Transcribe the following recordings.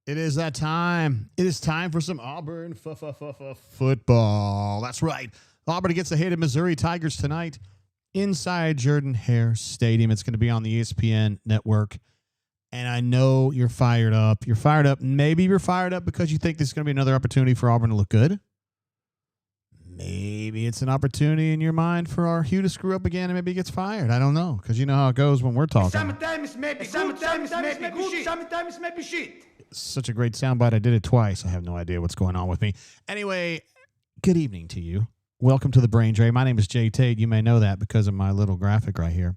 It is that time. It is time for some Auburn football. That's right. Auburn against the hated Missouri Tigers tonight inside Jordan-Hare Stadium. It's going to be on the ESPN network. And I know you're fired up. You're fired up. Maybe you're fired up because you think this is going to be another opportunity for Auburn to look good. Maybe it's an opportunity in your mind for our Hugh to screw up again and maybe he gets fired. I don't know, because you know how it goes when we're talking. Sometimes maybe good, sometimes maybe sometimes maybe shit. Such a great soundbite. I did it twice. I have no idea what's going on with me. Anyway, good evening to you. Welcome to the Brain Drain. My name is Jay Tate. You may know that because of my little graphic right here.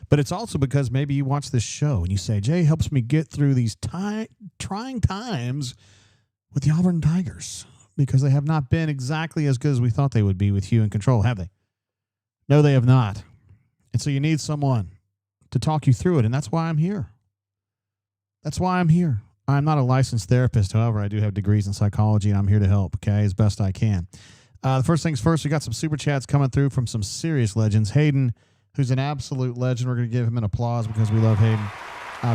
But it's also because maybe you watch this show and you say, Jay helps me get through these trying times with the Auburn Tigers because they have not been exactly as good as we thought they would be with Hugh in control, have they? No, they have not. And so you need someone to talk you through it, and that's why I'm here. That's why I'm here. I'm not a licensed therapist. However, I do have degrees in psychology, and I'm here to help, okay, as best I can. The first things first, we got some super chats coming through from some serious legends. Hayden who's an absolute legend. We're going to give him an applause because we love Hayden.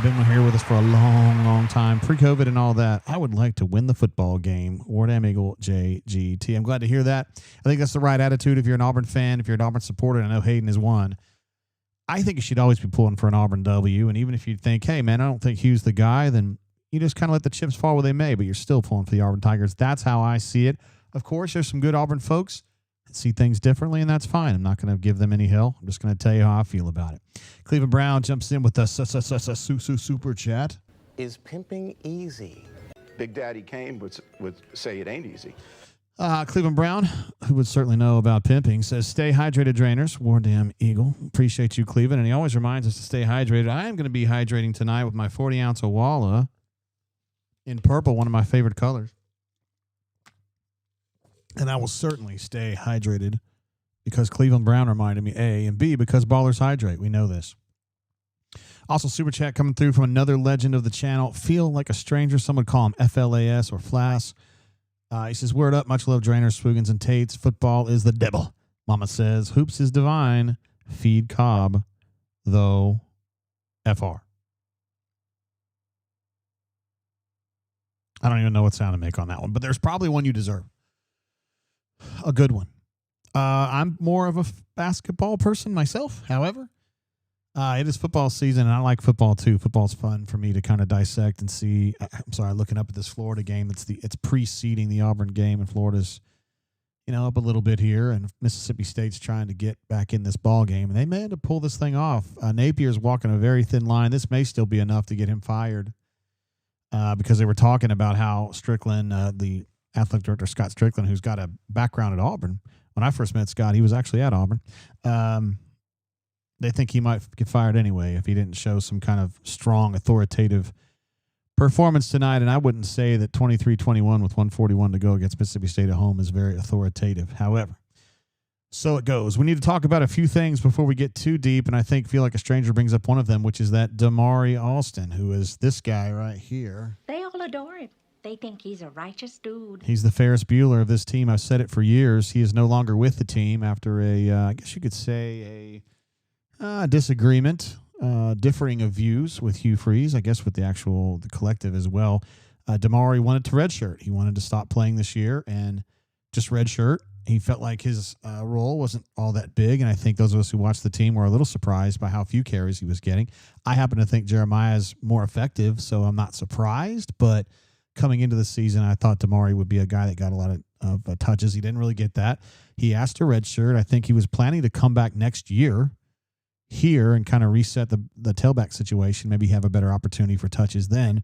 Been here with us for a long, long time, pre-COVID and all that. I would like to win the football game. War Damn Eagle JGT. I'm glad to hear that. I think that's the right attitude if you're an Auburn fan, if you're an Auburn supporter, and I know Hayden is one. I think you should always be pulling for an Auburn W. And even if you think, hey, man, I don't think Hugh's the guy, then you just kind of let the chips fall where they may, but you're still pulling for the Auburn Tigers. That's how I see it. Of course, there's some good Auburn folks that see things differently, and that's fine. I'm not going to give them any hell. I'm just going to tell you how I feel about it. Cleveland Brown jumps in with the super chat. Is pimping easy? Big Daddy Kane would say it ain't easy. Cleveland Brown, who would certainly know about pimping, says, stay hydrated, drainers. War Damn Eagle. Appreciate you, Cleveland. And he always reminds us to stay hydrated. I am going to be hydrating tonight with my 40-ounce Owala in purple, one of my favorite colors. And I will certainly stay hydrated because Cleveland Brown reminded me, A, and B, because ballers hydrate. We know this. Also, super chat coming through from another legend of the channel. Feel like a stranger. Some would call him FLAS or Flass. He says, word up, much love, drainers, Swoogans, and Tates. Football is the devil. Mama says, hoops is divine. Feed Cobb, though, FR. I don't even know what sound to make on that one, but there's probably one you deserve. A good one. I'm more of a basketball person myself, however. It is football season, and I like football too. Football's fun for me to kind of dissect and see. I'm sorry, looking up at this Florida game. It's preceding the Auburn game, and Florida's, up a little bit here, and Mississippi State's trying to get back in this ball game, and they may have to pull this thing off. Napier's walking a very thin line. This may still be enough to get him fired because they were talking about how Strickland, the athletic director Scott Strickland, who's got a background at Auburn. When I first met Scott, he was actually at Auburn. They think he might get fired anyway if he didn't show some kind of strong, authoritative performance tonight. And I wouldn't say that 23-21 with 141 to go against Mississippi State at home is very authoritative. However, so it goes. We need to talk about a few things before we get too deep, and I feel like a stranger brings up one of them, which is that Damari Alston, who is this guy right here. They all adore him. They think he's a righteous dude. He's the Ferris Bueller of this team. I've said it for years. He is no longer with the team after I guess you could say a disagreement, differing of views with Hugh Freeze, I guess with the collective as well. Damari wanted to redshirt. He wanted to stop playing this year and just redshirt. He felt like his role wasn't all that big, and I think those of us who watched the team were a little surprised by how few carries he was getting. I happen to think Jeremiah's more effective, so I'm not surprised, but coming into the season, I thought Damari would be a guy that got a lot of touches. He didn't really get that. He asked to redshirt. I think he was planning to come back next year here and kind of reset the tailback situation, maybe have a better opportunity for touches then.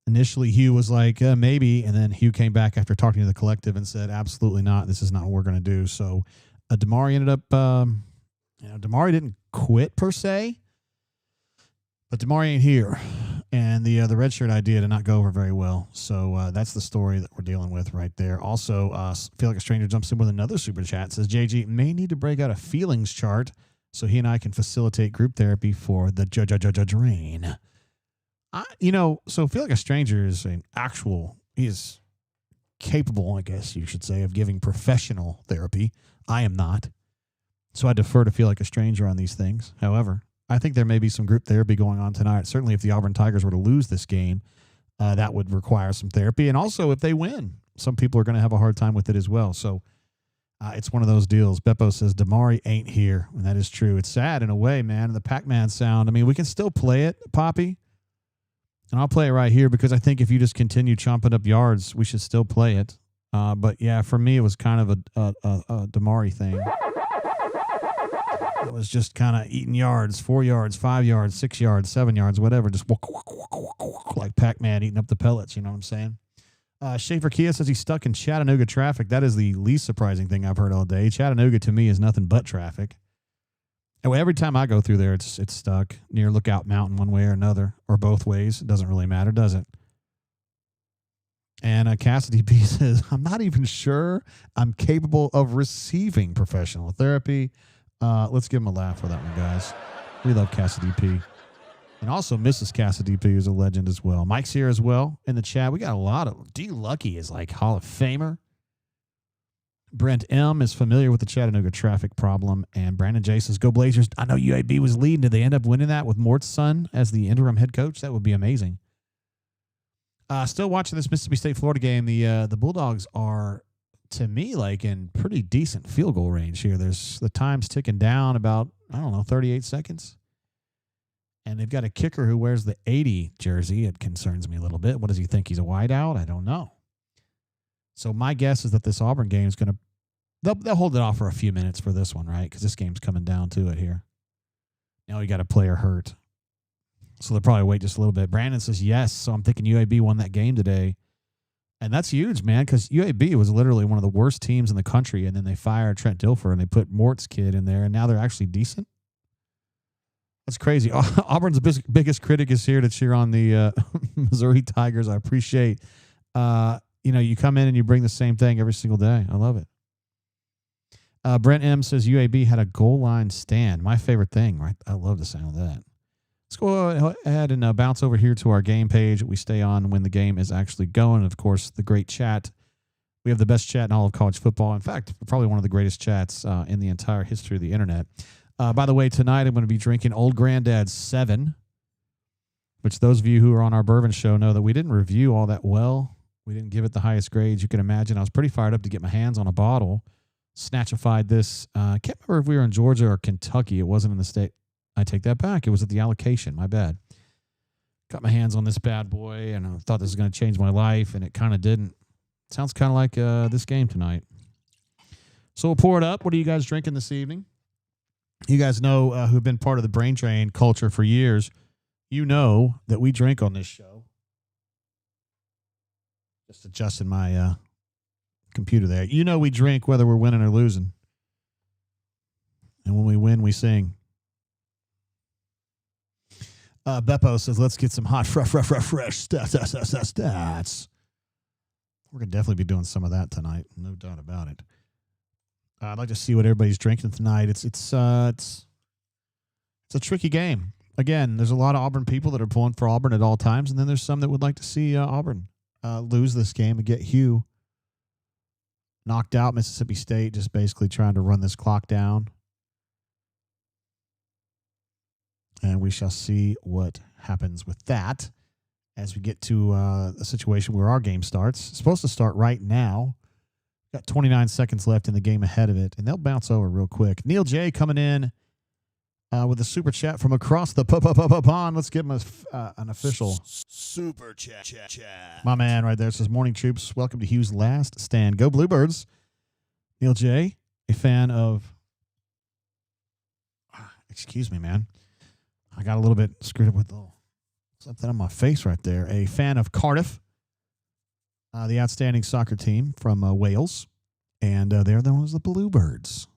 Initially, Hugh was like, maybe, and then Hugh came back after talking to the collective and said, absolutely not. This is not what we're going to do. So Damari ended up, Damari didn't quit per se, but Damari ain't here. And the redshirt idea did not go over very well. So that's the story that we're dealing with right there. Also, Feel Like a Stranger jumps in with another super chat. Says, JG may need to break out a feelings chart so he and I can facilitate group therapy for the drain. So Feel Like a Stranger is he is capable, I guess you should say, of giving professional therapy. I am not. So I defer to Feel Like a Stranger on these things. However, I think there may be some group therapy going on tonight. Certainly if the Auburn Tigers were to lose this game, that would require some therapy. And also if they win, some people are going to have a hard time with it as well. So it's one of those deals. Beppo says, Damari ain't here. And that is true. It's sad in a way, man. The Pac-Man sound. I mean, we can still play it, Poppy. And I'll play it right here because I think if you just continue chomping up yards, we should still play it. But yeah, for me, it was kind of a Damari thing. It was just kind of eating yards, 4 yards, 5 yards, 6 yards, 7 yards, whatever. Just like Pac-Man eating up the pellets. You know what I'm saying? Schaefer Kia says he's stuck in Chattanooga traffic. That is the least surprising thing I've heard all day. Chattanooga to me is nothing but traffic. And every time I go through there, it's stuck near Lookout Mountain one way or another, or both ways. It doesn't really matter, does it? And Cassidy P says, I'm not even sure I'm capable of receiving professional therapy. Let's give him a laugh for that one, guys. We love Cassidy P. And also Mrs. Cassidy P is a legend as well. Mike's here as well in the chat. We got a lot of D. Lucky is like Hall of Famer. Brent M. is familiar with the Chattanooga traffic problem. And Brandon J. says, go Blazers. I know UAB was leading. Did they end up winning that with Mort's son as the interim head coach? That would be amazing. Still watching this Mississippi State-Florida game. The Bulldogs are, to me, like in pretty decent field goal range here. There's the time's ticking down about, 38 seconds. And they've got a kicker who wears the 80 jersey. It concerns me a little bit. What does he think? He's a wideout? I don't know. So my guess is that this Auburn game is going to they'll hold it off for a few minutes for this one, right? Because this game's coming down to it here. Now we got a player hurt. So they'll probably wait just a little bit. Brandon says yes. So I'm thinking UAB won that game today. And that's huge, man, because UAB was literally one of the worst teams in the country. And then they fired Trent Dilfer and they put Mort's kid in there. And now they're actually decent. That's crazy. Auburn's biggest critic is here to cheer on the Missouri Tigers. I appreciate you come in and you bring the same thing every single day. I love it. Brent M. says UAB had a goal line stand. My favorite thing, right? I love the sound of that. Let's go ahead and bounce over here to our game page. We stay on when the game is actually going. And of course, the great chat. We have the best chat in all of college football. In fact, probably one of the greatest chats in the entire history of the internet. By the way, tonight I'm going to be drinking Old Granddad's 7, which those of you who are on our bourbon show know that we didn't review all that well. We didn't give it the highest grades you can imagine. I was pretty fired up to get my hands on a bottle. Snatchified this. I can't remember if we were in Georgia or Kentucky. It wasn't in the state. I take that back. It was at the allocation. My bad. Got my hands on this bad boy, and I thought this was going to change my life, and it kind of didn't. Sounds kind of like this game tonight. So we'll pour it up. What are you guys drinking this evening? You guys know who've been part of the Brain Drain culture for years. You know that we drink on this show. Just adjusting my computer there. You know we drink whether we're winning or losing. And when we win, we sing. Beppo says, let's get some hot, fresh stats. We're going to definitely be doing some of that tonight. No doubt about it. I'd like to see what everybody's drinking tonight. It's a tricky game. Again, there's a lot of Auburn people that are pulling for Auburn at all times, and then there's some that would like to see Auburn lose this game and get Hugh knocked out. Mississippi State just basically trying to run this clock down. And we shall see what happens with that as we get to a situation where our game starts. It's supposed to start right now. Got 29 seconds left in the game ahead of it, and they'll bounce over real quick. Neil J. coming in with a super chat from across the pond. Let's give him an official super chat. My man right there says, morning troops, welcome to Hugh's Last Stand. Go Bluebirds. Neil J., a fan of... Excuse me, man. I got a little bit screwed up with something on my face right there. A fan of Cardiff, the outstanding soccer team from Wales. And they're the ones, the Bluebirds.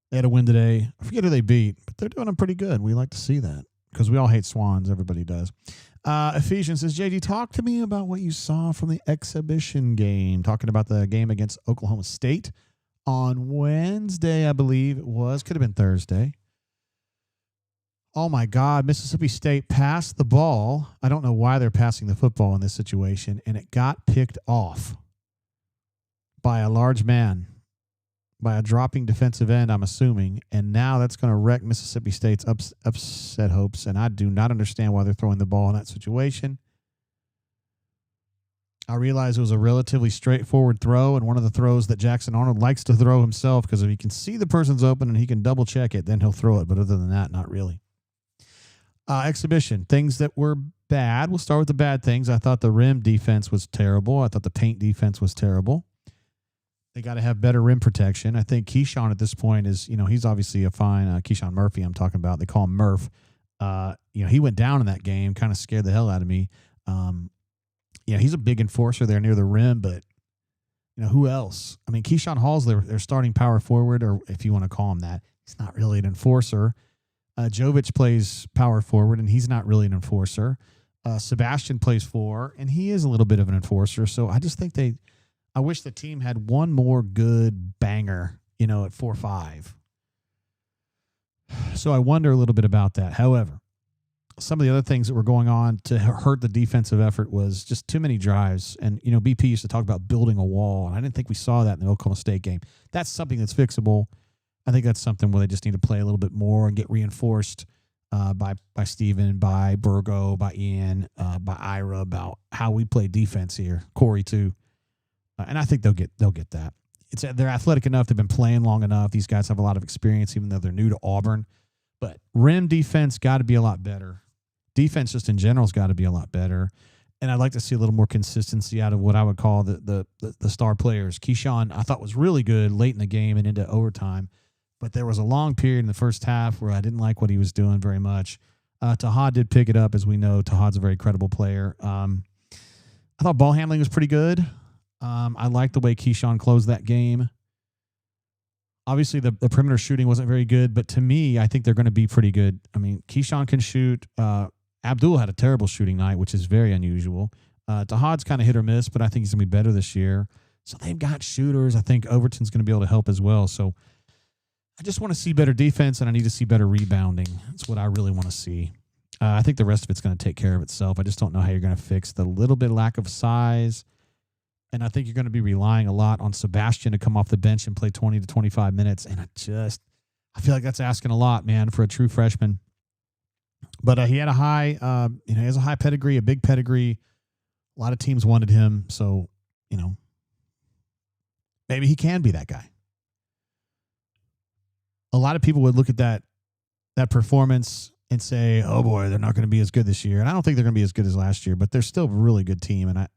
They had a win today. I forget who they beat, but they're doing them pretty good. We like to see that because we all hate Swans. Everybody does. Ephesians says, JD, talk to me about what you saw from the exhibition game. Talking about the game against Oklahoma State on Wednesday, I believe it was. Could have been Thursday. Oh, my God. Mississippi State passed the ball. I don't know why they're passing the football in this situation, and it got picked off by a large man, by a dropping defensive end, I'm assuming, and now that's going to wreck Mississippi State's upset hopes, and I do not understand why they're throwing the ball in that situation. I realize it was a relatively straightforward throw, and one of the throws that Jackson Arnold likes to throw himself, because if he can see the person's open and he can double-check it, then he'll throw it, but other than that, not really. Exhibition, things that were bad. We'll start with the bad things. I thought the rim defense was terrible. I thought the paint defense was terrible. They got to have better rim protection. I think Keyshawn at this point is, he's obviously a fine Keyshawn Murphy I'm talking about. They call him Murph. He went down in that game, kind of scared the hell out of me. He's a big enforcer there near the rim, but, who else? I mean, Keyshawn Hall's their starting power forward, or if you want to call him that. He's not really an enforcer. Jovic plays power forward, and he's not really an enforcer. Sebastian plays 4, and he is a little bit of an enforcer. So I just think I wish the team had one more good banger, at 4-5. So I wonder a little bit about that. However, some of the other things that were going on to hurt the defensive effort was just too many drives. And, BP used to talk about building a wall, and I didn't think we saw that in the Oklahoma State game. That's something that's fixable. I think that's something where they just need to play a little bit more and get reinforced by Steven, by Burgo, by Ian, by Ira about how we play defense here. Corey too, and I think they'll get that. They're athletic enough. They've been playing long enough. These guys have a lot of experience, even though they're new to Auburn. But rim defense got to be a lot better. Defense just in general has got to be a lot better. And I'd like to see a little more consistency out of what I would call the star players. Keyshawn, I thought, was really good late in the game and into overtime. But there was a long period in the first half where I didn't like what he was doing very much. Tahad did pick it up, as we know. Tahad's a very credible player. I thought ball handling was pretty good. I liked the way Keyshawn closed that game. Obviously, the perimeter shooting wasn't very good, but to me, I think they're going to be pretty good. I mean, Keyshawn can shoot. Abdul had a terrible shooting night, which is very unusual. Tahad's kind of hit or miss, but I think he's going to be better this year. So they've got shooters. I think Overton's going to be able to help as well. So I just want to see better defense, and I need to see better rebounding. That's what I really want to see. I think the rest of it's going to take care of itself. I just don't know how you're going to fix the little bit lack of size. And I think you're going to be relying a lot on Sebastian to come off the bench and play 20 to 25 minutes. And I feel like that's asking a lot, man, for a true freshman. But he had a high, he has a high pedigree, a big pedigree. A lot of teams wanted him. So, maybe he can be that guy. A lot of people would look at that performance and say, oh boy, they're not going to be as good this year. And I don't think they're going to be as good as last year, but they're still a really good team. And I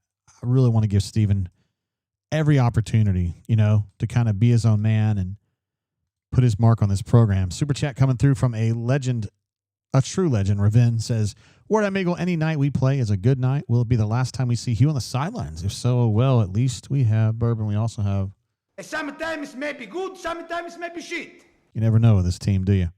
really want to give Steven every opportunity, to kind of be his own man and put his mark on this program. Super chat coming through from a legend, a true legend. Ravin says, Ward Amigo, any night we play is a good night. Will it be the last time we see Hugh on the sidelines? If so, well, at least we have Bourbon. We also have. Sometimes may be good, sometimes may be shit. You never know with this team, do you?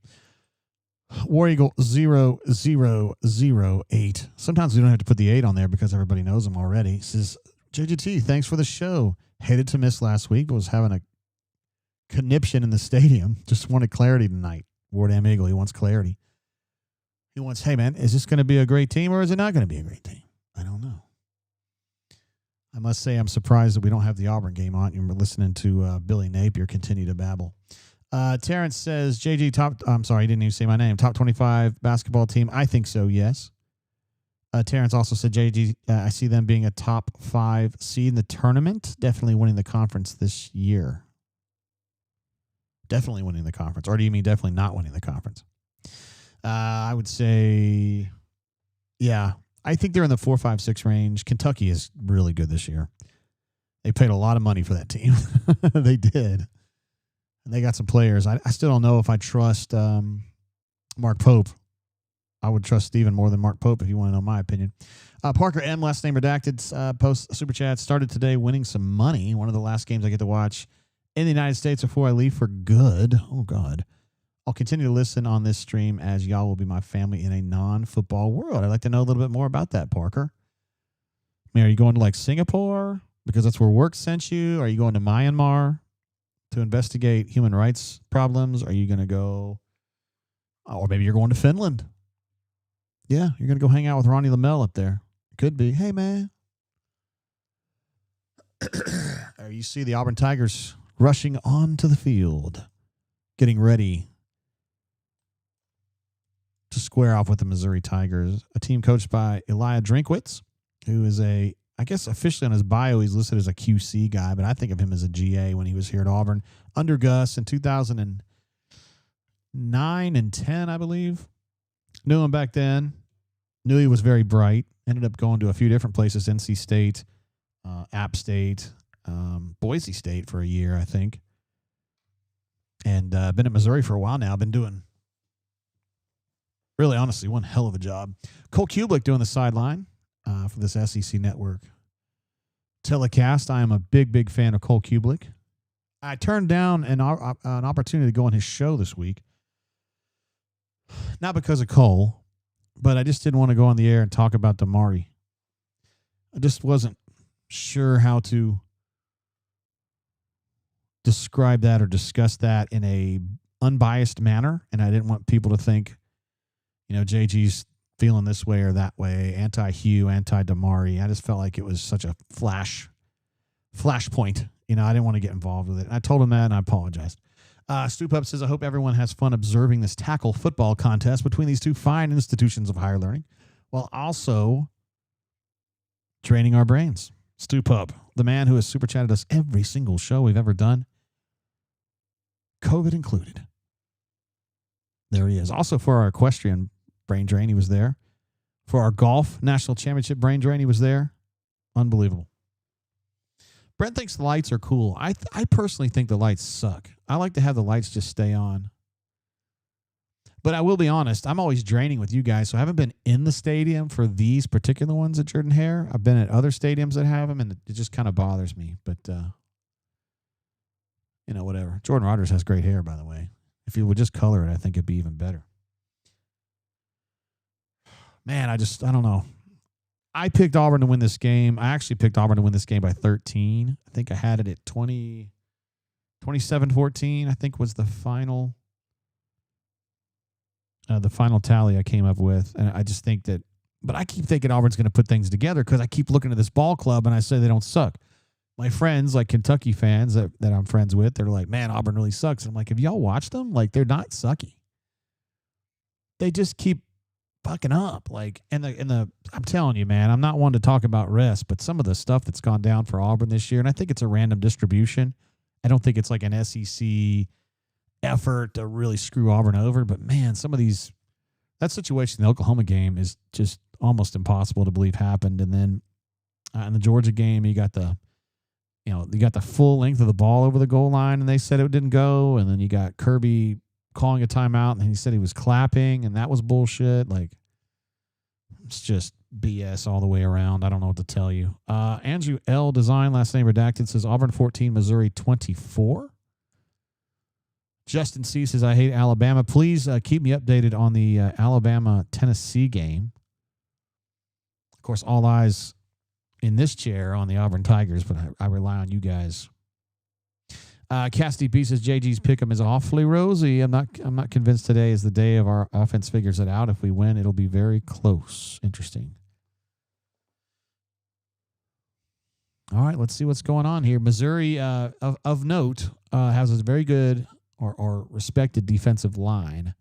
War Eagle 0008. Sometimes we don't have to put the 8 on there because everybody knows them already. It says, JGT, thanks for the show. Hated to miss last week, but was having a conniption in the stadium. Just wanted clarity tonight. Ward Am Eagle, he wants clarity. He wants, hey, man, is this going to be a great team or is it not going to be a great team? I don't know. I must say I'm surprised that we don't have the Auburn game on. You're listening to Billy Napier continue to babble. Terrence says, JG, I'm sorry, he didn't even say my name. Top 25 basketball team. I think so, yes. Terrence also said, JG, I see them being a top 5 seed in the tournament. Definitely winning the conference this year. Definitely winning the conference. Or do you mean definitely not winning the conference? I would say, yeah. I think they're in the 4, 5, 6 range. Kentucky is really good this year. They paid a lot of money for that team. They did. And they got some players. I still don't know if I trust Mark Pope. I would trust Steven more than Mark Pope if you want to know my opinion. Parker M, last name redacted, post super chat, started today winning some money. One of the last games I get to watch in the United States before I leave for good. Oh, God. I'll continue to listen on this stream as y'all will be my family in a non-football world. I'd like to know a little bit more about that, Parker. I mean, are you going to like Singapore because that's where work sent you? Are you going to Myanmar to investigate human rights problems? Are you going to go, or maybe you're going to Finland? Yeah, you're going to go hang out with Ronnie Lamel up there. Could be. Hey, man. Or you see the Auburn Tigers rushing onto the field, getting ready to square off with the Missouri Tigers, a team coached by Elijah Drinkwitz, who is I guess officially on his bio, he's listed as a QC guy, but I think of him as a GA when he was here at Auburn under Gus in 2009 and 10, I believe. Knew him back then. Knew he was very bright. Ended up going to a few different places, NC State, App State, Boise State for a year, I think. And been at Missouri for a while now. Been doing, really, honestly, one hell of a job. Cole Kublik doing the sideline for this SEC Network telecast. I am a big, big fan of Cole Kublik. I turned down an opportunity to go on his show this week. Not because of Cole, but I just didn't want to go on the air and talk about Damari. I just wasn't sure how to describe that or discuss that in a unbiased manner, and I didn't want people to think, JG's feeling this way or that way, anti-Hugh, anti-Damari. I just felt like it was such a flashpoint. You know, I didn't want to get involved with it. And I told him that, and I apologized. Stoop Up says, I hope everyone has fun observing this tackle football contest between these two fine institutions of higher learning, while also training our brains. Stoop Up, the man who has super chatted us every single show we've ever done, COVID included. There he is. Also for our equestrian brain drain, he was there. For our golf national championship brain drain, he was there. Unbelievable. Brent thinks the lights are cool. I personally think the lights suck. I like to have the lights just stay on. But I will be honest, I'm always draining with you guys, so I haven't been in the stadium for these particular ones at Jordan Hare. I've been at other stadiums that have them, and it just kind of bothers me. But, you know, whatever. Jordan Rodgers has great hair, by the way. If you would just color it, I think it'd be even better. Man, I don't know. I picked Auburn to win this game. I actually picked Auburn to win this game by 13. I think I had it at 27-14, I think was the final tally I came up with. And I just think that, but I keep thinking Auburn's going to put things together because I keep looking at this ball club and I say they don't suck. My friends, like Kentucky fans that I'm friends with, they're like, man, Auburn really sucks. And I'm like, have y'all watched them? Like, they're not sucky. They just keep fucking up. Like, I'm telling you, man, I'm not one to talk about rest, but some of the stuff that's gone down for Auburn this year, and I think it's a random distribution. I don't think it's like an SEC effort to really screw Auburn over, but man, some of these, that situation in the Oklahoma game is just almost impossible to believe happened. And then in the Georgia game, you got the full length of the ball over the goal line and they said it didn't go. And then you got Kirby calling a timeout and he said he was clapping and that was bullshit. Like, it's just BS all the way around. I don't know what to tell you. Andrew L. Design, last name redacted, says Auburn 14, Missouri 24. Justin C. says, I hate Alabama. Please keep me updated on the Alabama-Tennessee game. Of course, all eyes in this chair on the Auburn Tigers, but I rely on you guys. Cassidy B says JG's pick'em is awfully rosy. I'm not convinced today is the day of our offense figures it out. If we win, it'll be very close. Interesting. All right, let's see what's going on here. Missouri, of note, has a very good or respected defensive line,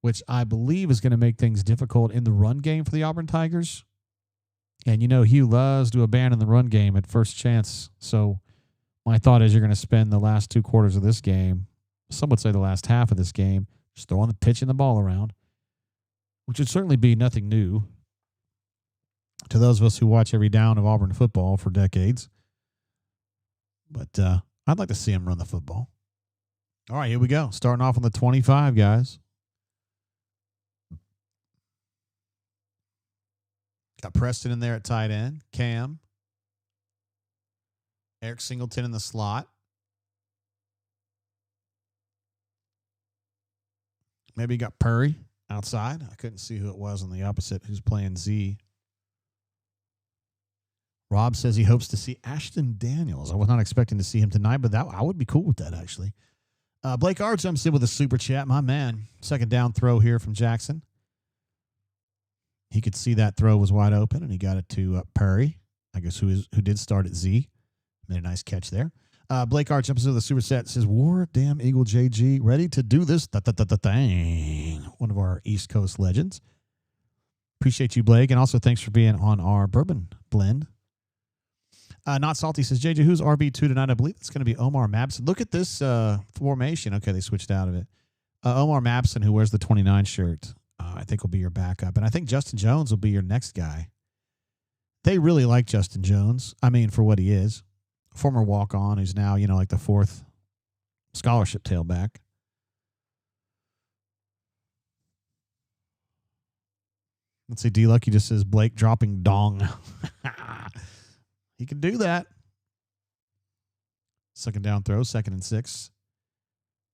which I believe is going to make things difficult in the run game for the Auburn Tigers. And, you know, Hugh loves to abandon the run game at first chance. So my thought is you're going to spend the last 2 quarters of this game, some would say the last half of this game, just throwing the pitch and the ball around, which would certainly be nothing new to those of us who watch every down of Auburn football for decades. But I'd like to see him run the football. All right, here we go. Starting off on the 25, guys. Got Preston in there at tight end. Cam. Eric Singleton in the slot. Maybe you got Purry outside. I couldn't see who it was on the opposite who's playing Z. Rob says he hopes to see Ashton Daniels. I was not expecting to see him tonight, but I would be cool with that, actually. Blake R. jumps in with a super chat. My man. Second down throw here from Jackson. He could see that throw was wide open, and he got it to Purry, I guess, who did start at Z. Made a nice catch there. Blake R. jumps into the super set, says, War Damn Eagle JG, ready to do this thing. One of our East Coast legends. Appreciate you, Blake, and also thanks for being on our bourbon blend. Not Salty says, JJ, who's RB2 tonight? I believe it's going to be Omar Mabson. Look at this formation. Okay, they switched out of it. Omar Mabson, who wears the 29 shirt, I think will be your backup. And I think Justin Jones will be your next guy. They really like Justin Jones. I mean, for what he is. Former walk-on who's now, you know, like the 4th scholarship tailback. Let's see, D-Lucky just says Blake dropping dong. He can do that. Second down throw, 2nd and 6.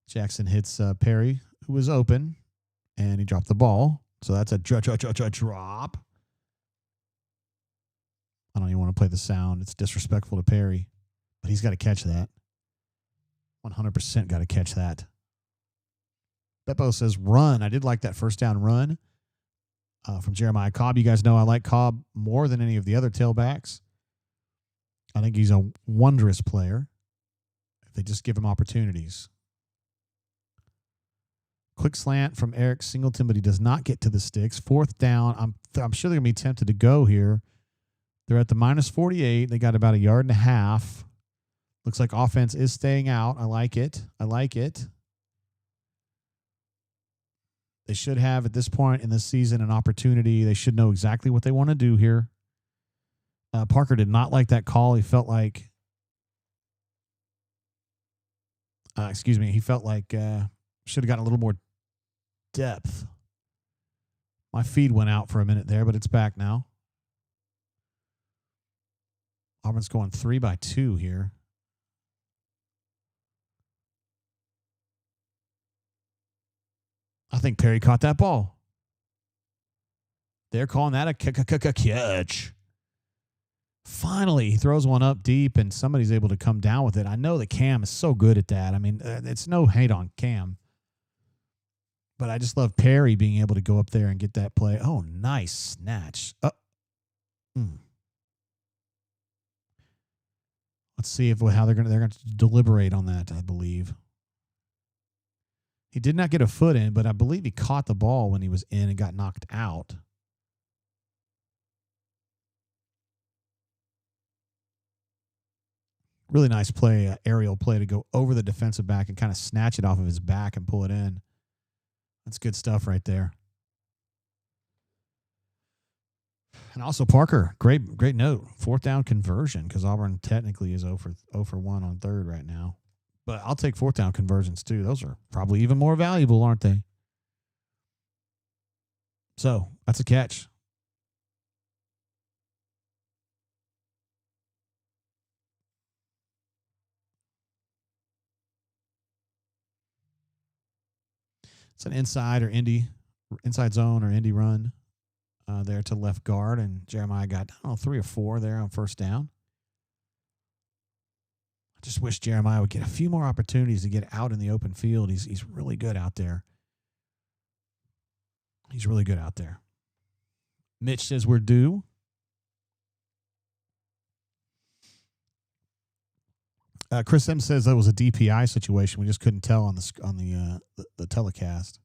Jackson hits Perry, who was open, and he dropped the ball. So that's a drop. I don't even want to play the sound. It's disrespectful to Perry, but he's got to catch that. 100% got to catch that. Beppo says run. I did like that first down run. from Jeremiah Cobb. You guys know I like Cobb more than any of the other tailbacks. I think he's a wondrous player if they just give him opportunities. Quick slant from Eric Singleton, but he does not get to the sticks. 4th down. I'm sure they're going to be tempted to go here. They're at the -48. They got about 1.5 yards. Looks like offense is staying out. I like it. They should have, at this point in the season, an opportunity. They should know exactly what they want to do here. Parker did not like that call. He felt like, should have gotten a little more depth. My feed went out for a minute there, but it's back now. Auburn's going 3-2 here. I think Perry caught that ball. They're calling that a catch. Finally, he throws one up deep, and somebody's able to come down with it. I know that Cam is so good at that. I mean, it's no hate on Cam. But I just love Perry being able to go up there and get that play. Oh, nice snatch. Let's see how they're going to deliberate on that, I believe. He did not get a foot in, but I believe he caught the ball when he was in and got knocked out. Really nice play, aerial play to go over the defensive back and kind of snatch it off of his back and pull it in. That's good stuff right there. And also Parker, great note. 4th down conversion, because Auburn technically is 0 for 1 on 3rd right now. But I'll take 4th down conversions too. Those are probably even more valuable, aren't they? So that's a catch. It's an inside zone or indie run there to left guard, and Jeremiah got 3 or 4 there on 1st down. I just wish Jeremiah would get a few more opportunities to get out in the open field. He's really good out there. Mitch says we're due. Chris M says that was a DPI situation. We just couldn't tell on the telecast.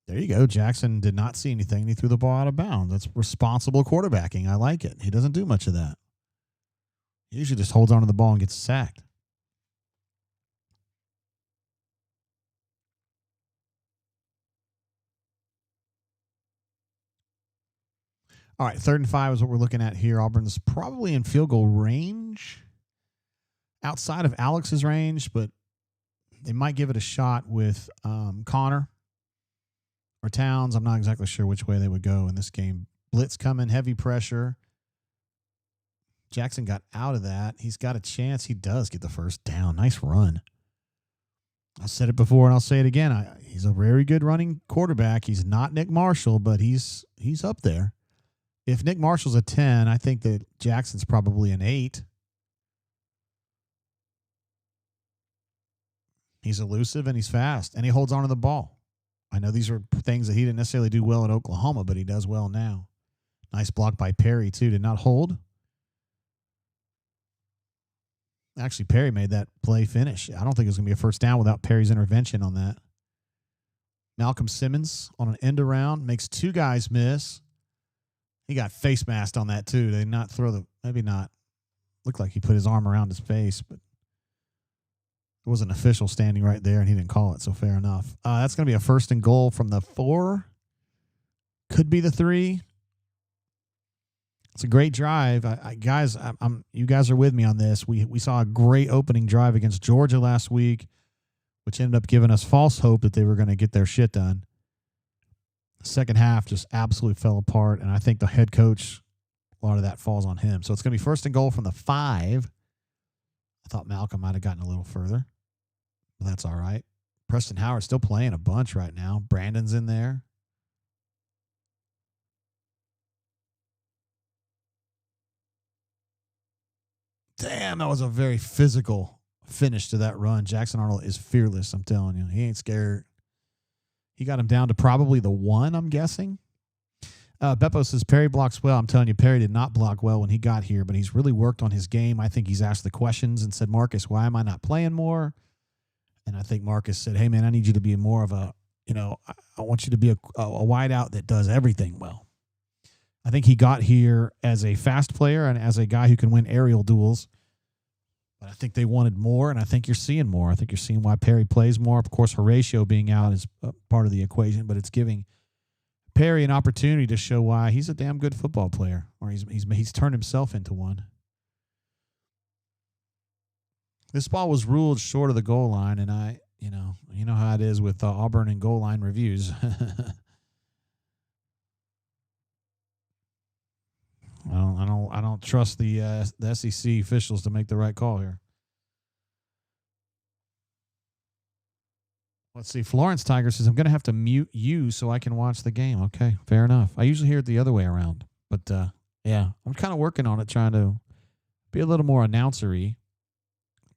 There you go. Jackson did not see anything, and he threw the ball out of bounds. That's responsible quarterbacking. I like it. He doesn't do much of that. He usually just holds on to the ball and gets sacked. All right, 3rd and 5 is what we're looking at here. Auburn's probably in field goal range, outside of Alex's range, but they might give it a shot with Connor or Towns. I'm not exactly sure which way they would go in this game. Blitz coming, heavy pressure. Jackson got out of that. He's got a chance. He does get the 1st down. Nice run. I said it before and I'll say it again. He's a very good running quarterback. He's not Nick Marshall, but he's up there. If Nick Marshall's a 10, I think that Jackson's probably an 8. He's elusive and he's fast, and he holds on to the ball. I know these are things that he didn't necessarily do well at Oklahoma, but he does well now. Nice block by Perry, too. Did not hold. Actually, Perry made that play finish. I don't think it was going to be a 1st down without Perry's intervention on that. Malcolm Simmons on an end around makes 2 guys miss. He got face masked on that, too. They did not throw maybe not. Looked like he put his arm around his face, but it was an official standing right there, and he didn't call it, so fair enough. That's going to be a 1st and goal from the 4. Could be the 3. It's a great drive. Guys, you guys are with me on this. We saw a great opening drive against Georgia last week, which ended up giving us false hope that they were going to get their shit done. The second half just absolutely fell apart, and I think the head coach, a lot of that falls on him. So it's going to be 1st and goal from the 5. I thought Malcolm might have gotten a little further, but that's all right. Preston Howard's still playing a bunch right now. Brandon's in there. Damn, that was a very physical finish to that run. Jackson Arnold is fearless, I'm telling you. He ain't scared. He got him down to probably the 1, I'm guessing. Beppo says, Perry blocks well. I'm telling you, Perry did not block well when he got here, but he's really worked on his game. I think he's asked the questions and said, Marcus, why am I not playing more? And I think Marcus said, hey, man, I need you to be more of a, I want you to be a wideout that does everything well. I think he got here as a fast player and as a guy who can win aerial duels. But I think they wanted more, and I think you're seeing more. I think you're seeing why Perry plays more. Of course, Horatio being out is part of the equation, but it's giving Perry an opportunity to show why he's a damn good football player, or he's turned himself into one. This ball was ruled short of the goal line, and you know how it is with Auburn and goal line reviews. I don't trust the SEC officials to make the right call here. Let's see. Florence Tiger says, I'm going to have to mute you so I can watch the game. Okay, fair enough. I usually hear it the other way around. But, yeah, I'm kind of working on it, trying to be a little more announcery.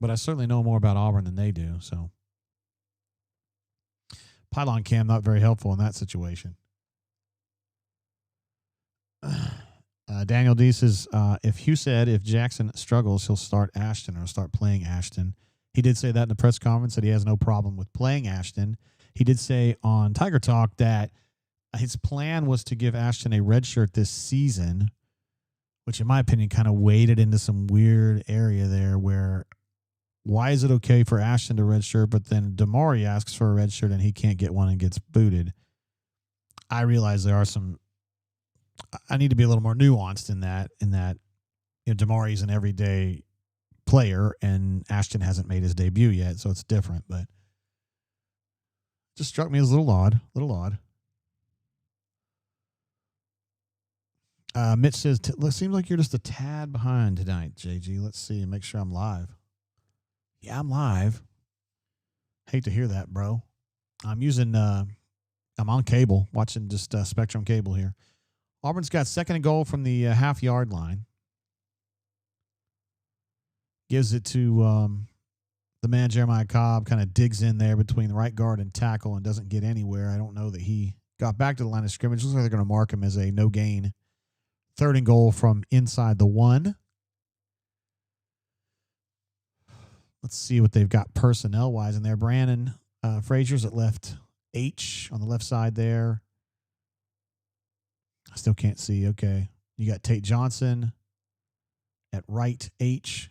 But I certainly know more about Auburn than they do. So, pylon cam not very helpful in that situation. Daniel D says, if Hugh said if Jackson struggles, he'll start Ashton or start playing Ashton. He did say that in the press conference, that he has no problem with playing Ashton. He did say on Tiger Talk that his plan was to give Ashton a red shirt this season, which in my opinion kind of waded into some weird area there where why is it okay for Ashton to red shirt, but then Damari asks for a red shirt and he can't get one and gets booted. I realize there are some, I need to be a little more nuanced in that, Damari's an everyday player and Ashton hasn't made his debut yet, so it's different, but just struck me as a little odd. Mitch says, seems like you're just a tad behind tonight, JG. Let's see, make sure I'm live. Yeah, I'm live. Hate to hear that, bro. I'm on cable, watching just Spectrum cable here. Auburn's got second and goal from the half-yard line. Gives it to the man, Jeremiah Cobb, kind of digs in there between the right guard and tackle and doesn't get anywhere. I don't know that he got back to the line of scrimmage. Looks like they're going to mark him as a no gain. Third and goal from inside the 1. Let's see what they've got personnel-wise in there. Brandon Frazier's at left H on the left side there. I still can't see. Okay. You got Tate Johnson at right H.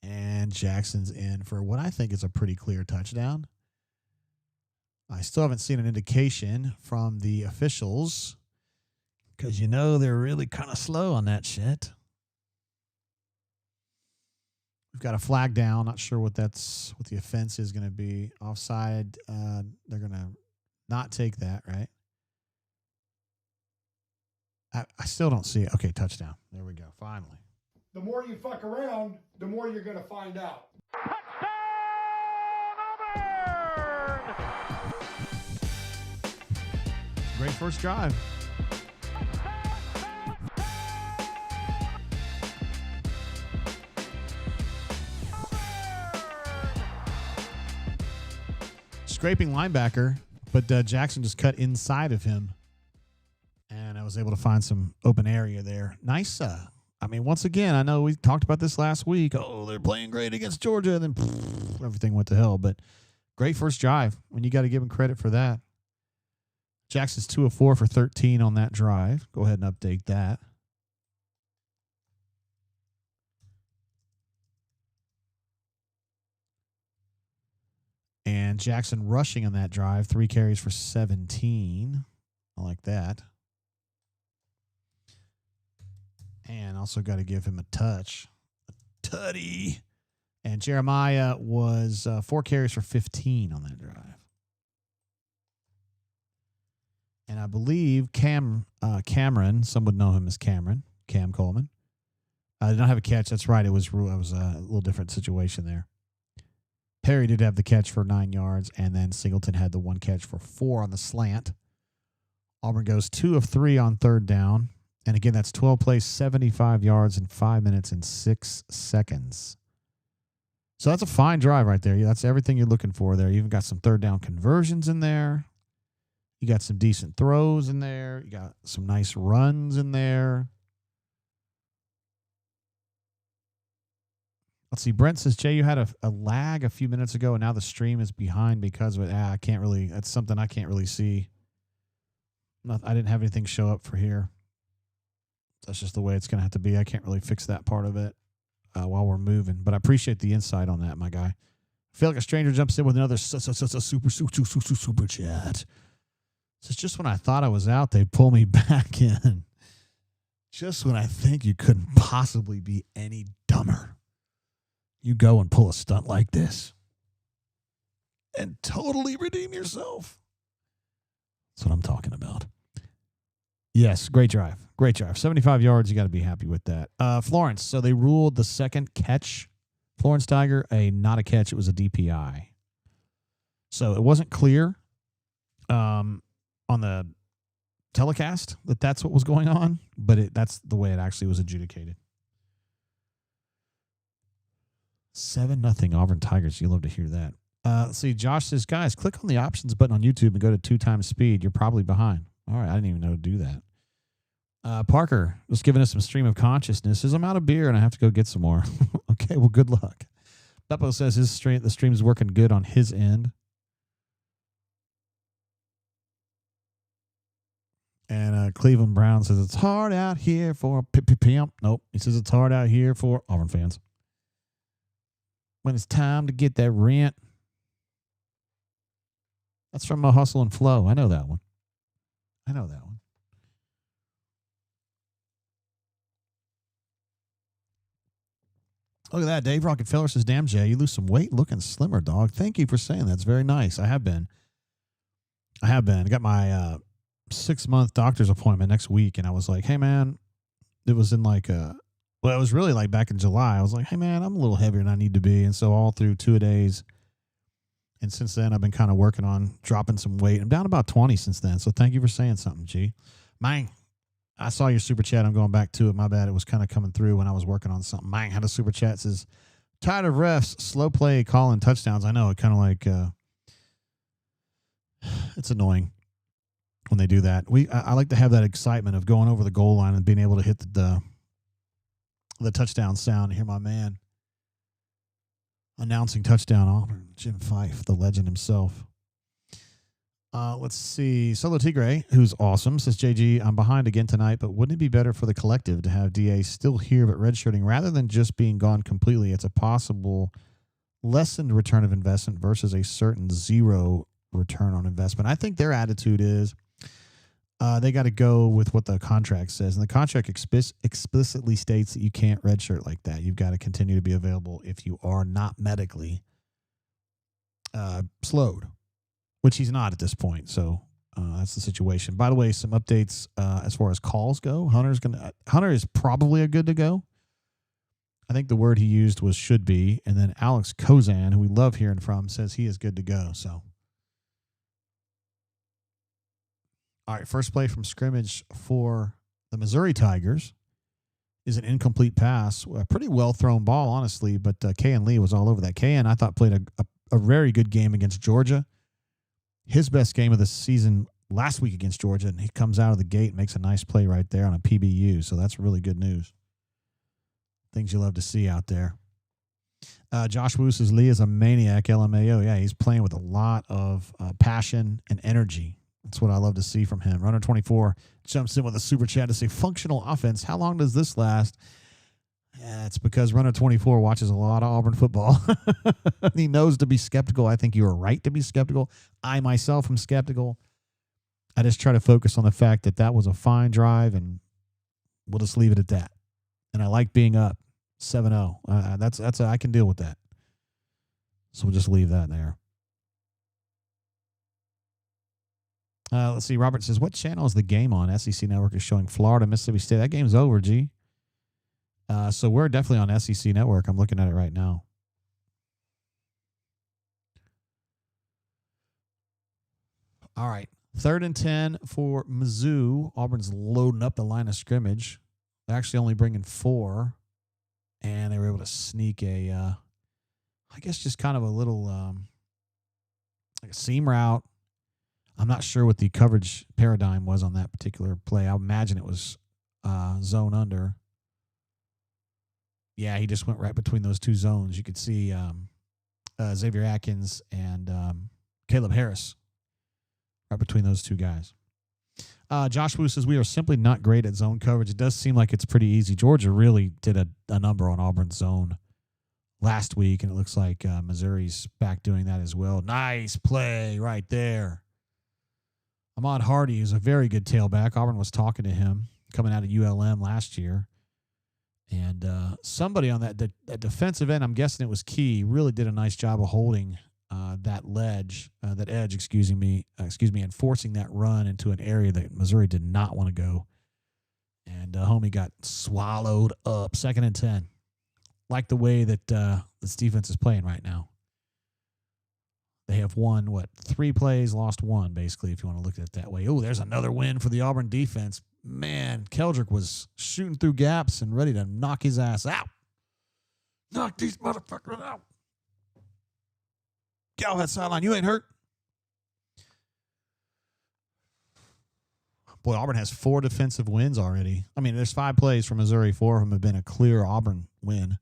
And Jackson's in for what I think is a pretty clear touchdown. I still haven't seen an indication from the officials because they're really kind of slow on that shit. We've got a flag down. Not sure what the offense is going to be. Offside. They're going to not take that, right? I still don't see it. Okay, touchdown. There we go. Finally. The more you fuck around, the more you're going to find out. Great first drive. Scraping linebacker, but Jackson just cut inside of him. And I was able to find some open area there. Nice. Once again, I know we talked about this last week. Oh, they're playing great against Georgia. And then everything went to hell. But great first drive. You got to give him credit for that. Jackson's 2 of 4 for 13 on that drive. Go ahead and update that. And Jackson rushing on that drive, 3 carries for 17. I like that. And also got to give him a touch. A tutty. And Jeremiah was 4 carries for 15 on that drive. And I believe Cameron, some would know him as Cam Coleman, did not have a catch. That's right. It was a little different situation there. Perry did have the catch for 9 yards, and then Singleton had the 1 catch for 4 on the slant. Auburn goes 2 of 3 on third down. And again, that's 12 plays, 75 yards in 5 minutes and 6 seconds. So that's a fine drive right there. That's everything you're looking for there. You even got some third down conversions in there. You got some decent throws in there. You got some nice runs in there. Let's see. Brent says, Jay, you had a lag a few minutes ago, and now the stream is behind because of it. I can't really. That's something I can't really see. I didn't have anything show up for here. That's just the way it's going to have to be. I can't really fix that part of it while we're moving. But I appreciate the insight on that, my guy. I feel like a stranger jumps in with another super chat. It's just when I thought I was out, they pull me back in. Just when I think you couldn't possibly be any dumber, you go and pull a stunt like this and totally redeem yourself. That's what I'm talking about. Yes, great drive. Great drive. 75 yards, you got to be happy with that. Florence, so they ruled the second catch, Florence Tiger, not a catch. It was a DPI. So it wasn't clear on the telecast that that's what was going on, but that's the way it actually was adjudicated. 7-0 Auburn Tigers. You love to hear that. Let's see. Josh says, guys, click on the options button on YouTube and go to 2 times speed. You're probably behind. All right. I didn't even know to do that. Parker was giving us some stream of consciousness. Says, I'm out of beer and I have to go get some more. Okay. Well, good luck. Beppo says the stream's working good on his end. And Cleveland Brown says, it's hard out here for pimp. Nope. He says it's hard out here for Auburn fans. When it's time to get that rent. That's from Hustle and Flow. I know that one. Look at that. Dave Rockefeller says, damn, Jay, you lose some weight looking slimmer, dog. Thank you for saying that. It's very nice. I have been. I got my 6-month doctor's appointment next week, and I was like, hey, man, it was in it was really like back in July. I was like, hey, man, I'm a little heavier than I need to be. And so all through 2-a-days, and since then, I've been kind of working on dropping some weight. I'm down about 20 since then. So thank you for saying something, G. Man, I saw your super chat. I'm going back to it. My bad. It was kind of coming through when I was working on something. Man, had a super chat. Says, tired of refs, slow play, calling touchdowns. I know. It kind of like, it's annoying when they do that. I like to have that excitement of going over the goal line and being able to hit the touchdown sound and hear my man announcing touchdown Auburn, Jim Fife, the legend himself. Let's see. Solo Tigre, who's awesome, says, JG, I'm behind again tonight, but wouldn't it be better for the collective to have DA still here but redshirting rather than just being gone completely? It's a possible lessened return of investment versus a certain zero return on investment. I think their attitude is they got to go with what the contract says. And the contract explicitly states that you can't redshirt like that. You've got to continue to be available if you are not medically slowed, which he's not at this point. So that's the situation. By the way, some updates as far as calls go. Hunter is probably good to go. I think the word he used was should be. And then Alex Kozan, who we love hearing from, says he is good to go. So. All right, first play from scrimmage for the Missouri Tigers is an incomplete pass. A pretty well-thrown ball, honestly, but Kayan Lee was all over that. Kayan, I thought, played a very good game against Georgia. His best game of the season last week against Georgia, and he comes out of the gate and makes a nice play right there on a PBU, so that's really good news. Things you love to see out there. Josh Wu says Lee is a maniac, LMAO. Yeah, he's playing with a lot of passion and energy. That's what I love to see from him. Runner 24 jumps in with a super chat to say, functional offense, how long does this last? Yeah, it's because Runner 24 watches a lot of Auburn football. He knows to be skeptical. I think you are right to be skeptical. I myself am skeptical. I just try to focus on the fact that was a fine drive, and we'll just leave it at that. And I like being up 7-0. I can deal with that. So we'll just leave that there. Let's see. Robert says, what channel is the game on? SEC Network is showing Florida, Mississippi State. That game's over, G. So we're definitely on SEC Network. I'm looking at it right now. All right. 3rd and 10 for Mizzou. Auburn's loading up the line of scrimmage. They're actually only bringing 4. And they were able to sneak a I guess just kind of a little like a seam route. I'm not sure what the coverage paradigm was on that particular play. I imagine it was zone under. Yeah, he just went right between those two zones. You could see Xavier Atkins and Caleb Harris right between those two guys. Josh Wu says, we are simply not great at zone coverage. It does seem like it's pretty easy. Georgia really did a number on Auburn's zone last week, and it looks like Missouri's back doing that as well. Nice play right there. Ahmad Hardy is a very good tailback. Auburn was talking to him coming out of ULM last year. And somebody on that defensive end, I'm guessing it was Key, really did a nice job of holding that edge, excuse me, and forcing that run into an area that Missouri did not want to go. And homie got swallowed up. 2nd and 10. Like the way that this defense is playing right now. They have won, 3 plays, lost 1, basically, if you want to look at it that way. Oh, there's another win for the Auburn defense. Man, Keldrick was shooting through gaps and ready to knock his ass out. Knock these motherfuckers out. Get off that sideline. You ain't hurt. Boy, Auburn has 4 defensive wins already. I mean, there's 5 plays for Missouri. 4 of them have been a clear Auburn win.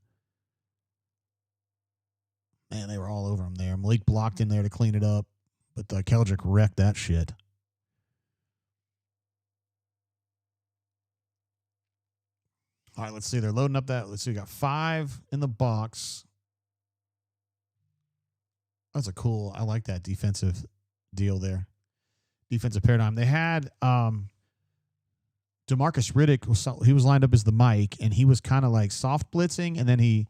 Man, they were all over him there. Malik blocked in there to clean it up, but Keldrick wrecked that shit. All right, let's see. They're loading up that. Let's see. We got 5 in the box. That's a cool. I like that defensive deal there. Defensive paradigm. They had DeMarcus Riddick. He was lined up as the Mike, and he was kind of like soft blitzing, and then he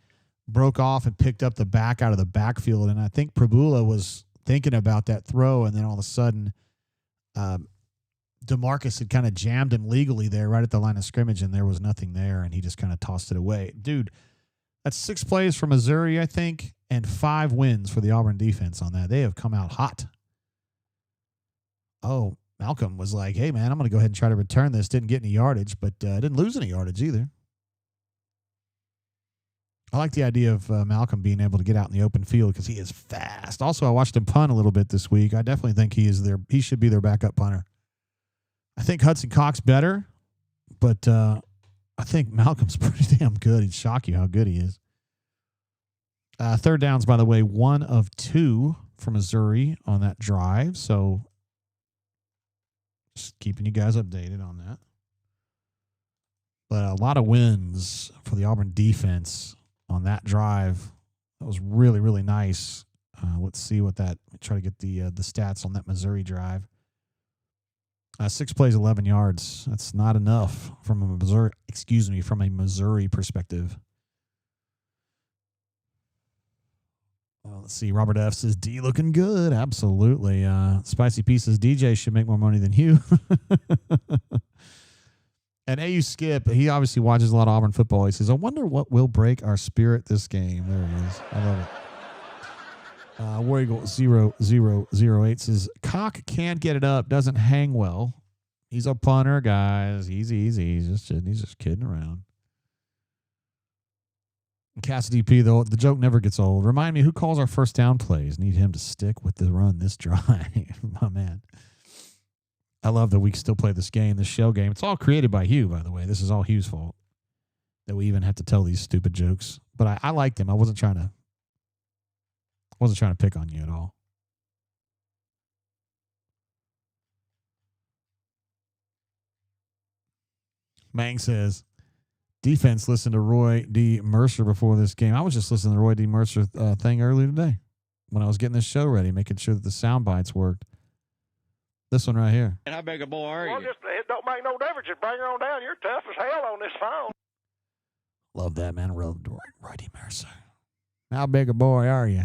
broke off and picked up the back out of the backfield. And I think Prabula was thinking about that throw, and then all of a sudden DeMarcus had kind of jammed him legally there right at the line of scrimmage, and there was nothing there, and he just kind of tossed it away. Dude, that's 6 plays for Missouri, I think, and 5 wins for the Auburn defense on that. They have come out hot. Oh, Malcolm was like, hey, man, I'm going to go ahead and try to return this. Didn't get any yardage, but didn't lose any yardage either. I like the idea of Malcolm being able to get out in the open field because he is fast. Also, I watched him punt a little bit this week. I definitely think he should be their backup punter. I think Hudson Cox better, but I think Malcolm's pretty damn good. He'd shock you how good he is. 3rd downs, by the way, 1 of 2 for Missouri on that drive. So just keeping you guys updated on that. But a lot of wins for the Auburn defense on that drive. That was really, really nice. Let's see what that. Try to get the stats on that Missouri drive. 6 plays, 11 yards. That's not enough from a Missouri perspective. Let's see. Robert F says D looking good. Absolutely. Spicy Pieces DJ should make more money than Hugh. And AU Skip, he obviously watches a lot of Auburn football. He says, I wonder what will break our spirit this game. There it is. I love it. War Eagle 0008 says, Cock can't get it up, doesn't hang well. He's a punter, guys. Easy. He's just kidding around. Cassidy P, though, the joke never gets old. Remind me, who calls our first down plays? Need him to stick with the run this drive. My man. I love that we still play this game, this show game. It's all created by Hugh, by the way. This is all Hugh's fault that we even have to tell these stupid jokes. But I liked him. I wasn't trying to pick on you at all. Mang says, defense listened to Roy D. Mercer before this game. I was just listening to the Roy D. Mercer thing earlier today when I was getting this show ready, making sure that the sound bites worked. This one right here. And how big a boy are you? Well, it don't make no difference. Just bring her on down. You're tough as hell on this phone. Love that, man. Roy D. Mercer. How big a boy are you?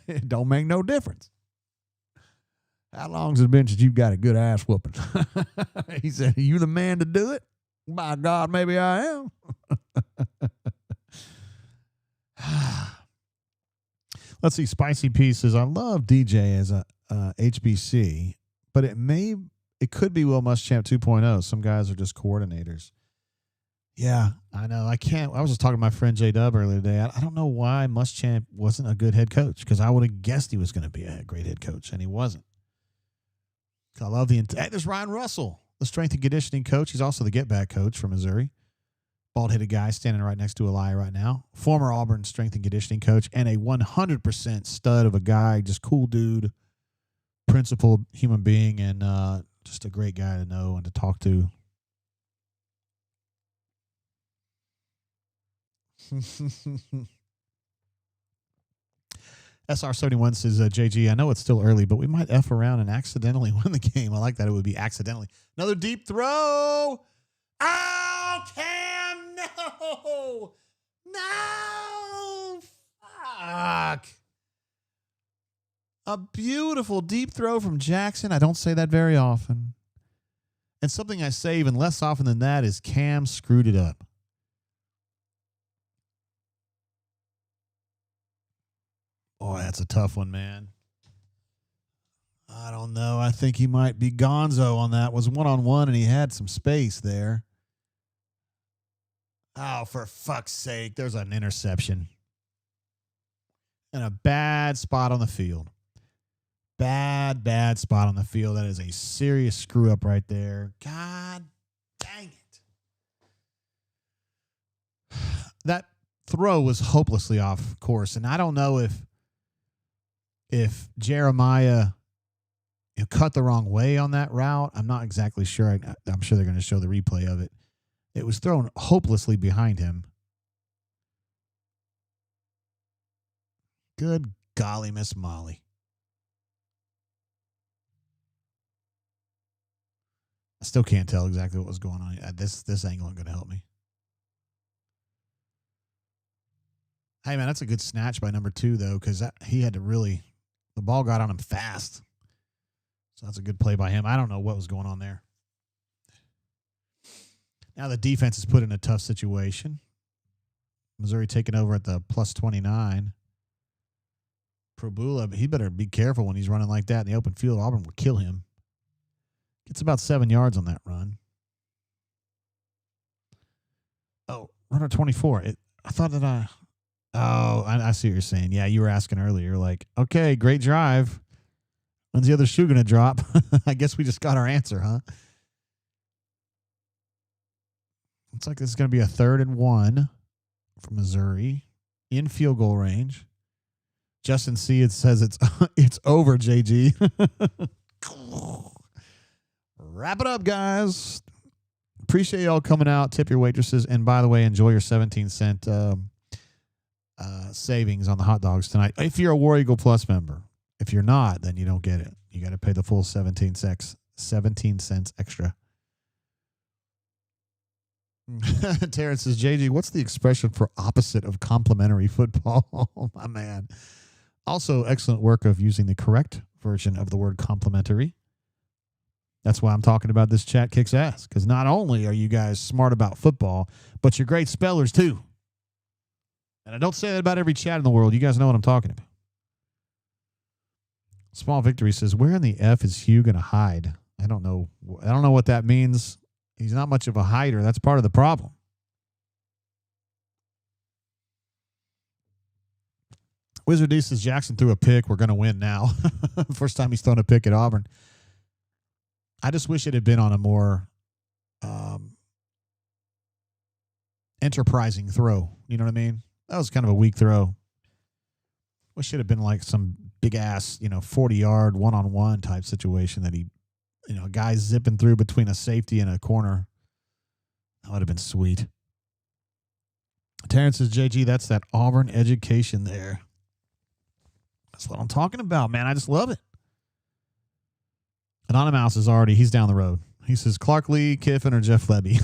It don't make no difference. How long's it been since you've got a good ass whooping? He said, are you the man to do it? By God, maybe I am. Let's see. Spicy Pieces. I love DJ as a HBC, but it could be Will Muschamp 2.0. Some guys are just coordinators. Yeah, I know. I was just talking to my friend J-Dub earlier today. I don't know why Muschamp wasn't a good head coach, because I would have guessed he was going to be a great head coach, and he wasn't. I love hey, there's Ryan Russell, the strength and conditioning coach. He's also the get-back coach from Missouri. Bald-headed guy standing right next to Eli right now. Former Auburn strength and conditioning coach, and a 100% stud of a guy, just cool dude, principled human being, and just a great guy to know and to talk to. SR71 says, JG, I know it's still early, but we might F around and accidentally win the game. I like that it would be accidentally. Another deep throw. Oh, Cam, no. No. Fuck. A beautiful deep throw from Jackson. I don't say that very often. And something I say even less often than that is Cam screwed it up. Boy, that's a tough one, man. I don't know. I think he might be gonzo on that. It was one-on-one, and he had some space there. Oh, for fuck's sake. There's an interception. And a bad spot on the field. Bad spot on the field. That is a serious screw-up right there. God dang it. That throw was hopelessly off course, and I don't know if Jeremiah cut the wrong way on that route. I'm not exactly sure. I'm sure they're going to show the replay of it. It was thrown hopelessly behind him. Good golly, Miss Molly. I still can't tell exactly what was going on. This angle ain't going to help me. Hey, man, that's a good snatch by number 2, though, because he had to really... The ball got on him fast. So that's a good play by him. I don't know what was going on there. Now the defense is put in a tough situation. Missouri taking over at the plus 29. Probula, but he better be careful when he's running like that in the open field. Auburn will kill him. Gets about 7 yards on that run. Oh, runner 24. I thought that I see what you're saying. Yeah, you were asking earlier. You're like, okay, great drive. When's the other shoe going to drop? I guess we just got our answer, huh? Looks like this is going to be a 3rd and 1 for Missouri in field goal range. Justin C. It says it's over, JG. Wrap it up, guys. Appreciate y'all coming out. Tip your waitresses. And by the way, enjoy your 17-cent savings on the hot dogs tonight. If you're a War Eagle Plus member. If you're not, then you don't get it. You got to pay the full 17 cents extra. Terrence says, JG, what's the expression for opposite of complimentary football? Oh, my man. Also, excellent work of using the correct version of the word complimentary. That's why I'm talking about this chat kicks ass, because not only are you guys smart about football, but you're great spellers too. And I don't say that about every chat in the world. You guys know what I'm talking about. Small Victory says, where in the F is Hugh going to hide? I don't know what that means. He's not much of a hider. That's part of the problem. Wizard D says, Jackson threw a pick. We're going to win now. First time he's thrown a pick at Auburn. I just wish it had been on a more enterprising throw. You know what I mean? That was kind of a weak throw. Wish it had been like some big ass, 40-yard one-on-one type situation that he, a guy zipping through between a safety and a corner. That would have been sweet. Terrence says, JG, that's that Auburn education there. That's what I'm talking about, man. I just love it. Anonymous is he's down the road. He says, Clark Lee, Kiffin, or Jeff Lebby.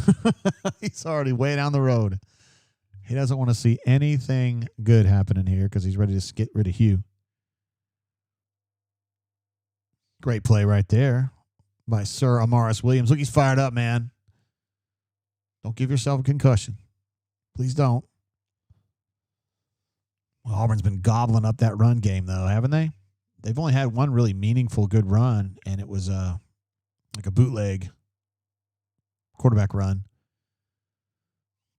He's already way down the road. He doesn't want to see anything good happening here because he's ready to get rid of Hugh. Great play right there by Sir Amaris Williams. Look, he's fired up, man. Don't give yourself a concussion. Please don't. Well, Auburn's been gobbling up that run game, though, haven't they? They've only had one really meaningful good run, and it was like a bootleg quarterback run.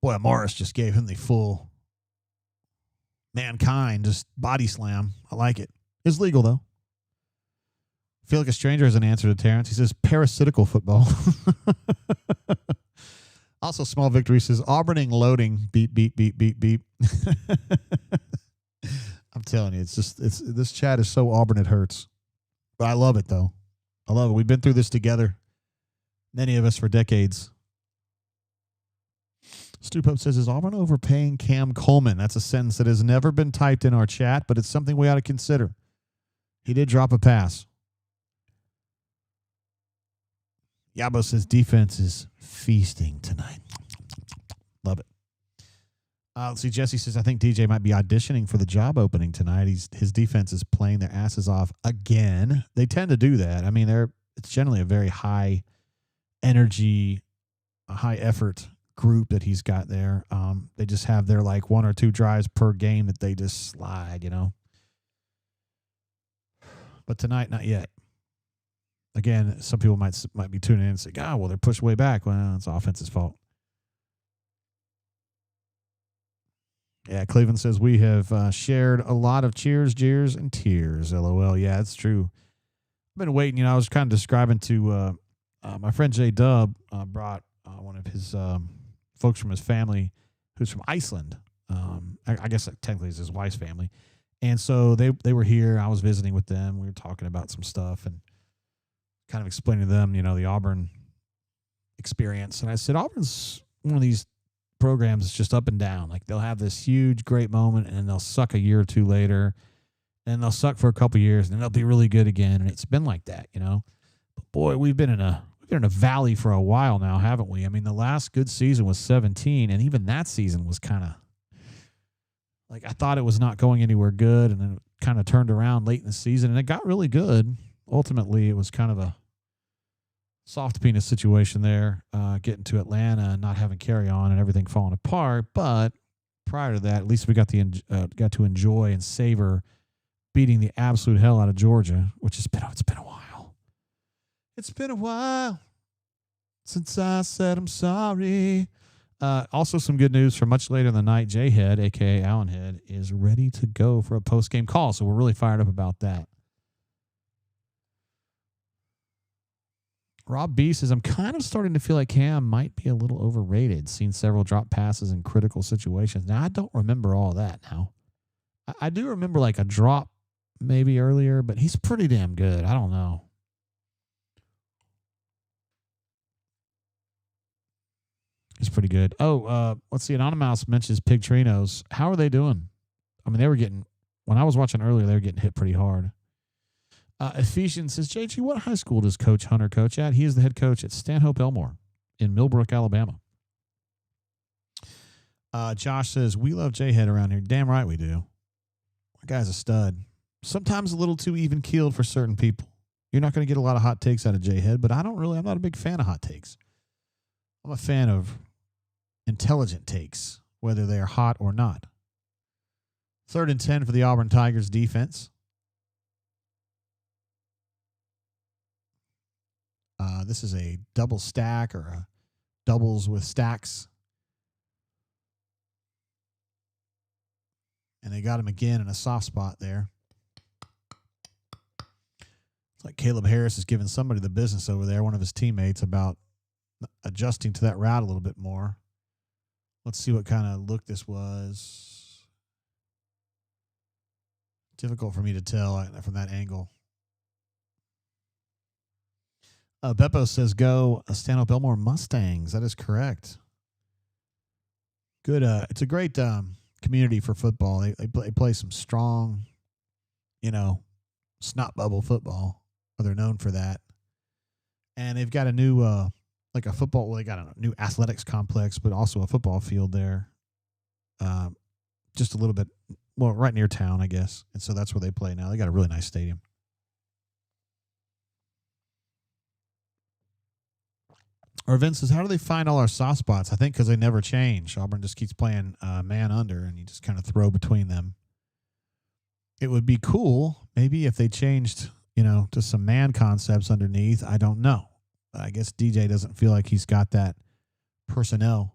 Boy, Morris just gave him the full mankind, just body slam. I like it. It's legal, though. Feel like a stranger has an answer to Terrence. He says parasitical football. Also, small victory says Auburning loading. Beep, beep, beep, beep, beep. I'm telling you, this chat is so Auburn it hurts. But I love it, though. I love it. We've been through this together. Many of us for decades. Stu Pope says, is Auburn overpaying Cam Coleman? That's a sentence that has never been typed in our chat, but it's something we ought to consider. He did drop a pass. Yabo says defense is feasting tonight. Love it. Let's see. Jesse says, I think DJ might be auditioning for the job opening tonight. His defense is playing their asses off again. They tend to do that. I mean, it's generally a very high energy, a high effort group that he's got there. They just have their like 1 or 2 drives per game that they just slide, But tonight, not yet. Again, some people might be tuning in and say, well, they're pushed way back. Well, it's offense's fault. Yeah, Cleveland says we have shared a lot of cheers, jeers, and tears. LOL. Yeah, that's true. I've been waiting. I was kind of describing to my friend J Dub brought one of his folks from his family who's from Iceland. I guess technically it's his wife's family. And so they were here. I was visiting with them. We were talking about some stuff and kind of explaining to them, the Auburn experience. And I said, Auburn's one of these programs that's just up and down. Like they'll have this huge, great moment and then they'll suck a year or two later and they'll suck for a couple years and then they'll be really good again. And it's been like that, But boy, we've been in a valley for a while now, haven't we? I mean, the last good season was 17 and even that season was kind of like, I thought it was not going anywhere good. And then it kind of turned around late in the season and it got really good. Ultimately, it was kind of a soft penis situation there, getting to Atlanta and not having carry on and everything falling apart. But prior to that, at least we got to enjoy and savor beating the absolute hell out of Georgia, which it's been a while. It's been a while since I said I'm sorry. Also, some good news for much later in the night. J-Head, a.k.a. Allen Head, is ready to go for a post-game call, so we're really fired up about that. Rob B says, I'm kind of starting to feel like Cam might be a little overrated. Seen several drop passes in critical situations. Now, I don't remember all that now. I do remember like a drop maybe earlier, but he's pretty damn good. I don't know. He's pretty good. Oh, let's see. Anonymous mentions Pig Trinos. How are they doing? I mean, when I was watching earlier, they were getting hit pretty hard. Ephesians says, JG, what high school does Coach Hunter coach at? He is the head coach at Stanhope Elmore in Millbrook, Alabama. Josh says, we love J-Head around here. Damn right we do. That guy's a stud. Sometimes a little too even-keeled for certain people. You're not going to get a lot of hot takes out of J-Head, but I'm not a big fan of hot takes. I'm a fan of intelligent takes, whether they are hot or not. 3rd and 10 for the Auburn Tigers defense. This is a double stack or a doubles with stacks. And they got him again in a soft spot there. It's like Caleb Harris is giving somebody the business over there, one of his teammates, about adjusting to that route a little bit more. Let's see what kind of look this was. Difficult for me to tell from that angle. Beppo says, go Stanhope Elmore Mustangs. That is correct. Good. It's a great community for football. They play some strong, snot bubble football. Or they're known for that. And they've got a new, like a football, well, they got a new athletics complex, but also a football field there. Just a little bit, well, right near town, I guess. And so that's where they play now. They got a really nice stadium. Or Vince says, how do they find all our soft spots? I think because they never change. Auburn just keeps playing man under, and you just kind of throw between them. It would be cool, maybe, if they changed, to some man concepts underneath. I don't know. I guess DJ doesn't feel like he's got that personnel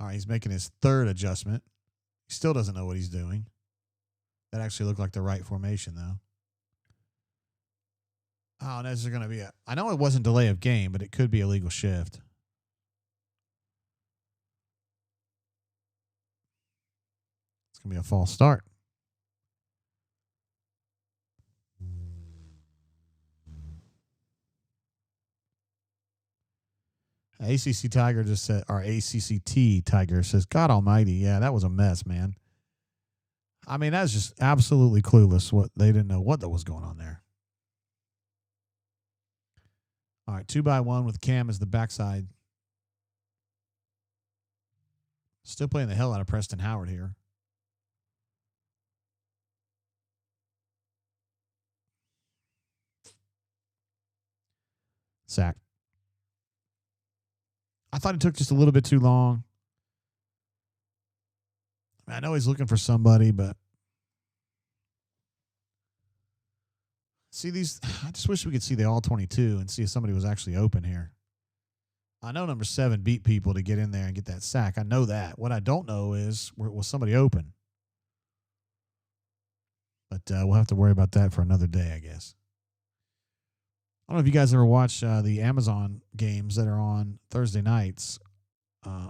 All right, he's making his third adjustment. He still doesn't know what he's doing. That actually looked like the right formation, though. Oh, and is there going to be I know it wasn't delay of game, but it could be a legal shift. It's going to be a false start. ACC Tiger just said, or ACCT Tiger says, God almighty, yeah, that was a mess, man. I mean, that's just absolutely clueless. What they didn't know what was going on there. All right, 2x1 with Cam as the backside. Still playing the hell out of Preston Howard here. Sack. I thought it took just a little bit too long. I know he's looking for somebody, but see these. I just wish we could see the all 22 and see if somebody was actually open here. I know number 7 beat people to get in there and get that sack. I know that. What I don't know is was somebody open. But we'll have to worry about that for another day, I guess. I don't know if you guys ever watch the Amazon games that are on Thursday nights.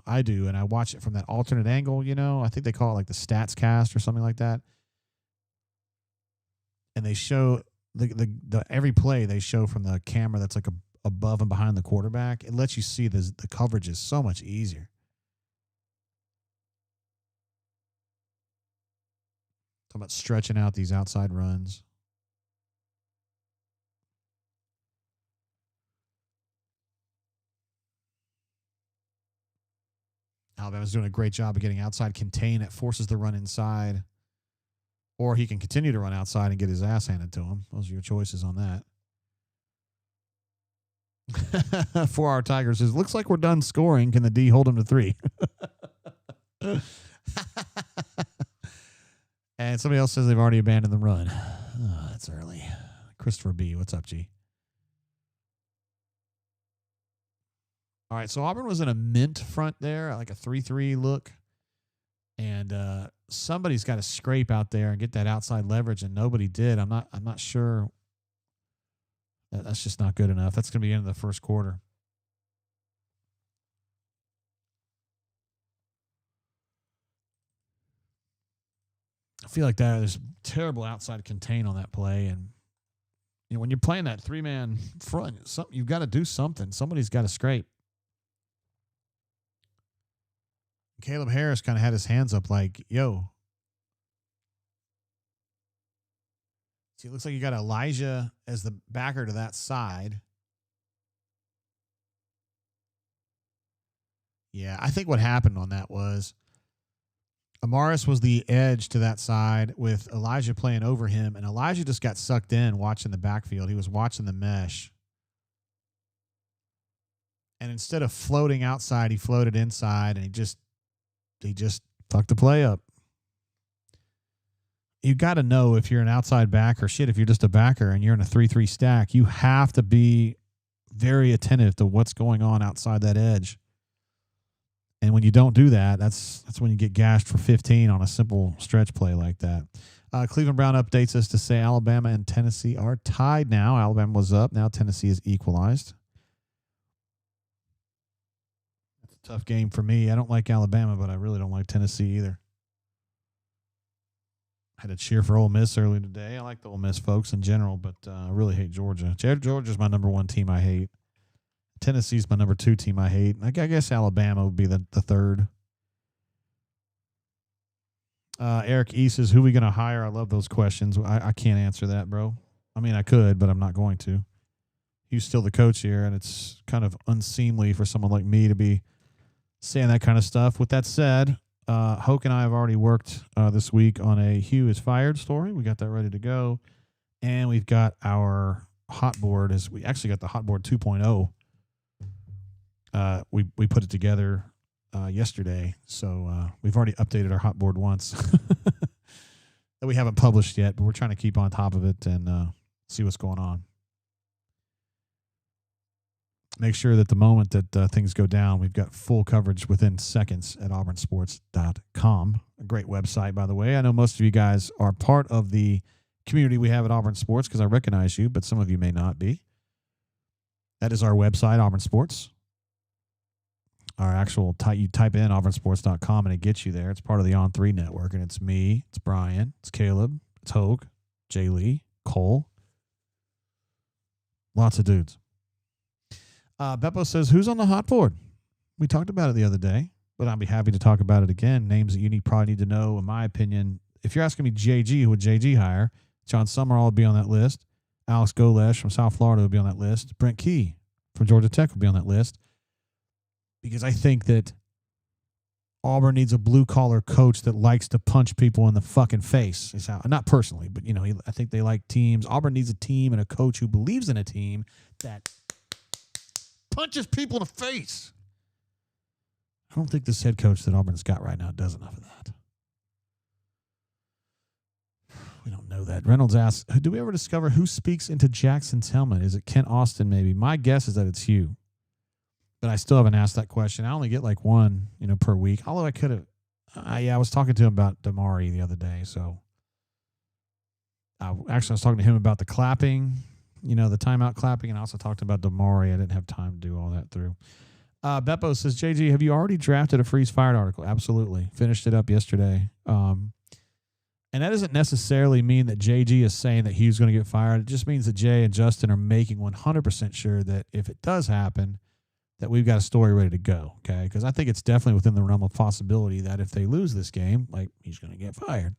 I do, and I watch it from that alternate angle, you know. I think they call it like the Stats Cast or something like that. And they show the every play they show from the camera that's like above and behind the quarterback. It lets you see the coverage is so much easier. Talking about stretching out these outside runs. Alabama's doing a great job of getting outside contain. It forces the run inside. Or he can continue to run outside and get his ass handed to him. Those are your choices on that. 4 Hour Tiger says, looks like we're done scoring. Can the D hold him to 3? And somebody else says they've already abandoned the run. Oh, that's early. Christopher B., what's up, G? All right, so Auburn was in a mint front there, like a 3-3 look. And somebody's got to scrape out there and get that outside leverage, and nobody did. I'm not sure. That's just not good enough. That's going to be the end of the first quarter. I feel like there's terrible outside contain on that play, and you know when you're playing that 3-man front, you've got to do something. Somebody's got to scrape. Caleb Harris kind of had his hands up like, yo. See, it looks like you got Elijah as the backer to that side. Yeah, I think what happened on that was Amaris was the edge to that side with Elijah playing over him, and Elijah just got sucked in watching the backfield. He was watching the mesh. And instead of floating outside, he floated inside, and he just fucked the play up. You got to know if you're an outside backer, if you're just a backer and you're in a 3-3 stack, you have to be very attentive to what's going on outside that edge. And when you don't do that, that's when you get gashed for 15 on a simple stretch play like that. Cleveland Brown updates us to say Alabama and Tennessee are tied now. Alabama was up. Now Tennessee is equalized. Tough game for me. I don't like Alabama, but I really don't like Tennessee either. I had to cheer for Ole Miss earlier today. I like the Ole Miss folks in general, but I really hate Georgia. Georgia's my number 1 team I hate. Tennessee's my number 2 team I hate. I guess Alabama would be the third. Eric E. says, who are we going to hire? I love those questions. I can't answer that, bro. I mean, I could, but I'm not going to. He's still the coach here, and it's kind of unseemly for someone like me to be saying that kind of stuff. With that said, Hoke and I have already worked this week on a Hugh is fired story. We got that ready to go. And we've got our hot board. We actually got the hot board 2.0. We put it together yesterday. So we've already updated our hot board once that we haven't published yet, but we're trying to keep on top of it and see what's going on. make sure that the moment that things go down, we've got full coverage within seconds at auburnsports.com. A great website, by the way. I know most of you guys are part of the community we have at Auburn Sports because I recognize you, but some of you may not be. That is our website, Auburn Sports. Our actual you type in auburnsports.com and it gets you there. It's part of the On3 network, and it's me, it's Brian, it's Caleb, it's Hogue, Jay Lee, Cole. Lots of dudes. Beppo says, who's on the hot board? We talked about it the other day, but I'd be happy to talk about it again. Names that you probably need to know, in my opinion. If you're asking me JG, who would JG hire? John Summerall would be on that list. Alex Golesh from South Florida would be on that list. Brent Key from Georgia Tech would be on that list. Because I think that Auburn needs a blue-collar coach that likes to punch people in the fucking face. Not personally, but, I think they like teams. Auburn needs a team and a coach who believes in a team that punches people in the face. I don't think this head coach that Auburn's got right now does enough of that. We don't know that. Reynolds asks, do we ever discover who speaks into Jackson's helmet? Is it Kent Austin maybe? My guess is that it's Hugh. But I still haven't asked that question. I only get like one, per week. Although I could have. I was talking to him about Damari the other day. So I was talking to him about the clapping, the timeout clapping. And I also talked about Damari. I didn't have time to do all that through. Beppo says, JG, have you already drafted a Freeze fired article? Absolutely. Finished it up yesterday. And that doesn't necessarily mean that JG is saying that Hugh's going to get fired. It just means that Jay and Justin are making 100% sure that if it does happen, that we've got a story ready to go, okay? Because I think it's definitely within the realm of possibility that if they lose this game, he's going to get fired.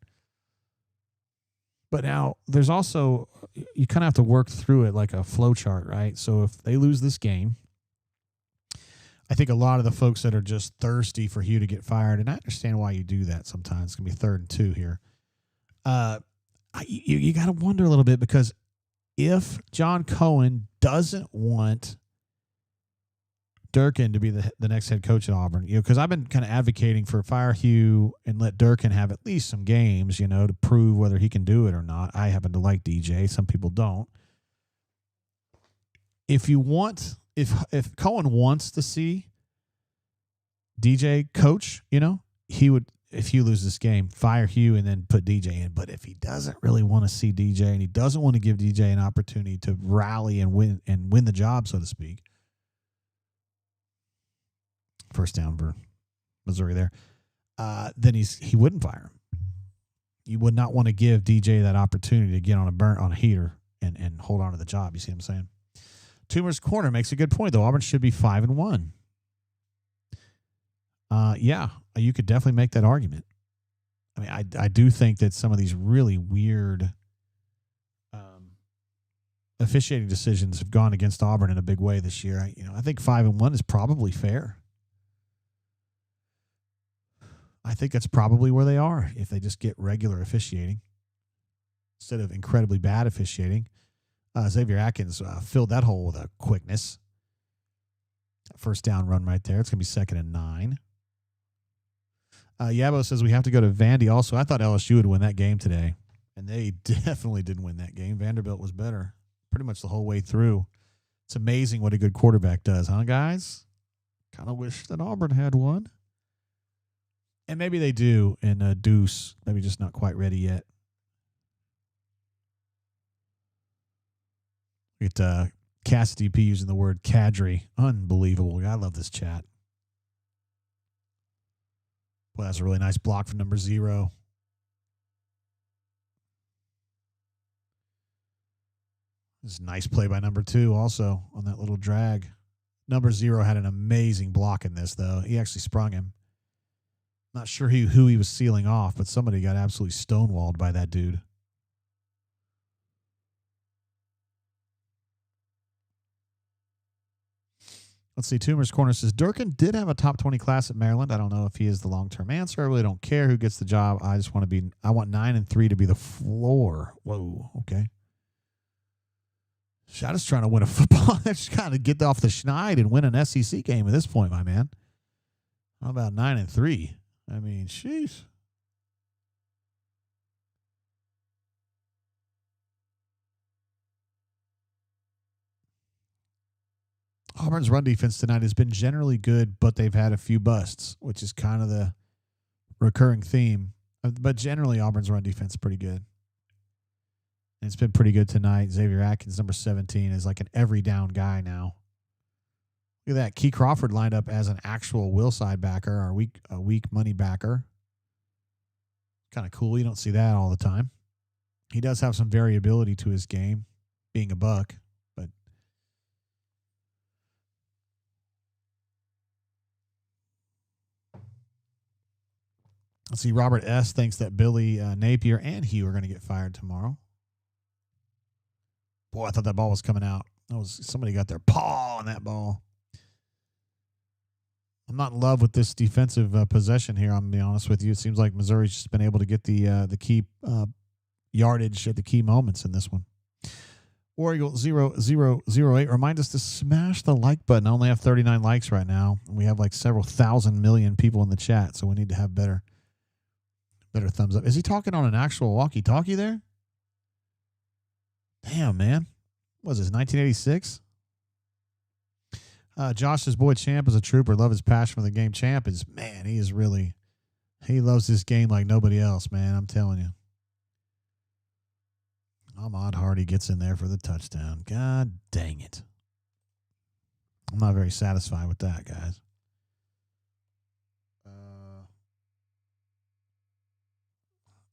But now there's also, you kind of have to work through it like a flow chart, right? So if they lose this game, I think a lot of the folks that are just thirsty for Hugh to get fired, and I understand why you do that sometimes. It's going to be 3rd and 2 here. You got to wonder a little bit, because if John Cohen doesn't want Durkin to be the next head coach at Auburn, because I've been kind of advocating for fire Hugh and let Durkin have at least some games, to prove whether he can do it or not. I happen to like DJ. Some people don't. If Cohen wants to see DJ coach, he would, if Hugh loses this game, fire Hugh and then put DJ in. But if he doesn't really want to see DJ and he doesn't want to give DJ an opportunity to rally and win the job, so to speak, first down for Missouri there, then he wouldn't fire him. You would not want to give DJ that opportunity to get on a heater and hold on to the job. You see what I'm saying? Toomer's Corner makes a good point, though. Auburn should be 5-1. Yeah, you could definitely make that argument. I mean, I do think that some of these really weird officiating decisions have gone against Auburn in a big way this year. I think 5-1 is probably fair. I think that's probably where they are if they just get regular officiating instead of incredibly bad officiating. Xavier Atkins filled that hole with a quickness. First down run right there. It's going to be 2nd and 9. Yabo says we have to go to Vandy also. I thought LSU would win that game today, and they definitely didn't win that game. Vanderbilt was better pretty much the whole way through. It's amazing what a good quarterback does, huh, guys? Kind of wish that Auburn had one. And maybe they do in Deuce. Maybe just not quite ready yet. Look at Cassidy P using the word cadre. Unbelievable. I love this chat. Well, that's a really nice block from number 0. This is a nice play by number 2 also on that little drag. Number 0 had an amazing block in this, though. He actually sprung him. Not sure who he was sealing off, but somebody got absolutely stonewalled by that dude. Let's see. Toomer's Corner says, Durkin did have a top 20 class at Maryland. I don't know if he is the long-term answer. I really don't care who gets the job. I want 9-3 to be the floor. Whoa, okay. Shot is trying to win a football. Just kind of get off the schneid and win an SEC game at this point, my man. How about 9-3? I mean, sheesh. Auburn's run defense tonight has been generally good, but they've had a few busts, which is kind of the recurring theme. But generally, Auburn's run defense is pretty good. And it's been pretty good tonight. Xavier Atkins, number 17, is like an every down guy now. Look at that. Key Crawford lined up as an actual will side backer, or a weak money backer. Kind of cool. You don't see that all the time. He does have some variability to his game, being a buck, but let's see. Robert S. thinks that Billy Napier and Hugh are going to get fired tomorrow. Boy, I thought that ball was coming out. Somebody got their paw on that ball. I'm not in love with this defensive possession here. I'm going to be honest with you. It seems like Missouri's just been able to get the key yardage at the key moments in this one. Oriole 0008. Remind us to smash the like button. I only have 39 likes right now. We have like several thousand million people in the chat, so we need to have better thumbs up. Is he talking on an actual walkie-talkie there? Damn, man. What was this, 1986? Josh's boy Champ is a trooper. Love his passion for the game. Champ is, man, he loves this game like nobody else, man. I'm telling you. Ahmad Hardy gets in there for the touchdown. God dang it. I'm not very satisfied with that, guys.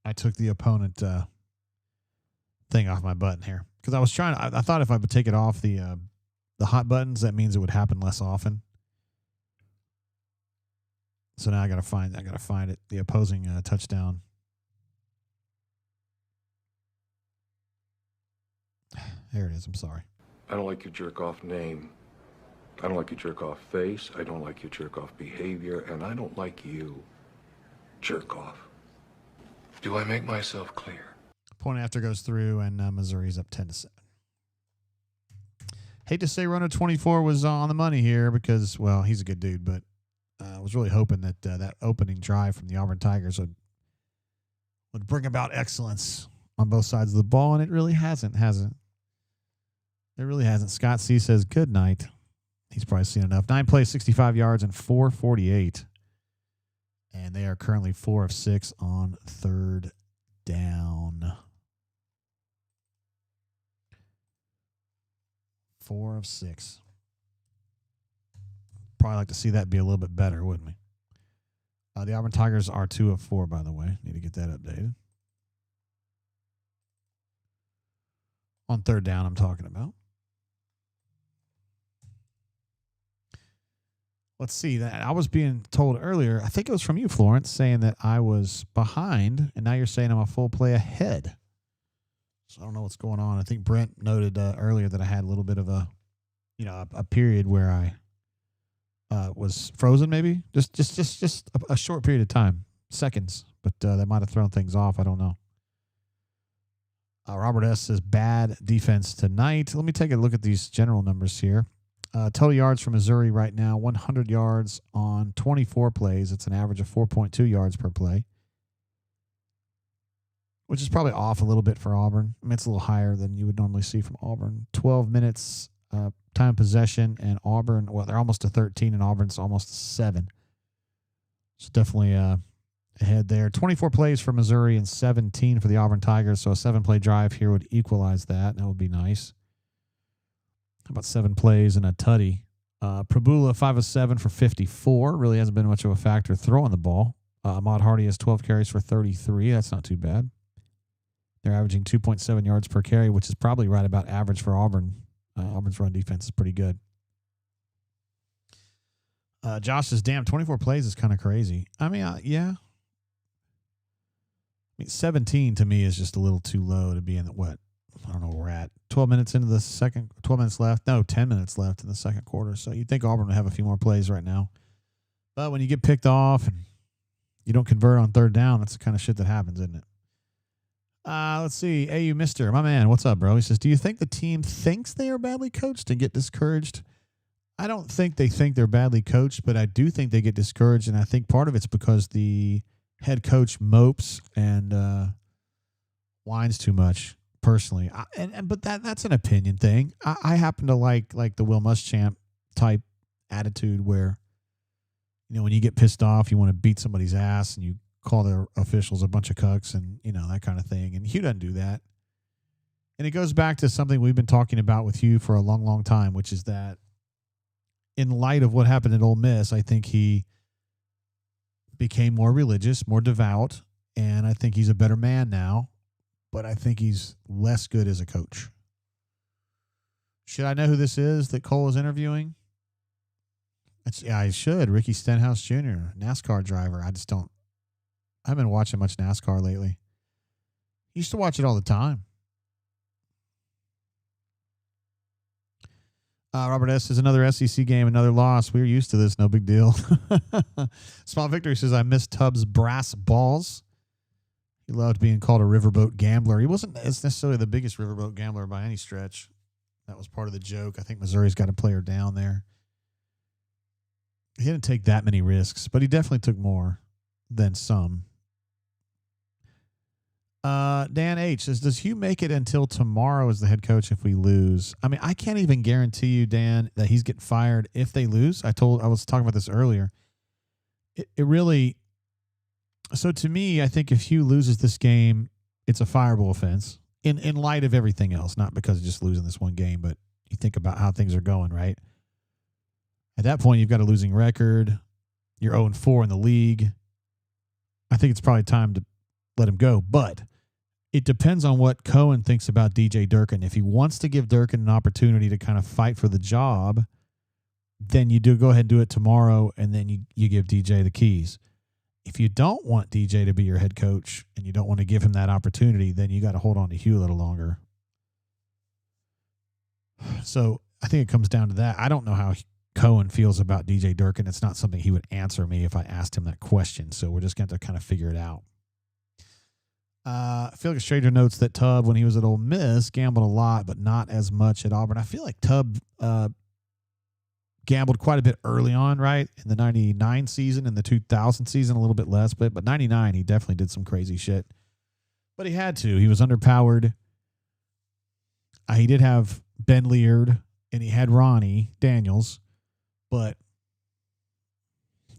I took the opponent thing off my button here because I was trying to, I thought if I would take it off the hot buttons, that means it would happen less often. So now I gotta find it. The opposing touchdown. There it is. I'm sorry. I don't like your jerk-off name. I don't like your jerk-off face. I don't like your jerk-off behavior. And I don't like you. Jerk-off. Do I make myself clear? Point after goes through, and Missouri's up 10-7. Hate to say Rono 24 was on the money here because, well, he's a good dude, but I was really hoping that that opening drive from the Auburn Tigers would bring about excellence on both sides of the ball, and it really hasn't, has it? It really hasn't. Scott C. says, good night. He's probably seen enough. 9 plays, 65 yards, and 448. And they are currently 4 of 6 on third down. 4 of 6. Probably like to see that be a little bit better, wouldn't we? The Auburn Tigers are 2 of 4, by the way. Need to get that updated. On third down, I'm talking about. Let's see. That I was being told earlier, I think it was from you, Florence, saying that I was behind, and now you're saying I'm a full play ahead. So I don't know what's going on. I think Brent noted earlier that I had a little bit of a period where I was frozen, maybe just a short period of time, seconds, but that might have thrown things off. I don't know. Robert S. says bad defense tonight. Let me take a look at these general numbers here. Total yards for Missouri right now, 100 yards on 24 plays. It's an average of 4.2 yards per play, which is probably off a little bit for Auburn. I mean, it's a little higher than you would normally see from Auburn. 12 minutes time possession, and Auburn, well, they're almost to 13, and Auburn's almost to 7. So definitely ahead there. 24 plays for Missouri and 17 for the Auburn Tigers. So a 7-play drive here would equalize that. That would be nice. How about 7 plays and a tutty? Prabula, 5 of 7 for 54. Really hasn't been much of a factor throwing the ball. Ahmad Hardy has 12 carries for 33. That's not too bad. They're averaging 2.7 yards per carry, which is probably right about average for Auburn. Auburn's run defense is pretty good. Josh says, damn, 24 plays is kind of crazy. I mean, yeah. I mean, 17 to me is just a little too low to be in the, what? I don't know where we're at. 12 minutes into the second, 12 minutes left. No, 10 minutes left in the second quarter. So you'd think Auburn would have a few more plays right now. But when you get picked off and you don't convert on third down, that's the kind of shit that happens, isn't it? Let's see. AU Mister, my man, what's up, bro? He says, do you think the team thinks they are badly coached and get discouraged? I don't think they think they're badly coached, but I do think they get discouraged, and I think part of it's because the head coach mopes and whines too much. Personally, but that's an opinion thing. I happen to like the Will Muschamp type attitude where, when you get pissed off, you want to beat somebody's ass and you call their officials a bunch of cucks and, that kind of thing. And Hugh doesn't do that. And it goes back to something we've been talking about with Hugh for a long, long time, which is that in light of what happened at Ole Miss, I think he became more religious, more devout, and I think he's a better man now, but I think he's less good as a coach. Should I know who this is that Cole is interviewing? I should. Ricky Stenhouse Jr., NASCAR driver. I haven't been watching much NASCAR lately. Used to watch it all the time. Robert S. says another SEC game, another loss. We're used to this. No big deal. Small Victory says, I miss Tubbs' brass balls. He loved being called a riverboat gambler. He wasn't necessarily the biggest riverboat gambler by any stretch. That was part of the joke. I think Missouri's got a player down there. He didn't take that many risks, but he definitely took more than some. Dan H. says, does Hugh make it until tomorrow as the head coach if we lose? I mean, I can't even guarantee you, Dan, that he's getting fired if they lose. I was talking about this earlier. It really, so to me, I think if Hugh loses this game, it's a fireable offense in light of everything else, not because of just losing this one game, but you think about how things are going, right? At that point, you've got a losing record. You're 0-4 in the league. I think it's probably time to let him go, but it depends on what Cohen thinks about DJ Durkin. If he wants to give Durkin an opportunity to kind of fight for the job, then you do go ahead and do it tomorrow, and then you give DJ the keys. If you don't want DJ to be your head coach and you don't want to give him that opportunity, then you got to hold on to Hugh a little longer. So I think it comes down to that. I don't know how Cohen feels about DJ Durkin. It's not something he would answer me if I asked him that question. So we're just going to have to kind of figure it out. I feel like a stranger notes that Tubb, when he was at Ole Miss, gambled a lot, but not as much at Auburn. I feel like Tubb gambled quite a bit early on, right? In the 99 season and the 2000 season, a little bit less. But 99, he definitely did some crazy shit. But he had to. He was underpowered. He did have Ben Leard, and he had Ronnie Daniels. But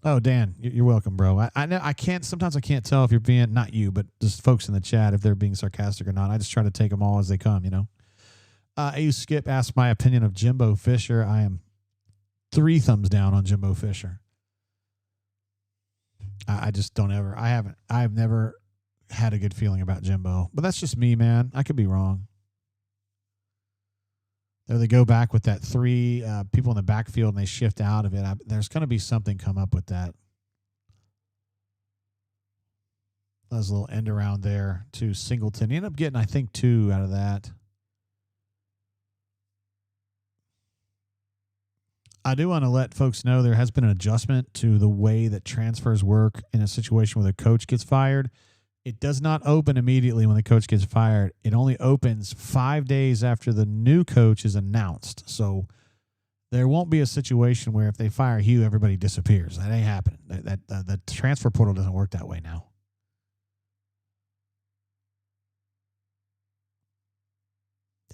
oh, Dan, you're welcome, bro. I know sometimes I can't tell if you're being, not you, but just folks in the chat, if they're being sarcastic or not. I just try to take them all as they come, AU Skip asked my opinion of Jimbo Fisher. I am 3 thumbs down on Jimbo Fisher. I just don't ever, I've never had a good feeling about Jimbo, but that's just me, man. I could be wrong. There they go back with that 3 people in the backfield and they shift out of it. There's going to be something come up with that. There's a little end around there to Singleton. He ended up getting, I think, 2 out of that. I do want to let folks know there has been an adjustment to the way that transfers work in a situation where the coach gets fired. It does not open immediately when the coach gets fired. It only opens 5 days after the new coach is announced. So there won't be a situation where if they fire Hugh, everybody disappears. That ain't happening. The transfer portal doesn't work that way now.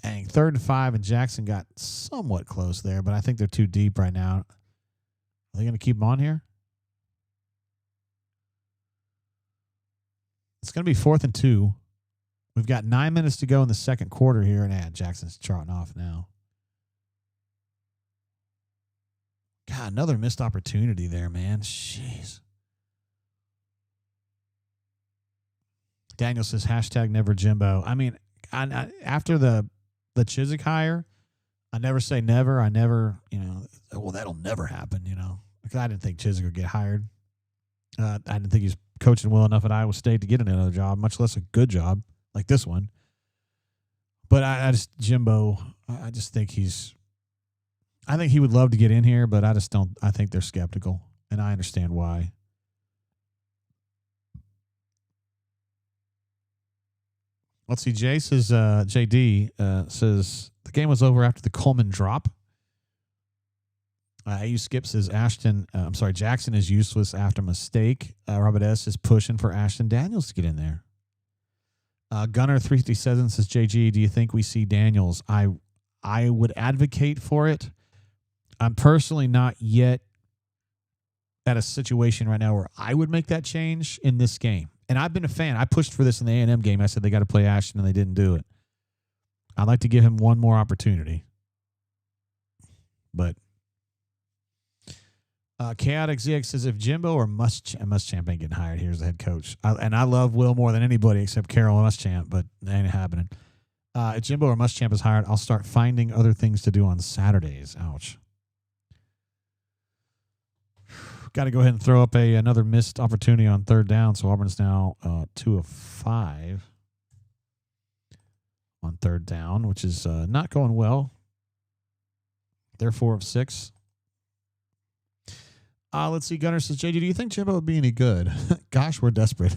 Dang, 3rd and 5, and Jackson got somewhat close there, but I think they're too deep right now. Are they going to keep him on here? It's going to be 4th and 2. We've got 9 minutes to go in the second quarter here, and Jackson's trotting off now. God, another missed opportunity there, man. Jeez. Daniel says, #never Jimbo. I mean, after the Chizik hire, I never say never. I never, well, that'll never happen, because I didn't think Chizik would get hired. I didn't think he's coaching well enough at Iowa State to get another job, much less a good job like this one. But Jimbo, I just think I think he would love to get in here, but I think they're skeptical, and I understand why. Let's see. JD says the game was over after the Coleman drop. AU Skip says Jackson is useless after mistake. Robert S is pushing for Ashton Daniels to get in there. Gunner 357 says, JG, do you think we see Daniels? I would advocate for it. I'm personally not yet at a situation right now where I would make that change in this game. And I've been a fan. I pushed for this in the A&M game. I said they got to play Ashton, and they didn't do it. I'd like to give him one more opportunity. But Chaotic ZX says, if Jimbo or Muschamp ain't getting hired, here's the head coach. I love Will more than anybody except Carol Muschamp, but it ain't happening. If Jimbo or Muschamp is hired, I'll start finding other things to do on Saturdays. Ouch. Got to go ahead and throw up another missed opportunity on third down. So Auburn's now 2 of 5 on third down, which is not going well. They're 4 of 6. Let's see. Gunner says, JD, do you think Jimbo would be any good? Gosh, we're desperate.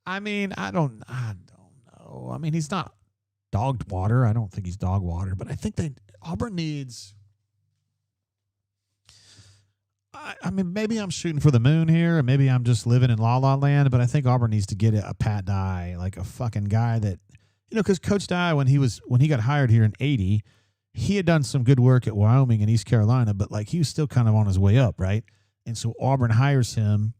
I mean, I don't know. I mean, he's not dogged water. I don't think he's dog water, but I think Auburn needs. I mean, maybe I'm shooting for the moon here, or maybe I'm just living in La La Land, but I think Auburn needs to get a Pat Dye, like a fucking guy that, because Coach Dye, when he got hired here in 80, he had done some good work at Wyoming and East Carolina, but like he was still kind of on his way up, right? And so Auburn hires him,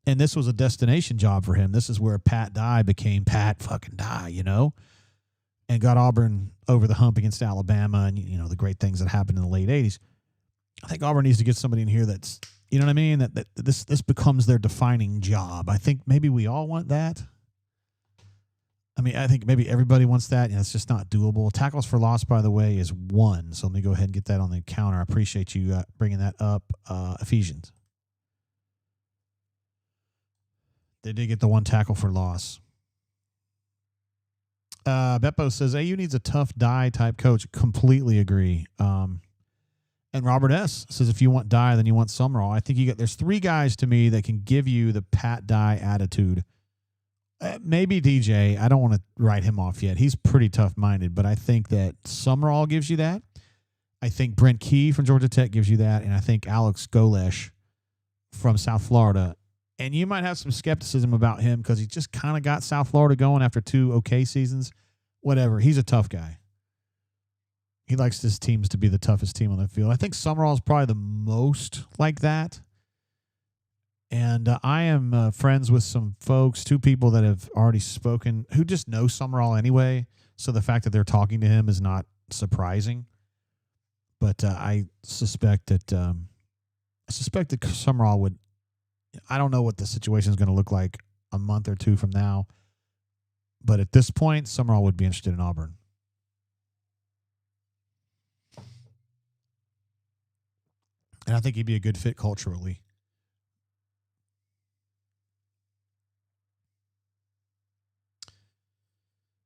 and this was a destination job for him. This is where Pat Dye became Pat fucking Dye, and got Auburn over the hump against Alabama and, the great things that happened in the late 80s. I think Auburn needs to get somebody in here that's, you know what I mean? That this becomes their defining job. I think maybe we all want that. I mean, I think maybe everybody wants that. It's just not doable. Tackles for loss, by the way, is 1. So let me go ahead and get that on the counter. I appreciate you bringing that up. Ephesians. They did get the 1 tackle for loss. Beppo says, AU needs a tough die type coach. Completely agree. And Robert S. says, if you want Dye, then you want Summerall. I think there's 3 guys to me that can give you the Pat Dye attitude. Maybe DJ. I don't want to write him off yet. He's pretty tough-minded, but I think that Summerall gives you that. I think Brent Key from Georgia Tech gives you that, and I think Alex Golesh from South Florida. And you might have some skepticism about him because he just kind of got South Florida going after 2 okay seasons. Whatever. He's a tough guy. He likes his teams to be the toughest team on the field. I think Summerall is probably the most like that. And I am friends with some folks, 2 people that have already spoken who just know Summerall anyway. So the fact that they're talking to him is not surprising. But I suspect that Summerall would. I don't know what the situation is going to look like a month or 2 from now. But at this point, Summerall would be interested in Auburn. And I think he'd be a good fit culturally.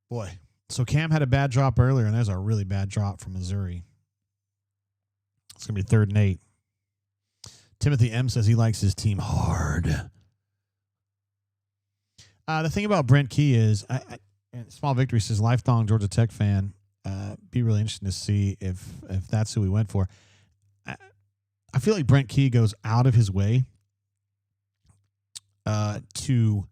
Boy. So Cam had a bad drop earlier, and there's a really bad drop from Missouri. It's going to be 3rd and 8. Timothy M. says he likes his team hard. The thing about Brent Key is, and Small Victory says, lifelong Georgia Tech fan. Be really interesting to see if that's who we went for. I feel like Brent Key goes out of his way to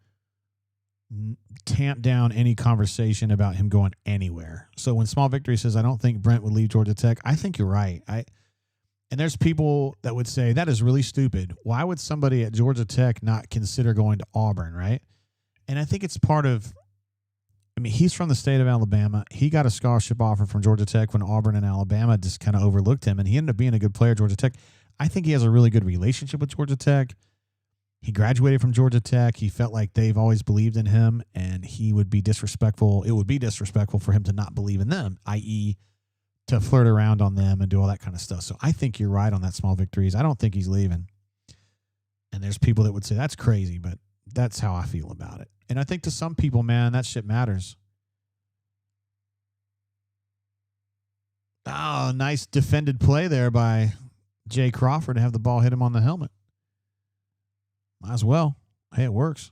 tamp down any conversation about him going anywhere. So when Small Victory says, I don't think Brent would leave Georgia Tech, I think you're right. And there's people that would say, that is really stupid. Why would somebody at Georgia Tech not consider going to Auburn, right? And I think it's part of, he's from the state of Alabama. He got a scholarship offer from Georgia Tech when Auburn and Alabama just kind of overlooked him, and he ended up being a good player at Georgia Tech. I think he has a really good relationship with Georgia Tech. He graduated from Georgia Tech. He felt like they've always believed in him, and he would be disrespectful. It would be disrespectful for him to not believe in them, i.e., to flirt around on them and do all that kind of stuff. So I think you're right on that, Small Victories. I don't think he's leaving. And there's people that would say that's crazy, but that's how I feel about it. And I think to some people, man, that shit matters. Oh, nice defended play there by Jay Crawford to have the ball hit him on the helmet. Might as well. Hey, it works.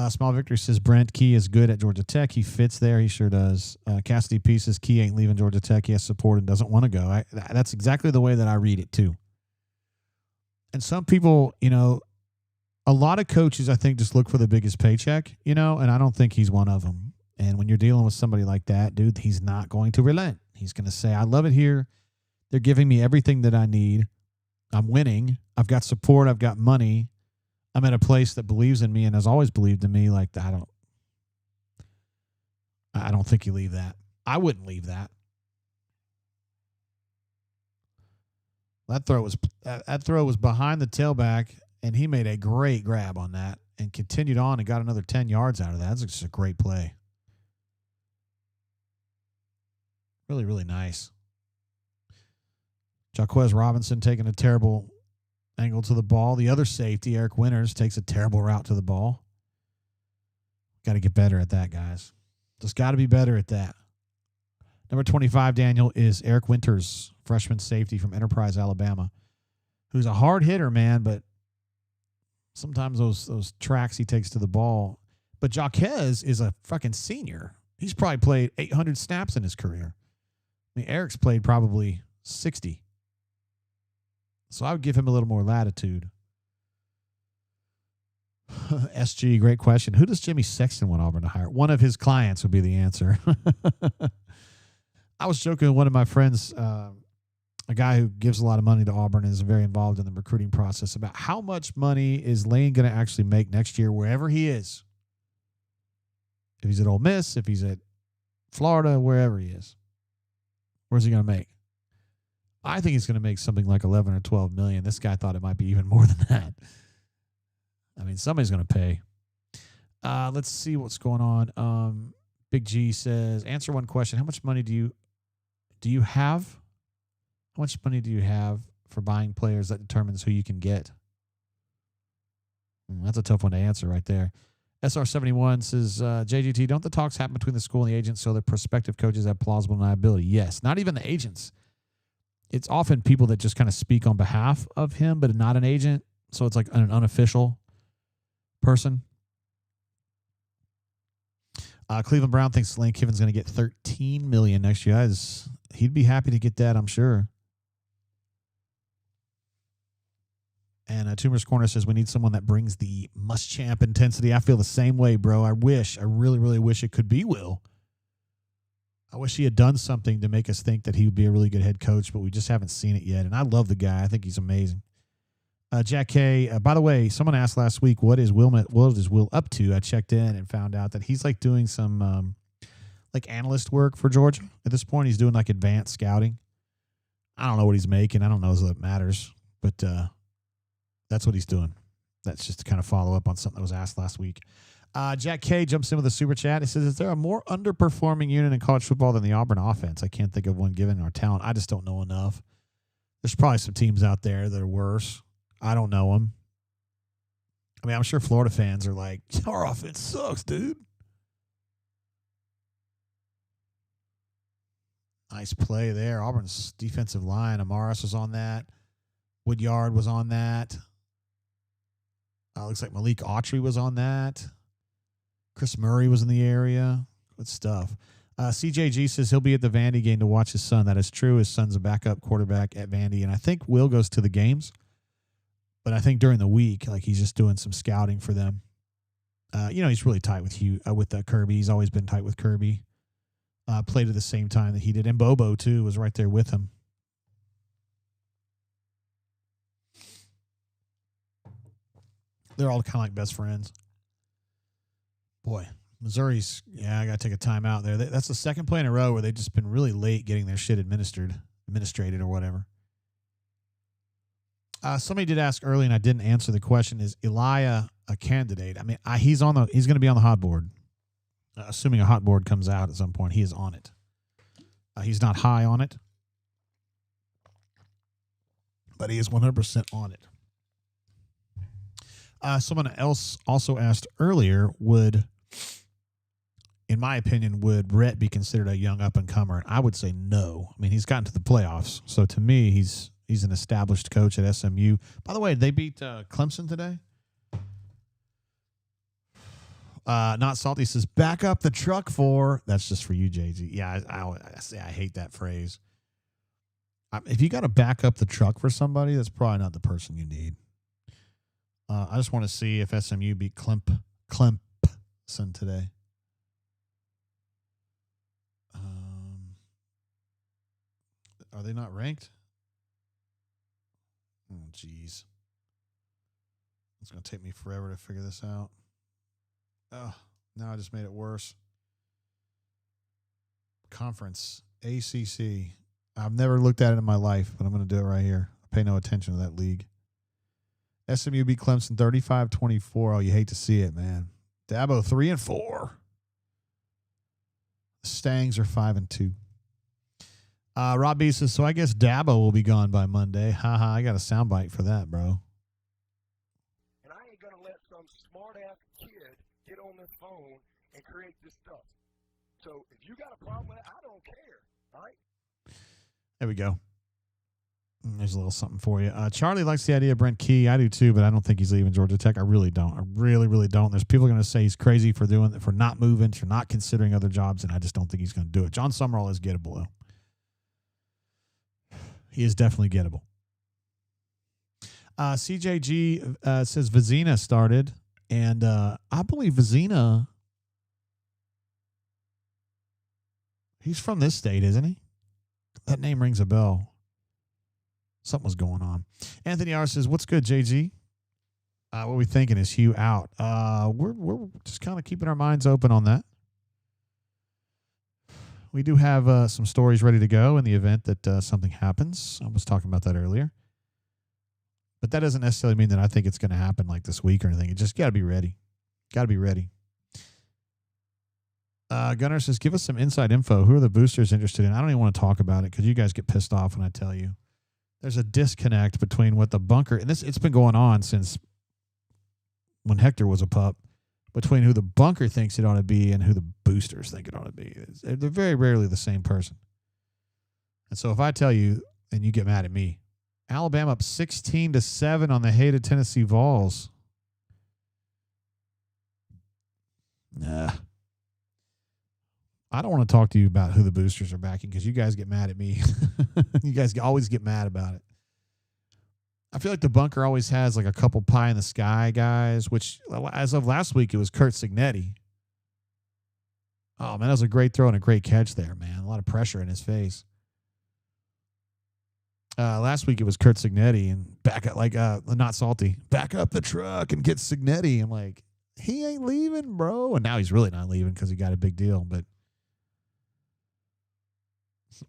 Small Victory says Brent Key is good at Georgia Tech. He fits there. He sure does. Cassidy P says Key ain't leaving Georgia Tech. He has support and doesn't want to go. That's exactly the way that I read it, too. And some people, a lot of coaches, I think, just look for the biggest paycheck, and I don't think he's one of them. And when you're dealing with somebody like that, dude, he's not going to relent. He's going to say, I love it here. They're giving me everything that I need. I'm winning. I've got support. I've got money. I'm at a place that believes in me and has always believed in me. Like, I don't think you leave that. I wouldn't leave that. That throw was behind the tailback, and he made a great grab on that and continued on and got another 10 yards out of that. That's just a great play. Really, really nice. Jaquez Robinson taking a terrible angle to the ball. The other safety, Eric Winters, takes a terrible route to the ball. Got to get better at that, guys. Just got to be better at that. Number 25, Daniel, is Eric Winters, freshman safety from Enterprise, Alabama, who's a hard hitter, man, but sometimes those tracks he takes to the ball. But Jaquez is a fucking senior. He's probably played 800 snaps in his career. I mean, Eric's played probably 60. So I would give him a little more latitude. SG, great question. Who does Jimmy Sexton want Auburn to hire? One of his clients would be the answer. I was joking with one of my friends, a guy who gives a lot of money to Auburn and is very involved in the recruiting process, about how much money is Lane going to actually make next year wherever he is. If he's at Ole Miss, if he's at Florida, wherever he is. Where's he going to make? I think he's going to make something like 11 or 12 million. This guy thought it might be even more than that. I mean, somebody's going to pay. Let's see what's going on. Big G says, answer one question. How much money do you have? How much money do you have for buying players that determines who you can get? That's a tough one to answer right there. SR71 says, JGT, don't the talks happen between the school and the agents so the prospective coaches have plausible deniability? Yes. Not even the agents. It's often people that just kind of speak on behalf of him, but not an agent. So it's like an unofficial person. Cleveland Brown thinks Lane Kiffin's going to get $13 million next year. He'd be happy to get that, I'm sure. And Tumor's Corner says we need someone that brings the must-champ intensity. I feel the same way, bro. I really, really wish it could be Will. I wish he had done something to make us think that he would be a really good head coach, but we just haven't seen it yet. And I love the guy. I think he's amazing. Jack K, by the way, someone asked last week, what is Will up to? I checked in and found out that he's like doing some like analyst work for Georgia. At this point, he's doing like advanced scouting. I don't know what he's making. I don't know if that matters, but that's what he's doing. That's just to kind of follow up on something that was asked last week. Jack K jumps in with a super chat. He says, is there a more underperforming unit in college football than the Auburn offense? I can't think of one given our talent. I just don't know enough. There's probably some teams out there that are worse. I don't know them. I mean, I'm sure Florida fans are like, our offense sucks, dude. Nice play there. Auburn's defensive line. Amaris was on that. Woodyard was on that. Looks like Malik Autry was on that. Chris Murray was in the area. Good stuff. CJG says he'll be at the Vandy game to watch his son. That is true. His son's a backup quarterback at Vandy, and I think Will goes to the games. But I think during the week, like he's just doing some scouting for them. He's really tight with Hugh, with Kirby. He's always been tight with Kirby. Played at the same time that he did, and Bobo too was right there with him. They're all kind of like best friends. Boy, Missouri's, I got to take a timeout there. That's the second play in a row where they've just been really late getting their shit administrated or whatever. Somebody did ask early, and I didn't answer the question, is Elijah a candidate? I mean, he's going to be on the hot board. Assuming a hot board comes out at some point, he is on it. He's not high on it, but he is 100% on it. Someone else also asked earlier, in my opinion, would Brett be considered a young up-and-comer? And I would say no. I mean, he's gotten to the playoffs. So to me, he's an established coach at SMU. By the way, they beat Clemson today. Not Salty says, back up the truck for. That's just for you, JG. Yeah, I hate that phrase. If you got to back up the truck for somebody, that's probably not the person you need. I just want to see if SMU beat Clemson today. Are they not ranked? Oh, jeez. It's going to take me forever to figure this out. Oh, now I just made it worse. Conference, ACC. I've never looked at it in my life, but I'm going to do it right here. I pay no attention to that league. SMU beat Clemson 35-24. Oh, you hate to see it, man. Dabo 3-4. The Stangs are 5-2. Rob B says, so I guess Dabo will be gone by Monday. Haha, I got a soundbite for that, bro. And I ain't going to let some smart-ass kid get on this phone and create this stuff. So if you got a problem with it, I don't care, all right? There we go. There's a little something for you. Charlie likes the idea of Brent Key. I do too, but I don't think he's leaving Georgia Tech. I really don't. I really, really don't. There's people going to say he's crazy for not moving, for not considering other jobs, and I just don't think he's going to do it. John Summerall is gettable, though. He is definitely gettable. CJG says Vizina started, and I believe Vizina, he's from this state, isn't he? That name rings a bell. Something was going on. Anthony R says, what's good, JG? What are we thinking? Is Hugh out? We're just kind of keeping our minds open on that. We do have some stories ready to go in the event that something happens. I was talking about that earlier. But that doesn't necessarily mean that I think it's going to happen like this week or anything. You just got to be ready. Got to be ready. Gunnar says, give us some inside info. Who are the boosters interested in? I don't even want to talk about it because you guys get pissed off when I tell you. There's a disconnect between what the bunker, and it's been going on since when Hector was a pup, between who the bunker thinks it ought to be and who the boosters think it ought to be. They're very rarely the same person. And so if I tell you, and you get mad at me, Alabama up 16-7 on the hated Tennessee Vols. Nah. I don't want to talk to you about who the boosters are backing because you guys get mad at me. You guys always get mad about it. I feel like the bunker always has like a couple pie in the sky guys, which as of last week, it was Kurt Signetti. Oh, man, that was a great throw and a great catch there, man. A lot of pressure in his face. Last week, it was Kurt Signetti and back up, like, not salty, back up the truck and get Signetti. I'm like, he ain't leaving, bro. And now he's really not leaving because he got a big deal, but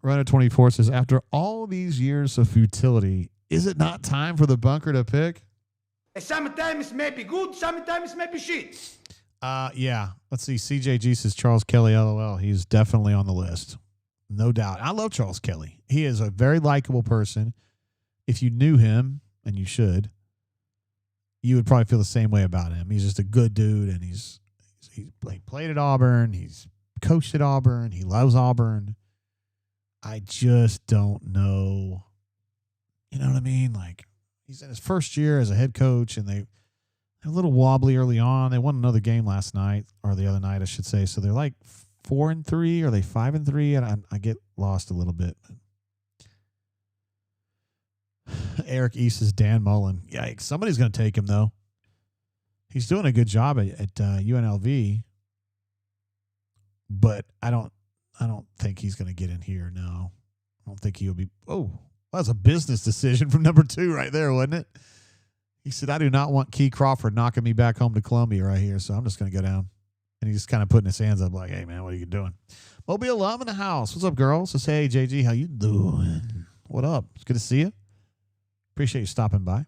Runner 24 says, after all these years of futility, is it not time for the bunker to pick? Sometimes it may be good, sometimes it may be shit. Yeah. Let's see. CJG says Charles Kelly, LOL. He's definitely on the list. No doubt. I love Charles Kelly. He is a very likable person. If you knew him, and you should, you would probably feel the same way about him. He's just a good dude, and he played at Auburn. He's coached at Auburn. He loves Auburn. I just don't know. You know what I mean? Like, he's in his first year as a head coach, and they're a little wobbly early on. They won another game last night, or the other night, I should say. So they're like 4-3. Are they 5-3? And I get lost a little bit. Eric East is Dan Mullen. Yikes. Somebody's going to take him, though. He's doing a good job at UNLV, but I don't think he's going to get in here. No, I don't think he'll be. Oh, that was a business decision from number 2 right there, wasn't it? He said, I do not want Key Crawford knocking me back home to Columbia right here, so I'm just going to go down. And he's just kind of putting his hands up like, hey, man, what are you doing? Mobile Love in the house. What's up, girl? Says, hey, JG, how you doing? What up? It's good to see you. Appreciate you stopping by.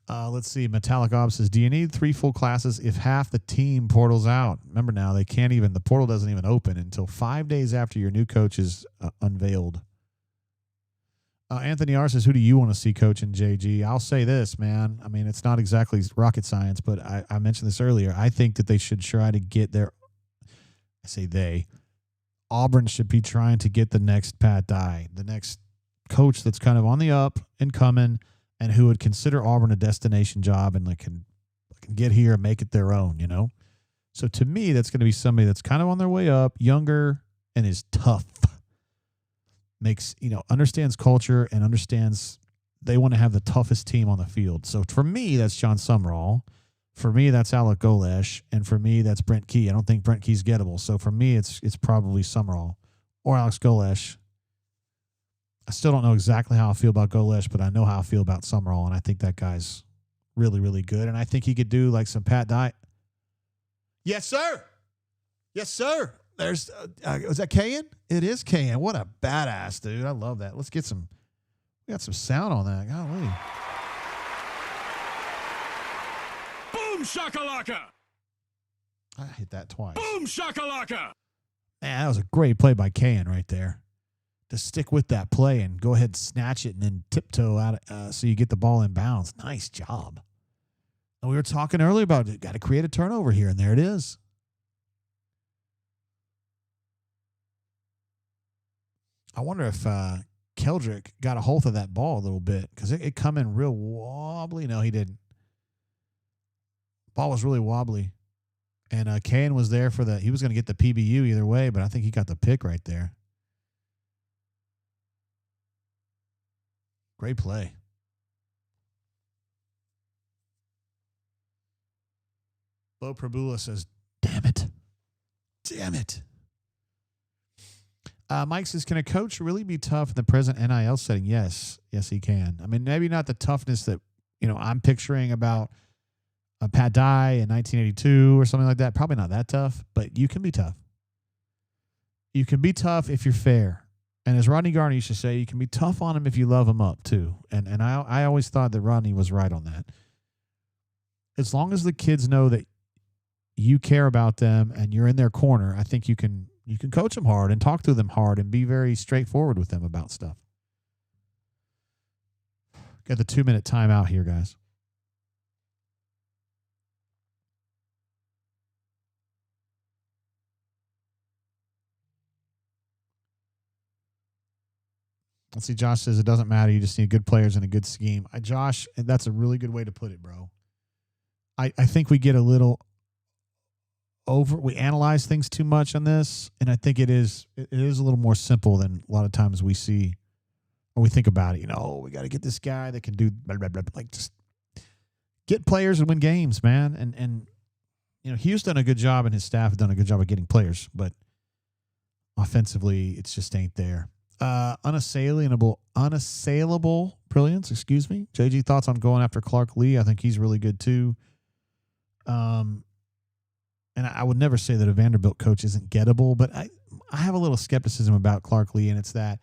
Let's see. Metallic Ob says, do you need 3 full classes if half the team portal's out? Remember now, the portal doesn't even open until 5 days after your new coach is unveiled. Anthony R says, who do you want to see coaching JG? I'll say this, man. I mean, it's not exactly rocket science, but I mentioned this earlier. I think that they should try to get Auburn should be trying to get the next Pat Dye, the next coach that's kind of on the up and coming, and who would consider Auburn a destination job and can get here and make it their own, you know? So to me, that's going to be somebody that's kind of on their way up, younger, and is tough. Understands culture and understands they want to have the toughest team on the field. So for me, that's John Summerall. For me, that's Alec Golesh. And for me, that's Brent Key. I don't think Brent Key's gettable. So for me, it's probably Summerall or Alex Golesh. I still don't know exactly how I feel about Golesh, but I know how I feel about Summerall, and I think that guy's really, really good. And I think he could do like some Pat Dye. Yes, sir. Yes, sir. There's, was that Kayan? It is Kayan. What a badass, dude. I love that. Let's get some, we got some sound on that. Golly. Boom shakalaka! I hit that twice. Boom shakalaka! Man, that was a great play by Kayan right there. To stick with that play and go ahead and snatch it and then tiptoe out so you get the ball in bounds. Nice job. And we were talking earlier about it. Got to create a turnover here, and there it is. I wonder if Keldrick got a hold of that ball a little bit because it come in real wobbly. No, he didn't. Ball was really wobbly. And Kayan was there for he was going to get the PBU either way, but I think he got the pick right there. Great play. Bo Prabula says, damn it. Damn it. Mike says, can a coach really be tough in the present NIL setting? Yes. Yes, he can. I mean, maybe not the toughness that, I'm picturing about Pat Dye in 1982 or something like that. Probably not that tough, but you can be tough. You can be tough if you're fair. And as Rodney Garner used to say, you can be tough on him if you love him up too. And I always thought that Rodney was right on that. As long as the kids know that you care about them and you're in their corner, I think you can coach them hard and talk to them hard and be very straightforward with them about stuff. Got the 2-minute timeout here, guys. Let's see, Josh says it doesn't matter. You just need good players and a good scheme. Josh, that's a really good way to put it, bro. I think we get a little we analyze things too much on this, and I think it is a little more simple than a lot of times we see or we think about it. We got to get this guy that can do blah, blah, blah, like just get players and win games, man. And Hugh's done a good job and his staff have done a good job of getting players, but offensively, it just ain't there. Unassailable brilliance, excuse me. JG, thoughts on going after Clark Lee? I think he's really good too. And I would never say that a Vanderbilt coach isn't gettable, but I have a little skepticism about Clark Lee, and it's that,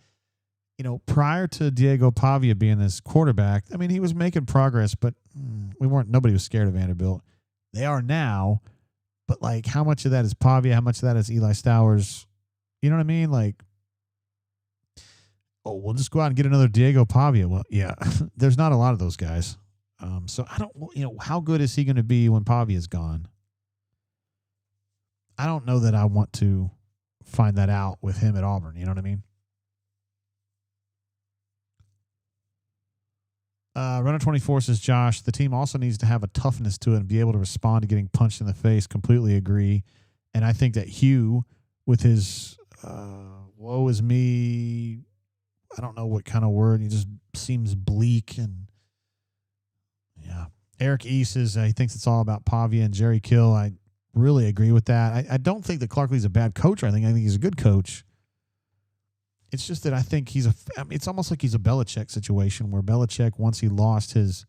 prior to Diego Pavia being this quarterback, I mean, he was making progress, but nobody was scared of Vanderbilt. They are now, but like, how much of that is Pavia? How much of that is Eli Stowers? You know what I mean? Like, oh, we'll just go out and get another Diego Pavia. Well, yeah, there's not a lot of those guys. So I don't, how good is he going to be when Pavia's gone? I don't know that I want to find that out with him at Auburn. You know what I mean? Runner 24 says, Josh, the team also needs to have a toughness to it and be able to respond to getting punched in the face. Completely agree. And I think that Hugh, with his woe is me, I don't know what kind of word, he just seems bleak. And yeah. Eric E says he thinks it's all about Pavia and Jerry Kill. I really agree with that. I don't think that Clark Lee's a bad coach or anything. I think he's a good coach. It's just that I think it's almost like he's a Belichick situation where Belichick, once he lost his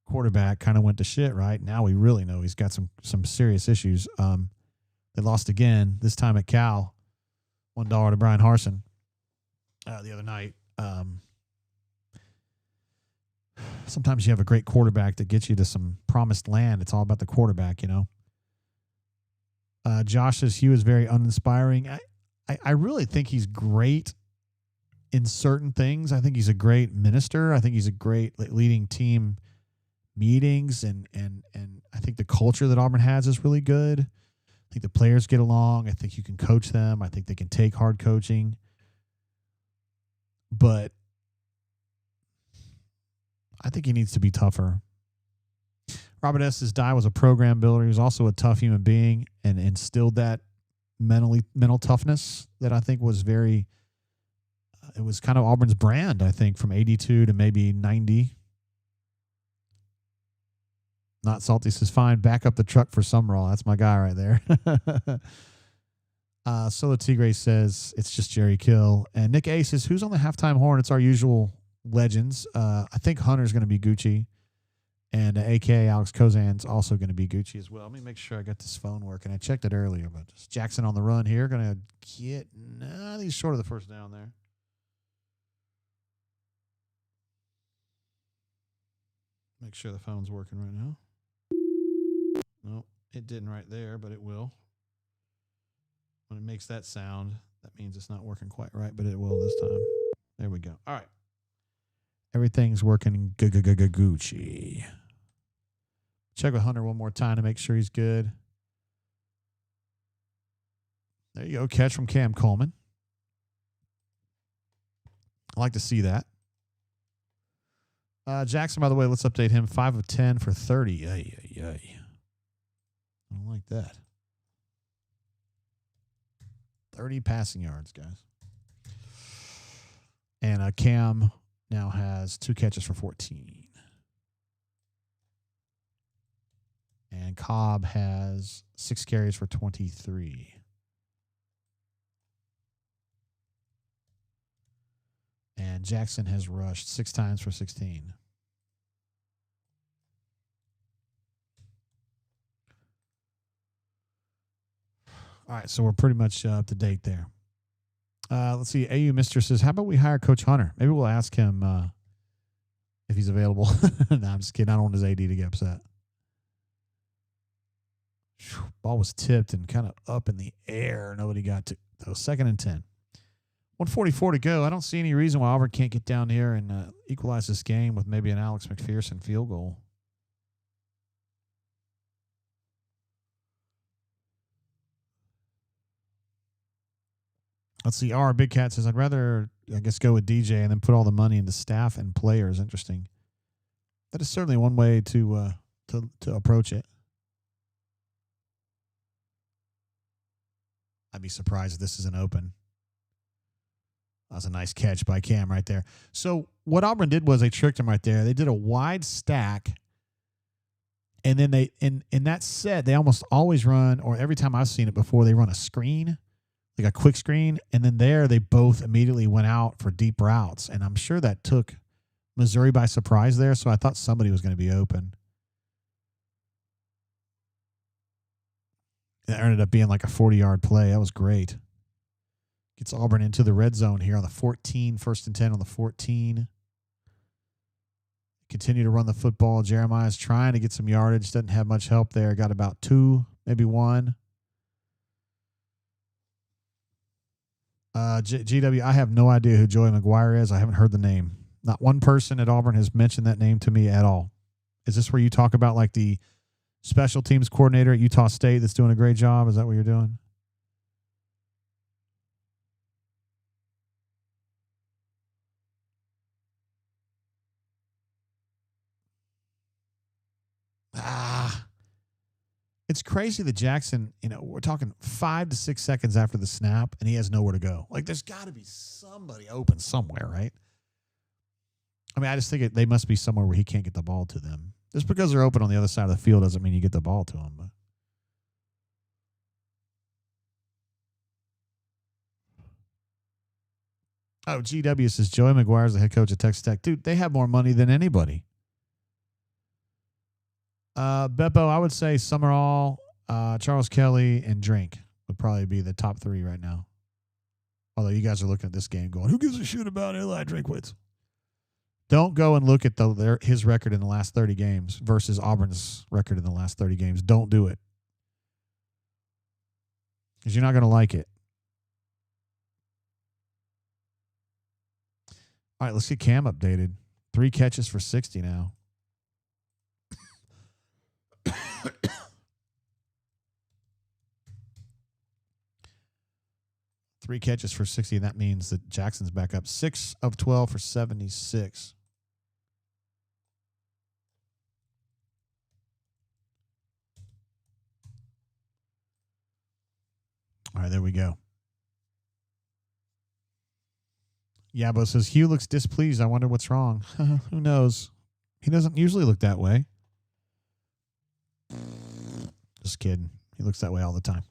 quarterback, kind of went to shit, right? Now we really know he's got some serious issues. They lost again, this time at Cal, $1 to Brian Harsin the other night. Sometimes you have a great quarterback that gets you to some promised land. It's all about the quarterback, Josh says Hugh is very uninspiring. I really think he's great in certain things. I think he's a great minister. I think he's a great leading team meetings, and I think the culture that Auburn has is really good. I think the players get along. I think you can coach them. I think they can take hard coaching. But I think he needs to be tougher. Robert S. says Dye was a program builder. He was also a tough human being and instilled that mental toughness that I think was very it was kind of Auburn's brand, I think, from 82 to maybe 90. Not Salty says, fine, back up the truck for Summerall. That's my guy right there. Solo Tigre says it's just Jerry Kill. And Nick A says, who's on the halftime horn? It's our usual legends. I think Hunter's going to be Gucci. And AKA Alex Kozan's also going to be Gucci as well. Let me make sure I got this phone working. I checked it earlier, but just Jackson on the run here. Going to get, I think he's short of the first down there. Make sure the phone's working right now. Nope, it didn't right there, but it will. When it makes that sound, that means it's not working quite right, but it will this time. There we go. All right. Everything's working Gucci. Check with Hunter one more time to make sure he's good. There you go. Catch from Cam Coleman. I like to see that. Jackson, by the way, let's update him. 5 of 10 for 30. I don't like that. 30 passing yards, guys. And Cam now has 2 catches for 14. And Cobb has 6 carries for 23. And Jackson has rushed 6 times for 16. All right, so we're pretty much up to date there. Let's see. AU Mister says, how about we hire Coach Hunter? Maybe we'll ask him if he's available. No, I'm just kidding. I don't want his AD to get upset. Ball was tipped and kind of up in the air. Nobody got to. So 2nd and 10. 1:44 to go. I don't see any reason why Auburn can't get down here and equalize this game with maybe an Alex McPherson field goal. Let's see. Our Big Cat says, I'd rather, I guess, go with DJ and then put all the money into staff and players. Interesting. That is certainly one way to approach it. I'd be surprised if this isn't open. That was a nice catch by Cam right there. So what Auburn did was they tricked him right there. They did a wide stack, and then they in that set they almost always run, or every time I've seen it before, they run a screen, like a quick screen, and then there they both immediately went out for deep routes, and I'm sure that took Missouri by surprise there. So I thought somebody was going to be open. It ended up being like a 40-yard play. That was great. Gets Auburn into the red zone here on the 14, 1st and 10 on the 14. Continue to run the football. Jeremiah's trying to get some yardage. Doesn't have much help there. Got about 2, maybe 1. GW, I have no idea who Joey McGuire is. I haven't heard the name. Not one person at Auburn has mentioned that name to me at all. Is this where you talk about like the special teams coordinator at Utah State that's doing a great job? Is that what you're doing? It's crazy that Jackson, we're talking 5 to 6 seconds after the snap, and he has nowhere to go. Like, there's got to be somebody open somewhere, right? I mean, I just think they must be somewhere where he can't get the ball to them. Just because they're open on the other side of the field doesn't mean you get the ball to them. But. Oh, GW says, Joey McGuire's the head coach at Texas Tech. Dude, they have more money than anybody. Beppo, I would say Summerall, Charles Kelly, and Drink would probably be the top 3 right now. Although you guys are looking at this game going, who gives a shit about Eli Drinkwitz? Don't go and look at his record in the last 30 games versus Auburn's record in the last 30 games. Don't do it. Because you're not going to like it. All right, let's get Cam updated. 3 catches for 60 now. 3 catches for 60, and that means that Jackson's back up. 6 of 12 for 76. All right, there we go. Yabo says, Hugh looks displeased. I wonder what's wrong. Who knows? He doesn't usually look that way. Just kidding. He looks that way all the time.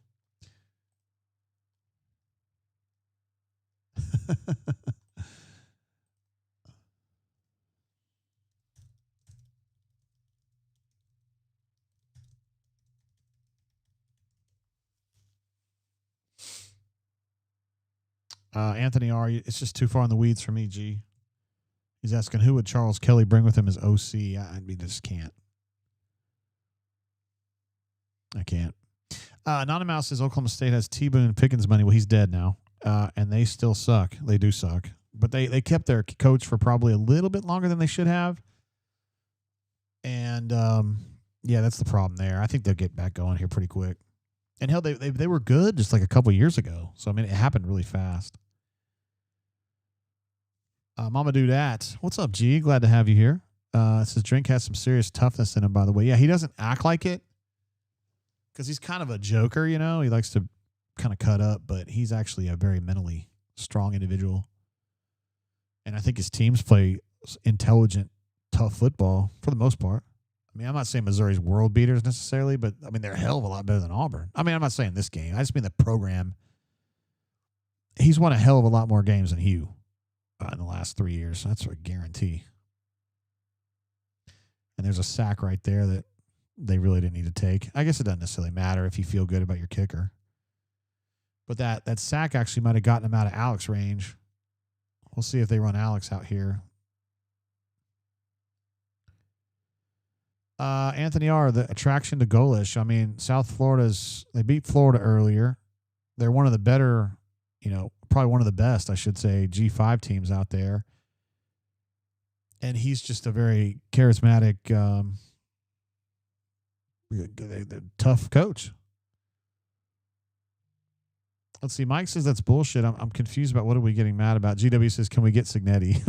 Anthony R., it's just too far in the weeds for me, G. He's asking, who would Charles Kelly bring with him as OC? I mean, just can't. I can't. Anonymous says Oklahoma State has T-Boone Pickens money. Well, he's dead now, and they still suck. They do suck. But they kept their coach for probably a little bit longer than they should have. And, yeah, that's the problem there. I think they'll get back going here pretty quick. And, hell, they were good just like a couple years ago. So, I mean, it happened really fast. Mama Do That. What's up, G? Glad to have you here. It says Drink has some serious toughness in him, by the way. Yeah, he doesn't act like it because he's kind of a joker, you know. He likes to kind of cut up, but he's actually a very mentally strong individual. And I think his teams play intelligent, tough football for the most part. I mean, I'm not saying Missouri's world beaters necessarily, but, I mean, they're a hell of a lot better than Auburn. I mean, I'm not saying this game. I just mean the program. He's won a hell of a lot more games than Hugh in the last 3 years. That's a guarantee. And there's a sack right there that they really didn't need to take. I guess it doesn't necessarily matter if you feel good about your kicker. But that sack actually might have gotten him out of Alex range. We'll see if they run Alex out here. Anthony R., the attraction to Golish. I mean, South Florida's, they beat Florida earlier. They're one of the better, you know, probably one of the best, I should say, G5 teams out there. And he's just a very charismatic, tough coach. Let's see. Mike says that's bullshit. I'm confused about what are we getting mad about. GW says, can we get Signetti?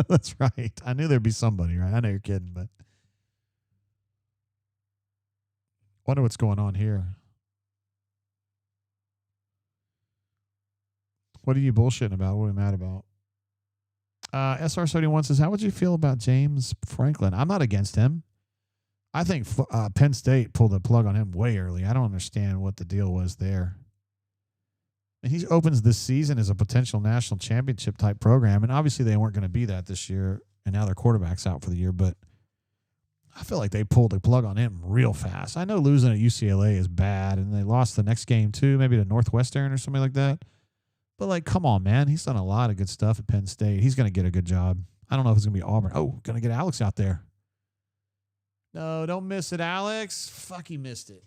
That's right. I knew there'd be somebody, right? I know you're kidding, but wonder what's going on here. What are you bullshitting about? What are we mad about? SR71 says, how would you feel about James Franklin? I'm not against him. I think Penn State pulled the plug on him way early. I don't understand what the deal was there. And he opens this season as a potential national championship type program. And obviously they weren't going to be that this year. And now their quarterback's out for the year. But I feel like they pulled the plug on him real fast. I know losing at UCLA is bad. And they lost the next game too, maybe to Northwestern or something like that. But, like, come on, man. He's done a lot of good stuff at Penn State. He's going to get a good job. I don't know if it's going to be Auburn. Oh, going to get Alex out there. No, don't miss it, Alex. Fuck, he missed it.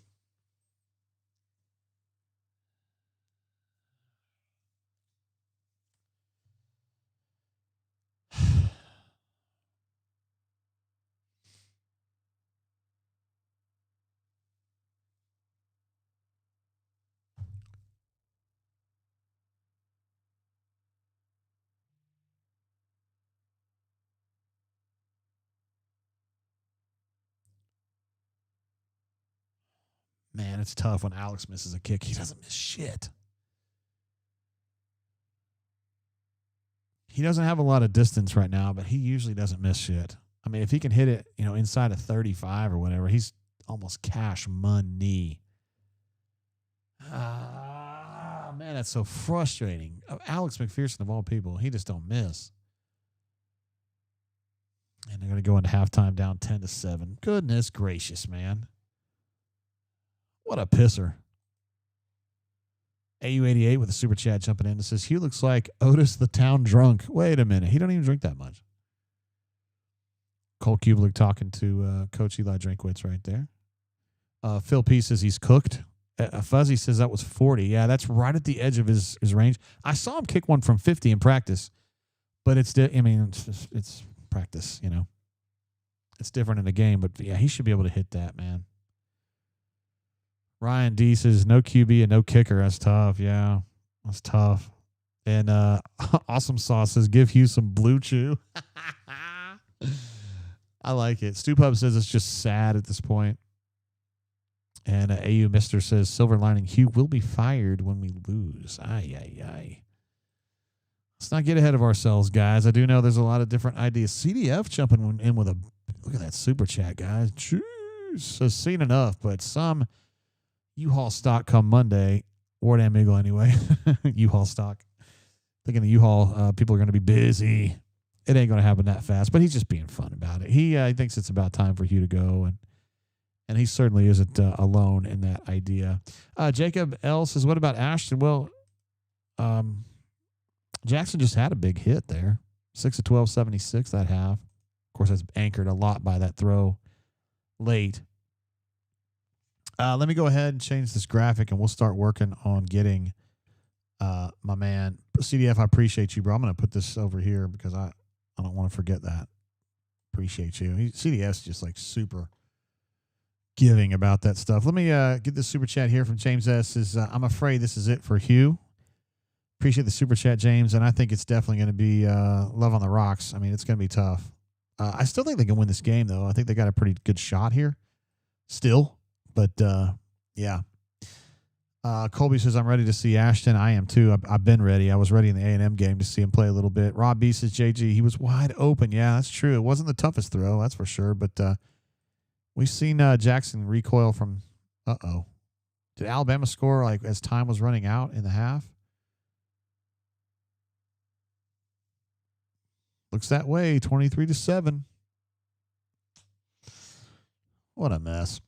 Man, it's tough when Alex misses a kick. He doesn't miss shit. He doesn't have a lot of distance right now, but he usually doesn't miss shit. I mean, if he can hit it, you know, inside of 35 or whatever, he's almost cash money. Man, that's so frustrating. Alex McPherson, of all people, he just don't miss. And they're going to go into halftime down 10-7. Goodness gracious, man. What a pisser. AU88 with a super chat jumping in. It says, Hugh looks like Otis the town drunk. Wait a minute. He don't even drink that much. Cole Kublik talking to Coach Eli Drinkwitz right there. Phil P says he's cooked. Fuzzy says that was 40. Yeah, that's right at the edge of his range. I saw him kick one from 50 in practice, but it's practice, you know. It's different in the game, but yeah, he should be able to hit that, man. Ryan D says no QB and no kicker. That's tough. Yeah, that's tough. And Awesome Sauce says give Hugh some Blue Chew. I like it. Stu Pub says it's just sad at this point. And AU Mister says silver lining, Hugh will be fired when we lose. Ay. Let's not get ahead of ourselves, guys. I do know there's a lot of different ideas. CDF jumping in with a look at that super chat, guys. Jeez. So seen enough, but some U-Haul stock come Monday. Ward Amigo anyway. U-Haul stock. Thinking the U-Haul people are going to be busy. It ain't going to happen that fast, but he's just being fun about it. He thinks it's about time for Hugh to go, and he certainly isn't alone in that idea. Jacob L. says, what about Ashton? Well, Jackson just had a big hit there. 6 of 12, 76 that half. Of course, that's anchored a lot by that throw late. Let me go ahead and change this graphic, and we'll start working on getting my man. CDF, I appreciate you, bro. I'm going to put this over here because I don't want to forget that. Appreciate you. CDF's just like super giving about that stuff. Let me get this super chat here from James S. Says, I'm afraid this is it for Hugh. Appreciate the super chat, James, and I think it's definitely going to be love on the rocks. I mean, it's going to be tough. I still think they can win this game, though. I think they got a pretty good shot here still, but yeah. Colby says, I'm ready to see Ashton. I am too. I've been ready. I was ready in the A&M game to see him play a little bit. Rob B says, JG, he was wide open. Yeah, that's true. It wasn't the toughest throw, that's for sure, but we've seen Jackson recoil from, did Alabama score like as time was running out in the half? Looks that way, 23-7. What a mess.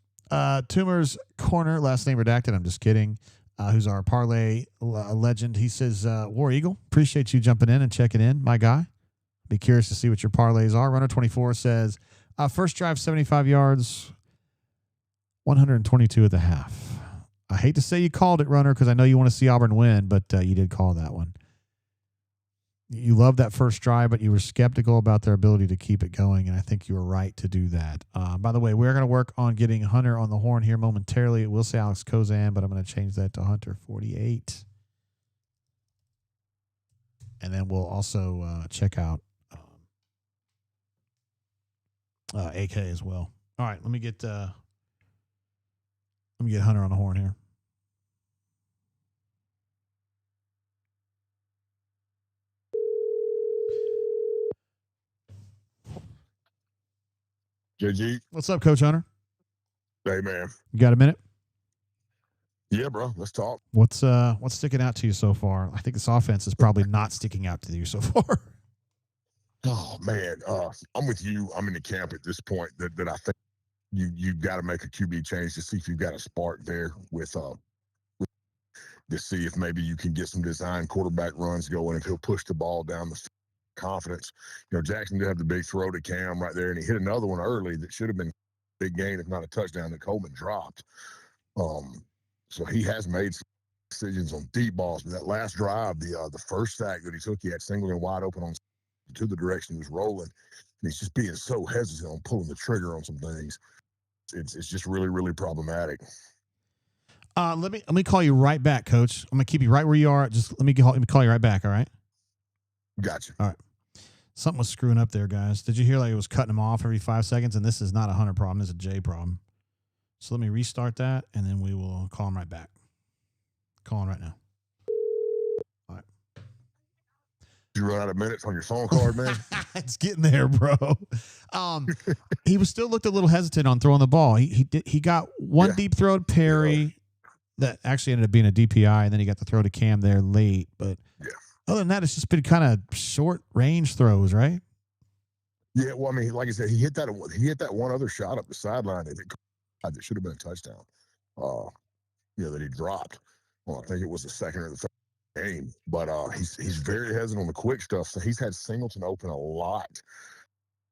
Tumor's Corner, last name redacted. I'm just kidding. Who's our parlay legend? He says, War Eagle, appreciate you jumping in and checking in, my guy. Be curious to see what your parlays are. Runner 24 says, first drive, 75 yards, 122 at the half. I hate to say you called it, Runner, because I know you want to see Auburn win, but you did call that one. You loved that first drive, but you were skeptical about their ability to keep it going, and I think you were right to do that. By the way, we're going to work on getting Hunter on the horn here momentarily. It will say Alex Kozan, but I'm going to change that to Hunter 48. And then we'll also check out AK as well. All right, let me get Hunter on the horn here. JG. What's up, Coach Hunter? Hey, man. You got a minute? Yeah, bro. Let's talk. What's sticking out to you so far? I think this offense is probably not sticking out to you so far. Oh, man. I'm with you. I'm in the camp at this point that I think you've got to make a QB change to see if you've got a spark there with to see if maybe you can get some design quarterback runs going, if he'll push the ball down the confidence. You know, Jackson did have the big throw to Cam right there, and he hit another one early that should have been a big gain, if not a touchdown, that Coleman dropped. So he has made some decisions on deep balls, but that last drive, the first sack that he took, he had Singleton wide open on to the direction he was rolling, and he's just being so hesitant on pulling the trigger on some things. It's just really, really problematic. Let me call you right back, Coach. I'm gonna keep you right where you are. Just let me call you right back. All right. Gotcha. All right. Something was screwing up there, guys. Did you hear like it was cutting him off every 5 seconds? And this is not a Hunter problem. It's a J problem. So let me restart that, and then we will call him right back. Calling right now. All right. Did you run out of minutes on your phone card, man? It's getting there, bro. He was still looked a little hesitant on throwing the ball. He got one deep throw to Perry that actually ended up being a DPI, and then he got the throw to Cam there late. But other than that, it's just been kind of short range throws, right? Yeah, well, I mean, like I said, he hit that one other shot up the sideline that should have been a touchdown. That he dropped. Well, I think it was the second or the third game. But he's very hesitant on the quick stuff. So he's had Singleton open a lot,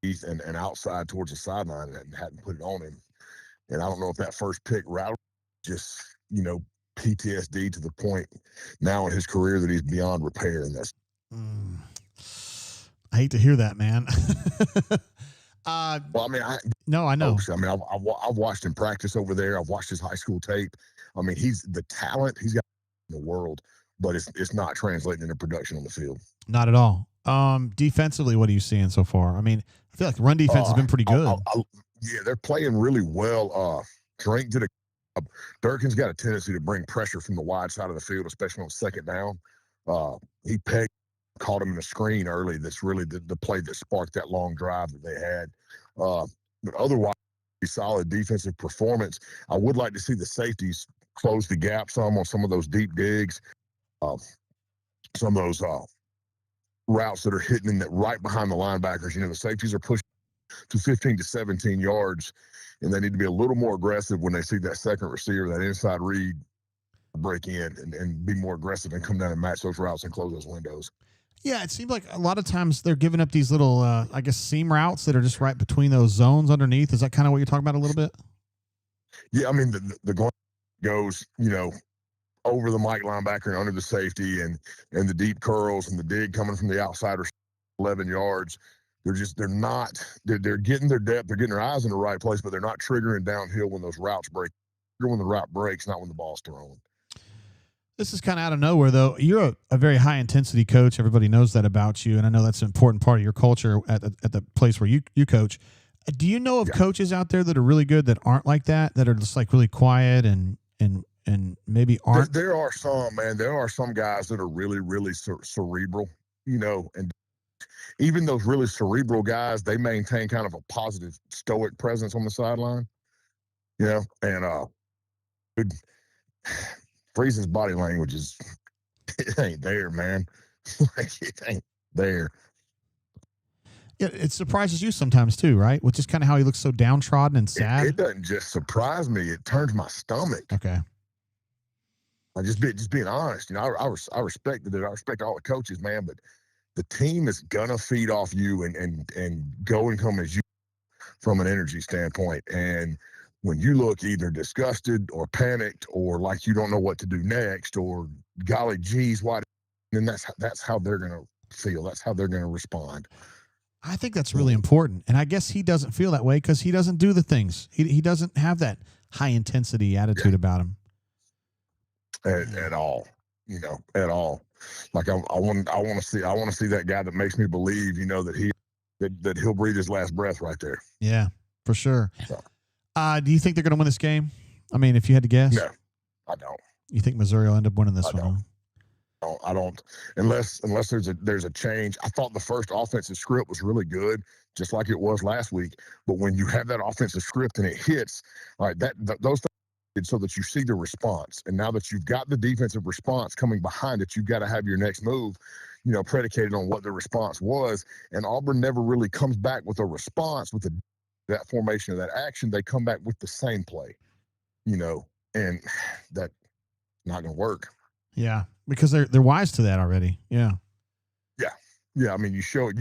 and outside towards the sideline, and hadn't put it on him. And I don't know if that first pick rattled just PTSD to the point now in his career that he's beyond repair, and that's. I hate to hear that, man. Well, I mean, I know. I mean, I've watched him practice over there. I've watched his high school tape. I mean, he's the talent he's got in the world, but it's not translating into production on the field. Not at all. Defensively, what are you seeing so far? I mean, I feel like run defense has been pretty good. Yeah, they're playing really well. Drake did Durkin's got a tendency to bring pressure from the wide side of the field, especially on second down. He caught him in the screen early. That's really the play that sparked that long drive that they had. But otherwise, solid defensive performance. I would like to see the safeties close the gap some on some of those deep digs. Some of those routes that are hitting in that right behind the linebackers. You know, the safeties are pushing to 15 to 17 yards, and they need to be a little more aggressive when they see that second receiver, that inside read, break in and be more aggressive and come down and match those routes and close those windows. Yeah, it seems like a lot of times they're giving up these little, I guess, seam routes that are just right between those zones underneath. Is that kind of what you're talking about a little bit? Yeah, I mean, the going goes, you know, over the Mike linebacker and under the safety and the deep curls and the dig coming from the outsider 11 yards. They're getting their depth, they're getting their eyes in the right place, but they're not triggering downhill when those routes break. When the route breaks, not when the ball's thrown. This is kind of out of nowhere, though. You're a very high-intensity coach. Everybody knows that about you, and I know that's an important part of your culture at the place where you coach. Do you know of coaches out there that are really good that aren't like that are just like really quiet and maybe aren't? There are some, man. There are some guys that are really, really cerebral, you know, and even those really cerebral guys, they maintain kind of a positive, stoic presence on the sideline, you know, and Freeze's body language it ain't there, man. Like, it ain't there. Yeah, it surprises you sometimes too, right? Which is kind of how he looks so downtrodden and sad. It doesn't just surprise me; it turns my stomach. Okay. Just being honest, you know, I respected it. I respect all the coaches, man, but the team is gonna feed off you and go and come as you from an energy standpoint. And when you look either disgusted or panicked or like you don't know what to do next or golly geez, why? Then that's how they're gonna feel. That's how they're gonna respond. I think that's really important, and I guess he doesn't feel that way because he doesn't do the things. He doesn't have that high intensity attitude about him at all. You know, at all. Like I want to see that guy that makes me believe, you know, that he'll breathe his last breath right there. Yeah, for sure. So. Do you think they're going to win this game? I mean, if you had to guess, no, I don't. You think Missouri will end up winning this one? Don't. No, I don't. Unless there's a change. I thought the first offensive script was really good, just like it was last week. But when you have that offensive script and it hits, all right, those things so that you see the response. And now that you've got the defensive response coming behind it, you've got to have your next move, you know, predicated on what the response was. And Auburn never really comes back with a response with that formation of that action. They come back with the same play, you know, and that's not going to work. Yeah, because they're wise to that already. Yeah. Yeah. I mean, you show it.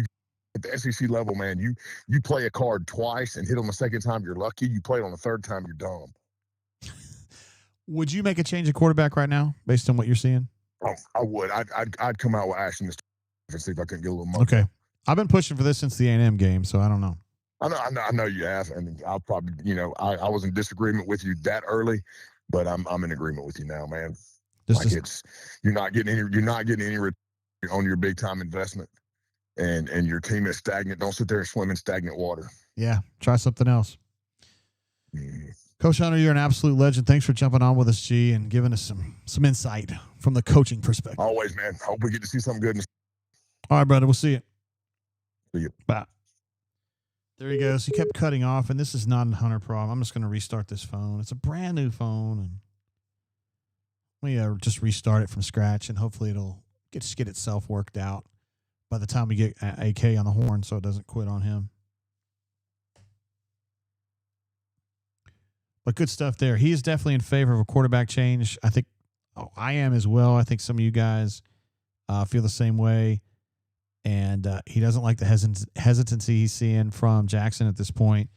At the SEC level, man, you play a card twice and hit on the second time, you're lucky. You play it on the third time, you're dumb. Would you make a change of quarterback right now based on what you're seeing? Oh, I would. I'd come out with Ashton and see if I couldn't get a little money. Okay. I've been pushing for this since the A&M game, so I don't know. I know you have, and I'll probably, you know, I was in disagreement with you that early, but I'm in agreement with you now, man. You're not getting any return on your big time investment, and your team is stagnant. Don't sit there and swim in stagnant water. Yeah, try something else. Mm. Coach Hunter, you're an absolute legend. Thanks for jumping on with us, G, and giving us some insight from the coaching perspective. Always, man. Hope we get to see something good. All right, brother. We'll see you. See you. Bye. There he goes. He kept cutting off, and this is not a Hunter problem. I'm just going to restart this phone. It's a brand new phone, and we just restart it from scratch, and hopefully it'll get itself worked out by the time we get AK on the horn, so it doesn't quit on him. But good stuff there. He is definitely in favor of a quarterback change. I think I am as well. I think some of you guys feel the same way. And he doesn't like the hesitancy he's seeing from Jackson at this point.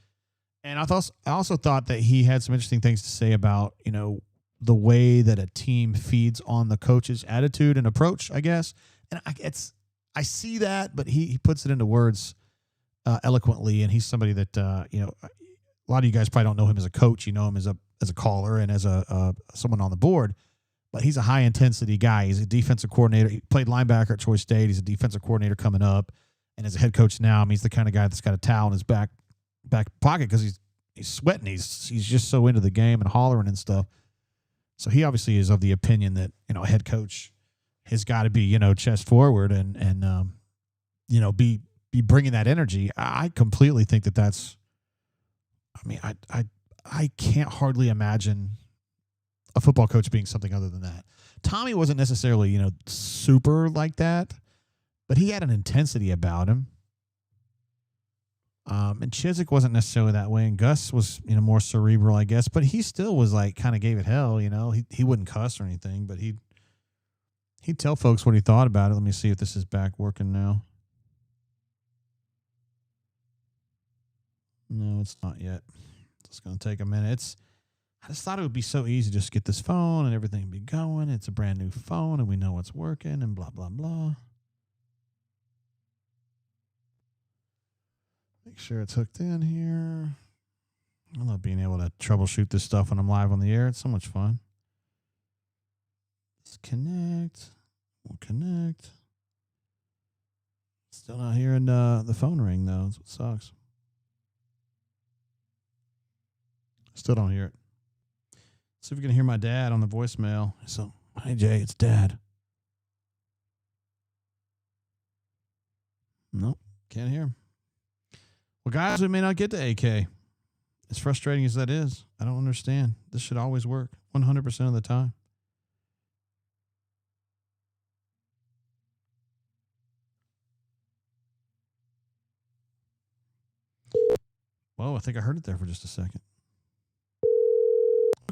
And I also thought that he had some interesting things to say about, you know, the way that a team feeds on the coach's attitude and approach, I guess. And I see that, but he puts it into words eloquently. And he's somebody that, you know, a lot of you guys probably don't know him as a coach. You know him as a caller and as someone on the board. But he's a high-intensity guy. He's a defensive coordinator. He played linebacker at Troy State. He's a defensive coordinator coming up. And as a head coach now, I mean, he's the kind of guy that's got a towel in his back pocket because he's sweating. He's just so into the game and hollering and stuff. So he obviously is of the opinion that, you know, a head coach has got to be, you know, chest forward and you know, be bringing that energy. I completely think that's – I mean, I can't hardly imagine a football coach being something other than that. Tommy wasn't necessarily, you know, super like that, but he had an intensity about him. And Chizik wasn't necessarily that way, and Gus was, more cerebral, I guess, but he still was like kind of gave it hell, He wouldn't cuss or anything, but he'd tell folks what he thought about it. Let me see if this is back working now. No, it's not yet. It's going to take a minute. I just thought it would be so easy just to get this phone and everything would be going. It's a brand new phone and we know what's working and blah, blah, blah. Make sure it's hooked in here. I love being able to troubleshoot this stuff when I'm live on the air. It's so much fun. Let's connect. We'll connect. Still not hearing the phone ring, though. That's what sucks. Still don't hear it. See if we can hear my dad on the voicemail. So, hey, Jay, it's Dad. Nope, can't hear him. Well, guys, we may not get to AK. As frustrating as that is, I don't understand. This should always work 100% of the time. Whoa, I think I heard it there for just a second.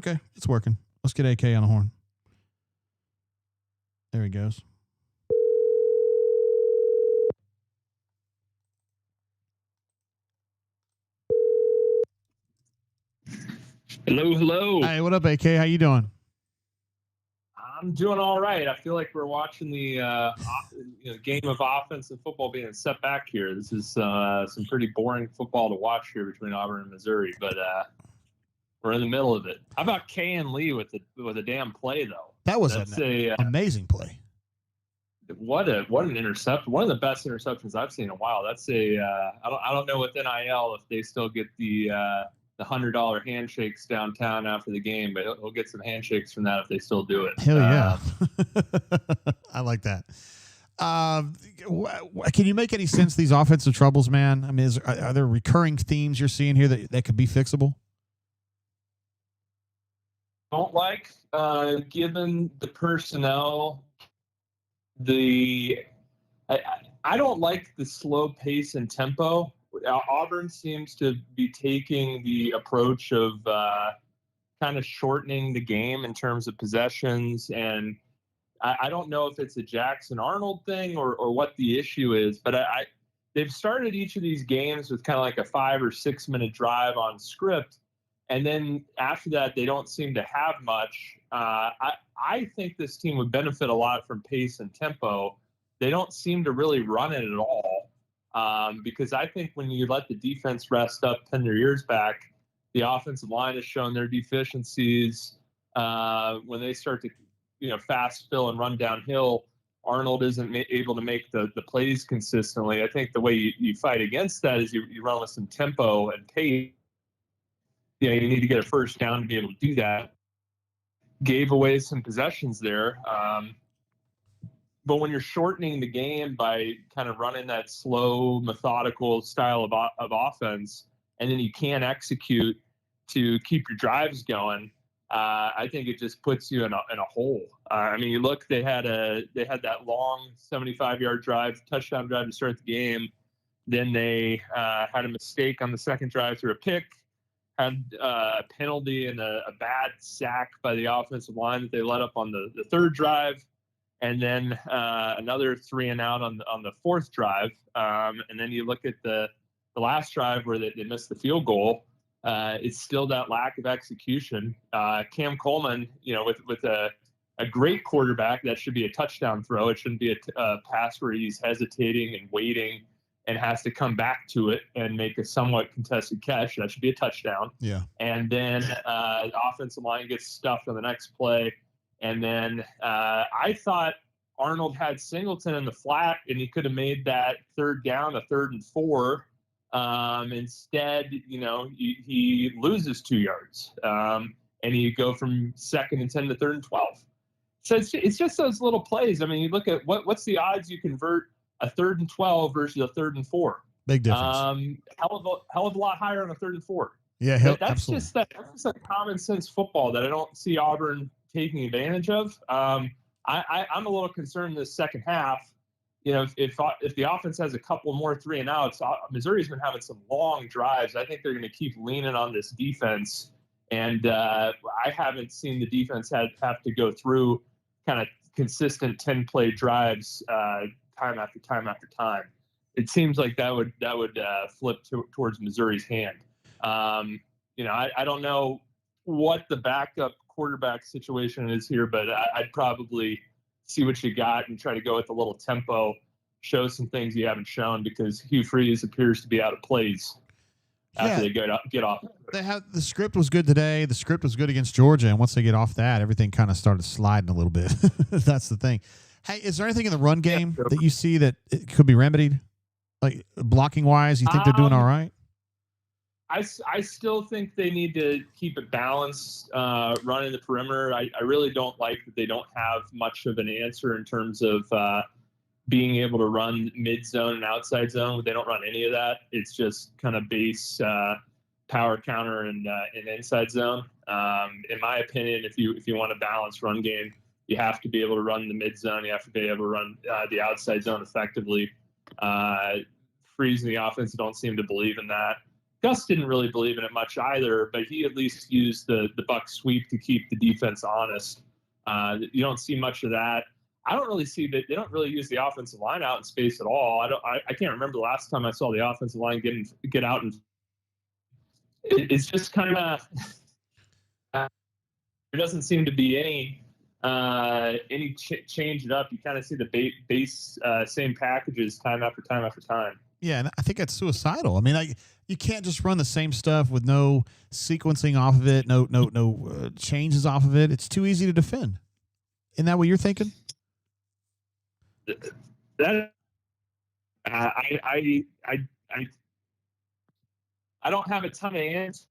Okay, it's working. Let's get AK on the horn. There he goes. Hello. Hey, what up, AK? How you doing? I'm doing all right. I feel like we're watching the game of offense and football being set back here. This is some pretty boring football to watch here between Auburn and Missouri, but we're in the middle of it. How about Kay and Lee with a damn play though? That was an amazing play. What an interception! One of the best interceptions I've seen in a while. That's I don't know with NIL if they still get the $100 handshakes downtown after the game, but he'll get some handshakes from that if they still do it. Hell yeah. I like that. Can you make any sense of these offensive troubles, man? I mean, are there recurring themes you're seeing here that could be fixable? Don't like, given the personnel, I don't like the slow pace and tempo. Auburn seems to be taking the approach of kind of shortening the game in terms of possessions. And I don't know if it's a Jackson Arnold thing or what the issue is, but they've started each of these games with kind of like a 5 or 6 minute drive on script. And then after that, they don't seem to have much. I think this team would benefit a lot from pace and tempo. They don't seem to really run it at all. Because I think when you let the defense rest up, pin their ears back, the offensive line has shown their deficiencies. When they start to, fast fill and run downhill, Arnold isn't able to make the plays consistently. I think the way you fight against that is you run with some tempo and pace. You need to get a first down to be able to do that. Gave away some possessions there. But when you're shortening the game by kind of running that slow, methodical style of offense, and then you can't execute to keep your drives going, I think it just puts you in a hole. I mean, you look, they had that long 75-yard drive, touchdown drive to start the game. Then they had a mistake on the second drive through a pick, had a penalty and a bad sack by the offensive line that they let up on the third drive. And then another 3 and out on the fourth drive. And then you look at the last drive where they missed the field goal. It's still that lack of execution. Cam Coleman, with a great quarterback, that should be a touchdown throw. It shouldn't be a pass where he's hesitating and waiting and has to come back to it and make a somewhat contested catch. That should be a touchdown. Yeah. And then the offensive line gets stuffed on the next play. And then I thought Arnold had Singleton in the flat, and he could have made that third down a 3rd and 4. Instead, he loses 2 yards, and you go from 2nd and 10 to 3rd and 12. So it's just those little plays. I mean, you look at what's the odds you convert a 3rd and 12 versus a 3rd and 4. Big difference. Hell of a lot higher on a 3rd and 4. Yeah, that's absolutely. That's just a common sense football that I don't see Auburn taking advantage of. I'm a little concerned this second half. if the offense has a couple more 3-and-outs, Missouri's been having some long drives. I think they're going to keep leaning on this defense. And I haven't seen the defense have to go through kind of consistent 10-play drives time after time after time. It seems like that would flip towards Missouri's hand. I don't know what the backup quarterback situation is here, but I'd probably see what you got and try to go with a little tempo, show some things you haven't shown, because Hugh Freeze appears to be out of plays after they get off. The script was good today. The script was good against Georgia, and once they get off that, everything kind of started sliding a little bit. That's the thing. Hey, is there anything in the run game that you see that it could be remedied, like blocking wise? You think they're doing all right? I still think they need to keep it balanced, running the perimeter. I really don't like that they don't have much of an answer in terms of being able to run mid-zone and outside zone. They don't run any of that. It's just kind of base power counter and inside zone. In my opinion, if you want a balanced run game, you have to be able to run the mid-zone. You have to be able to run the outside zone effectively. Freeze and the offense don't seem to believe in that. Gus didn't really believe in it much either, but he at least used the buck sweep to keep the defense honest. You don't see much of that. I don't really see that. They don't really use the offensive line out in space at all. I can't remember the last time I saw the offensive line get out, and it's just kind of there doesn't seem to be any change it up. You kind of see the base same packages time after time after time. Yeah, and I think that's suicidal. I mean, you can't just run the same stuff with no sequencing off of it, no changes off of it. It's too easy to defend. Isn't that what you're thinking? That I don't have a ton of answers.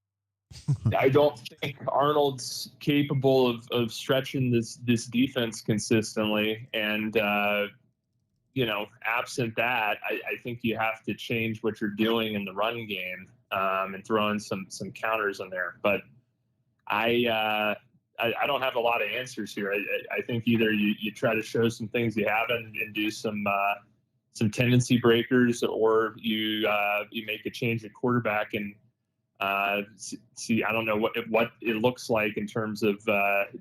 I don't think Arnold's capable of stretching this defense consistently, and absent that, I think you have to change what you're doing in the run game and throw in some counters in there. But I don't have a lot of answers here. I think either you try to show some things you haven't and do some tendency breakers, or you make a change at quarterback and see. I don't know what it looks like in terms of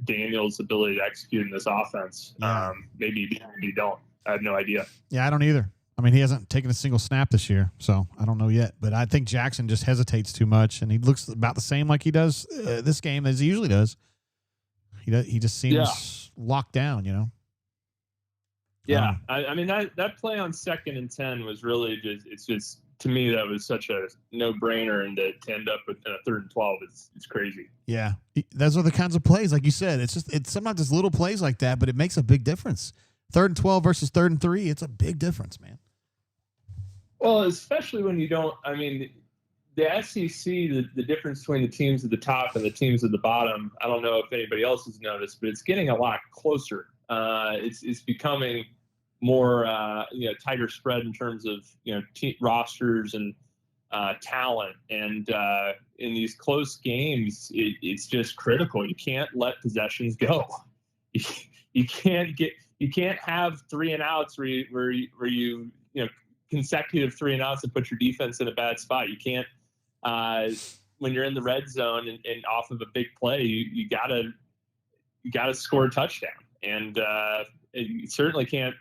Daniel's ability to execute in this offense. Yeah. Maybe you don't. I have no idea. Yeah, I don't either. I mean, he hasn't taken a single snap this year, so I don't know yet. But I think Jackson just hesitates too much, and he looks about the same like he does this game as he usually does. He just seems locked down, Yeah, I mean that play on 2nd and 10 was really just to me that was such a no-brainer, and to end up with a 3rd and 12 it's crazy. Yeah, those are the kinds of plays, like you said. It's sometimes just little plays like that, but it makes a big difference. 3rd and 12 versus 3rd and 3, it's a big difference, man. Well, especially when you don't. I mean, the SEC, the difference between the teams at the top and the teams at the bottom, I don't know if anybody else has noticed, but it's getting a lot closer. It's becoming more tighter spread in terms of rosters and talent, and in these close games, it's just critical. You can't let possessions go. You can't have 3-and-outs where you consecutive 3-and-outs and put your defense in a bad spot. You can't when you're in the red zone and off of a big play, you gotta score a touchdown, and you certainly can't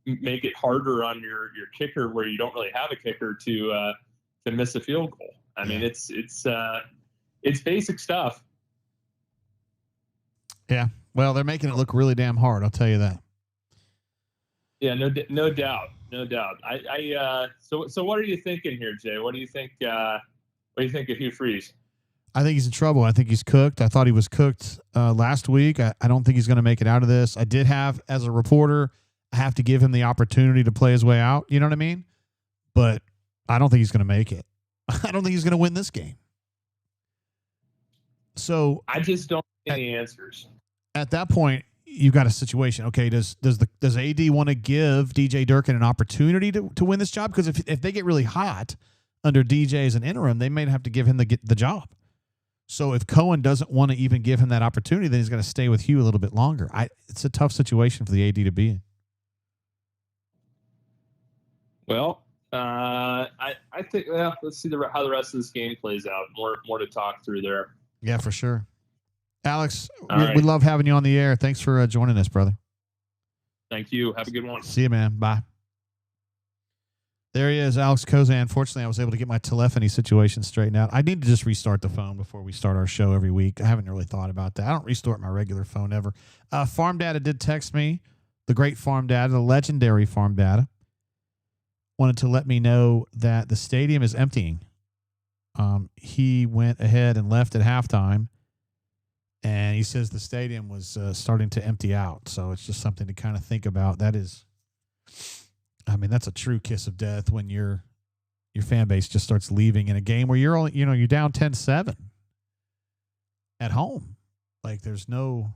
make it harder on your kicker where you don't really have a kicker to miss a field goal. I mean, it's basic stuff. Yeah. Well, they're making it look really damn hard. I'll tell you that. Yeah, no doubt. So what are you thinking here, Jay? What do you think? What do you think of Hugh Freeze? I think he's in trouble. I think he's cooked. I thought he was cooked last week. I don't think he's going to make it out of this. I did have, as a reporter, I have to give him the opportunity to play his way out. You know what I mean? But I don't think he's going to make it. I don't think he's going to win this game. So I just don't see any answers. At that point, you've got a situation. Okay, does AD want to give DJ Durkin an opportunity to win this job? Because if they get really hot under DJ as an interim, they may have to give him the job. So if Cohen doesn't want to even give him that opportunity, then he's going to stay with Hugh a little bit longer. It's a tough situation for the AD to be in. Well, I think let's see how the rest of this game plays out. More to talk through there. Yeah, for sure. Alex, All we love having you on the air. Thanks for joining us, brother. Thank you. Have a good one. See you, man. Bye. There he is, Alex Kozan. Fortunately, I was able to get my telephony situation straightened out. I need to just restart the phone before we start our show every week. I haven't really thought about that. I don't restart my regular phone ever. Farm Data did text me, the great Farm Data, the legendary Farm Data, wanted to let me know that the stadium is emptying. He went ahead and left at halftime, and he says the stadium was starting to empty out. So it's just something to kind of think about. That's a true kiss of death when your fan base just starts leaving in a game where you're down 10-7 at home. Like there's no,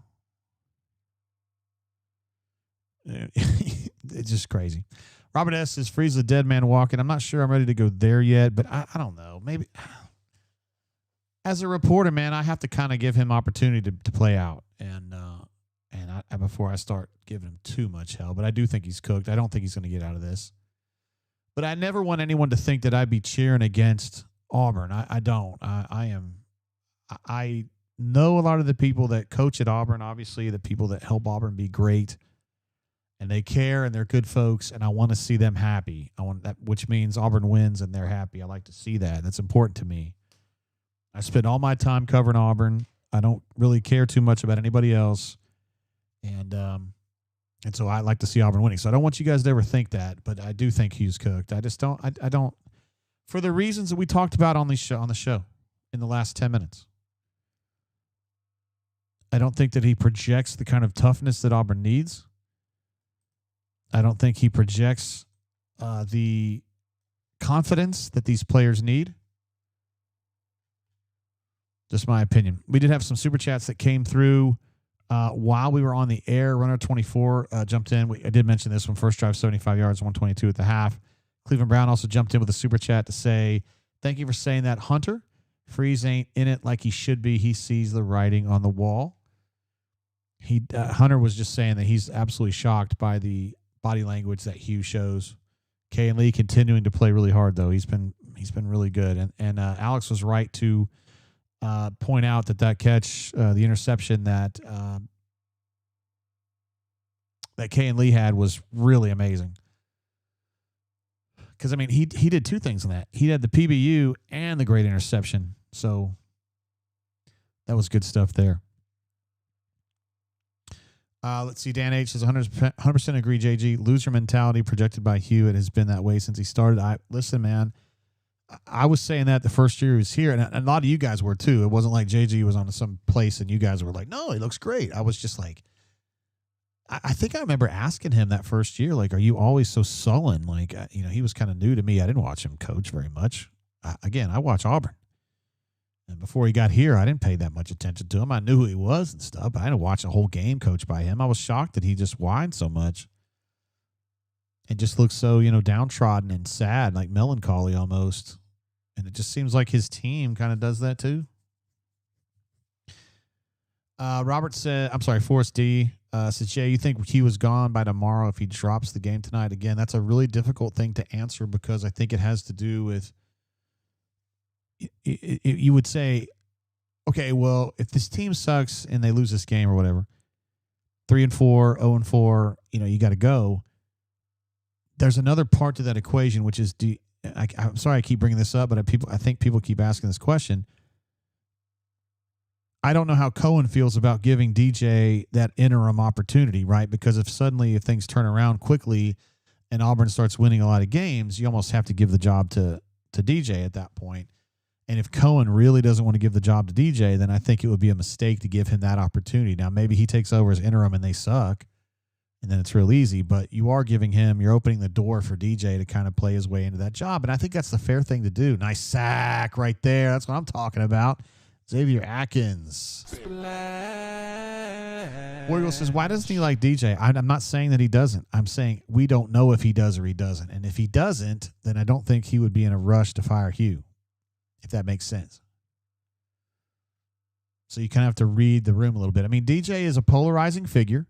it's just crazy. Robert S. says, Freeze the dead man walking. I'm not sure I'm ready to go there yet, but I don't know. Maybe as a reporter, man, I have to kind of give him opportunity to play out and before I start giving him too much hell. But I do think he's cooked. I don't think he's going to get out of this. But I never want anyone to think that I'd be cheering against Auburn. I don't. I know a lot of the people that coach at Auburn, obviously, the people that help Auburn be great. And they care, and they're good folks, and I want to see them happy. I want that, which means Auburn wins and they're happy. I like to see that. That's important to me. I spend all my time covering Auburn. I don't really care too much about anybody else, and so I like to see Auburn winning. So I don't want you guys to ever think that, but I do think Hugh's cooked. I just don't. I don't, for the reasons that we talked about on the show in the last 10 minutes. I don't think that he projects the kind of toughness that Auburn needs. I don't think he projects the confidence that these players need. Just my opinion. We did have some super chats that came through while we were on the air. Runner 24 jumped in. I did mention this one. First drive, 75 yards, 122 at the half. Cleveland Brown also jumped in with a super chat to say, thank you for saying that, Hunter. Freeze ain't in it like he should be. He sees the writing on the wall. Hunter was just saying that he's absolutely shocked by the body language that Hugh shows. Kay and Lee continuing to play really hard, though. He's been really good. And Alex was right to point out that catch, the interception that Kay and Lee had was really amazing. Because, he did two things in that. He had the PBU and the great interception. So that was good stuff there. Let's see. Dan H says 100% agree, JG. Loser mentality projected by Hugh. It has been that way since he started. Listen, man, I was saying that the first year he was here, and a lot of you guys were too. It wasn't like JG was on some place and you guys were like, no, he looks great. I was just like, I think I remember asking him that first year, like, are you always so sullen? Like, he was kind of new to me. I didn't watch him coach very much. I watch Auburn. And before he got here, I didn't pay that much attention to him. I knew who he was and stuff, but I didn't watch a whole game coached by him. I was shocked that he just whined so much and just looked so, downtrodden and sad, like melancholy almost. And it just seems like his team kind of does that too. Robert said, Forrest D says, Jay, you think he was gone by tomorrow if he drops the game tonight? Again, that's a really difficult thing to answer because I think it has to do with, you would say, okay, well, if this team sucks and they lose this game or whatever, 3-4, 0-4, you got to go. There's another part to that equation, which is, I'm sorry I keep bringing this up, but I think people keep asking this question. I don't know how Cohen feels about giving DJ that interim opportunity, right? Because if things turn around quickly and Auburn starts winning a lot of games, you almost have to give the job to DJ at that point. And if Cohen really doesn't want to give the job to DJ, then I think it would be a mistake to give him that opportunity. Now, maybe he takes over as interim and they suck, and then it's real easy. But you're opening the door for DJ to kind of play his way into that job. And I think that's the fair thing to do. Nice sack right there. That's what I'm talking about. Xavier Atkins. Warrior says, why doesn't he like DJ? I'm not saying that he doesn't. I'm saying we don't know if he does or he doesn't. And if he doesn't, then I don't think he would be in a rush to fire Hugh, if that makes sense. So you kind of have to read the room a little bit. DJ is a polarizing figure.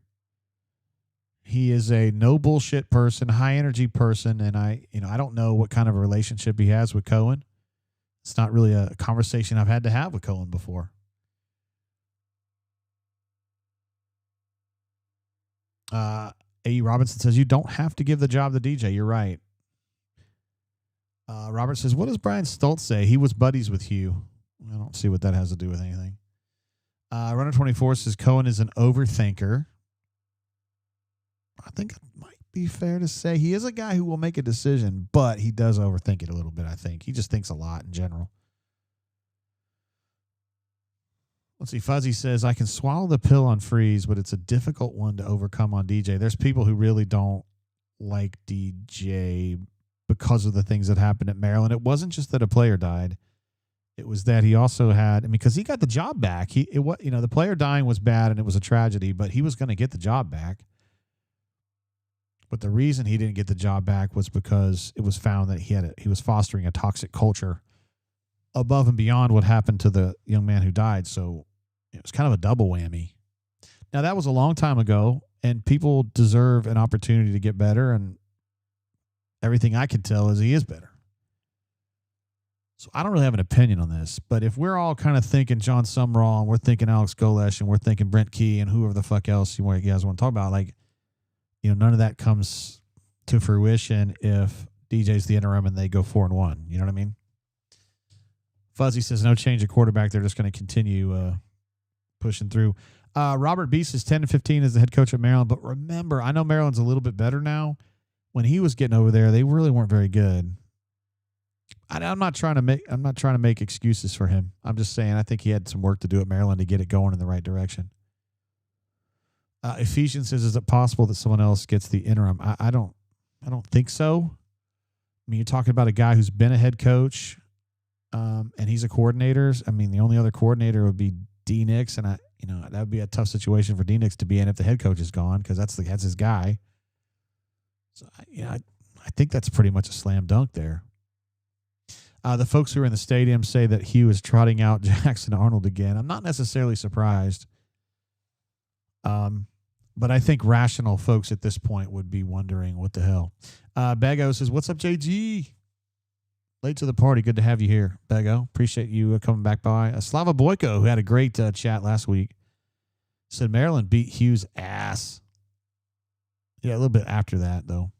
He is a no bullshit person, high energy person, and I don't know what kind of a relationship he has with Cohen. It's not really a conversation I've had to have with Cohen before. A. Robinson says, you don't have to give the job to DJ. You're right. Robert says, what does Brian Stoltz say? He was buddies with Hugh. I don't see what that has to do with anything. Runner 24 says, Cohen is an overthinker. I think it might be fair to say he is a guy who will make a decision, but he does overthink it a little bit, I think. He just thinks a lot in general. Let's see. Fuzzy says, I can swallow the pill on Freeze, but it's a difficult one to overcome on DJ. There's people who really don't like DJ because of the things that happened at Maryland. It wasn't just that a player died. It was that he also had, because he got the job back. The player dying was bad and it was a tragedy, but he was going to get the job back. But the reason he didn't get the job back was because it was found that he was fostering a toxic culture above and beyond what happened to the young man who died. So it was kind of a double whammy. Now, that was a long time ago, and people deserve an opportunity to get better, and everything I can tell is he is better. So I don't really have an opinion on this, but if we're all kind of thinking John Sumrall, and we're thinking Alex Golesh, and we're thinking Brent Key, and whoever the fuck else you guys want to talk about, none of that comes to fruition if DJ's the interim and they go 4-1. You know what I mean? Fuzzy says no change of quarterback. They're just going to continue pushing through. Robert B says 10-15 as the head coach at Maryland. But remember, I know Maryland's a little bit better now. When he was getting over there, they really weren't very good. I'm not trying to make excuses for him. I'm just saying I think he had some work to do at Maryland to get it going in the right direction. Ephesians says, is it possible that someone else gets the interim? I don't think so. I mean, you're talking about a guy who's been a head coach, and he's a coordinator. I mean, the only other coordinator would be D Nix, and that would be a tough situation for D Nix to be in if the head coach is gone, because that's his guy. So I think that's pretty much a slam dunk there. The folks who are in the stadium say that Hugh is trotting out Jackson Arnold again. I'm not necessarily surprised. But I think rational folks at this point would be wondering what the hell. Bego says, what's up, JG? Late to the party. Good to have you here, Bego. Appreciate you coming back by. Slava Boyko, who had a great chat last week, said Maryland beat Hugh's ass. Yeah, a little bit after that, though.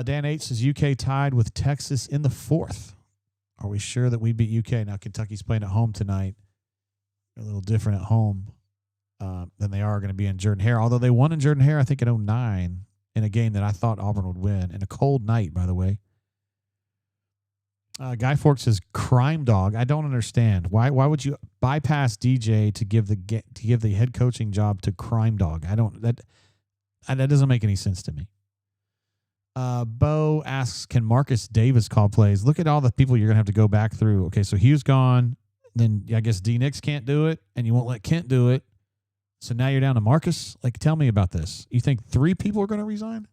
Dan H says UK tied with Texas in the 4th. Are we sure that we beat UK? Now, Kentucky's playing at home tonight. They're a little different at home than they are going to be in Jordan-Hare. Although they won in Jordan-Hare, I think, in 2009 in a game that I thought Auburn would win. In a cold night, by the way. Guy Fork says, crime dog. I don't understand. Why would you bypass DJ to give the head coaching job to crime dog? That doesn't make any sense to me. Bo asks, can Marcus Davis call plays? Look at all the people you're going to have to go back through. Okay, so Hugh's gone. Then I guess D Nix can't do it, and you won't let Kent do it. So now you're down to Marcus? Tell me about this. You think 3 people are going to resign?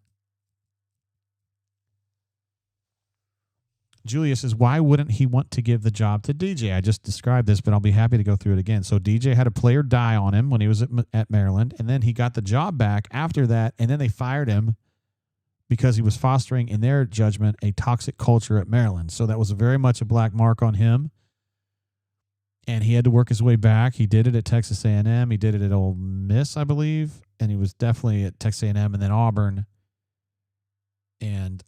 Julia says, why wouldn't he want to give the job to DJ? I just described this, but I'll be happy to go through it again. So DJ had a player die on him when he was at Maryland, and then he got the job back after that, and then they fired him because he was fostering, in their judgment, a toxic culture at Maryland. So that was very much a black mark on him. And he had to work his way back. He did it at Texas A&M. He did it at Ole Miss, I believe. And he was definitely at Texas A&M and then Auburn. And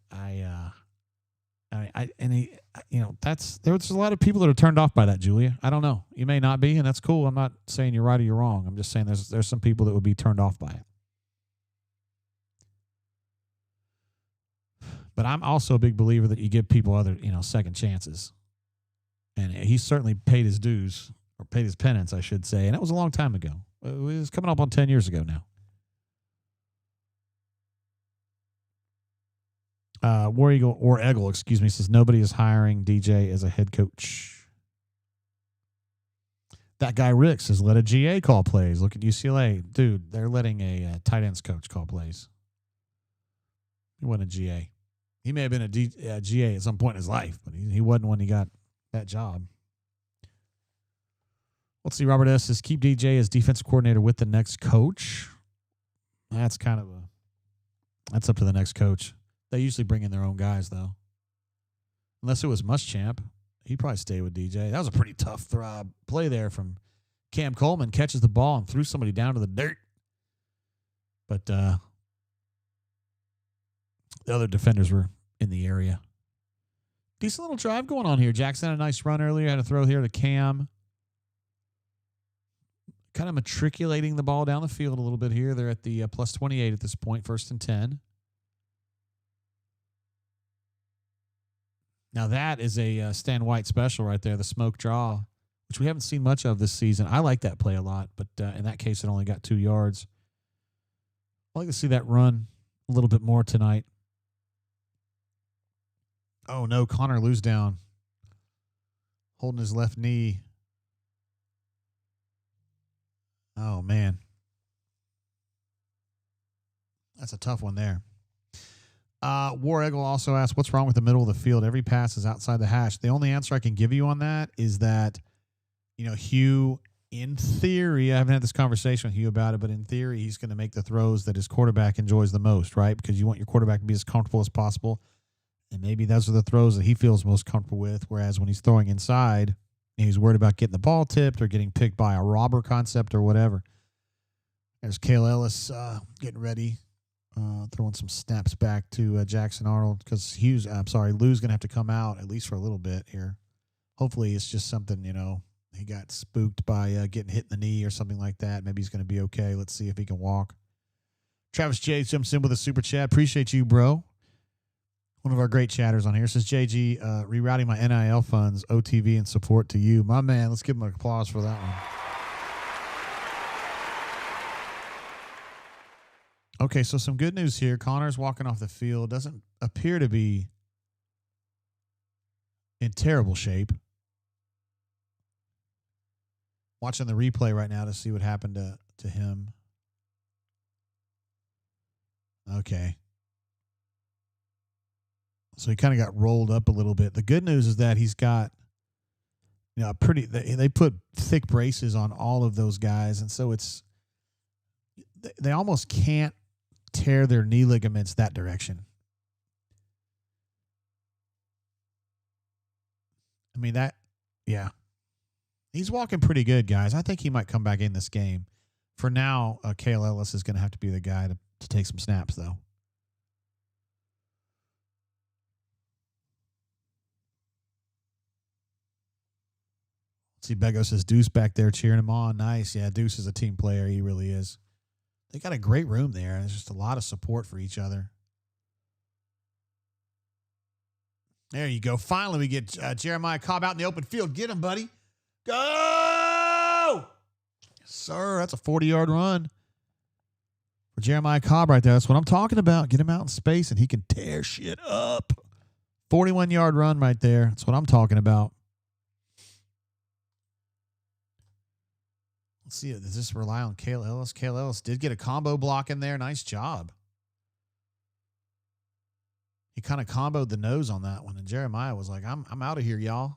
there's a lot of people that are turned off by that, Julia. I don't know. You may not be, and that's cool. I'm not saying you're right or you're wrong. I'm just saying there's some people that would be turned off by it. But I'm also a big believer that you give people other, second chances. And he certainly paid his dues, or paid his penance, I should say. And that was a long time ago. It was coming up on 10 years ago now. War Eagle, or Eggle, says nobody is hiring DJ as a head coach. That guy Rick says let a GA call plays. Look at UCLA. Dude, they're letting a tight ends coach call plays. He wasn't a GA. He may have been a GA at some point in his life, but he wasn't when he got that job. Let's see. Robert S. says, keep DJ as defensive coordinator with the next coach. That's kind of that's up to the next coach. They usually bring in their own guys, though. Unless it was Muschamp, he'd probably stay with DJ. That was a pretty tough play there from Cam Coleman. Catches the ball and threw somebody down to the dirt. But the other defenders were in the area. Decent little drive going on here. Jackson had a nice run earlier. Had a throw here to Cam. Kind of matriculating the ball down the field a little bit here. They're at the plus 28 at this point, 1st and 10. Now that is a Stan White special right there, the smoke draw, which we haven't seen much of this season. I like that play a lot, but in that case, it only got 2 yards. I'd like to see that run a little bit more tonight. Oh, no, Connor Lew's down, holding his left knee. Oh, man. That's a tough one there. War Eagle also asked, what's wrong with the middle of the field? Every pass is outside the hash. The only answer I can give you on that is that, Hugh, in theory, I haven't had this conversation with Hugh about it, but in theory, he's going to make the throws that his quarterback enjoys the most, right? Because you want your quarterback to be as comfortable as possible. And maybe those are the throws that he feels most comfortable with. Whereas when he's throwing inside, he's worried about getting the ball tipped or getting picked by a robber concept or whatever. There's Cale Ellis getting ready. Throwing some snaps back to Jackson Arnold because Lou's going to have to come out at least for a little bit here. Hopefully it's just something, he got spooked by getting hit in the knee or something like that. Maybe he's going to be okay. Let's see if he can walk. Travis J jumps in with a super chat. Appreciate you, bro. One of our great chatters on here says, JG, rerouting my NIL funds, OTV, and support to you. My man, let's give him an applause for that one. Okay, so some good news here. Connor's walking off the field. Doesn't appear to be in terrible shape. Watching the replay right now to see what happened to him. Okay. So he kind of got rolled up a little bit. The good news is that he's got, they put thick braces on all of those guys, and so they almost can't tear their knee ligaments that direction. I mean, he's walking pretty good, guys. I think he might come back in this game. For now, Cale Ellis is going to have to be the guy to take some snaps, though. See, Bego says Deuce back there cheering him on. Nice. Yeah, Deuce is a team player. He really is. They got a great room there. There's just a lot of support for each other. There you go. Finally, we get Jeremiah Cobb out in the open field. Get him, buddy. Go! Yes, sir. That's a 40-yard run for Jeremiah Cobb right there. That's what I'm talking about. Get him out in space, and he can tear shit up. 41-yard run right there. That's what I'm talking about. Let's see. Does this rely on Cale Ellis? Cale Ellis did get a combo block in there. Nice job. He kind of comboed the nose on that one, and Jeremiah was like, I'm out of here, y'all.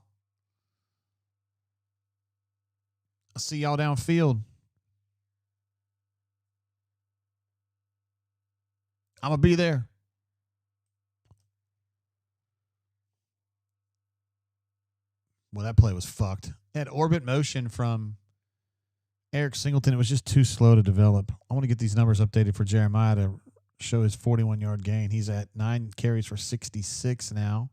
I'll see y'all downfield. I'm going to be there. Well, that play was fucked. Had orbit motion from Eric Singleton. It was just too slow to develop. I want to get these numbers updated for Jeremiah to show his 41-yard gain. He's at 9 carries for 66 now.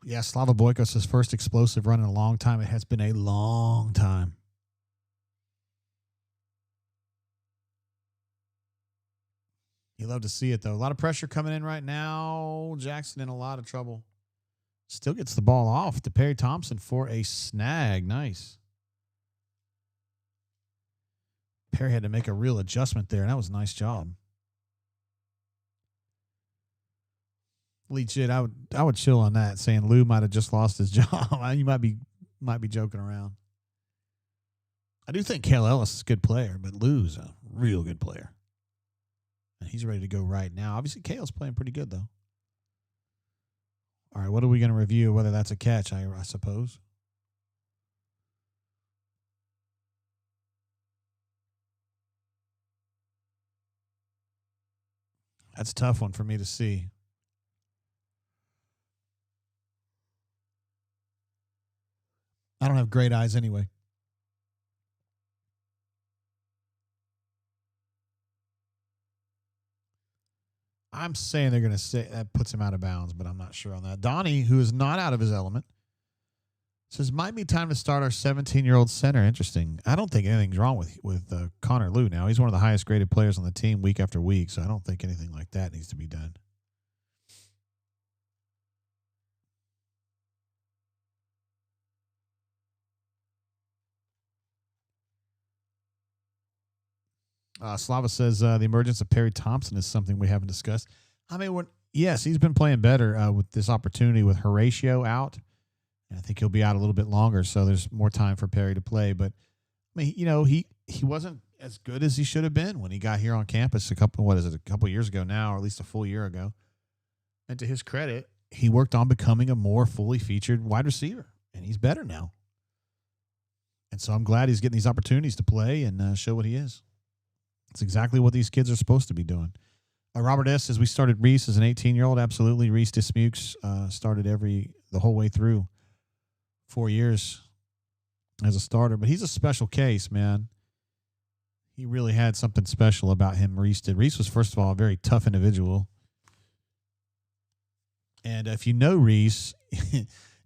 Yeah, Slava Boyko says first explosive run in a long time. It has been a long time. You love to see it, though. A lot of pressure coming in right now. Jackson in a lot of trouble. Still gets the ball off to Perry Thompson for a snag. Nice. Perry had to make a real adjustment there, and that was a nice job. Legit, I would chill on that, saying Lou might have just lost his job. You might be joking around. I do think Cale Ellis is a good player, but Lou's a real good player. And he's ready to go right now. Obviously, Kale's playing pretty good, though. All right, what are we going to review? Whether that's a catch, I suppose. That's a tough one for me to see. I don't have great eyes anyway. I'm saying they're going to say that puts him out of bounds, but I'm not sure on that. Donnie, who is not out of his element, says, might be time to start our 17-year-old center. Interesting. I don't think anything's wrong with Connor Lew now. He's one of the highest graded players on the team week after week, so I don't think anything like that needs to be done. Slava says the emergence of Perry Thompson is something we haven't discussed. I mean, yes, he's been playing better with this opportunity with Horatio out. And I think he'll be out a little bit longer, so there's more time for Perry to play. But, I mean, he wasn't as good as he should have been when he got here on campus a couple years ago now, or at least a full year ago. And to his credit, he worked on becoming a more fully featured wide receiver, and he's better now. And so I'm glad he's getting these opportunities to play and show what he is. It's exactly what these kids are supposed to be doing. Robert S. says we started Reese as an 18-year-old. Absolutely. Reese Dismukes started the whole way through 4 years as a starter. But he's a special case, man. He really had something special about him, Reese did. Reese was, first of all, a very tough individual. And if you know Reese,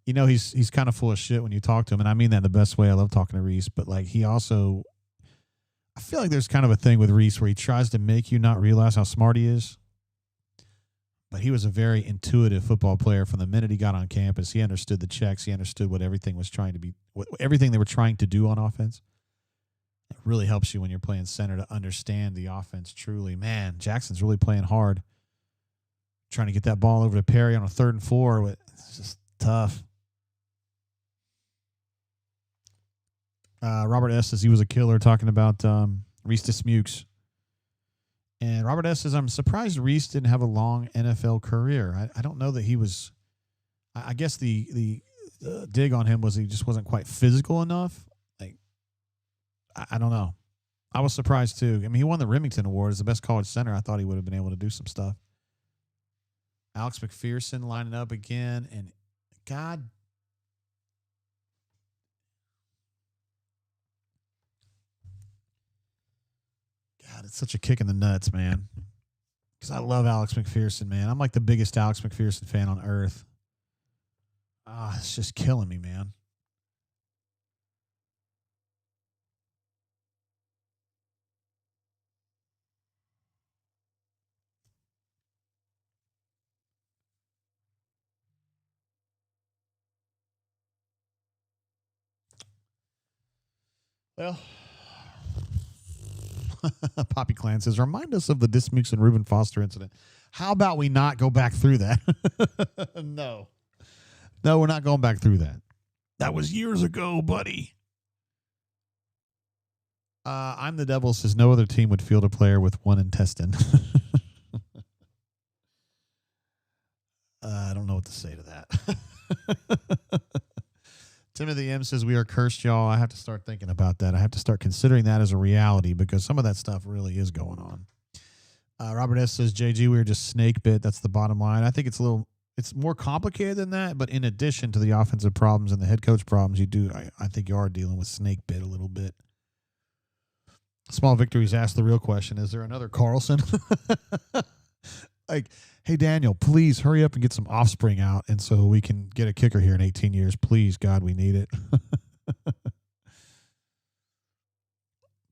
you know he's kind of full of shit when you talk to him. And I mean that in the best way. I love talking to Reese. But, like, he also... I feel like there's kind of a thing with Reese where he tries to make you not realize how smart he is. But he was a very intuitive football player from the minute he got on campus. He understood the checks. He understood what everything was trying to be, everything they were trying to do on offense. It really helps you when you're playing center to understand the offense truly. Man, Jackson's really playing hard. Trying to get that ball over to Perry on a 3rd and 4. It's just tough. Robert S. says he was a killer, talking about Reese Dismukes. And Robert S. says, I'm surprised Reese didn't have a long NFL career. I don't know that he was. I guess the dig on him was he just wasn't quite physical enough. Like, I don't know. I was surprised too. I mean, he won the Remington Award as the best college center. I thought he would have been able to do some stuff. Alex McPherson lining up again, and God. God, it's such a kick in the nuts, man. Because I love Alex McPherson, man. I'm like the biggest Alex McPherson fan on earth. It's just killing me, man. Well, Poppy Clan says, remind us of the Dismukes and Reuben Foster incident. How about we not go back through that? No, we're not going back through that. That was years ago, buddy. I'm the Devil says no other team would field a player with one intestine. I don't know what to say to that. Timothy M says, we are cursed, y'all. I have to start thinking about that. I have to start considering that as a reality because some of that stuff really is going on. Robert S. says, JG, we were just snake bit. That's the bottom line. I think it's more complicated than that, but in addition to the offensive problems and the head coach problems, I think you are dealing with snake bit a little bit. Small Victories asked the real question, is there another Carlson? Like, hey, Daniel, please hurry up and get some offspring out, and so we can get a kicker here in 18 years. Please, God, we need it.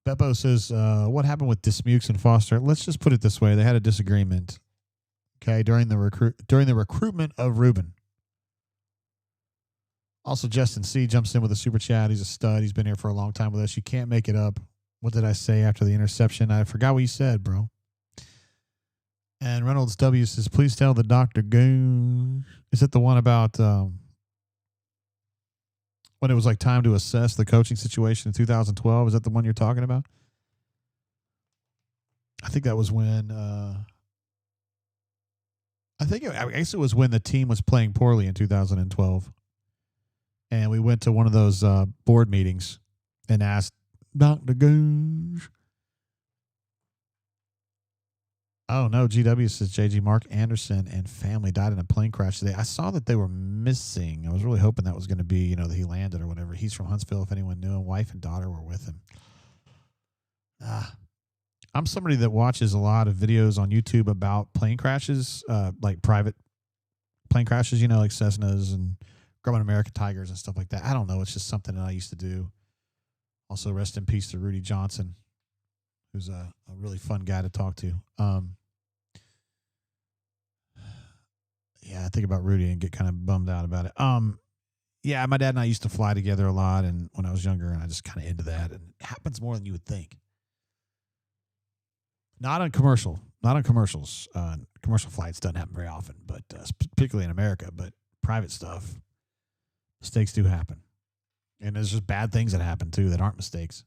Beppo says, what happened with Dismukes and Foster? Let's just put it this way. They had a disagreement, okay, during the recruitment of Reuben. Also, Justin C. jumps in with a super chat. He's a stud. He's been here for a long time with us. You can't make it up. What did I say after the interception? I forgot what you said, bro. And Reynolds W. says, please tell the Dr. Goon. Is it the one about when it was like time to assess the coaching situation in 2012? Is that the one you're talking about? I think that was when I guess it was when the team was playing poorly in 2012. And we went to one of those board meetings and asked Dr. Goose. Oh, no. GW says JG Mark Anderson and family died in a plane crash today. I saw that they were missing. I was really hoping that was going to be, that he landed or whatever. He's from Huntsville, if anyone knew him. Wife and daughter were with him. I'm somebody that watches a lot of videos on YouTube about plane crashes, like private plane crashes, like Cessnas and Grumman American Tigers and stuff like that. I don't know. It's just something that I used to do. Also, rest in peace to Rudy Johnson, who's a really fun guy to talk to. Yeah, I think about Rudy and get kind of bummed out about it. Yeah, my dad and I used to fly together a lot, and when I was younger, and I just kind of into that. And it happens more than you would think. Not on commercials. Commercial flights doesn't happen very often, but particularly in America. But private stuff, mistakes do happen, and there's just bad things that happen too that aren't mistakes.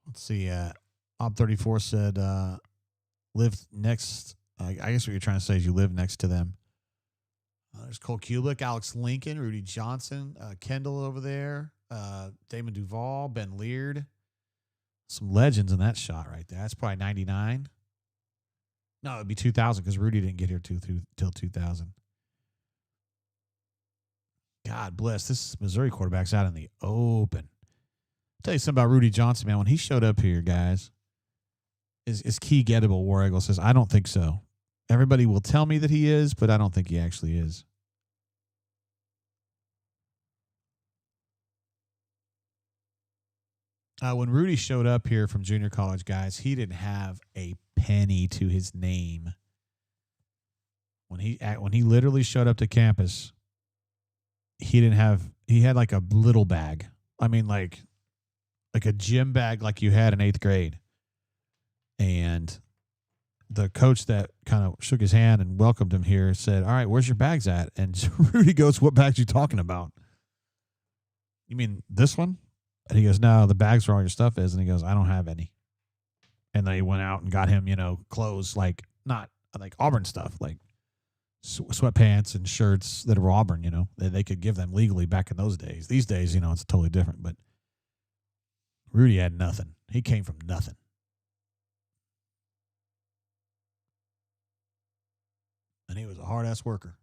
Let's see. Ob34 said, "Live next." I guess what you're trying to say is you live next to them. There's Cole Kubick, Alex Lincoln, Rudy Johnson, Kendall over there. Damon Duvall, Ben Leard. Some legends in that shot right there. That's probably 99. No, it'd be 2000 because Rudy didn't get here till 2000. God bless. This Missouri quarterback's out in the open. I'll tell you something about Rudy Johnson, man. When he showed up here, guys, is Key Gettable, War Eagle says, I don't think so. Everybody will tell me that he is, but I don't think he actually is. When Rudy showed up here from junior college, guys, he didn't have a penny to his name. When he literally showed up to campus, he had like a little bag. I mean, like a gym bag like you had in 8th grade. And the coach that kind of shook his hand and welcomed him here said, all right, where's your bags at? And Rudy goes, what bags are you talking about? You mean this one? And he goes, no, the bags where all your stuff is. And he goes, I don't have any. And they went out and got him, clothes, like not like Auburn stuff, like sweatpants and shirts that were Auburn, they could give them legally back in those days. These days, it's totally different. But Rudy had nothing. He came from nothing. And he was a hard-ass worker.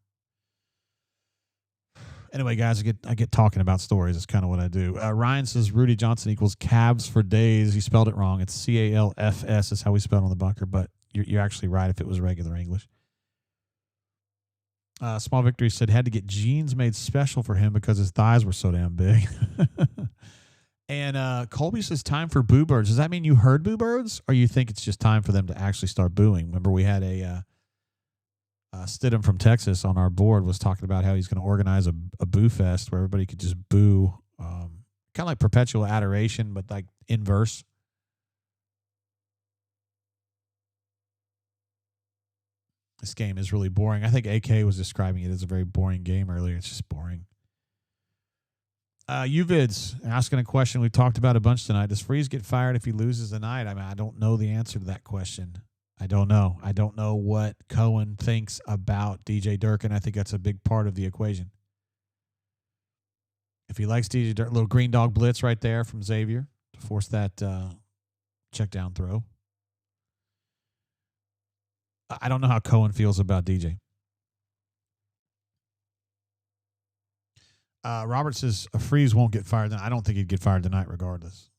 Anyway, guys, I get talking about stories. That's kind of what I do. Ryan says Rudy Johnson equals calves for days. He spelled it wrong. It's CALFS is how we spell it on the bunker, but you're actually right if it was regular English. Small Victory said had to get jeans made special for him because his thighs were so damn big. And Colby says time for boo birds. Does that mean you heard boo birds, or you think it's just time for them to actually start booing? Remember, we had Stidham from Texas on our board was talking about how he's going to organize a boo fest where everybody could just boo, kind of like perpetual adoration, but like inverse. This game is really boring. I think AK was describing it as a very boring game earlier. It's just boring. UVids asking a question we talked about a bunch tonight. Does Freeze get fired if he loses tonight? I mean, I don't know the answer to that question. I don't know. I don't know what Cohen thinks about DJ Durkin. I think that's a big part of the equation. If he likes DJ Durkin, little green dog blitz right there from Xavier to force that check down throw. I don't know how Cohen feels about DJ. Robert says Freeze won't get fired. I don't think he'd get fired tonight regardless.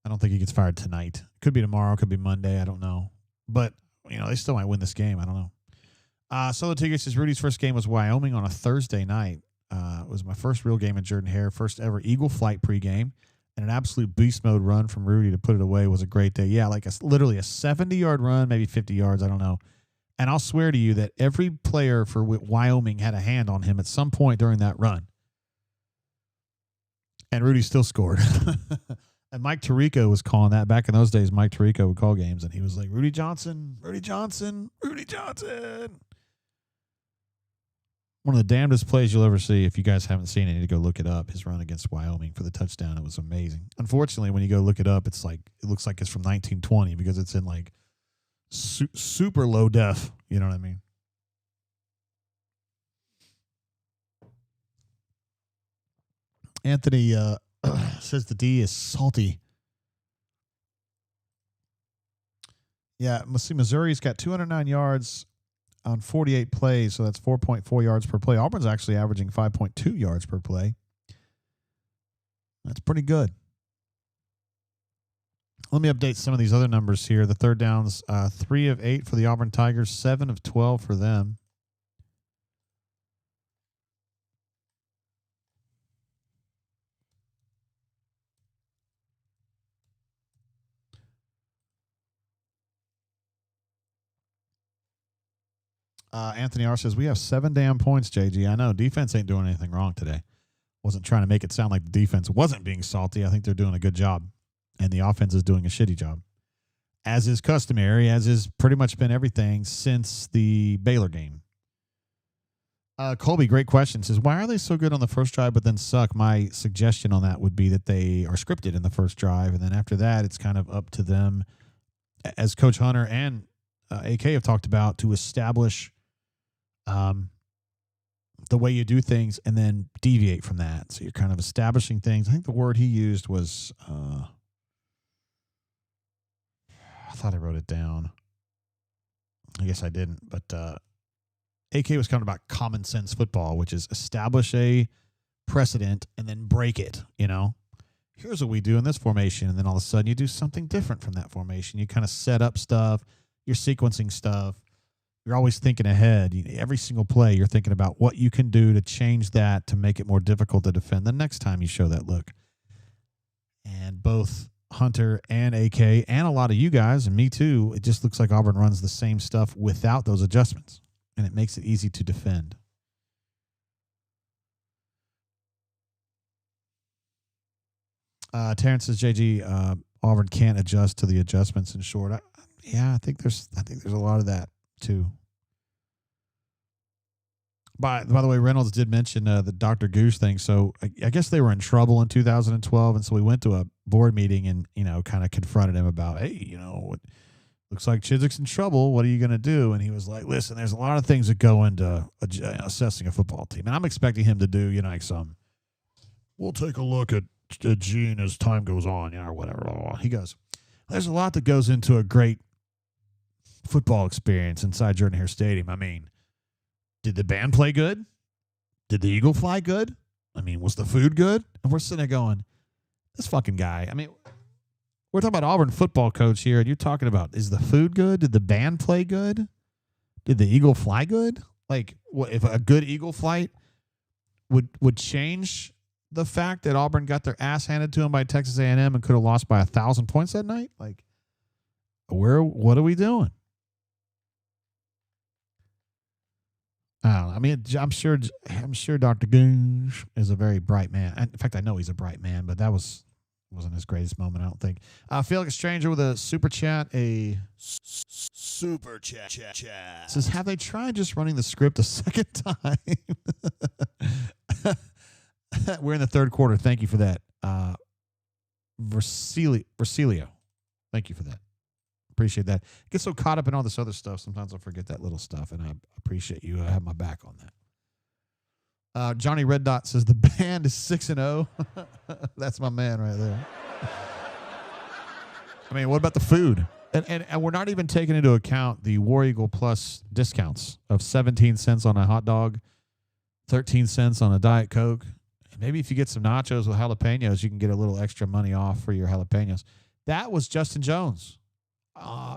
I don't think he gets fired tonight. Could be tomorrow. Could be Monday. I don't know. But, they still might win this game. I don't know. Solo Tigger says Rudy's first game was Wyoming on a Thursday night. It was my first real game at Jordan-Hare. First ever Eagle Flight pregame. And an absolute beast mode run from Rudy to put it away was a great day. Yeah, like literally a 70-yard run, maybe 50 yards. I don't know. And I'll swear to you that every player for Wyoming had a hand on him at some point during that run. And Rudy still scored. And Mike Tirico was calling that. Back in those days, Mike Tirico would call games, and he was like, Rudy Johnson, Rudy Johnson, Rudy Johnson. one of the damnedest plays you'll ever see. If you guys haven't seen it, you need to go look it up. His run against Wyoming for the touchdown. It was amazing. Unfortunately, when you go look it up, it looks like it's from 1920 because it's in like super low def. You know what I mean? Anthony says the D is salty. Yeah, let's see. Missouri's got 209 yards on 48 plays, so that's 4.4 yards per play. Auburn's actually averaging 5.2 yards per play. That's pretty good. Let me update some of these other numbers here. The third downs, 3 of 8 for the Auburn Tigers, 7 of 12 for them. Anthony R. says, we have 7 damn points, JG. I know. Defense ain't doing anything wrong today. Wasn't trying to make it sound like the defense wasn't being salty. I think they're doing a good job. And the offense is doing a shitty job. As is customary, as is pretty much been everything since the Baylor game. Colby, great question. Says, why are they so good on the first drive but then suck? My suggestion on that would be that they are scripted in the first drive. And then after that, it's kind of up to them, as Coach Hunter and AK have talked about, to establish the way you do things and then deviate from that. So you're kind of establishing things. I think the word he used was, I thought I wrote it down. I guess I didn't, but AK was talking about common sense football, which is establish a precedent and then break it. You know, here's what we do in this formation. And then all of a sudden you do something different from that formation. You kind of set up stuff. You're sequencing stuff. You're always thinking ahead. Every single play, you're thinking about what you can do to change that to make it more difficult to defend the next time you show that look. And both Hunter and AK and a lot of you guys, and me too, it just looks like Auburn runs the same stuff without those adjustments, and it makes it easy to defend. Terrence says, JG, Auburn can't adjust to the adjustments in short. I think there's a lot of that too. By the way, Reynolds did mention the Dr. Goose thing. So I guess they were in trouble in 2012. And so we went to a board meeting and, kind of confronted him about, hey, it looks like Chizik's in trouble. What are you going to do? And he was like, listen, there's a lot of things that go into assessing a football team. And I'm expecting him to do, like we'll take a look at Gene as time goes on, or whatever. He goes, there's a lot that goes into a great football experience inside Jordan Hare Stadium. I mean, did the band play good? Did the eagle fly good? I mean, was the food good? And we're sitting there going, this fucking guy. I mean, we're talking about Auburn football coach here, and you're talking about, is the food good? Did the band play good? Did the eagle fly good? Like, what if a good eagle flight would change the fact that Auburn got their ass handed to them by Texas A&M and could have lost by 1,000 points that night? Like, what are we doing? I don't know. I mean, I'm sure Dr. Goose is a very bright man. In fact, I know he's a bright man, but that wasn't his greatest moment, I don't think. Felix Stranger with a super chat, super chat. Says, have they tried just running the script a second time? We're in the third quarter. Thank you for that. Versilio. Thank you for that. Appreciate that. I get so caught up in all this other stuff, sometimes I'll forget that little stuff, and I appreciate you. I have my back on that. Johnny Red Dot says the band is 6-0. That's my man right there. I mean, what about the food? And we're not even taking into account the War Eagle Plus discounts of 17 cents on a hot dog, 13 cents on a Diet Coke. And maybe if you get some nachos with jalapenos, you can get a little extra money off for your jalapenos. That was Justin Jones.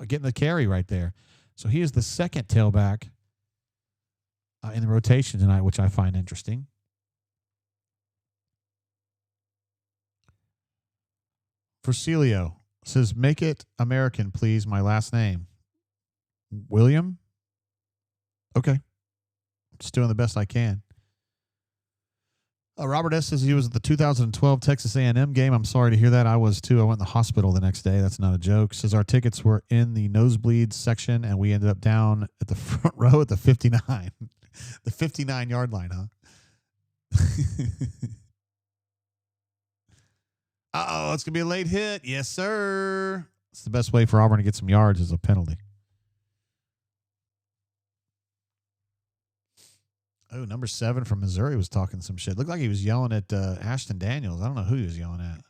Getting the carry right there. So he is the second tailback in the rotation tonight, which I find interesting. Versilio says, make it American, please. My last name. William? Okay. Just doing the best I can. Robert S. says he was at the 2012 Texas A&M game. I'm sorry to hear that. I was too. I went in the hospital the next day. That's not a joke. Says our tickets were in the nosebleed section, and we ended up down at the front row at the 59. The 59-yard line, huh? Uh-oh, it's going to be a late hit. Yes, sir. It's the best way for Auburn to get some yards is a penalty. Oh, number 7 from Missouri was talking some shit. Looked like he was yelling at Ashton Daniels. I don't know who he was yelling at.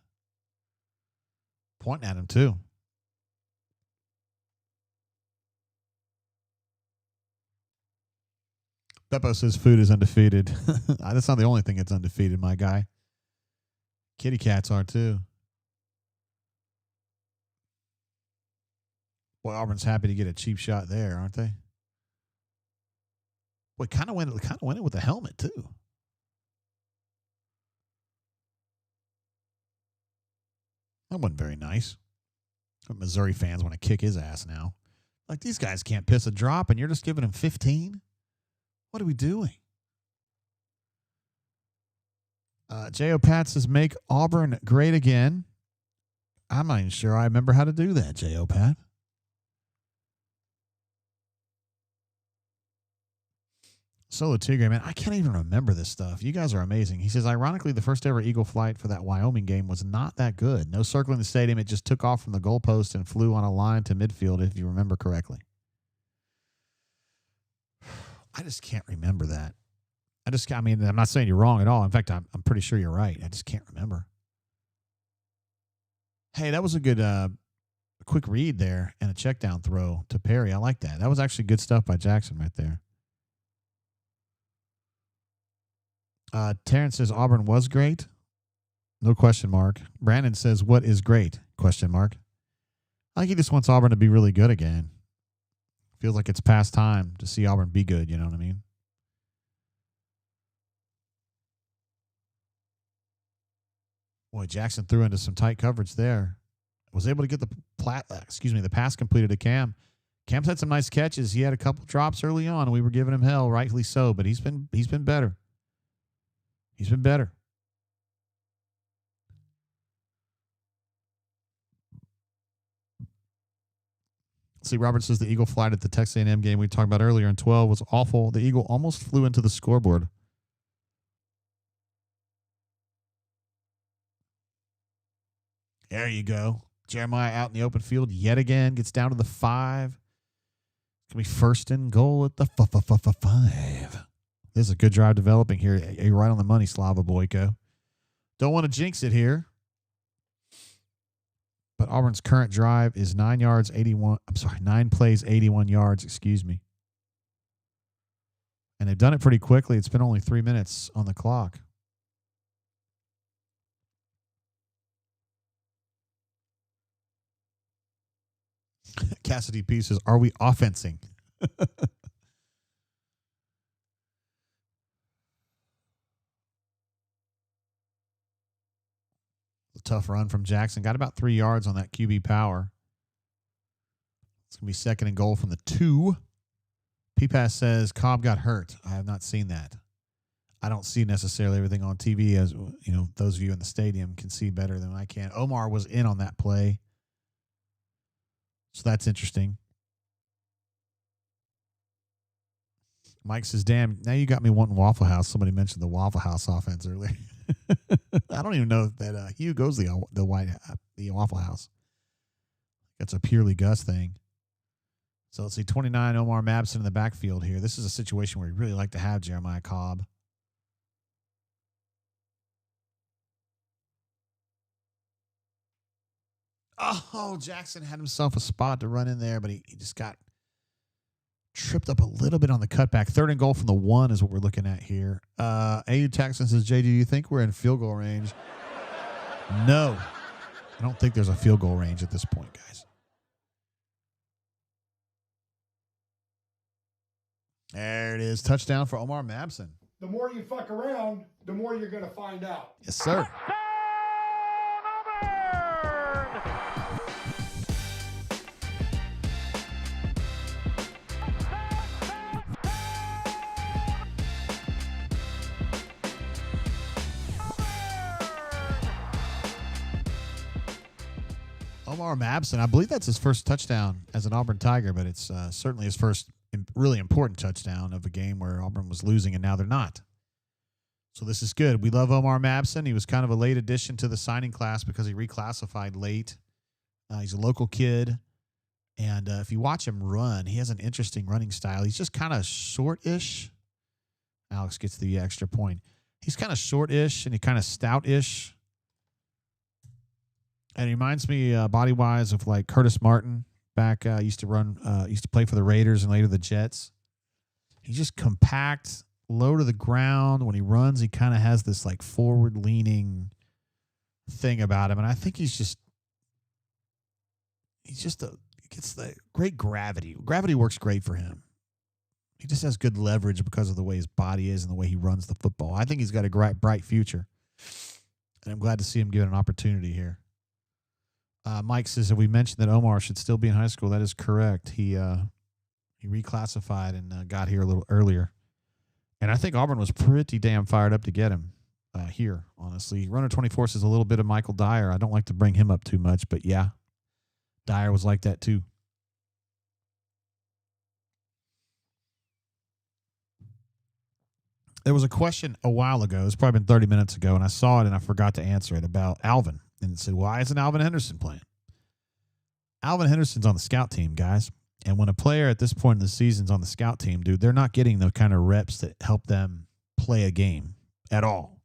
Pointing at him, too. Beppo says food is undefeated. That's not the only thing that's undefeated, my guy. Kitty cats are, too. Boy, Auburn's happy to get a cheap shot there, aren't they? Boy, kind of went it with the helmet, too. That wasn't very nice. Missouri fans want to kick his ass now. Like, these guys can't piss a drop, and you're just giving him 15? What are we doing? J.O. Pat says, make Auburn great again. I'm not even sure I remember how to do that, J.O. Pat. Solo Tigre, man, I can't even remember this stuff. You guys are amazing. He says, ironically, the first ever Eagle flight for that Wyoming game was not that good. No circling the stadium. It just took off from the goalpost and flew on a line to midfield, if you remember correctly. I just can't remember that. I mean, I'm not saying you're wrong at all. In fact, I'm pretty sure you're right. I just can't remember. Hey, that was a good quick read there and a check down throw to Perry. I like that. That was actually good stuff by Jackson right there. Terrence says Auburn was great. No question mark. Brandon says, what is great? Question mark. I think he just wants Auburn to be really good again. Feels like it's past time to see Auburn be good. You know what I mean? Boy, Jackson threw into some tight coverage there. Was able to get the pass completed to Cam. Cam's had some nice catches. He had a couple drops early on, and we were giving him hell, rightfully so. But he's been better. He's been better. See, Robert says the Eagle flight at the Texas A&M game we talked about earlier in 12 was awful. The Eagle almost flew into the scoreboard. There you go. Jeremiah out in the open field yet again. Gets down to the 5. It's going to be first and goal at the 5. This is a good drive developing here. You're right on the money, Slava Boyko. Don't want to jinx it here. But Auburn's current drive is 9 plays, 81 yards, excuse me. And they've done it pretty quickly. It's been only 3 minutes on the clock. Cassidy P says, are we offensing? A tough run from Jackson. Got about 3 yards on that QB power. It's going to be second and goal from the 2. P-Pass says Cobb got hurt. I have not seen that. I don't see necessarily everything on TV, as you know, those of you in the stadium can see better than I can. Omar was in on that play. So that's interesting. Mike says, damn, now you got me wanting Waffle House. Somebody mentioned the Waffle House offense earlier. I don't even know that Hugh goes the Waffle House. That's a purely Gus thing. So let's see, 29, Omar Mabson in the backfield here. This is a situation where you really like to have Jeremiah Cobb. Oh, Jackson had himself a spot to run in there, but he just got tripped up a little bit on the cutback. Third and goal from the 1 is what we're looking at here. A.U. Jackson says, JD, do you think we're in field goal range? No. I don't think there's a field goal range at this point, guys. There it is. Touchdown for Omar Mabson. The more you fuck around, the more you're going to find out. Yes, sir. Omar Mabson, I believe that's his first touchdown as an Auburn Tiger, but it's certainly his first really important touchdown of a game where Auburn was losing, and now they're not. So this is good. We love Omar Mabson. He was kind of a late addition to the signing class because he reclassified late. He's a local kid. And if you watch him run, he has an interesting running style. He's just kind of short-ish. Alex gets the extra point. He's kind of short-ish and he kind of stout-ish. And he reminds me body-wise of like Curtis Martin back. Used to play for the Raiders and later the Jets. He's just compact, low to the ground. When he runs, he kind of has this like forward-leaning thing about him. And I think he gets the great gravity. Gravity works great for him. He just has good leverage because of the way his body is and the way he runs the football. I think he's got a bright future. And I'm glad to see him given an opportunity here. Mike says, have we mentioned that Omar should still be in high school? That is correct. He reclassified and got here a little earlier. And I think Auburn was pretty damn fired up to get him here, honestly. Runner 24 says a little bit of Michael Dyer. I don't like to bring him up too much, but yeah, Dyer was like that too. There was a question a while ago, it's probably been 30 minutes ago, and I saw it and I forgot to answer it about Alvin. And it said, why isn't Alvin Henderson playing? Alvin Henderson's on the scout team, guys. And when a player at this point in the season's on the scout team, dude, they're not getting the kind of reps that help them play a game at all.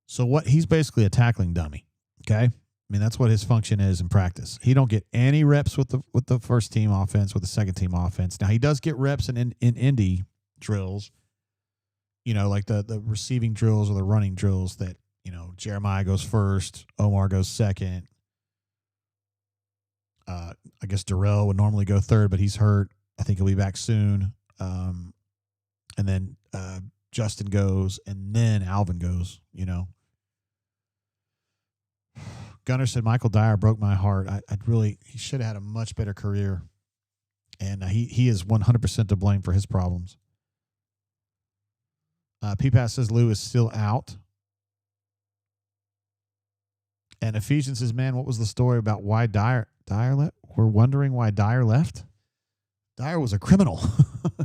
So he's basically a tackling dummy, okay? I mean, that's what his function is in practice. He don't get any reps with the first team offense, with the second team offense. Now, he does get reps in Indy drills, you know, like the receiving drills or the running drills that, you know, Jeremiah goes first, Omar goes second. I guess Darrell would normally go third, but he's hurt. I think he'll be back soon. And then Justin goes, and then Alvin goes, you know. Gunner said, Michael Dyer broke my heart. He should have had a much better career. And he is 100% to blame for his problems. P-Pass says Lou is still out. And Ephesians says, man, what was the story about why Dyer left? We're wondering why Dyer left. Dyer was a criminal.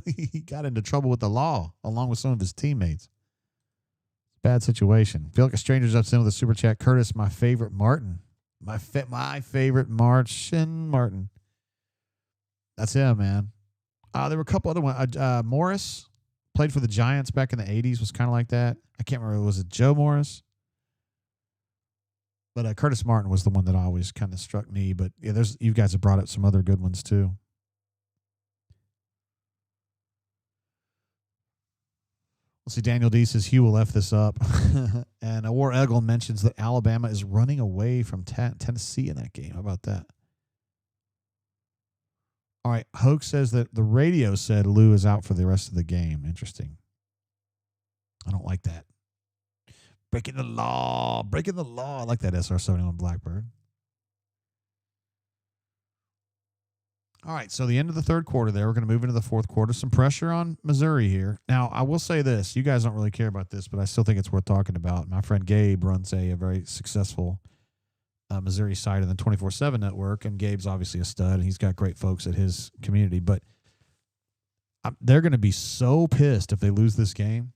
He got into trouble with the law along with some of his teammates. Bad situation. Feel like a stranger's up in with a super chat. Curtis, my favorite Martin. My favorite Martin. That's him, man. There were a couple other ones. Morris played for the Giants back in the 80s. Was kind of like that. I can't remember. Was it Joe Morris? But Curtis Martin was the one that always kind of struck me. But yeah, you guys have brought up some other good ones too. Let's see. Daniel D says Hugh will F this up. And War Eggle mentions that Alabama is running away from Tennessee in that game. How about that? All right. Hoke says that the radio said Lou is out for the rest of the game. Interesting. I don't like that. Breaking the law. I like that SR-71 Blackbird. All right, so the end of the third quarter there. We're going to move into the fourth quarter. Some pressure on Missouri here. Now, I will say this. You guys don't really care about this, but I still think it's worth talking about. My friend Gabe runs a very successful Missouri site on the 24/7 network, and Gabe's obviously a stud, and he's got great folks at his community. But they're going to be so pissed if they lose this game.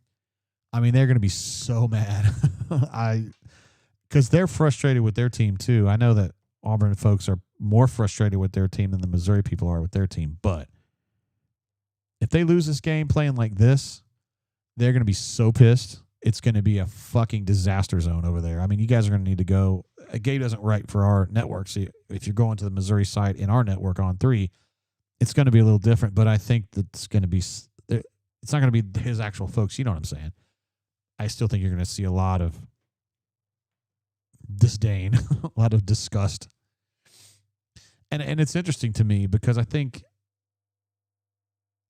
I mean, they're going to be so mad. Because they're frustrated with their team, too. I know that Auburn folks are more frustrated with their team than the Missouri people are with their team. But if they lose this game playing like this, they're going to be so pissed. It's going to be a fucking disaster zone over there. I mean, you guys are going to need to go. Gabe doesn't write for our network. So if you're going to the Missouri site in our network on 3, it's going to be a little different. But I think that it's going to be, it's not going to be his actual folks. You know what I'm saying? I still think you're going to see a lot of disdain, a lot of disgust. And it's interesting to me because I think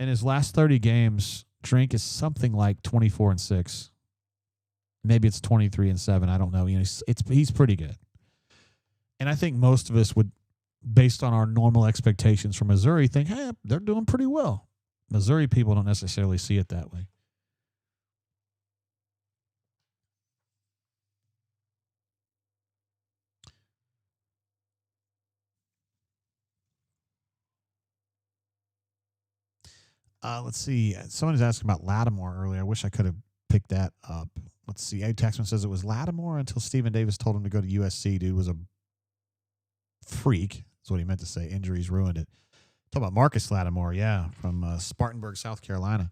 in his last 30 games, Drink is something like 24-6. Maybe it's 23-7. I don't know. You know, he's pretty good. And I think most of us would, based on our normal expectations from Missouri, think, hey, they're doing pretty well. Missouri people don't necessarily see it that way. Let's see. Someone was asking about Lattimore earlier. I wish I could have picked that up. Let's see. A Taxman says it was Lattimore until Stephen Davis told him to go to USC. Dude was a freak. That's what he meant to say. Injuries ruined it. Talk about Marcus Lattimore, yeah, from Spartanburg, South Carolina.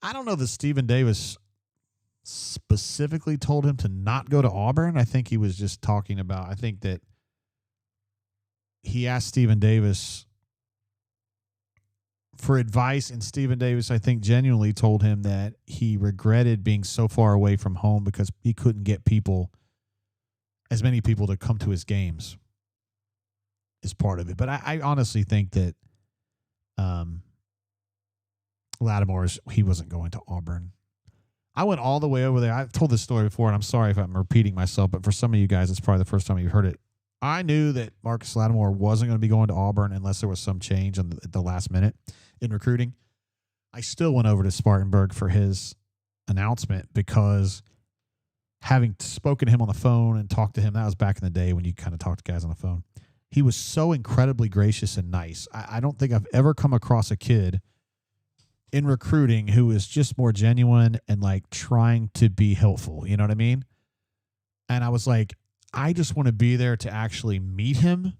I don't know that Stephen Davis specifically told him to not go to Auburn. I think he was just talking about, I think that he asked Stephen Davis for advice, and Stephen Davis, I think, genuinely told him that he regretted being so far away from home because he couldn't get as many people to come to his games is part of it. But I honestly think that Lattimore, he wasn't going to Auburn. I went all the way over there. I've told this story before, and I'm sorry if I'm repeating myself, but for some of you guys, it's probably the first time you've heard it. I knew that Marcus Lattimore wasn't going to be going to Auburn unless there was some change at the last minute in recruiting. I still went over to Spartanburg for his announcement because having spoken to him on the phone and talked to him, that was back in the day when you kind of talk to guys on the phone. He was so incredibly gracious and nice. I don't think I've ever come across a kid in recruiting who is just more genuine and like trying to be helpful. You know what I mean? And I was like, I just want to be there to actually meet him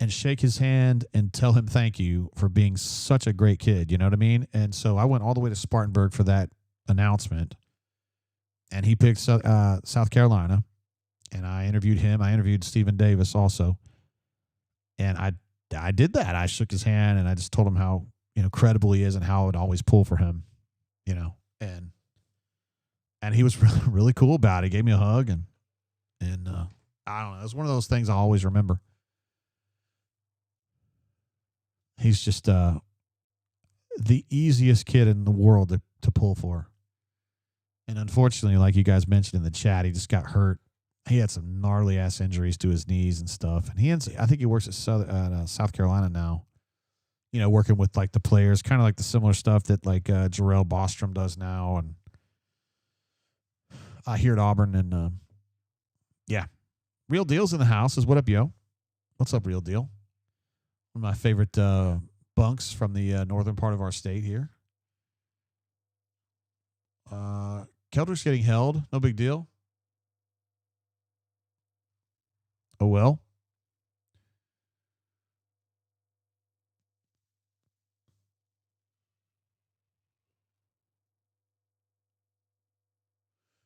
and shake his hand and tell him thank you for being such a great kid. You know what I mean? And so I went all the way to Spartanburg for that announcement, and he picked South Carolina, and I interviewed him. I interviewed Stephen Davis also, and I did that. I shook his hand, and I just told him how, credible he is and how I would always pull for him, and he was really, really cool about it. He gave me a hug, and I don't know. It was one of those things I always remember. He's just the easiest kid in the world to pull for. And unfortunately, like you guys mentioned in the chat, he just got hurt. He had some gnarly ass injuries to his knees and stuff. And I think he works at South Carolina now, working with like the players, kind of like the similar stuff that like Jarrell Bostrom does now. And here at Auburn, and yeah. Real Deal's in the house. Is what up, yo? What's up, Real Deal? One of my favorite bunks from the northern part of our state here. Keldrick's getting held. No big deal. Oh, well.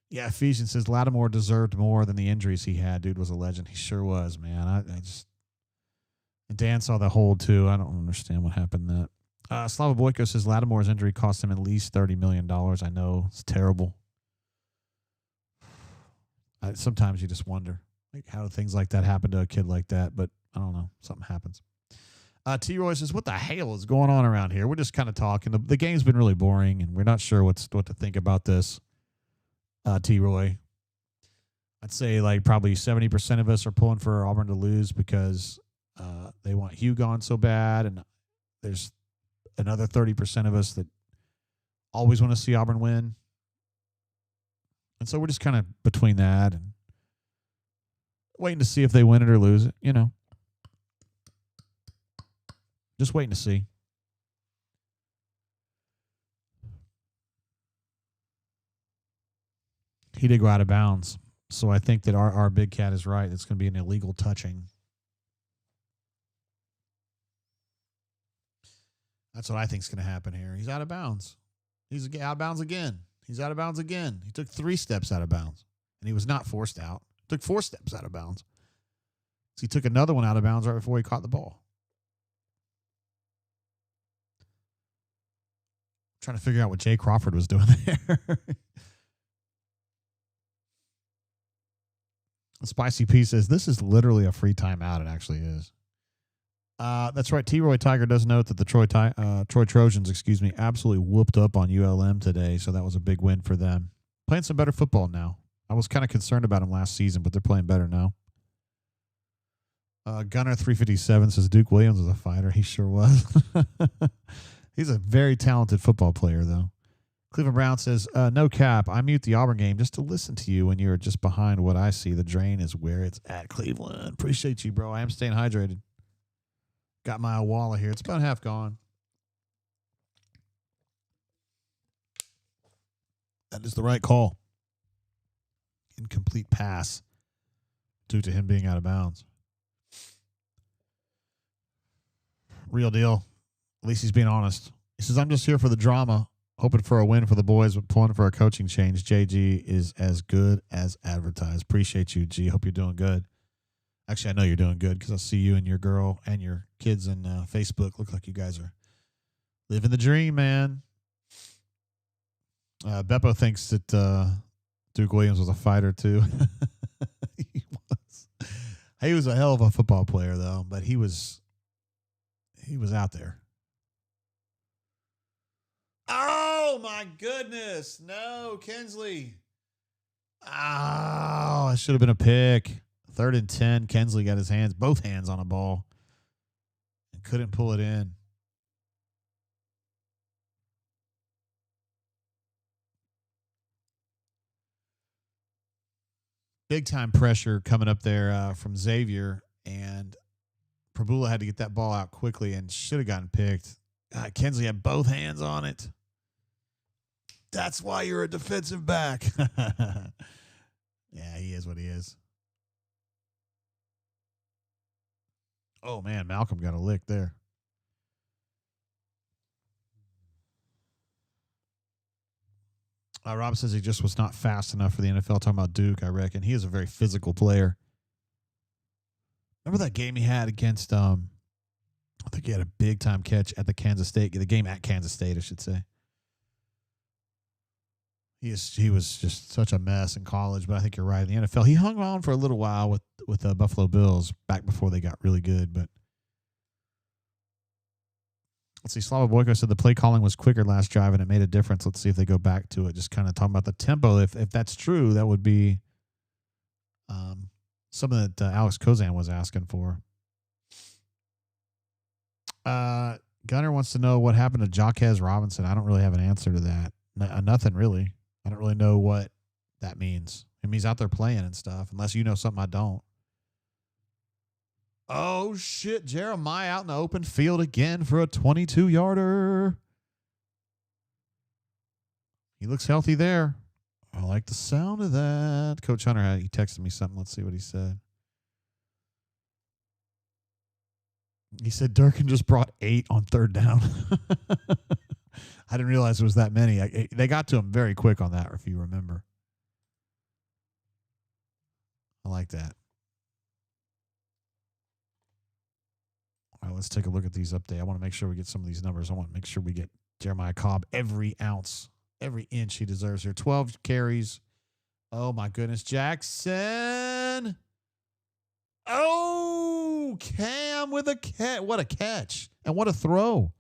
Yeah, Ephesians says Lattimore deserved more than the injuries he had. Dude was a legend. He sure was, man. I just... And Dan saw the hold, too. I don't understand what happened that. Slava Boyko says Lattimore's injury cost him at least $30 million. I know. It's terrible. Sometimes you just wonder, like, how do things like that happen to a kid like that? But I don't know. Something happens. T-Roy says, what the hell is going on around here? We're just kind of talking. The game's been really boring, and we're not sure what to think about this. T-Roy, I'd say like probably 70% of us are pulling for Auburn to lose because they want Hugh gone so bad, and there's another 30% of us that always want to see Auburn win. And so we're just kind of between that and waiting to see if they win it or lose it, Just waiting to see. He did go out of bounds. So I think that our big cat is right. It's going to be an illegal touching. That's what I think is going to happen here. He's out of bounds. He's out of bounds again. He's out of bounds again. He took 3 steps out of bounds, and he was not forced out. Took 4 steps out of bounds. So he took another one out of bounds right before he caught the ball. Trying to figure out what Jay Crawford was doing there. Spicy P says, this is literally a free timeout. It actually is. That's right. T-Roy Tiger does note that the Troy Trojans, absolutely whooped up on ULM today. So that was a big win for them. Playing some better football now. I was kind of concerned about them last season, but they're playing better now. Gunner 357 says Duke Williams was a fighter. He sure was. He's a very talented football player, though. Cleveland Brown says, no cap. I mute the Auburn game just to listen to you when you're just behind what I see. The drain is where it's at, Cleveland. Appreciate you, bro. I am staying hydrated. Got my Awala here. It's about half gone. That is the right call. Incomplete pass due to him being out of bounds. Real deal. At least he's being honest. He says, I'm just here for the drama, hoping for a win for the boys, but pulling for a coaching change. JG is as good as advertised. Appreciate you, G. Hope you're doing good. Actually, I know you're doing good because I see you and your girl and your kids on Facebook. Look like you guys are living the dream, man. Beppo thinks that Duke Williams was a fighter, too. He was a hell of a football player, though, but he was out there. Oh, my goodness. No, Kensley. Oh, it should have been a pick. 3rd and 10. Kensley got both hands on a ball and couldn't pull it in. Big time pressure coming up there from Xavier, and Prabula had to get that ball out quickly and should have gotten picked. Kensley had both hands on it. That's why you're a defensive back. Yeah, he is what he is. Oh, man, Malcolm got a lick there. Rob says he just was not fast enough for the NFL. Talking about Duke, I reckon. He is a very physical player. Remember that game he had against, I think he had a big-time catch at the game at Kansas State, I should say. He was just such a mess in college, but I think you're right. In the NFL, he hung on for a little while with the Buffalo Bills back before they got really good. But let's see, Slava Boyko said the play calling was quicker last drive and it made a difference. Let's see if they go back to it. Just kind of talking about the tempo. If that's true, that would be something that Alex Kozan was asking for. Gunner wants to know what happened to Jaquez Robinson. I don't really have an answer to that. Nothing really. I don't really know what that means. I mean, he's out there playing and stuff, unless you know something I don't. Oh, shit. Jeremiah out in the open field again for a 22-yarder. He looks healthy there. I like the sound of that. Coach Hunter, he texted me something. Let's see what he said. He said Durkin just brought 8 on 3rd down. I didn't realize it was that many. They got to him very quick on that, if you remember. I like that. All right, let's take a look at these updates. I want to make sure we get some of these numbers. I want to make sure we get Jeremiah Cobb every ounce, every inch he deserves here. 12 carries. Oh, my goodness. Jackson. Oh, Cam with a catch. What a catch. And what a throw.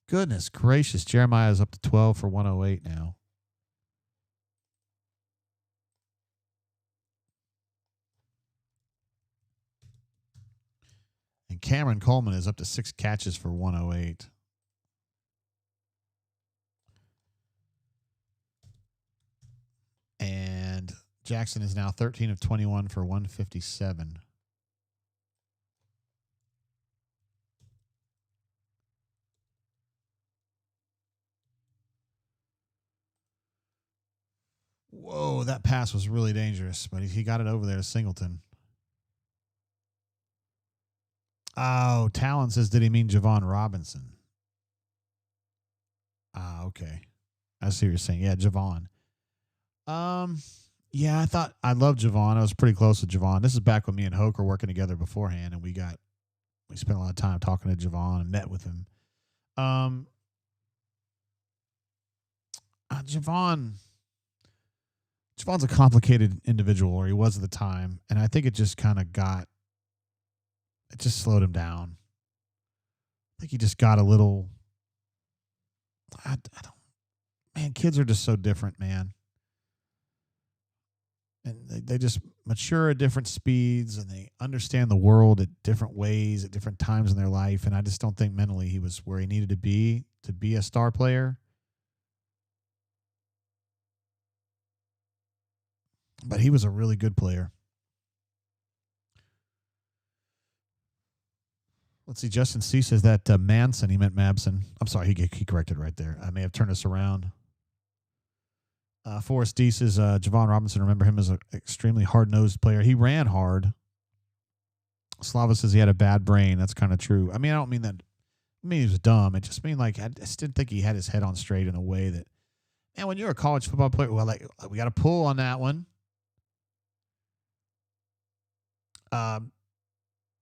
Goodness gracious. Jeremiah is up to 12 for 108 now. And Cameron Coleman is up to 6 catches for 108. And Jackson is now 13 of 21 for 157. Whoa, that pass was really dangerous, but he got it over there to Singleton. Oh, Talon says, did he mean Javon Robinson? Okay. I see what you're saying. Yeah, Javon. Yeah, I loved Javon. I was pretty close with Javon. This is back when me and Hoke were working together beforehand, and we spent a lot of time talking to Javon and met with him. Javon's a complicated individual, or he was at the time, and I think it just kind of it just slowed him down. I think he just got a little, I don't, man, kids are just so different, man. And they just mature at different speeds, and they understand the world at different ways at different times in their life, and I just don't think mentally he was where he needed to be a star player. But he was a really good player. Let's see. Justin C. says that Manson, he meant Mabson. I'm sorry, he corrected right there. I may have turned us around. Forrest Deese is Javon Robinson. Remember him as an extremely hard-nosed player. He ran hard. Slava says he had a bad brain. That's kind of true. I mean, I don't mean that. I mean he was dumb. It just mean like I just didn't think he had his head on straight in a way that. Man, when you're a college football player, well, like we got to pull on that one.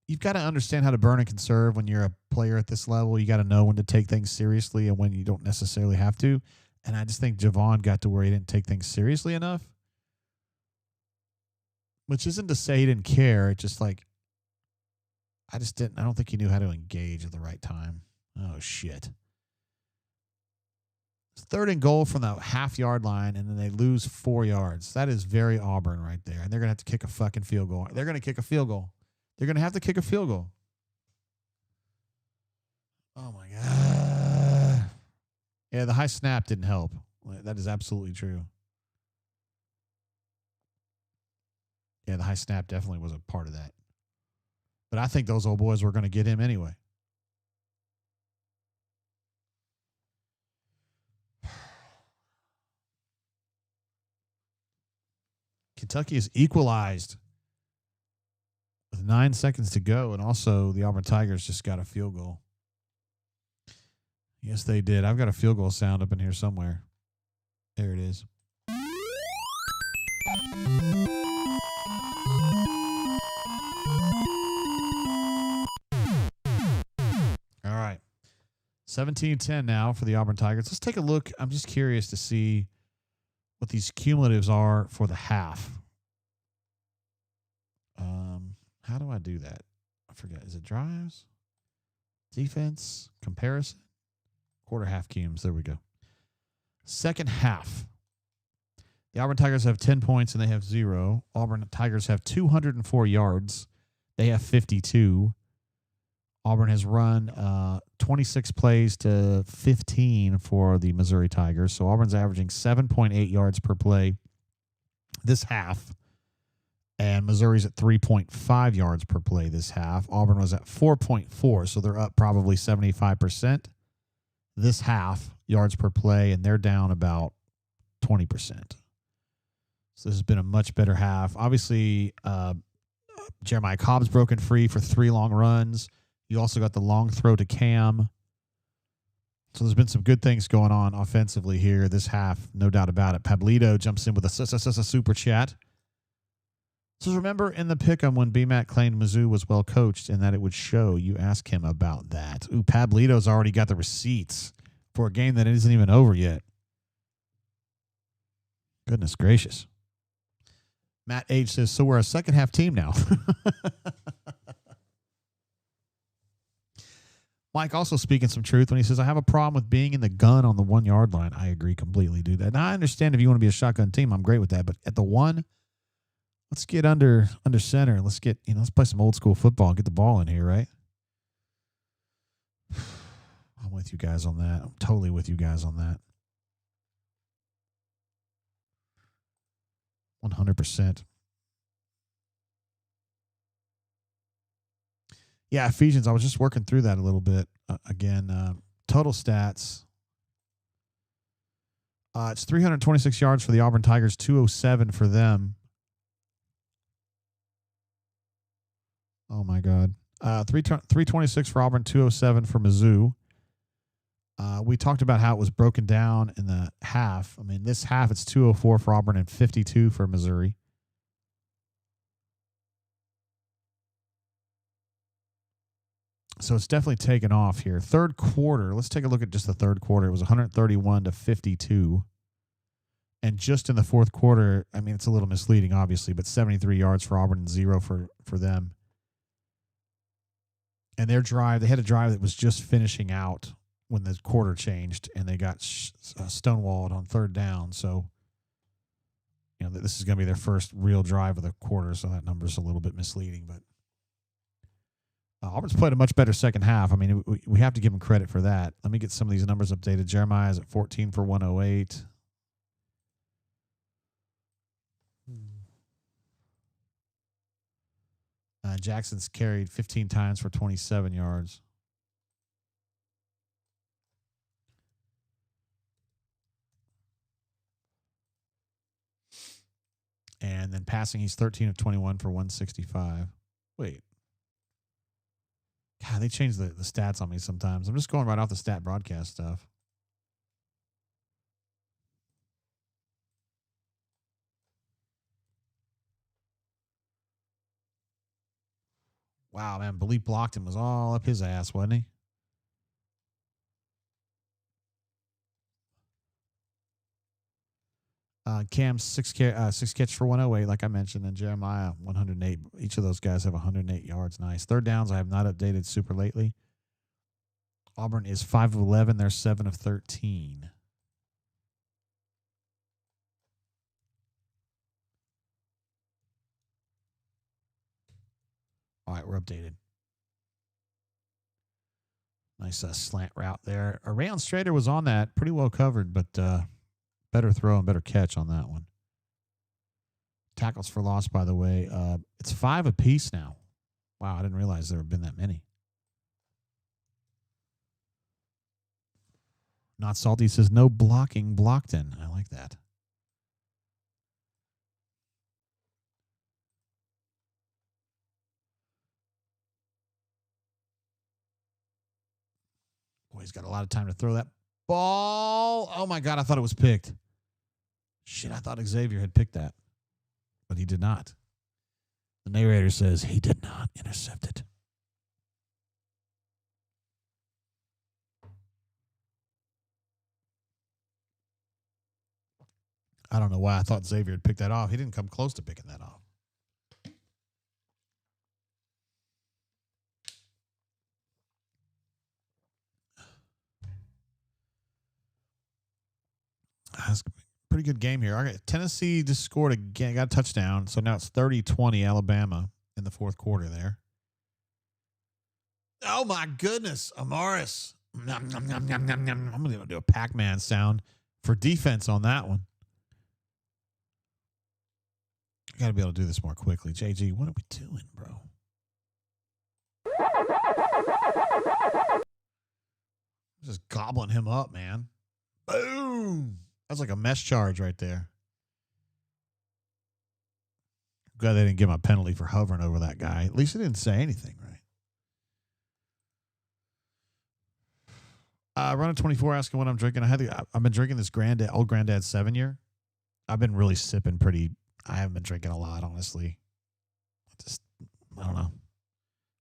You've got to understand how to burn and conserve when you're a player at this level. You got to know when to take things seriously and when you don't necessarily have to. And I just think Javon got to where he didn't take things seriously enough. Which isn't to say he didn't care. It just like, I don't think he knew how to engage at the right time. Oh, shit. It's 3rd and goal from the half-yard line, and then they lose 4 yards. That is very Auburn right there. And they're going to have to kick a fucking field goal. They're going to kick a field goal. They're going to have to kick a field goal. Oh, my God. Yeah, the high snap didn't help. That is absolutely true. Yeah, the high snap definitely was a part of that. But I think those old boys were going to get him anyway. Kentucky is equalized with 9 seconds to go, and also the Auburn Tigers just got a field goal. Yes, they did. I've got a field goal sound up in here somewhere. There it is. All right. 17-10 now for the Auburn Tigers. Let's take a look. I'm just curious to see what these cumulatives are for the half. How do I do that? I forget. Is it drives? Defense? Comparison? Quarter half cumes. There we go. Second half. The Auburn Tigers have 10 points and they have 0. Auburn Tigers have 204 yards. They have 52. Auburn has run 26 plays to 15 for the Missouri Tigers. So Auburn's averaging 7.8 yards per play this half. And Missouri's at 3.5 yards per play this half. Auburn was at 4.4, so they're up probably 75% this half yards per play, and they're down about 20%. So this has been a much better half. Obviously, Jeremiah Cobb's broken free for 3 long runs. You also got the long throw to Cam. So there's been some good things going on offensively here this half, no doubt about it. Pablito jumps in with a super chat. So remember in the pick'em when BMAC claimed Mizzou was well coached and that it would show, you ask him about that. Ooh, Pablito's already got the receipts for a game that isn't even over yet. Goodness gracious. Matt H says, so we're a second half team now. Mike also speaking some truth when he says, I have a problem with being in the gun on the 1 yard line. I agree completely, dude. And I understand if you want to be a shotgun team, I'm great with that. But at the 1, let's get under center. Let's get, let's play some old school football and get the ball in here, right? I'm with you guys on that. I'm totally with you guys on that. 100%. Yeah, Ephesians, I was just working through that a little bit. Again, total stats. It's 326 yards for the Auburn Tigers, 207 for them. Oh, my God. 326 for Auburn, 207 for Mizzou. We talked about how it was broken down in the half. I mean, this half, it's 204 for Auburn and 52 for Missouri. So it's definitely taken off here. Third quarter, let's take a look at just the third quarter. It was 131 to 52. And just in the fourth quarter, I mean, it's a little misleading, obviously, but 73 yards for Auburn and 0 for them. And their drive, they had a drive that was just finishing out when the quarter changed, and they got stonewalled on third down. So, this is going to be their first real drive of the quarter, so that number's a little bit misleading. But Auburn's played a much better second half. I mean, we have to give them credit for that. Let me get some of these numbers updated. Jeremiah's at 14 for 108. Jackson's carried 15 times for 27 yards. And then passing, he's 13 of 21 for 165. Wait. God, they change the stats on me sometimes. I'm just going right off the stat broadcast stuff. Wow, man. Belief blocked him. Was all up his ass, wasn't he? Cam's six catch for 108, like I mentioned, and Jeremiah 108. Each of those guys have 108 yards. Nice. Third downs, I have not updated super lately. Auburn is 5 of 11. They're 7 of 13. All right, we're updated. Nice slant route there. Rayon Strader was on that. Pretty well covered, but better throw and better catch on that one. Tackles for loss, by the way. It's 5 apiece now. Wow, I didn't realize there have been that many. Not Salty says no blocking blocked in. I like that. Boy, he's got a lot of time to throw that ball. Oh, my God, I thought it was picked. Shit, I thought Xavier had picked that. But he did not. The narrator says he did not intercept it. I don't know why I thought Xavier had picked that off. He didn't come close to picking that off. That's a pretty good game here. All right, Tennessee just scored again, got a touchdown. So now it's 30-20 Alabama in the fourth quarter there. Oh, my goodness. Amaris. Nom, nom, nom, nom, nom, nom. I'm going to do a Pac-Man sound for defense on that one. I got to be able to do this more quickly. JG, what are we doing, bro? Just gobbling him up, man. Boom. That's like a mesh charge right there. Glad they didn't give him a penalty for hovering over that guy. At least he didn't say anything, right? Running 24 asking what I'm drinking. I've been drinking this old granddad 7-year. I've been really sipping I haven't been drinking a lot, honestly. I don't know. I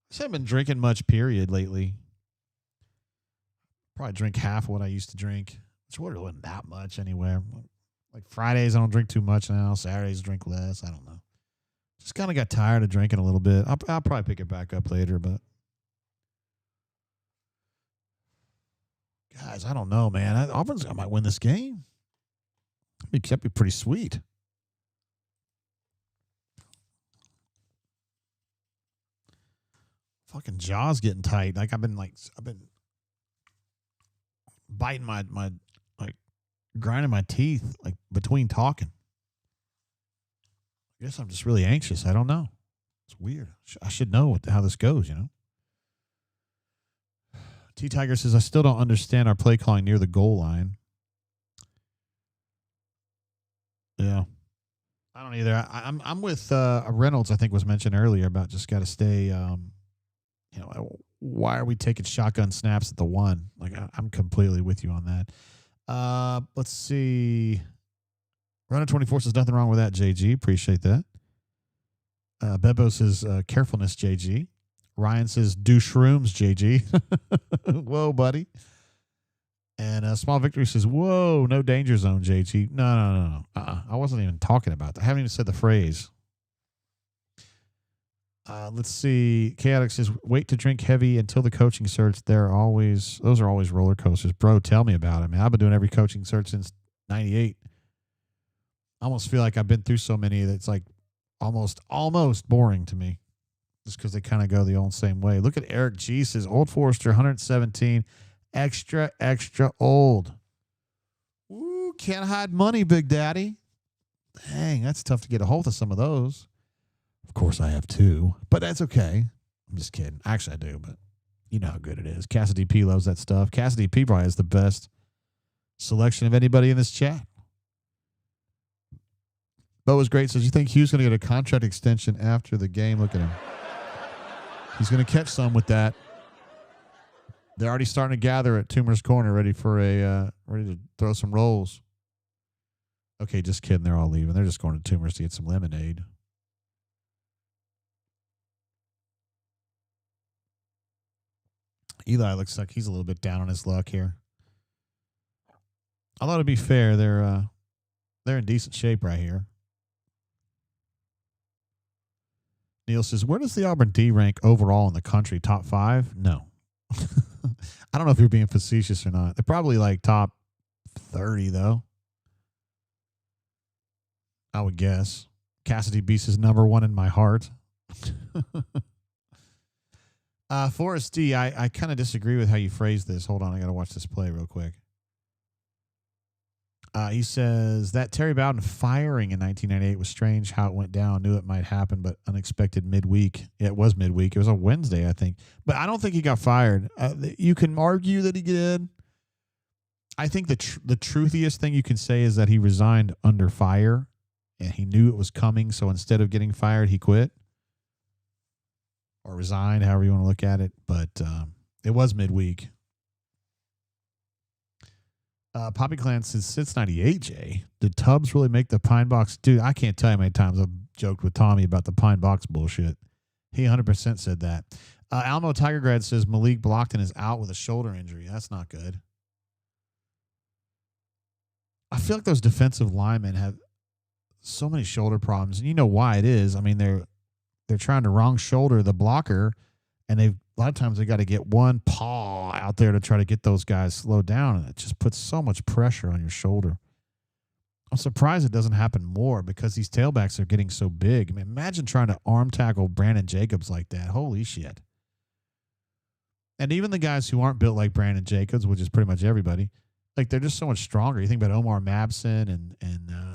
just haven't been drinking much, period, lately. Probably drink half of what I used to drink, which wasn't that much anyway. Like Fridays, I don't drink too much now. Saturdays, drink less. I don't know. Just kind of got tired of drinking a little bit. I'll probably pick it back up later, but guys, I don't know, man. Auburn's I might win this game. That'd be pretty sweet. Fucking jaw's getting tight. Like I've been biting my like grinding my teeth like between talking. I guess I'm just really anxious. I don't know. It's weird. I should know how this goes, you know. T Tiger says I still don't understand our play calling near the goal line. Yeah. I don't either. I'm with Reynolds, I think was mentioned earlier about just got to stay why are we taking shotgun snaps at the 1? Like, I'm completely with you on that. Let's see. Runner 24 says nothing wrong with that, JG. Appreciate that. Bebo says carefulness, JG. Ryan says do shrooms, JG. Whoa, buddy. And Small Victory says, whoa, no danger zone, JG. No. I wasn't even talking about that. I haven't even said the phrase. Let's see. Chaotic says, wait to drink heavy until the coaching search. Those are always roller coasters. Bro, tell me about it, man. I've been doing every coaching search since 98. I almost feel like I've been through so many that it's like almost boring to me. Just because they kind of go the old same way. Look at Eric G. says, Old Forester, 117. Extra old. Ooh, can't hide money, Big Daddy. Dang, that's tough to get a hold of some of those. Of course, I have 2, but that's okay. I'm just kidding. Actually, I do, but you know how good it is. Cassidy P loves that stuff. Cassidy P probably has the best selection of anybody in this chat. Bo was great. Says, you think Hugh's going to get a contract extension after the game? Look at him. He's going to catch some with that. They're already starting to gather at Toomer's Corner, ready to throw some rolls. Okay, just kidding. They're all leaving. They're just going to Toomer's to get some lemonade. Eli looks like he's a little bit down on his luck here. Although to be fair, they're in decent shape right here. Neil says, where does the Auburn D rank overall in the country? Top 5? No. I don't know if you're being facetious or not. They're probably like top 30, though. I would guess. Cassidy Beast is number 1 in my heart. Forrest D, I kind of disagree with how you phrased this. Hold on, I got to watch this play real quick. He says that Terry Bowden firing in 1998 was strange how it went down. Knew it might happen, but unexpected midweek. It was midweek. It was a Wednesday, I think. But I don't think he got fired. You can argue that he did. I think the truthiest thing you can say is that he resigned under fire, and he knew it was coming. So instead of getting fired, he quit or resigned, however you want to look at it. But it was midweek. Poppy Clan says, since 98, Jay, did Tubbs really make the Pine Box? Dude, I can't tell you how many times I've joked with Tommy about the Pine Box bullshit. He 100% said that. Almo Tigergrad says Malik Blockton is out with a shoulder injury. That's not good. I feel like those defensive linemen have so many shoulder problems, and you know why it is. I mean, they're trying to wrong shoulder the blocker, and a lot of times they got to get one paw out there to try to get those guys slowed down, and it just puts so much pressure on your shoulder. I'm surprised it doesn't happen more because these tailbacks are getting so big. I mean, imagine trying to arm tackle Brandon Jacobs like that. Holy shit. And even the guys who aren't built like Brandon Jacobs, which is pretty much everybody, like they're just so much stronger. You think about Omar Mabson and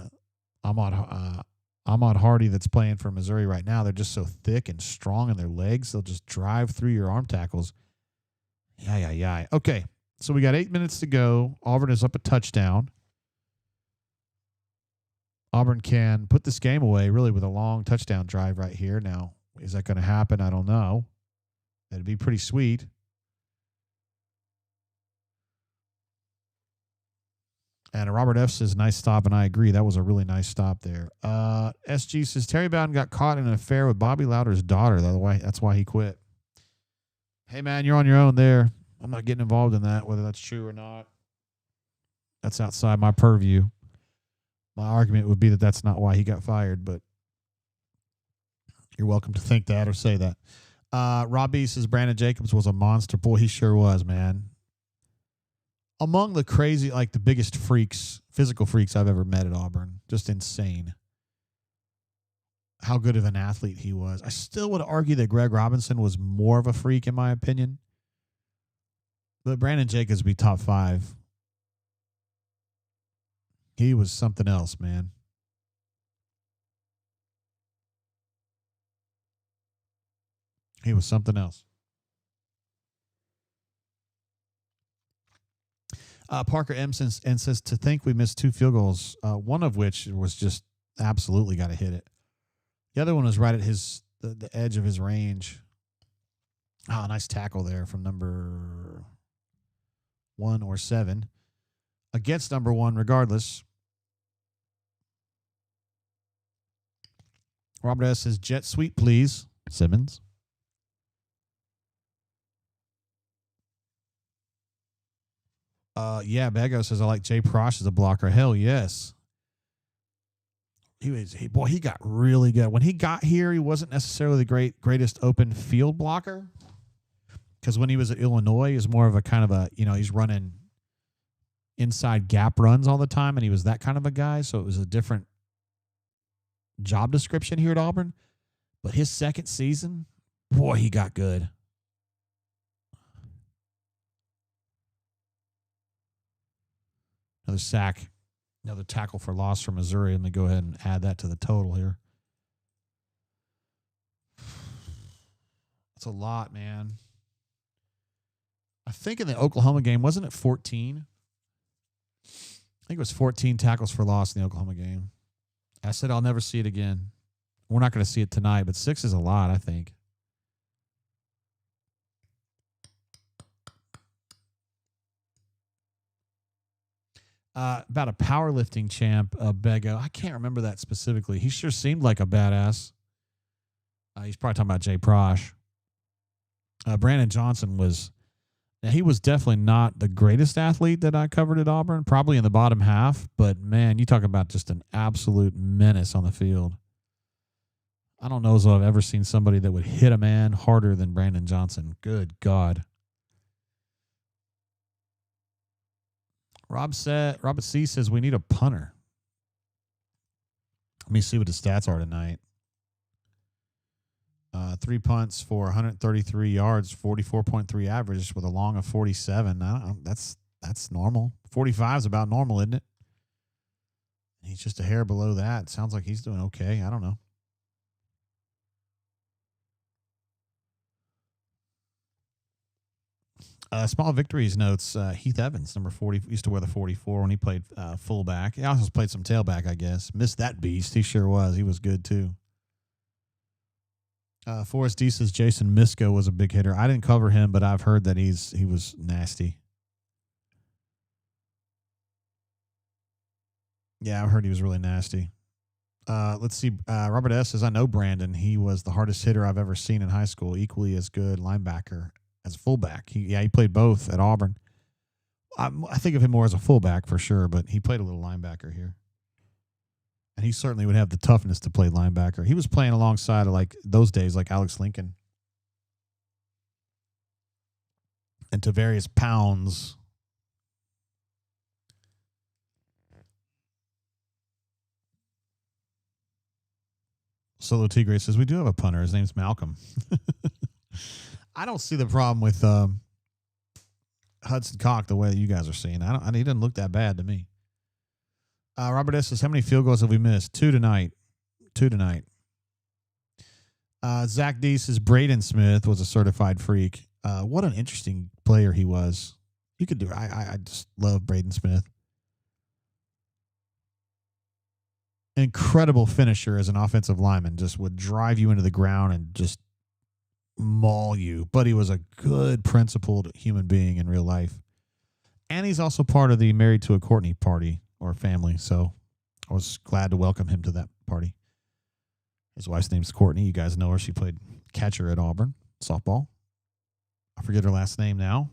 Ahmad Hardy that's playing for Missouri right now. They're just so thick and strong in their legs. They'll just drive through your arm tackles. Yeah. Okay, so we got 8 minutes to go. Auburn is up a touchdown. Auburn can put this game away really with a long touchdown drive right here. Now, is that going to happen? I don't know. That'd be pretty sweet. And Robert F. says, nice stop, and I agree. That was a really nice stop there. SG says, Terry Bowden got caught in an affair with Bobby Louder's daughter. That's why he quit. Hey, man, you're on your own there. I'm not getting involved in that, whether that's true or not. That's outside my purview. My argument would be that that's not why he got fired, but you're welcome to think that or say that. Robbie says, Brandon Jacobs was a monster. Boy, he sure was, man. Among the crazy, like the biggest freaks, physical freaks I've ever met at Auburn. Just insane. How good of an athlete he was. I still would argue that Greg Robinson was more of a freak in my opinion. But Brandon Jacobs would be top 5. He was something else, man. He was something else. Parker M says to think we missed 2 field goals, one of which was just absolutely got to hit it. The other one was right at the edge of his range. Oh, nice tackle there from number 1 or 7 against number 1, regardless. Robert S. says jet sweep, please, Simmons. Yeah, Bego says I like Jay Prosh as a blocker. Hell yes. He got really good. When he got here, he wasn't necessarily the greatest open field blocker. Because when he was at Illinois, he was more of a kind of a, he's running inside gap runs all the time, and he was that kind of a guy. So it was a different job description here at Auburn. But his second season, boy, he got good. Another sack, another tackle for loss for Missouri. Let me go ahead and add that to the total here. That's a lot, man. I think in the Oklahoma game, wasn't it 14? I think it was 14 tackles for loss in the Oklahoma game. I said I'll never see it again. We're not going to see it tonight, but 6 is a lot, I think. About a powerlifting champ, Bego. I can't remember that specifically. He sure seemed like a badass. He's probably talking about Jay Prosh. Brandon Johnson was definitely not the greatest athlete that I covered at Auburn, probably in the bottom half, but man, you talk about just an absolute menace on the field. I don't know as though I've ever seen somebody that would hit a man harder than Brandon Johnson. Good God. Robert C says we need a punter. Let me see what his stats are tonight. 3 punts for 133 yards, 44.3 average with a long of 47. That's normal. 45 is about normal, isn't it? He's just a hair below that. Sounds like he's doing okay. I don't know. Small victories notes, Heath Evans, number 40, used to wear the 44 when he played fullback. He also played some tailback, I guess. Missed that beast. He sure was. He was good, too. Forrest D says Jason Misko was a big hitter. I didn't cover him, but I've heard that he was nasty. Yeah, I heard he was really nasty. Let's see. Robert S says, I know Brandon. He was the hardest hitter I've ever seen in high school. Equally as good linebacker as a fullback. He played both at Auburn. I think of him more as a fullback for sure, but he played a little linebacker here. And he certainly would have the toughness to play linebacker. He was playing alongside of like those days, like Alex Lincoln. And to various pounds. Solo Tigre says, we do have a punter. His name's Malcolm. I don't see the problem with Hudson Cock the way that you guys are seeing. He doesn't look that bad to me. Robert S. says, how many field goals have we missed? 2 tonight. Zach D says, Braden Smith was a certified freak. What an interesting player he was. You could do it. I just love Braden Smith. Incredible finisher as an offensive lineman. Just would drive you into the ground and just maul you. But he was a good, principled human being in real life. And he's also part of the Married to a Courtney party or family. So I was glad to welcome him to that party. His wife's name's Courtney. You guys know her. She played catcher at Auburn, softball. I forget her last name now.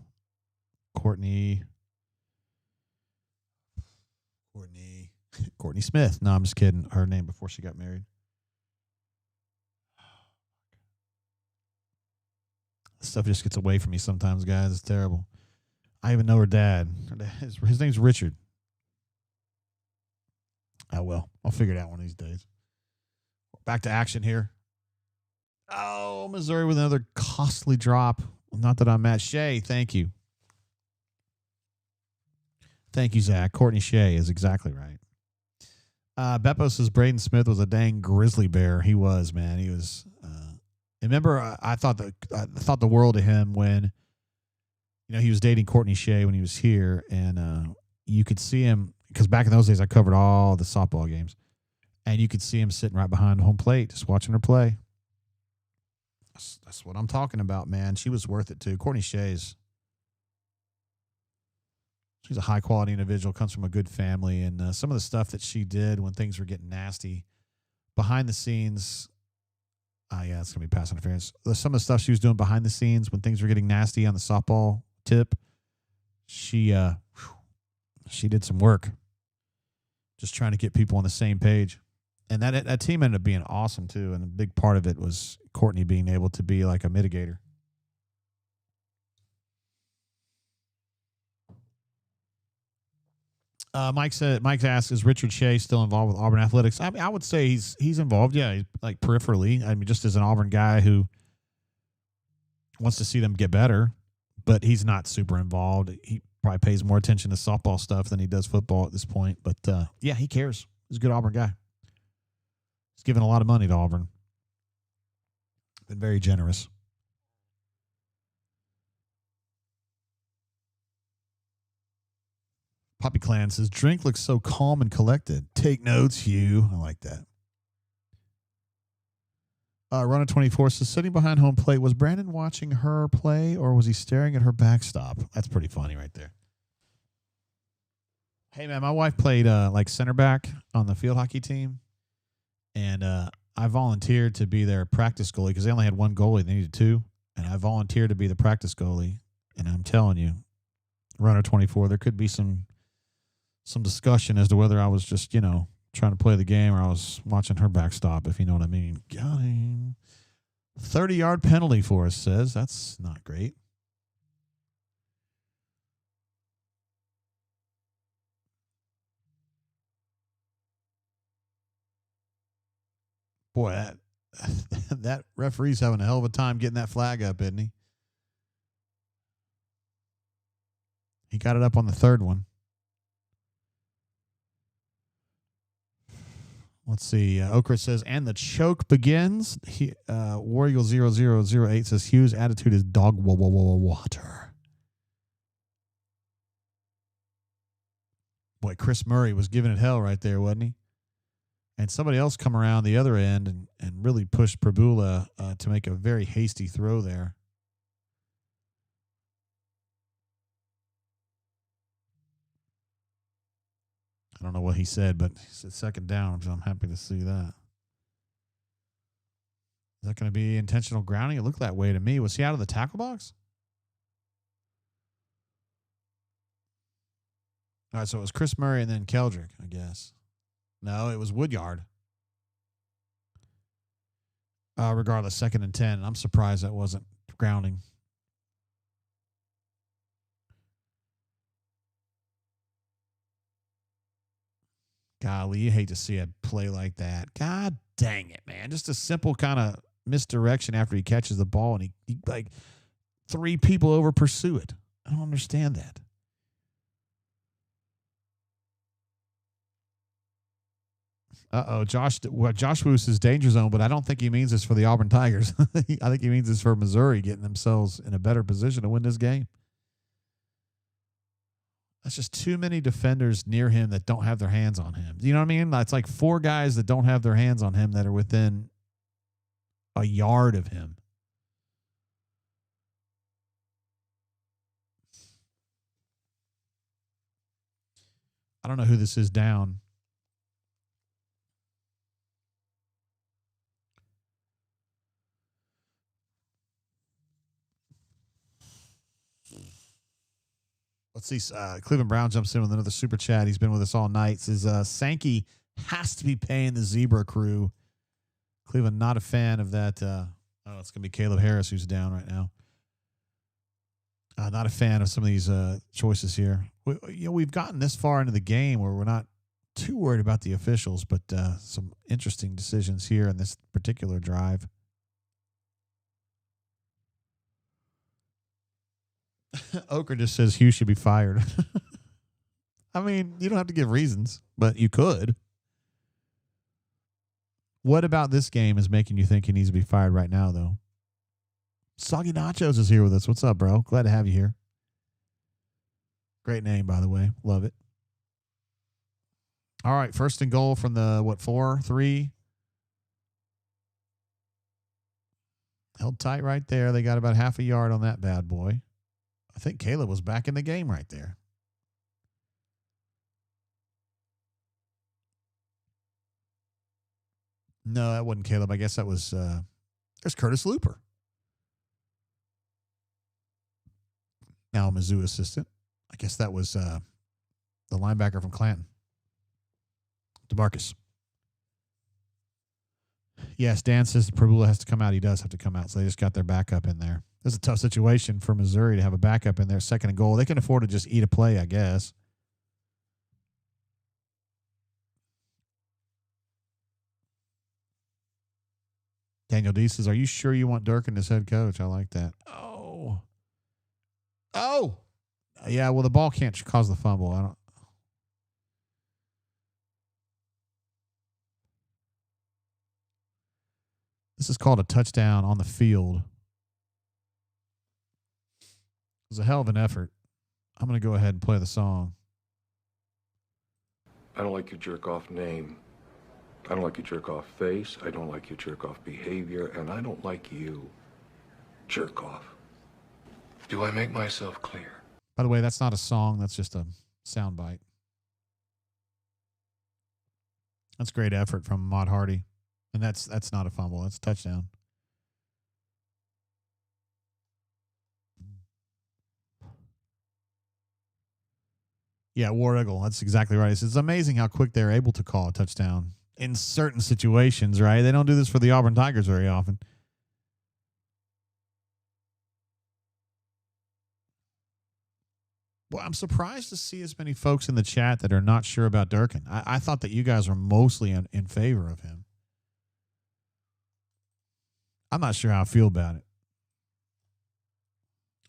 Courtney Smith. No, I'm just kidding. Her name before she got married. Stuff just gets away from me sometimes, guys. It's terrible. I even know her dad. His name's Richard. Oh, well. I'll figure it out one of these days. Back to action here. Oh, Missouri with another costly drop. Not that I'm Matt Shea. Thank you. Thank you, Zach. Courtney Shea is exactly right. Beppo says Braden Smith was a dang grizzly bear. He was, man. He was. Remember, I thought the world of him when, he was dating Courtney Shea when he was here, and you could see him because back in those days I covered all the softball games, and you could see him sitting right behind home plate just watching her play. That's what I'm talking about, man. She was worth it too. Courtney Shea's. She's a high-quality individual, comes from a good family, and some of the stuff that she did when things were getting nasty behind the scenes, yeah, it's going to be pass interference. Some of the stuff she was doing behind the scenes when things were getting nasty on the softball tip, she did some work just trying to get people on the same page. And that team ended up being awesome, too, and a big part of it was Courtney being able to be like a mitigator. Mike asks, is Richard Shea still involved with Auburn athletics? I mean, I would say he's involved. Yeah, he's like peripherally. I mean, just as an Auburn guy who wants to see them get better, but he's not super involved. He probably pays more attention to softball stuff than he does football at this point. But yeah, he cares. He's a good Auburn guy. He's given a lot of money to Auburn. Been very generous. Poppy Clan says, drink looks so calm and collected. Take notes, Hugh. I like that. Runner 24 says, sitting behind home plate, was Brandon watching her play or was he staring at her backstop? That's pretty funny right there. Hey, man, my wife played like center back on the field hockey team, and I volunteered to be their practice goalie because they only had one goalie. They needed two, and I volunteered to be the practice goalie, and I'm telling you, Runner 24, there could be some discussion as to whether I was just, trying to play the game or I was watching her backstop, if you know what I mean. Got him. 30-yard penalty for us, says. That's not great. Boy, that referee's having a hell of a time getting that flag up, isn't he? He got it up on the third one. Let's see. Okra says, and the choke begins. Warrigal0008 says, Hugh's attitude is dog water. Boy, Chris Murray was giving it hell right there, wasn't he? And somebody else come around the other end and really pushed Prabula to make a very hasty throw there. I don't know what he said, but he said second down, so I'm happy to see that. Is that going to be intentional grounding? It looked that way to me. Was he out of the tackle box? All right, so it was Chris Murray and then Keldrick, I guess. No, it was Woodyard. Regardless, 2nd and 10. I'm surprised that wasn't grounding. Golly, you hate to see a play like that. God dang it, man. Just a simple kind of misdirection after he catches the ball and he like 3 people over pursue it. I don't understand that. Josh Woos is danger zone, but I don't think he means this for the Auburn Tigers. I think he means this for Missouri getting themselves in a better position to win this game. That's just too many defenders near him that don't have their hands on him. You know what I mean? It's like 4 guys that don't have their hands on him that are within a yard of him. I don't know who this is down. Let's see. Cleveland Brown jumps in with another super chat. He's been with us all night. Says Sankey has to be paying the Zebra crew. Cleveland not a fan of that. It's going to be Caleb Harris who's down right now. Not a fan of some of these choices here. We've gotten this far into the game where we're not too worried about the officials, but some interesting decisions here in this particular drive. Oker just says Hugh should be fired. I mean, you don't have to give reasons, but you could. What about this game is making you think he needs to be fired right now, though? Soggy Nachos is here with us. What's up, bro? Glad to have you here. Great name, by the way. Love it. All right, 1st and goal from the, 4-3? Held tight right there. They got about half a yard on that bad boy. I think Caleb was back in the game right there. No, that wasn't Caleb. I guess that was there's Curtis Looper. Now a Mizzou assistant. I guess that was the linebacker from Clanton. DeMarcus. Yes, Dan says Prabula has to come out. He does have to come out. So they just got their backup in there. This is a tough situation for Missouri to have a backup in there, 2nd and goal. They can afford to just eat a play, I guess. Daniel D says, are you sure you want Durkin as head coach? I like that. Oh. Yeah, well, the ball can't cause the fumble. This is called a touchdown on the field. It was a hell of an effort. I'm going to go ahead and play the song. I don't like your jerk-off name. I don't like your jerk-off face. I don't like your jerk-off behavior. And I don't like you. Jerk-off. Do I make myself clear? By the way, that's not a song. That's just a soundbite. That's great effort from Ahmad Hardy. And that's not a fumble. That's a touchdown. Yeah, War Eagle. That's exactly right. It's amazing how quick they're able to call a touchdown in certain situations, right? They don't do this for the Auburn Tigers very often. Well, I'm surprised to see as many folks in the chat that are not sure about Durkin. I thought that you guys were mostly in favor of him. I'm not sure how I feel about it.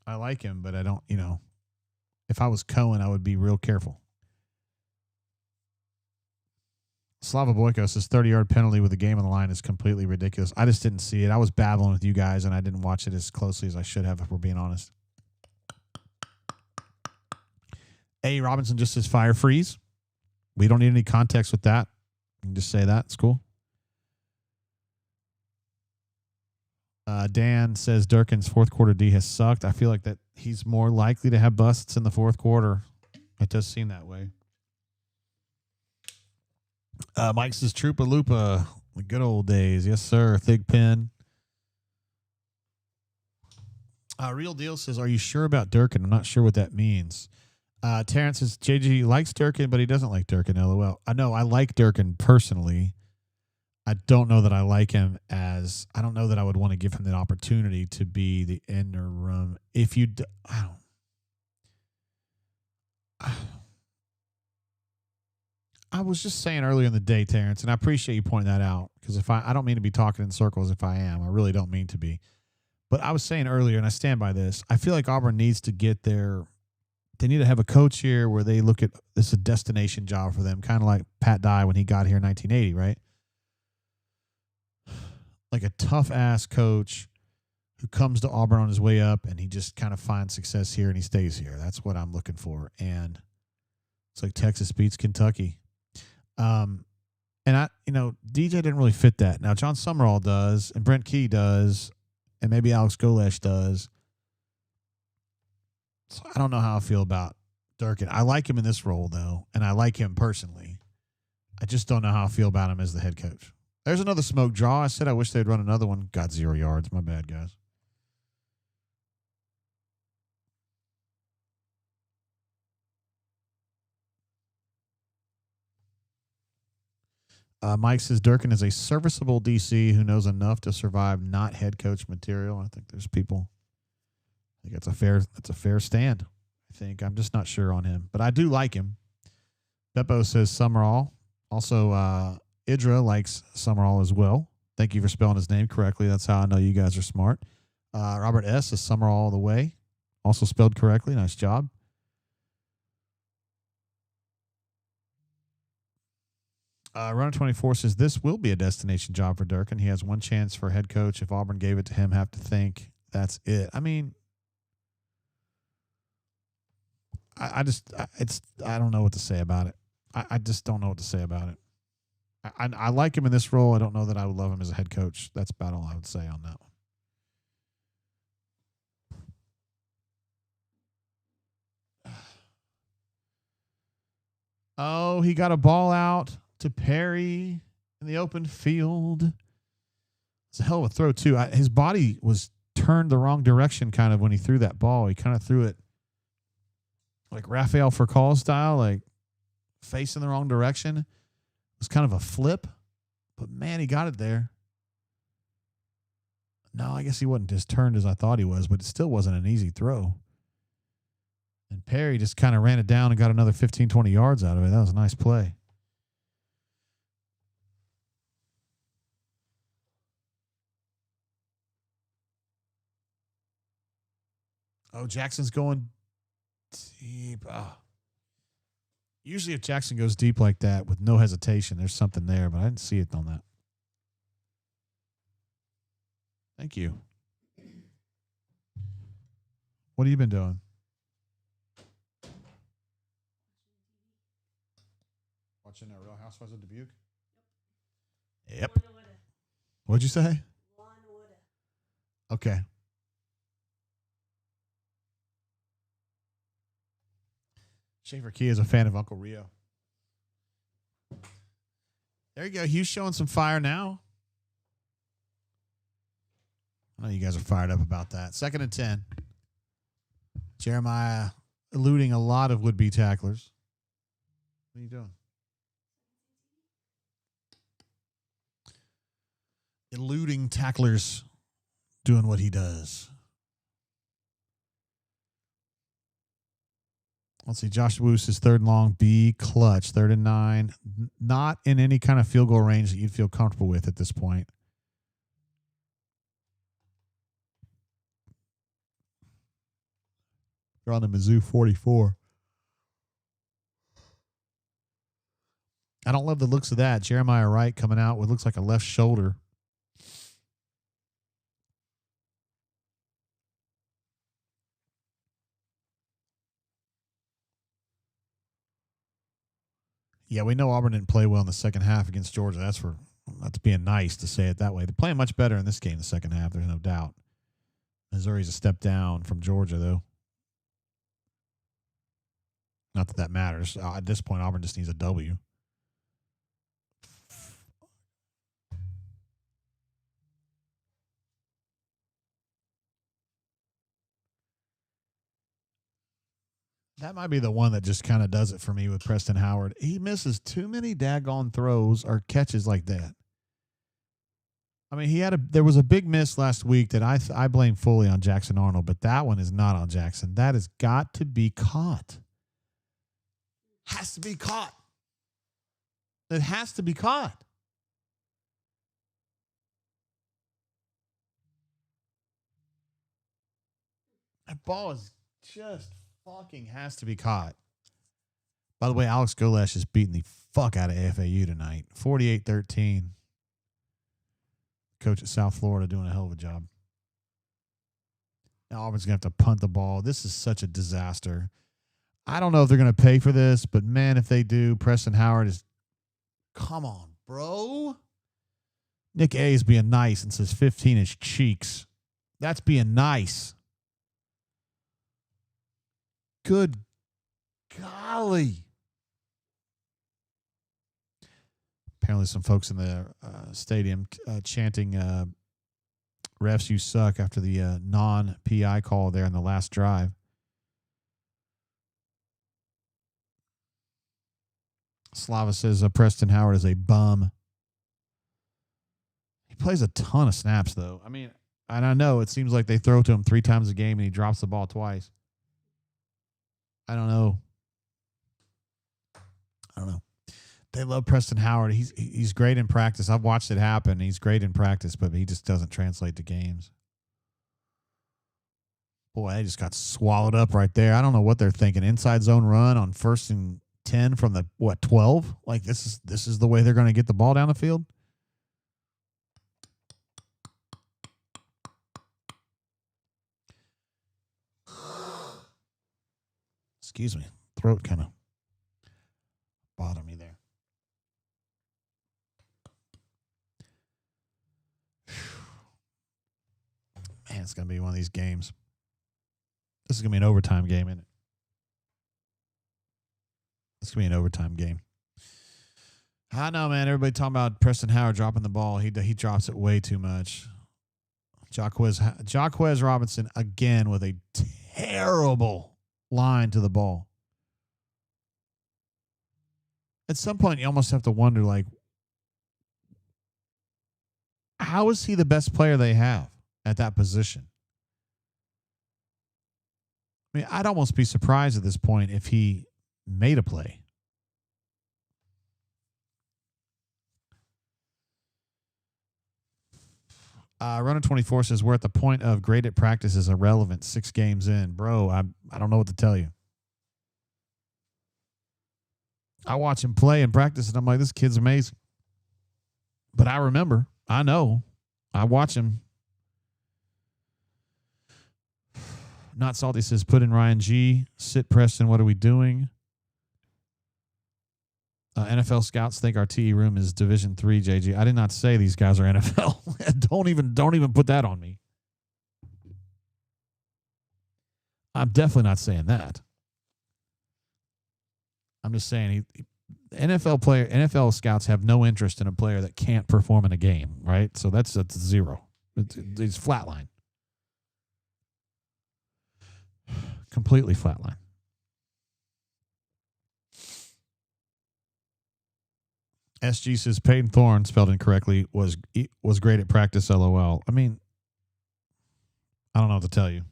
I like him, but I don't, if I was Cohen, I would be real careful. Slava Boyko says 30-yard penalty with the game on the line is completely ridiculous. I just didn't see it. I was babbling with you guys, and I didn't watch it as closely as I should have, if we're being honest. A. Robinson just says fire freeze. We don't need any context with that. You can just say that. It's cool. Dan says Durkin's fourth quarter D has sucked. I feel like that he's more likely to have busts in the fourth quarter. It does seem that way. Mike says Troopa Loopa, the good old days. Yes, sir. Thig Pen. Real Deal says, are you sure about Durkin? I'm not sure what that means. Terrence says JG likes Durkin, but he doesn't like Durkin. LOL. I know I like Durkin personally. I don't know that I like him I don't know that I would want to give him the opportunity to be the interim. If you, I was just saying earlier in the day, Terrence, and I appreciate you pointing that out, because I don't mean to be talking in circles if I am. I really don't mean to be. But I was saying earlier, and I stand by this, I feel like Auburn needs to get they need to have a coach here where they look at this as a destination job for them, kind of like Pat Dye when he got here in 1980, right? Like a tough-ass coach who comes to Auburn on his way up, and he just kind of finds success here, and he stays here. That's what I'm looking for. And it's like Texas beats Kentucky. And DJ didn't really fit that. Now, John Summerall does, and Brent Key does, and maybe Alex Golesh does. So I don't know how I feel about Durkin. I like him in this role, though, and I like him personally. I just don't know how I feel about him as the head coach. There's another smoke draw. I said I wish they'd run another one. Got 0 yards. My bad, guys. Mike says Durkin is a serviceable DC who knows enough to survive not head coach material. I think there's people. I think that's a fair stand. I think I'm just not sure on him, but I do like him. Beppo says Summerall. Also, Idra likes Summerall as well. Thank you for spelling his name correctly. That's how I know you guys are smart. Robert S. is Summerall all the way. Also spelled correctly. Nice job. Runner 24 says this will be a destination job for Durkin. He has one chance for head coach. If Auburn gave it to him, have to think that's it. I mean, I don't know what to say about it. I just don't know what to say about it. I like him in this role. I don't know that I would love him as a head coach. That's about all I would say on that one. Oh, he got a ball out to Perry in the open field. It's a hell of a throw, too. His body was turned the wrong direction kind of when he threw that ball. He kind of threw it like Rafael Furcal style, like facing the wrong direction. It was kind of a flip, but man, he got it there. No, I guess he wasn't as turned as I thought he was, but it still wasn't an easy throw. And Perry just kind of ran it down and got another 15, 20 yards out of it. That was a nice play. Oh, Jackson's going deep. Oh. Usually if Jackson goes deep like that with no hesitation, there's something there, but I didn't see it on that. Thank you. What have you been doing? watching Real Housewives of Dubuque? Yep. What'd you say? Okay. Schaefer Key is a fan of Uncle Rio. There you go. Hugh's showing some fire now. I know you guys are fired up about that. 2nd and 10. Jeremiah eluding a lot of would-be tacklers. What are you doing? Eluding tacklers, doing what he does. Let's see. Josh Woos is 3rd and long. B clutch. 3rd and 9. Not in any kind of field goal range that you'd feel comfortable with at this point. They're on the Mizzou 44. I don't love the looks of that. Jeremiah Wright coming out with looks like a left shoulder. Yeah, we know Auburn didn't play well in the second half against Georgia. That's being nice to say it that way. They're playing much better in this game in the second half. There's no doubt. Missouri's a step down from Georgia, though. Not that matters. At this point, Auburn just needs a W. That might be the one that just kind of does it for me with Preston Howard. He misses too many daggone throws or catches like that. I mean, there was a big miss last week that I blame fully on Jackson Arnold, but that one is not on Jackson. That has got to be caught. Has to be caught. It has to be caught. That ball is just fucking has to be caught. By the way, Alex Golesh is beating the fuck out of FAU tonight. 48-13. Coach at South Florida doing a hell of a job. Now Auburn's going to have to punt the ball. This is such a disaster. I don't know if they're going to pay for this, but man, if they do, Preston Howard is... Come on, bro. Nick A is being nice and says 15-inch cheeks. That's being nice. Good golly. Apparently some folks in the stadium chanting refs, you suck after the non-PI call there in the last drive. Slava says Preston Howard is a bum. He plays a ton of snaps, though. I mean, and I know it seems like they throw to him 3 times a game and he drops the ball twice. I don't know. They love Preston Howard. He's great in practice. I've watched it happen. He's great in practice, but he just doesn't translate to games. Boy, they just got swallowed up right there. I don't know what they're thinking. Inside zone run on 1st and 10 from the 12? Like this is the way they're going to get the ball down the field? Excuse me. Throat kind of bothered me there. Man, it's going to be one of these games. This is going to be an overtime game, isn't it? It's going to be an overtime game. I know, man. Everybody talking about Preston Howard dropping the ball. He drops it way too much. Jaquez Robinson, again, with a terrible line to the ball. At some point, you almost have to wonder, like, how is he the best player they have at that position? I mean, I'd almost be surprised at this point if he made a play. Runner 24 says, we're at the point of great at practice is irrelevant 6 games in. Bro, I don't know what to tell you. I watch him play and practice, and I'm like, this kid's amazing. But I remember, I know, I watch him. Not Salty says, put in Ryan G. Sit Preston, what are we doing? NFL scouts think our TE room is Division III, JG. I did not say these guys are NFL. don't even put that on me. I'm definitely not saying that. I'm just saying NFL scouts have no interest in a player that can't perform in a game, right? So that's zero. It's flatline. Completely flatline. SG says Peyton Thorne, spelled incorrectly, was great at practice, LOL. I mean, I don't know what to tell you.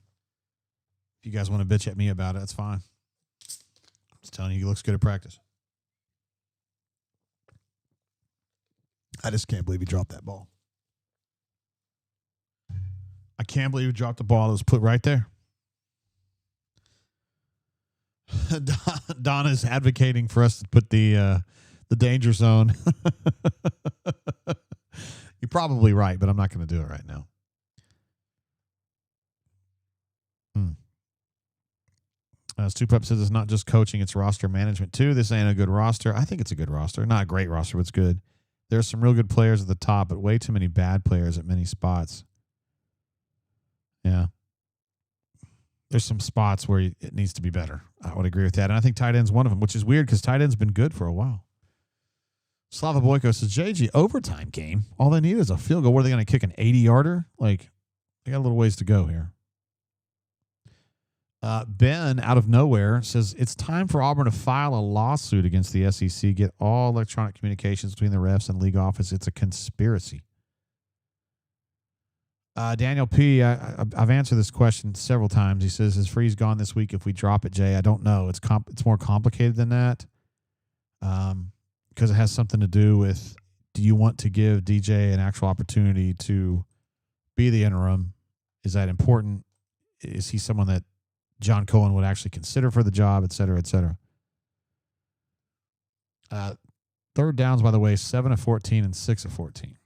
If you guys want to bitch at me about it, that's fine. I'm just telling you, he looks good at practice. I just can't believe he dropped that ball. I can't believe he dropped the ball that was put right there. Donna's advocating for us to put the danger zone. You're probably right, but I'm not going to do it right now. Stu Pup says it's not just coaching, it's roster management too. This ain't a good roster. I think it's a good roster. Not a great roster, but it's good. There's some real good players at the top, but way too many bad players at many spots. Yeah. There's some spots where it needs to be better. I would agree with that. And I think tight end's one of them, which is weird because tight end's been good for a while. Slava Boyko says, JG, overtime game. All they need is a field goal. What are they going to kick, an 80-yarder? Like, they got a little ways to go here. Ben, out of nowhere, says, it's time for Auburn to file a lawsuit against the SEC, get all electronic communications between the refs and league office. It's a conspiracy. Daniel P., I've answered this question several times. He says, is Freeze gone this week if we drop it, Jay? I don't know. It's more complicated than that because it has something to do with, do you want to give DJ an actual opportunity to be the interim? Is that important? Is he someone that John Cohen would actually consider for the job, et cetera, et cetera? Third downs, by the way, 7 of 14 and 6 of 14.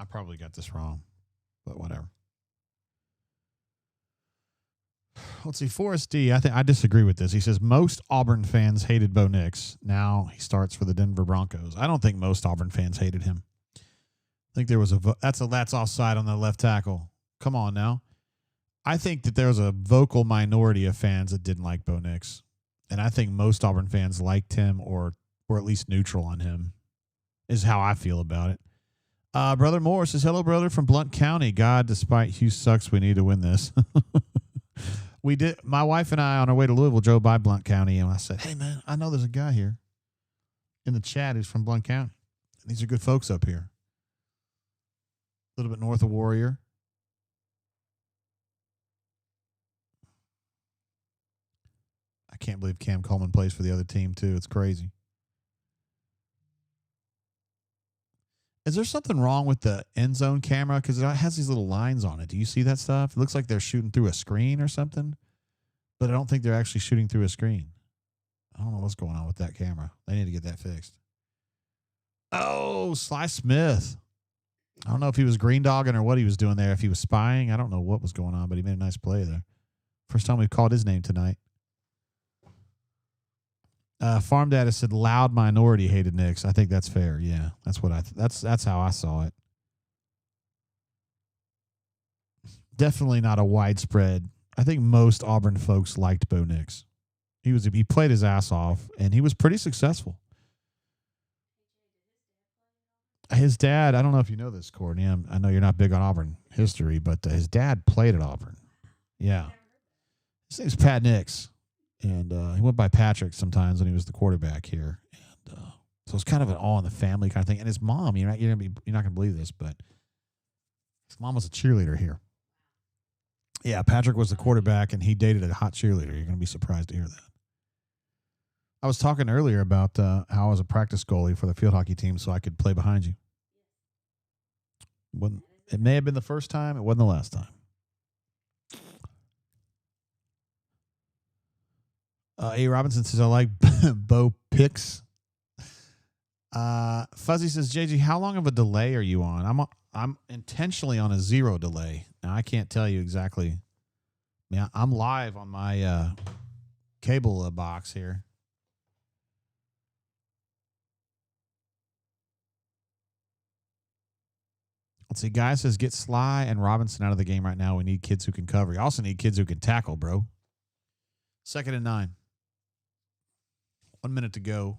I probably got this wrong, but whatever. Let's see. Forrest D. I disagree with this. He says most Auburn fans hated Bo Nix. Now he starts for the Denver Broncos. I don't think most Auburn fans hated him. I think there was that's offside on the left tackle. Come on now. I think that there was a vocal minority of fans that didn't like Bo Nix, and I think most Auburn fans liked him or were at least neutral on him. Is how I feel about it. Brother Moore says, hello, brother, from Blount County. God, despite Hugh sucks, we need to win this. We did. My wife and I, on our way to Louisville, drove by Blount County, and I said, hey, man, I know there's a guy here in the chat who's from Blount County. These are good folks up here. A little bit north of Warrior. I can't believe Cam Coleman plays for the other team, too. It's crazy. Is there something wrong with the end zone camera? Because it has these little lines on it. Do you see that stuff? It looks like they're shooting through a screen or something, but I don't think they're actually shooting through a screen. I don't know what's going on with that camera. They need to get that fixed. Oh, Sly Smith. I don't know if he was green dogging or what he was doing there. If he was spying, I don't know what was going on, but he made a nice play there. First time we've called his name tonight. Farm Data said loud minority hated Nix. I think that's fair. Yeah, that's what that's how I saw it. Definitely not a widespread. I think most Auburn folks liked Bo Nix. He played his ass off and he was pretty successful. His dad, I don't know if you know this, Courtney. I know you're not big on Auburn history, but his dad played at Auburn. Yeah, his name's Pat Nix. And he went by Patrick sometimes when he was the quarterback here. And so it's kind of an all in the family kind of thing. And his mom, you're not gonna believe this, but his mom was a cheerleader here. Yeah, Patrick was the quarterback, and he dated a hot cheerleader. You're gonna be surprised to hear that. I was talking earlier about how I was a practice goalie for the field hockey team, so I could play behind you. It may have been the first time. It wasn't the last time. A. Robinson says, I like Bo Picks. Fuzzy says, JG, how long of a delay are you on? I'm intentionally on a 0 delay. Now, I can't tell you exactly. Yeah, I'm live on my cable box here. Let's see. Guy says, get Sly and Robinson out of the game right now. We need kids who can cover. You also need kids who can tackle, bro. 2nd and 9. 1 minute to go.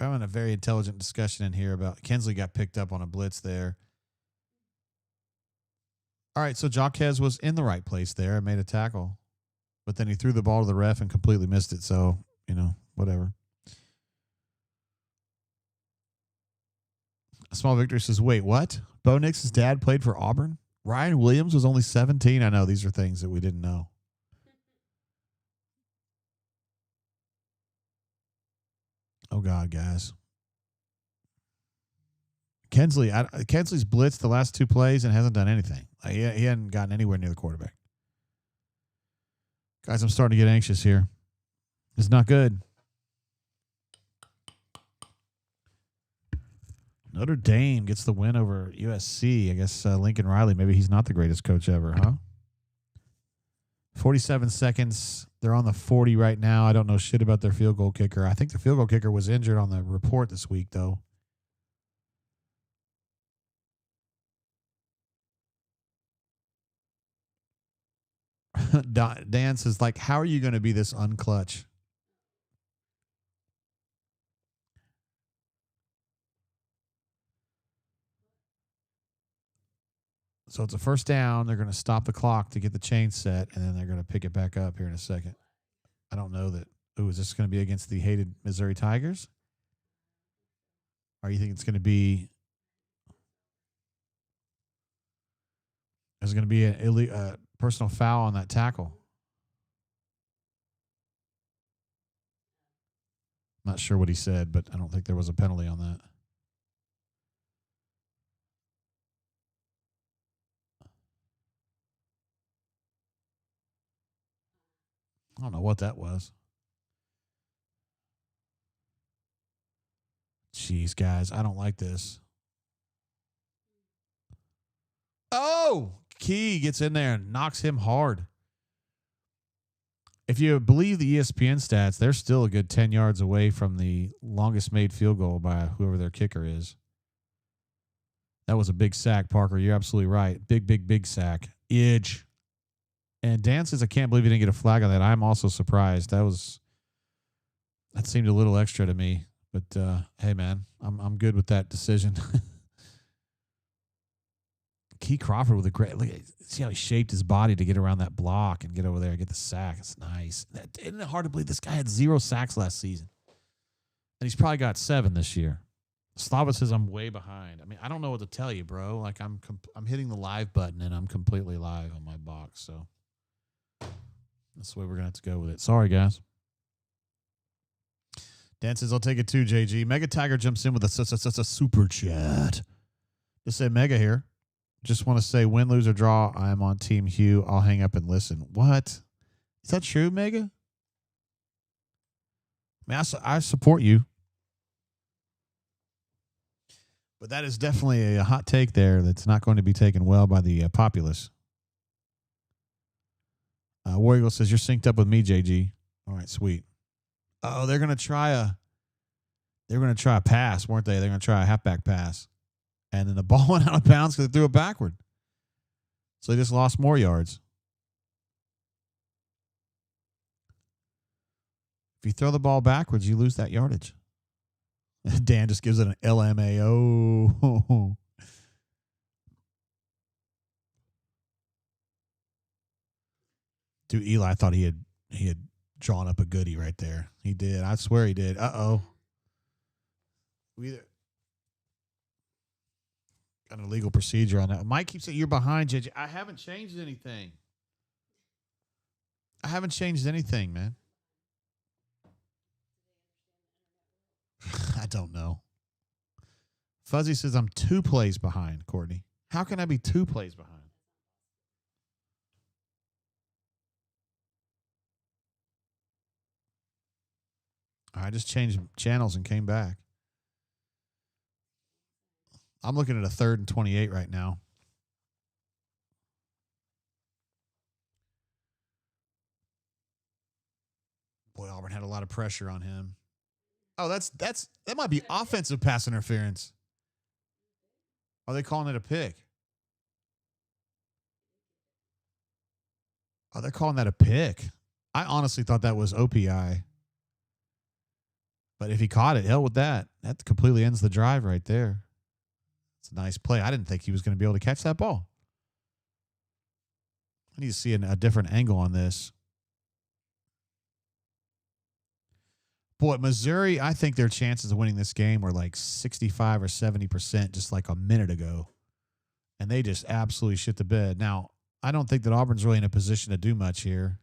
We're having a very intelligent discussion in here about Kensley got picked up on a blitz there. All right, so Jaquez was in the right place there and made a tackle. But then he threw the ball to the ref and completely missed it. So, whatever. Small Victory says, wait, what? Bo Nix's dad played for Auburn? Ryan Williams was only 17? I know, these are things that we didn't know. Oh, God, guys. Kensley's blitzed the last 2 plays and hasn't done anything. He hadn't gotten anywhere near the quarterback. Guys, I'm starting to get anxious here. It's not good. Notre Dame gets the win over USC. I guess Lincoln Riley, maybe he's not the greatest coach ever, huh? 47 seconds. They're on the 40 right now. I don't know shit about their field goal kicker. I think the field goal kicker was injured on the report this week, though. Dan says, how are you going to be this unclutch? So it's a first down. They're going to stop the clock to get the chain set, and then they're going to pick it back up here in a second. I don't know that. Is this going to be against the hated Missouri Tigers? Or you think it's going to be? There's going to be a personal foul on that tackle. I'm not sure what he said, but I don't think there was a penalty on that. I don't know what that was. Jeez, guys, I don't like this. Oh, Key gets in there and knocks him hard. If you believe the ESPN stats, they're still a good 10 yards away from the longest made field goal by whoever their kicker is. That was a big sack, Parker. You're absolutely right. Big sack. Edge. And Dan says, I can't believe he didn't get a flag on that. I'm also surprised. That seemed a little extra to me. But, hey, man, I'm good with that decision. Key Crawford with a great look. See how he shaped his body to get around that block and get over there and get the sack. It's nice. Isn't it hard to believe this guy had 0 sacks last season? And he's probably got 7 this year. Slava says I'm way behind. I mean, I don't know what to tell you, bro. I'm hitting the live button and I'm completely live on my box. So that's the way we're going to have to go with it. Sorry, guys. Dan says, I'll take it too, JG. Mega Tiger jumps in with a super chat. Just say Mega here. Just want to say, win, lose, or draw, I am on Team Hugh. I'll hang up and listen. What? Is that true, Mega? I mean, I support you. But that is definitely a hot take there that's not going to be taken well by the populace. War Eagle says, you're synced up with me, JG. All right, sweet. Oh, they're going to try a pass, weren't they? They're going to try a halfback pass. And then the ball went out of bounds because they threw it backward. So they just lost more yards. If you throw the ball backwards, you lose that yardage. Dan just gives it an LMAO. Dude, Eli thought he had drawn up a goodie right there. He did. I swear he did. Uh-oh. We either got a legal procedure on that. Mike keeps saying you're behind, JJ. I haven't changed anything. Man. I don't know. Fuzzy says I'm 2 plays behind, Courtney. How can I be 2 plays behind? I just changed channels and came back. I'm looking at a 3rd and 28 right now. Boy, Auburn had a lot of pressure on him. Oh, that might be offensive pass interference. Are they calling it a pick? Oh, they're calling that a pick. I honestly thought that was OPI. But if he caught it, hell with that. That completely ends the drive right there. It's a nice play. I didn't think he was going to be able to catch that ball. I need to see a different angle on this. Boy, Missouri, I think their chances of winning this game were like 65 or 70% just like a minute ago. And they just absolutely shit the bed. Now, I don't think that Auburn's really in a position to do much here.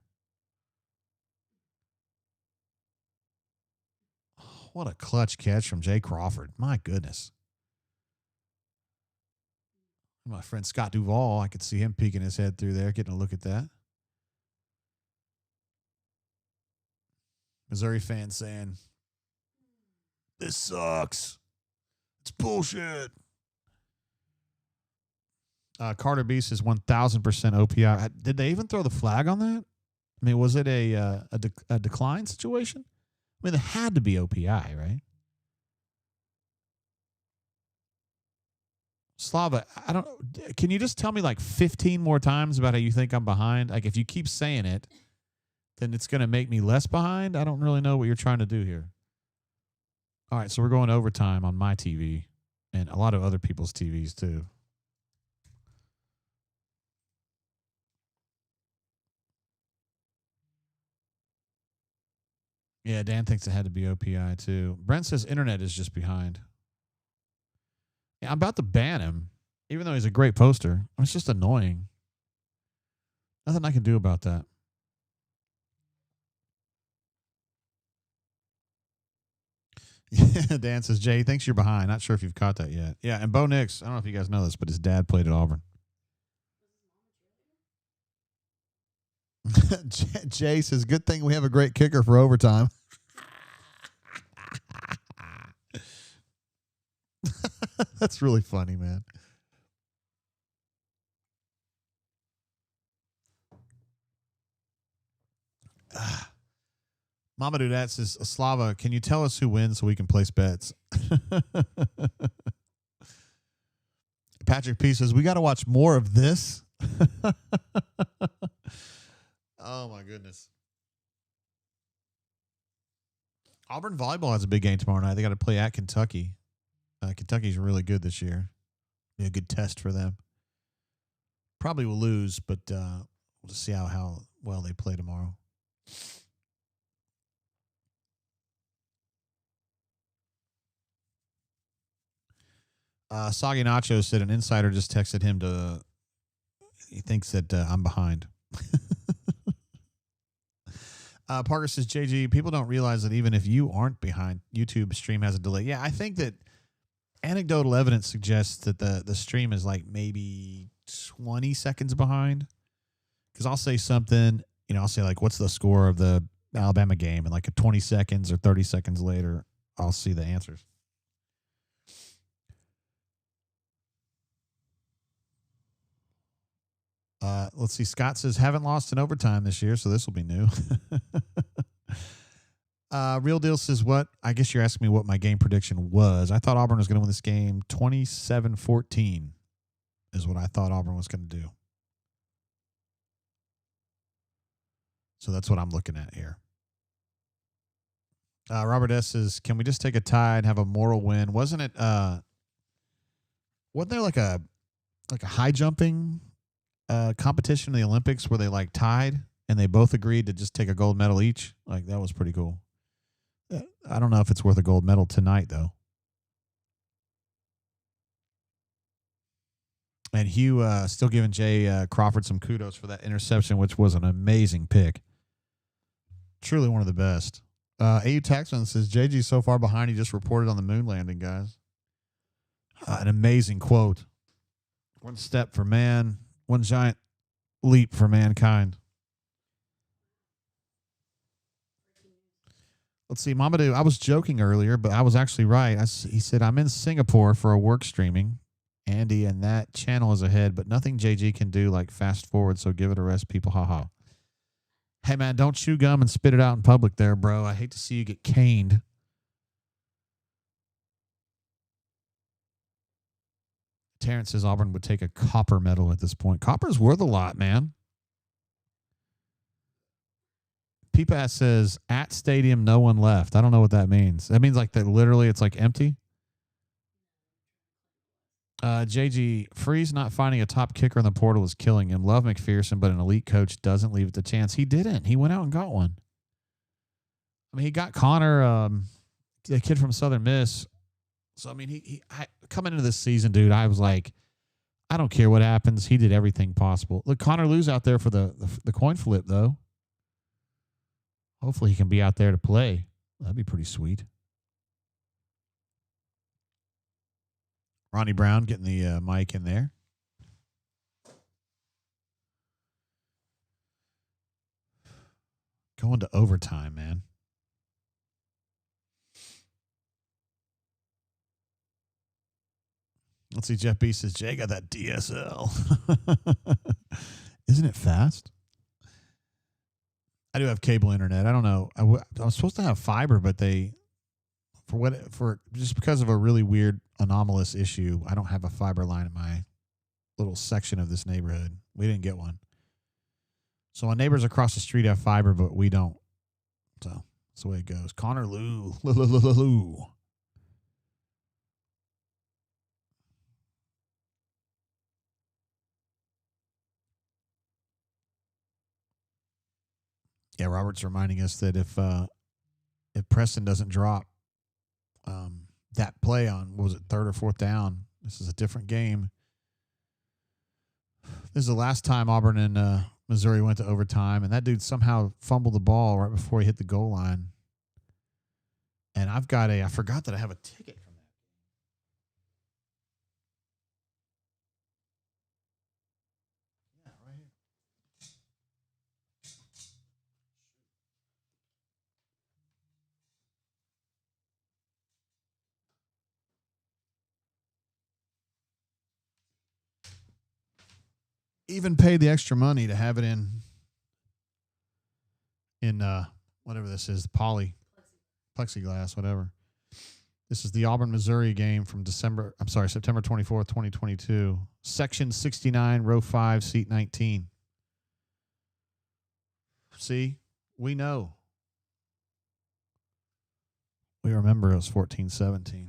What a clutch catch from Jay Crawford. My goodness. My friend Scott Duvall, I could see him peeking his head through there, getting a look at that. Missouri fans saying, this sucks. It's bullshit. Carter B says 1,000% OPI. Did they even throw the flag on that? I mean, was it a decline situation? I mean, it had to be OPI, right? Slava, I don't. Can you just tell me like 15 more times about how you think I'm behind? Like, if you keep saying it, then it's going to make me less behind. I don't really know what you're trying to do here. All right, so we're going overtime on my TV and a lot of other people's TVs too. Yeah, Dan thinks it had to be OPI too. Brent says internet is just behind. Yeah, I'm about to ban him, even though he's a great poster. It's just annoying. Nothing I can do about that. Yeah, Dan says, Jay, thinks you're behind. Not sure if you've caught that yet. Yeah, and Bo Nix, I don't know if you guys know this, but his dad played at Auburn. Jay says, good thing we have a great kicker for overtime. That's really funny, man. Mama Dudette says, Slava, can you tell us who wins so we can place bets? Patrick P says, we got to watch more of this. Oh, my goodness. Auburn volleyball has a big game tomorrow night. They got to play at Kentucky. Kentucky's really good this year. Be a good test for them. Probably will lose, but we'll just see how well they play tomorrow. Soggy Nacho said an insider just texted him he thinks that I'm behind. Parker says, JG, people don't realize that even if you aren't behind, YouTube stream has a delay. Yeah, I think that anecdotal evidence suggests that the stream is like maybe 20 seconds behind. Because I'll say something, I'll say like, what's the score of the Alabama game? And like 20 seconds or 30 seconds later, I'll see the answers. Let's see. Scott says, haven't lost in overtime this year, so this will be new. Real Deal says, what? I guess you're asking me what my game prediction was. I thought Auburn was going to win this game 27-14 is what I thought Auburn was going to do. So that's what I'm looking at here. Robert S. says, can we just take a tie and have a moral win? Wasn't there like a high jumping competition in the Olympics where they like tied and they both agreed to just take a gold medal each? Like, that was pretty cool. I don't know if it's worth a gold medal tonight, though. And Hugh still giving Jay Crawford some kudos for that interception, which was an amazing pick. Truly one of the best. AU Taxman says, JG's so far behind, he just reported on the moon landing, guys. An amazing quote. One step for man, one giant leap for mankind. Let's see, Mamadou. I was joking earlier, but I was actually right. He said, I'm in Singapore for a work streaming, Andy, and that channel is ahead, but nothing JG can do like fast forward, so give it a rest, people. Ha. Hey, man, don't chew gum and spit it out in public there, bro. I hate to see you get caned. Terrence says Auburn would take a copper medal at this point. Copper's worth a lot, man. Peepass says, at stadium, no one left. I don't know what that means. That means like that literally it's like empty. JG, Freeze not finding a top kicker in the portal is killing him. Love McPherson, but an elite coach doesn't leave it to chance. He didn't. He went out and got one. I mean, he got Connor, the kid from Southern Miss. So, I mean, coming into this season, dude, I was like, I don't care what happens. He did everything possible. Look, Connor Lou's out there for the coin flip, though. Hopefully he can be out there to play. That'd be pretty sweet. Ronnie Brown getting the mic in there. Going to overtime, man. Let's see. Jeff B says, Jay got that DSL. Isn't it fast? I do have cable internet. I don't know. I was supposed to have fiber, but for just because of a really weird anomalous issue, I don't have a fiber line in my little section of this neighborhood. We didn't get one. So my neighbors across the street have fiber, but we don't. So that's the way it goes. Connor Lou. Yeah, Robert's reminding us that if Preston doesn't drop that play on, what was it, third or fourth down, this is a different game. This is the last time Auburn and Missouri went to overtime, and that dude somehow fumbled the ball right before he hit the goal line. And I forgot that I have a ticket from that. Yeah, right here. Even paid the extra money to have it in whatever this is, plexiglass, whatever. This is the Auburn, Missouri game from September 24th, 2022. Section 69, row 5, seat 19. See, we know. We remember it was 14-17.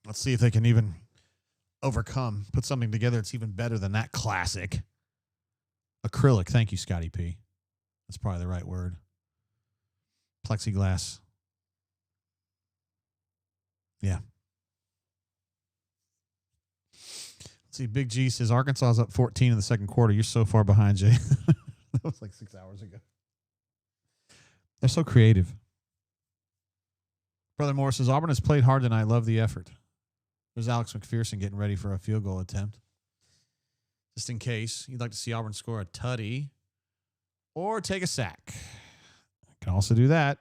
Let's see if they can even put something together that's even better than that classic. Acrylic. Thank you, Scotty P. That's probably the right word. Plexiglass. Yeah. Let's see. Big G says Arkansas is up 14 in the second quarter. You're so far behind, Jay. That was like 6 hours ago. They're so creative. Brother Moore says Auburn has played hard tonight. Love the effort. There's Alex McPherson getting ready for a field goal attempt. Just in case you'd like to see Auburn score a tutty or take a sack. Can also do that.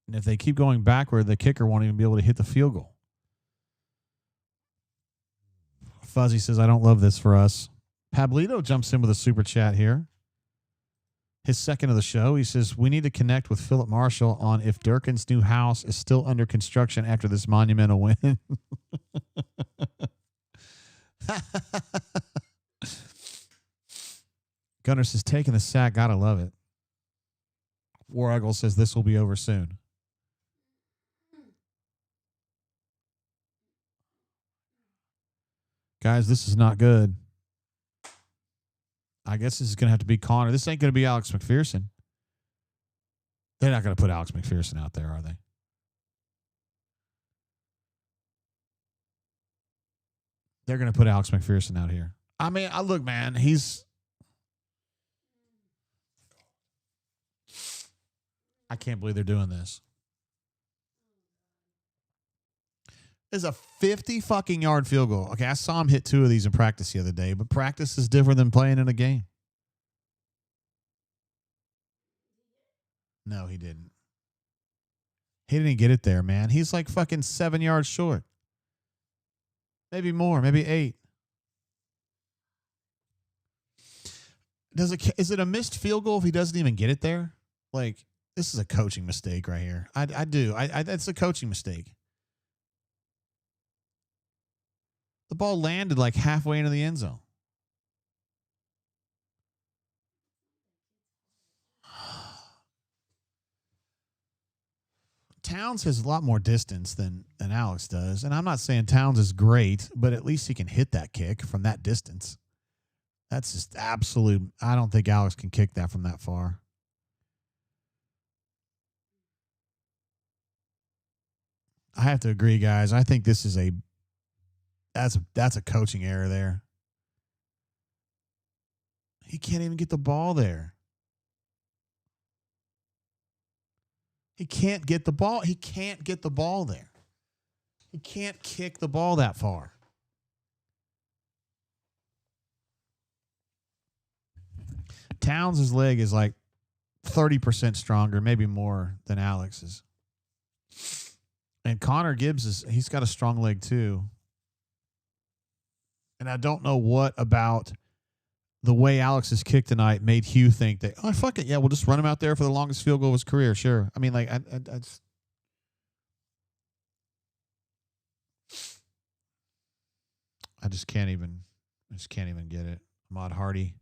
And if they keep going backward, the kicker won't even be able to hit the field goal. Fuzzy says, I don't love this for us. Pablito jumps in with a super chat here. His second of the show. He says, we need to connect with Philip Marshall on if Durkin's new house is still under construction after this monumental win. Gunnar says, taking the sack. Gotta love it. War Eagle says, this will be over soon. Guys, this is not good. I guess this is going to have to be Connor. This ain't going to be Alex McPherson. They're not going to put Alex McPherson out there, are they? They're going to put Alex McPherson out here. I mean, look, man, I can't believe they're doing this. It's a 50 fucking yard field goal. Okay, I saw him hit 2 of these in practice the other day, but practice is different than playing in a game. No, he didn't. He didn't get it there, man. He's like fucking 7 yards short. Maybe more, maybe 8. Is it a missed field goal if he doesn't even get it there? Like, this is a coaching mistake right here. I do. That's a coaching mistake. The ball landed like halfway into the end zone. Towns has a lot more distance than Alex does. And I'm not saying Towns is great, but at least he can hit that kick from that distance. That's just absolute. I don't think Alex can kick that from that far. I have to agree, guys. I think this is that's a coaching error there. He can't even get the ball there. He can't get the ball. He can't get the ball there. He can't kick the ball that far. Towns' leg is like 30% stronger, maybe more than Alex's. And Connor Gibbs he's got a strong leg too. And I don't know what about the way Alex's kick tonight made Hugh think that, oh, fuck it. Yeah, we'll just run him out there for the longest field goal of his career. Sure. I mean, like, I just can't even get it. Ahmad Hardy.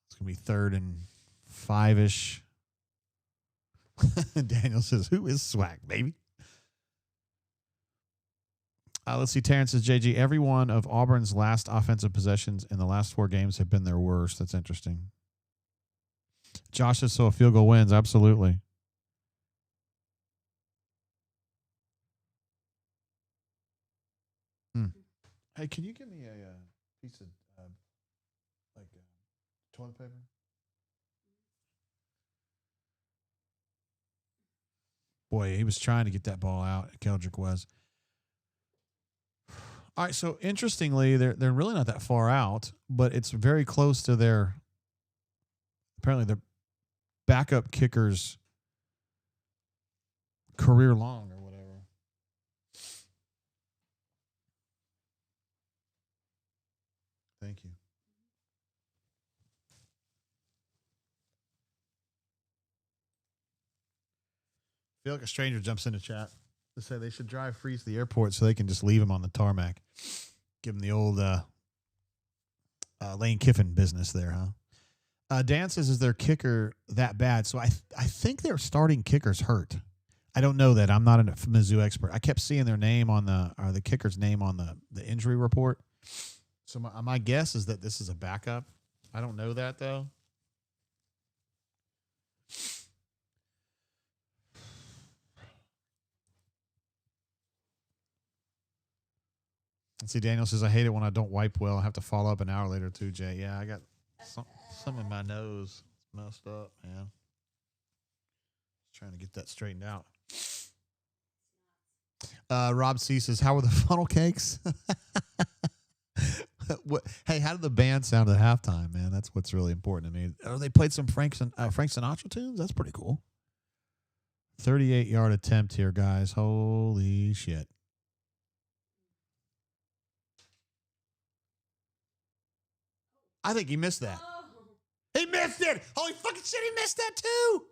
It's going to be 3rd and 5-ish. Daniel says, who is Swag, baby? Let's see. Terrence says, JG, every one of Auburn's last offensive possessions in the last 4 games have been their worst. That's interesting. Josh says, so a field goal wins. Absolutely. Hey, can you give me a piece of toilet paper? Boy, he was trying to get that ball out. Keldrick was. All right, so interestingly, they're really not that far out, but it's very close to their backup kicker's career long or whatever. Thank you. I feel like a stranger jumps into chat to say they should drive Freeze to the airport so they can just leave him on the tarmac. Give him the old Lane Kiffin business there, huh? Dan says, is their kicker that bad? So I think their starting kicker's hurt. I don't know that. I'm not a Mizzou expert. I kept seeing their name on the kicker's name on the injury report. So my guess is that this is a backup. I don't know that, though. Let's see, Daniel says, I hate it when I don't wipe well. I have to follow up an hour later, too, Jay. Yeah, I got some in my nose. It's messed up, man. Trying to get that straightened out. Rob C says, how were the funnel cakes? Hey, how did the band sound at halftime, man? That's what's really important to me. Oh, they played some Frank Sinatra tunes? That's pretty cool. 38-yard attempt here, guys. Holy shit. I think he missed that. Oh. He missed it. Holy fucking shit, he missed that too.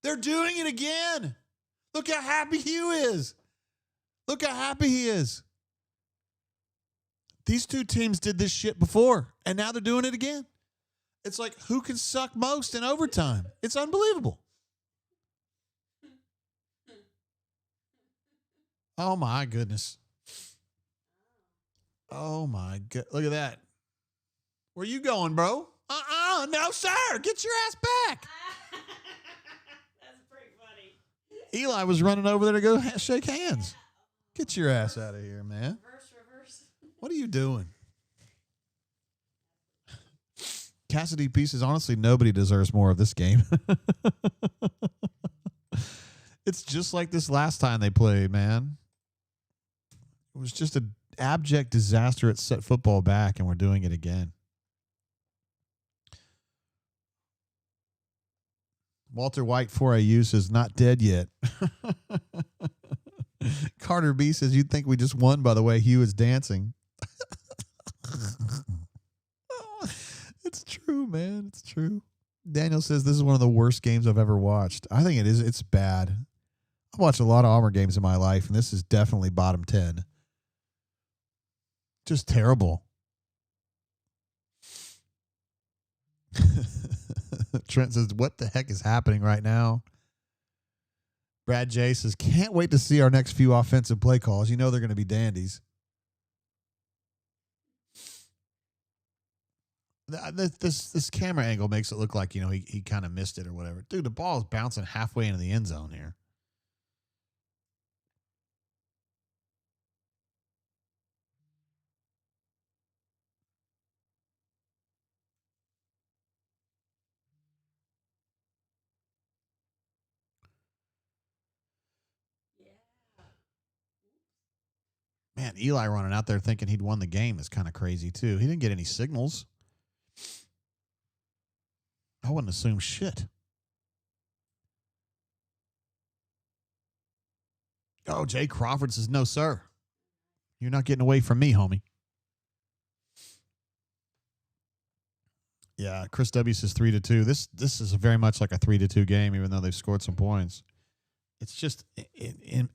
They're doing it again. Look how happy Hugh is. Look how happy he is. These two teams did this shit before, and now they're doing it again. It's like, who can suck most in overtime? It's unbelievable. Oh, my goodness. Oh, my God. Look at that. Where you going, bro? No, sir. Get your ass back. That's pretty funny. Eli was running over there to go shake hands. Get your ass out of here, man. Reverse. What are you doing? Cassidy Pieces, honestly, nobody deserves more of this game. It's just like this last time they played, man. It was just an abject disaster at set football back, and we're doing it again. Walter White 4AU says, not dead yet. Carter B says, you'd think we just won by the way Hugh is dancing. It's true, man. It's true. Daniel says, this is one of the worst games I've ever watched. I think it is. It's bad. I've watched a lot of Auburn games in my life, and this is definitely bottom 10. Just terrible. Trent says, what the heck is happening right now? Brad J says, can't wait to see our next few offensive play calls. You know they're going to be dandies. This camera angle makes it look like, he kind of missed it or whatever. Dude, the ball is bouncing halfway into the end zone here. Man, Eli running out there thinking he'd won the game is kind of crazy, too. He didn't get any signals. I wouldn't assume shit. Oh, Jay Crawford says, no, sir. You're not getting away from me, homie. Yeah, Chris W says 3-2. This is very much like a 3-2 game, even though they've scored some points. It's just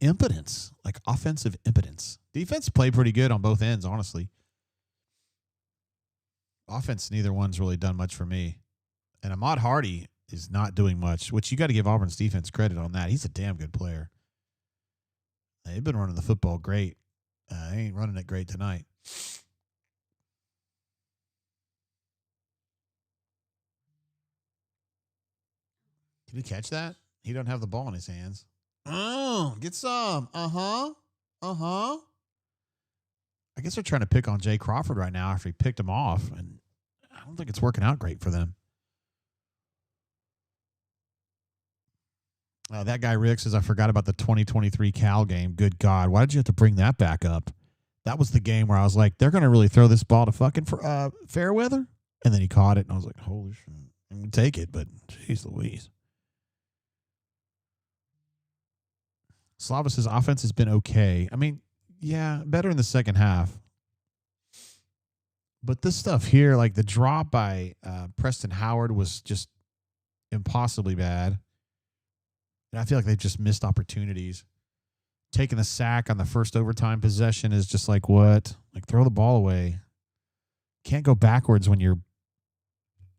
impotence, like offensive impotence. Defense played pretty good on both ends, honestly. Offense, neither one's really done much for me. And Ahmad Hardy is not doing much, which you got to give Auburn's defense credit on that. He's a damn good player. They've been running the football great. They ain't running it great tonight. Did he catch that? He don't have the ball in his hands. Oh, get some. Uh-huh. I guess they're trying to pick on Jay Crawford right now after he picked him off, and I don't think it's working out great for them. That guy Rick says, I forgot about the 2023 Cal game. Good God. Why did you have to bring that back up? That was the game where I was like, they're going to really throw this ball to fucking Fairweather? And then he caught it, and I was like, holy shit. I'm going to take it, but jeez Louise. Slava says, offense has been okay. I mean, yeah, better in the second half. But this stuff here, like the drop by Preston Howard was just impossibly bad. And I feel like they just missed opportunities. Taking a sack on the first overtime possession is just like, what? Like, throw the ball away. Can't go backwards when your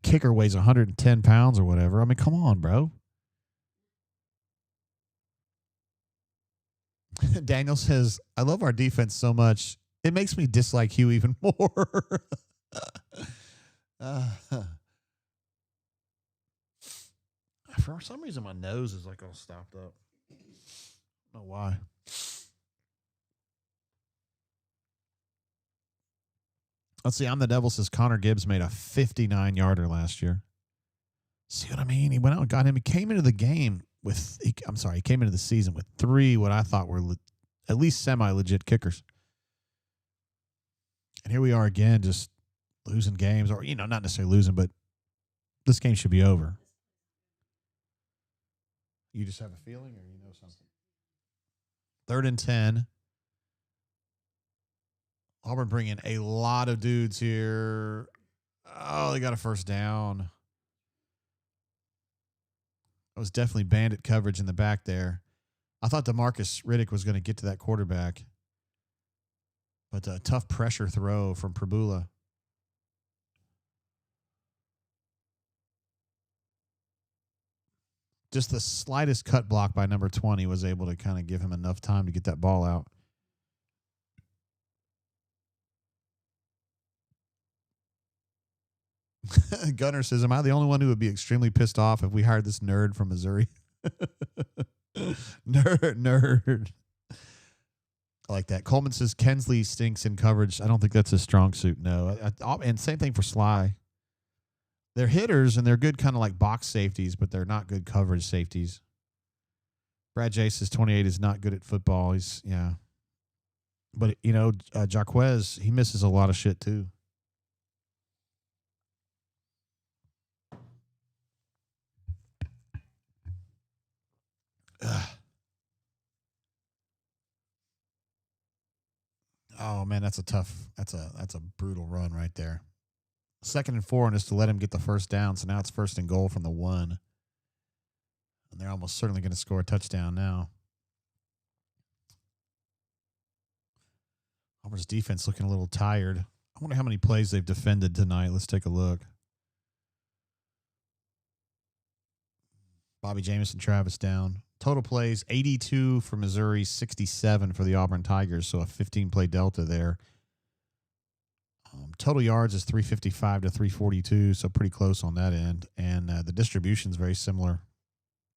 kicker weighs 110 pounds or whatever. I mean, come on, bro. Daniel says, I love our defense so much. It makes me dislike Hugh even more. For some reason, my nose is like all stopped up. I don't know why. Let's see. I'm the Devil says Connor Gibbs made a 59-yarder last year. See what I mean? He went out and got him. He came into the game with, he came into the season with 3 what I thought were at least semi-legit kickers. And here we are again, just losing games, or, not necessarily losing, but this game should be over. You just have a feeling, or you know something? 3rd and 10. Auburn bringing a lot of dudes here. Oh, they got a first down. It was definitely bandit coverage in the back there. I thought DeMarcus Riddick was going to get to that quarterback. But a tough pressure throw from Prabula. Just the slightest cut block by number 20 was able to kind of give him enough time to get that ball out. Gunner says, am I the only one who would be extremely pissed off if we hired this nerd from Missouri? Nerd. I like that. Coleman says, Kensley stinks in coverage. I don't think that's his strong suit. No. And same thing for Sly. They're hitters, and they're good kind of like box safeties, but they're not good coverage safeties. Brad J says 28 is not good at football. Yeah. But, Jaquez, he misses a lot of shit, too. Oh man, that's a brutal run right there. 2nd and 4, and just to let him get the first down. So now it's 1st and goal from the 1. And they're almost certainly going to score a touchdown now. Auburn's defense looking a little tired. I wonder how many plays they've defended tonight. Let's take a look. Bobby Jameson, Travis down. Total plays, 82 for Missouri, 67 for the Auburn Tigers, so a 15-play delta there. Total yards is 355 to 342, so pretty close on that end. And the distribution is very similar.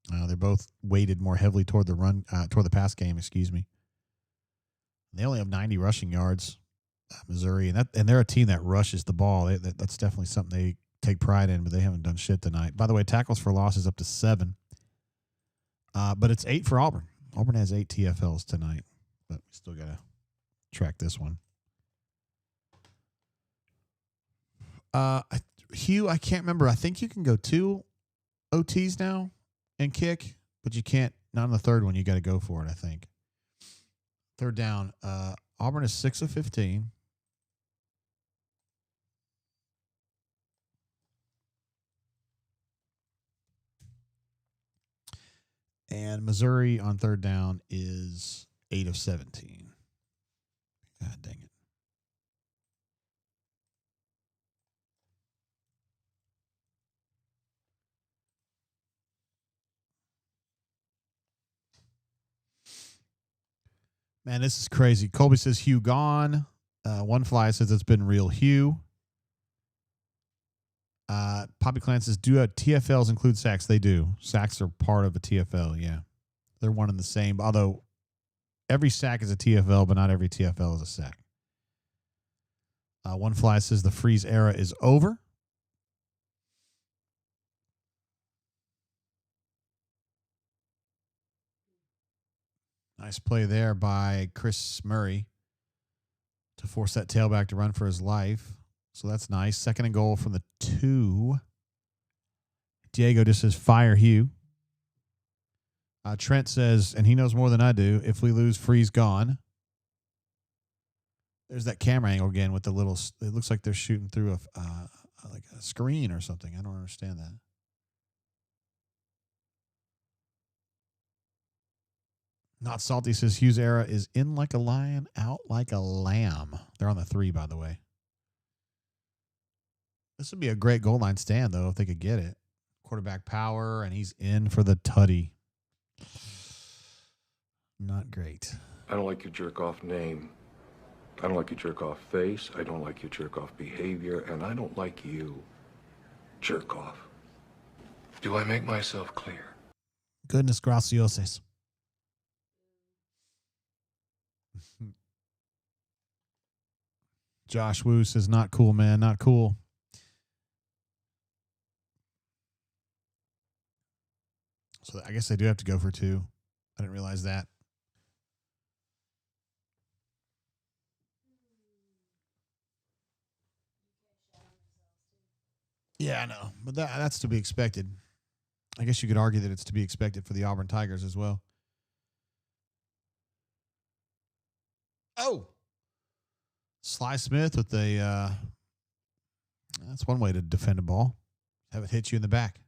They're both weighted more heavily toward the pass game. Excuse me. They only have 90 rushing yards, Missouri, and they're a team that rushes the ball. That's definitely something they take pride in, but they haven't done shit tonight. By the way, tackles for loss is up to 7, but it's 8 for Auburn. Auburn has 8 TFLs tonight, but we still got to track this one. Hugh, I can't remember. I think you can go 2 OTs now and kick, but you can't. Not on the third one. You got to go for it, I think. 3rd down. Auburn is 6 of 15. And Missouri on 3rd down is 8 of 17. God dang it. Man, this is crazy. Colby says Hugh gone. One Fly says it's been real Hugh. Poppy Clan says, do TFLs include sacks? They do. Sacks are part of a TFL, yeah. They're one and the same, although every sack is a TFL, but not every TFL is a sack. One Fly says the Freeze era is over. Nice play there by Chris Murray to force that tailback to run for his life. So that's nice. 2nd and goal from the 2. Diego just says, fire Hugh. Trent says, and he knows more than I do, if we lose, Freeze gone. There's that camera angle again with the little, it looks like they're shooting through like a screen or something. I don't understand that. Not Salty says Hughes era is in like a lion, out like a lamb. They're on the 3, by the way. This would be a great goal line stand, though, if they could get it. Quarterback power, and he's in for the tutty. Not great. I don't like your jerk-off name. I don't like your jerk-off face. I don't like your jerk-off behavior. And I don't like you. Jerk-off. Do I make myself clear? Goodness gracioses. Josh Wu says, not cool, man. Not cool. So I guess they do have to go for 2. I didn't realize that. Yeah, I know. But that's to be expected. I guess you could argue that it's to be expected for the Auburn Tigers as well. Oh! Sly Smith with a, that's one way to defend a ball. Have it hit you in the back.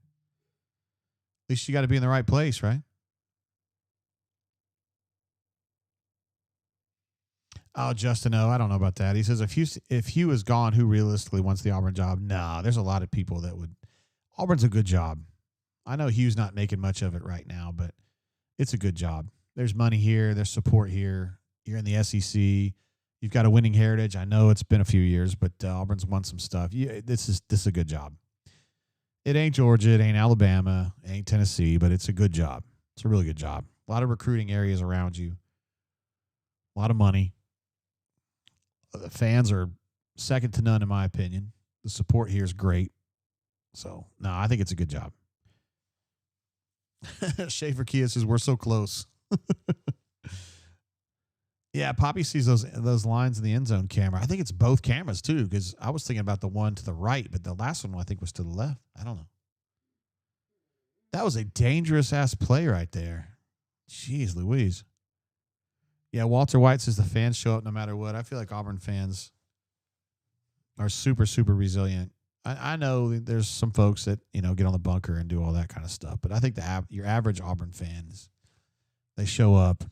At least you got to be in the right place, right? Oh, Justin, no, I don't know about that. He says, if Hugh is gone, who realistically wants the Auburn job? No, there's a lot of people that would. Auburn's a good job. I know Hugh's not making much of it right now, but it's a good job. There's money here. There's support here. You're in the SEC. You've got a winning heritage. I know it's been a few years, but Auburn's won some stuff. This is a good job. It ain't Georgia. It ain't Alabama. It ain't Tennessee, but it's a good job. It's a really good job. A lot of recruiting areas around you. A lot of money. The fans are second to none, in my opinion. The support here is great. So, no, I think it's a good job. Schaefer Kia says, we're so close. Yeah, Poppy sees those lines in the end zone camera. I think it's both cameras, too, because I was thinking about the one to the right, but the last one I think was to the left. I don't know. That was a dangerous-ass play right there. Jeez Louise. Yeah, Walter White says the fans show up no matter what. I feel like Auburn fans are super, super resilient. I know there's some folks that, get on the bunker and do all that kind of stuff, but I think your average Auburn fans, they show up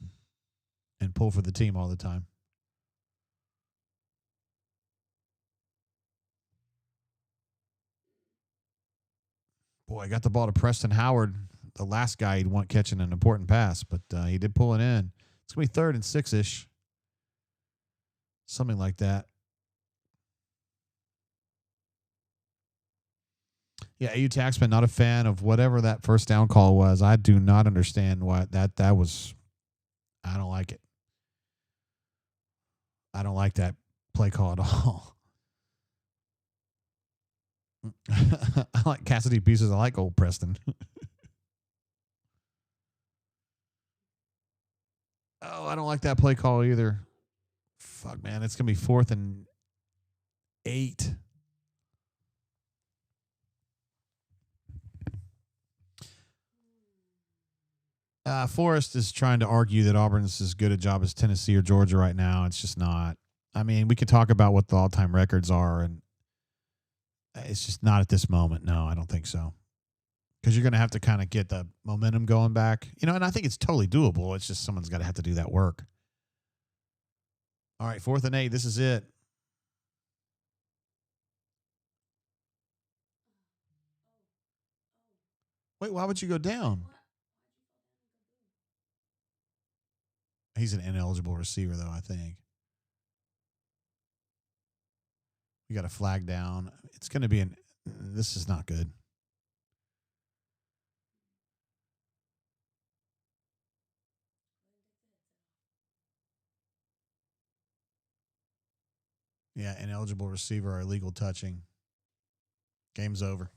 and pull for the team all the time. Boy, I got the ball to Preston Howard, the last guy he'd want catching an important pass, but he did pull it in. It's going to be 3rd and 6-ish. Something like that. Yeah, AU Taxman, not a fan of whatever that first down call was. I do not understand why that was. I don't like it. I don't like that play call at all. I like Cassidy pieces. I like old Preston. Oh, I don't like that play call either. Fuck, man. It's going to be 4th and 8. Forrest is trying to argue that Auburn's as good a job as Tennessee or Georgia right now. It's just not. I mean, we could talk about what the all-time records are, and it's just not at this moment. No, I don't think so. Because you're going to have to kind of get the momentum going back. And I think it's totally doable. It's just someone's got to have to do that work. All right, 4th and 8. This is it. Wait, why would you go down? He's an ineligible receiver, though, I think. We got a flag down. It's going to be this is not good. Yeah, ineligible receiver or illegal touching. Game's over.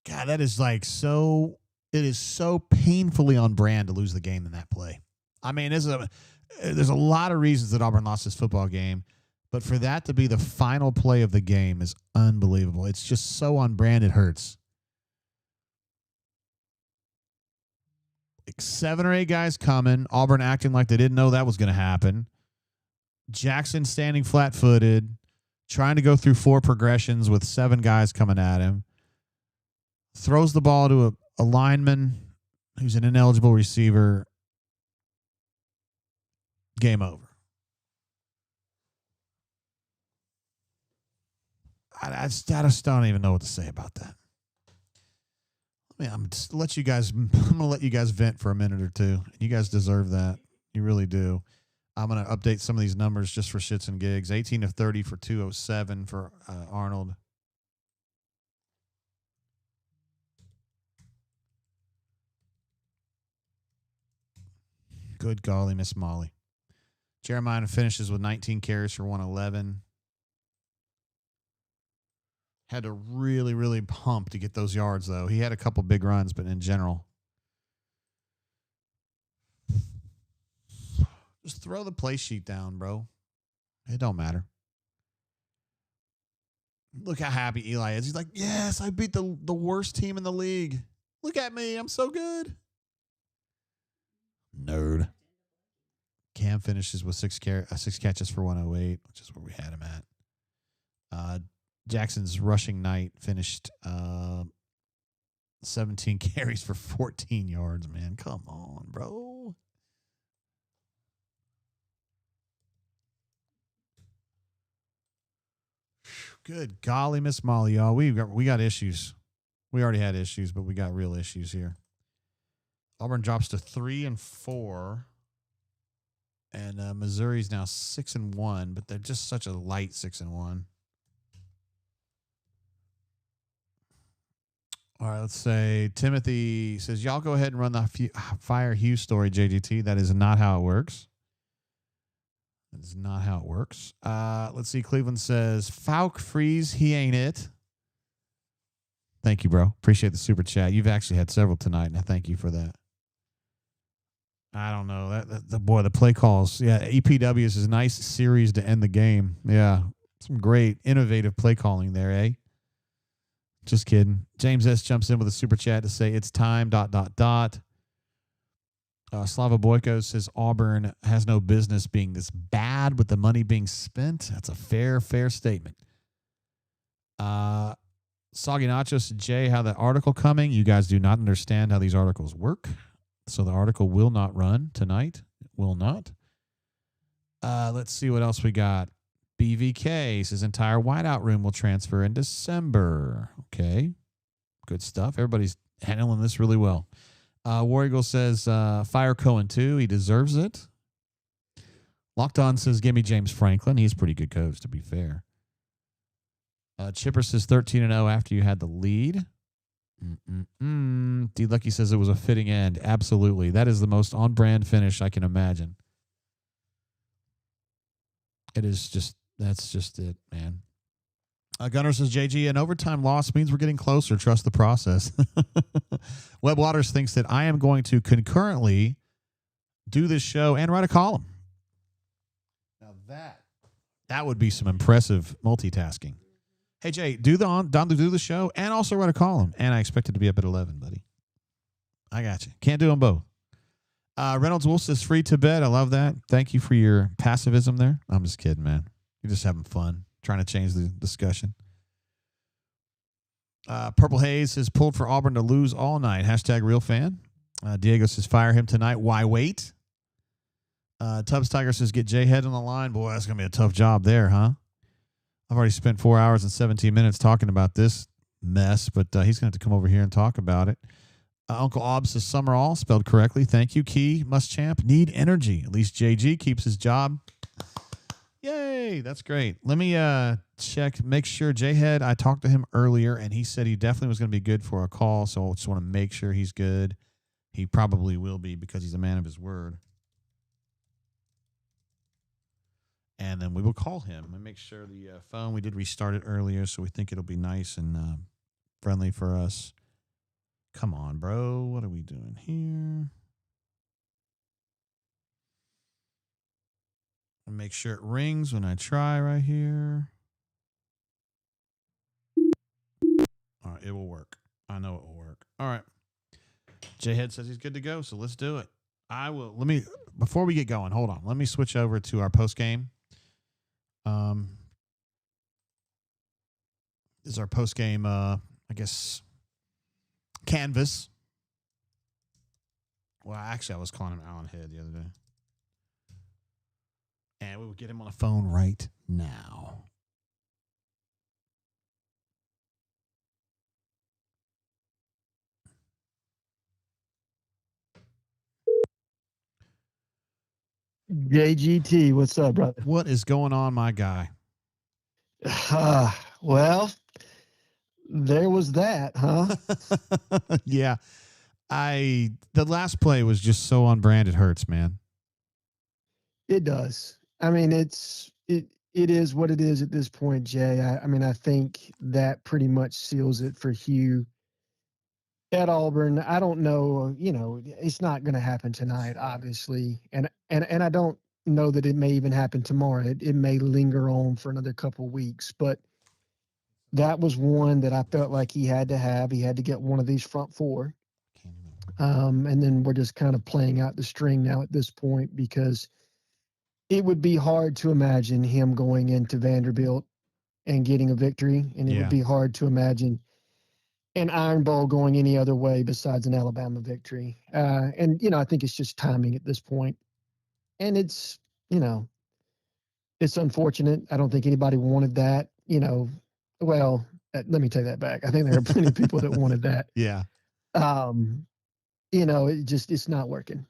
God, that is it is so painfully on brand to lose the game in that play. I mean, there's a lot of reasons that Auburn lost this football game, but for that to be the final play of the game is unbelievable. It's just so on brand, it hurts. Like 7 or 8 guys coming, Auburn acting like they didn't know that was going to happen. Jackson standing flat-footed, trying to go through 4 progressions with 7 guys coming at him. Throws the ball to a lineman who's an ineligible receiver. Game over. I just don't even know what to say about that. I'm just let you guys. I'm gonna let you guys vent for a minute or two. You guys deserve that. You really do. I'm gonna update some of these numbers just for shits and gigs. 18 of 30 for 207 for Arnold. Good golly, Miss Molly. Jeremiah finishes with 19 carries for 111. Had to really, really pump to get those yards, though. He had a couple big runs, but in general. Just throw the play sheet down, bro. It don't matter. Look how happy Eli is. He's like, yes, I beat the worst team in the league. Look at me. I'm so good. Nerd. Cam finishes with 6 catches for 108, which is where we had him at. Jackson's rushing night finished 17 carries for 14 yards, man. Come on, bro. Good golly, Miss Molly, y'all. We got issues. We already had issues, but we got real issues here. Auburn drops to 3-4, and Missouri's now 6-1, but they're just such a light 6-1. All right, let's say Timothy says, y'all go ahead and run the Fire Hugh story, JGT. That is not how it works. That is not how it works. Let's see. Cleveland says, Hugh Freeze, he ain't it. Thank you, bro. Appreciate the super chat. You've actually had several tonight, and I thank you for that. I don't know. The play calls. Yeah, EPW is a nice series to end the game. Yeah. Some great innovative play calling there, eh? Just kidding. James S. jumps in with a super chat to say it's time, ... Slava Boyko says Auburn has no business being this bad with the money being spent. That's a fair statement. Soggy Nacho said, Jay, how that article coming? You guys do not understand how these articles work. So the article will not run tonight. It will not. Let's see what else we got. BVK says entire whiteout room will transfer in December. Okay. Good stuff. Everybody's handling this really well. War Eagle says, fire Cohen too. He deserves it. Locked On says, give me James Franklin. He's a pretty good coach, to be fair. Chipper says 13-0 after you had the lead. D. Lucky says it was a fitting end. Absolutely. That is the most on-brand finish I can imagine. It is just, that's just it, man. Gunnar says, JG, an overtime loss means we're getting closer. Trust the process. Webb Waters thinks that I am going to concurrently do this show and write a column. Now that would be some impressive multitasking. Hey, Jay, do the show and also write a column. And I expect it to be up at 11, buddy. I got you. Can't do them both. Reynolds Wolf says, free to bed. I love that. Thank you for your passivism there. I'm just kidding, man. You're just having fun. Trying to change the discussion. Purple Haze says, pulled for Auburn to lose all night. Hashtag real fan. Diego says, fire him tonight. Why wait? Tubbs Tiger says, get J-Head on the line. Boy, that's going to be a tough job there, huh? I've already spent 4 hours and 17 minutes talking about this mess, but he's going to have to come over here and talk about it. Uncle Ob says, Summerall, spelled correctly. Thank you. Key, Muschamp, need energy. At least JG keeps his job. Yay, that's great. Let me check, make sure. J-Head, I talked to him earlier, and he said he definitely was going to be good for a call, so I just want to make sure he's good. He probably will be because he's a man of his word. And then we will call him and make sure the phone, we did restart it earlier, so we think it'll be nice and friendly for us. Come on, bro. What are we doing here? I'll make sure it rings when I try right here. All right, it will work. I know it will work. All right. J-Head says he's good to go, so let's do it. Before we get going, hold on. Let me switch over to our post game. This is our post game, I guess, canvas. Well, actually, I was calling him Alan Head the other day. And we will get him on the phone right now. JGT, what's up, brother? What is going on, my guy? Well, there was that, huh? Yeah. The last play was just so on brand, it hurts, man. It does. I mean, it is what it is at this point, Jay. I mean, I think that pretty much seals it for Hugh at Auburn. I don't know, it's not going to happen tonight, obviously. And I don't know that it may even happen tomorrow. It may linger on for another couple of weeks, but that was one that I felt like he had to have. He had to get one of these front four. And then we're just kind of playing out the string now at this point, because it would be hard to imagine him going into Vanderbilt and getting a victory. And it would be hard to imagine an Iron Bowl going any other way besides an Alabama victory. And I think it's just timing at this point. And it's unfortunate. I don't think anybody wanted that, well, let me take that back. I think there are plenty of people that wanted that. Yeah. It's not working.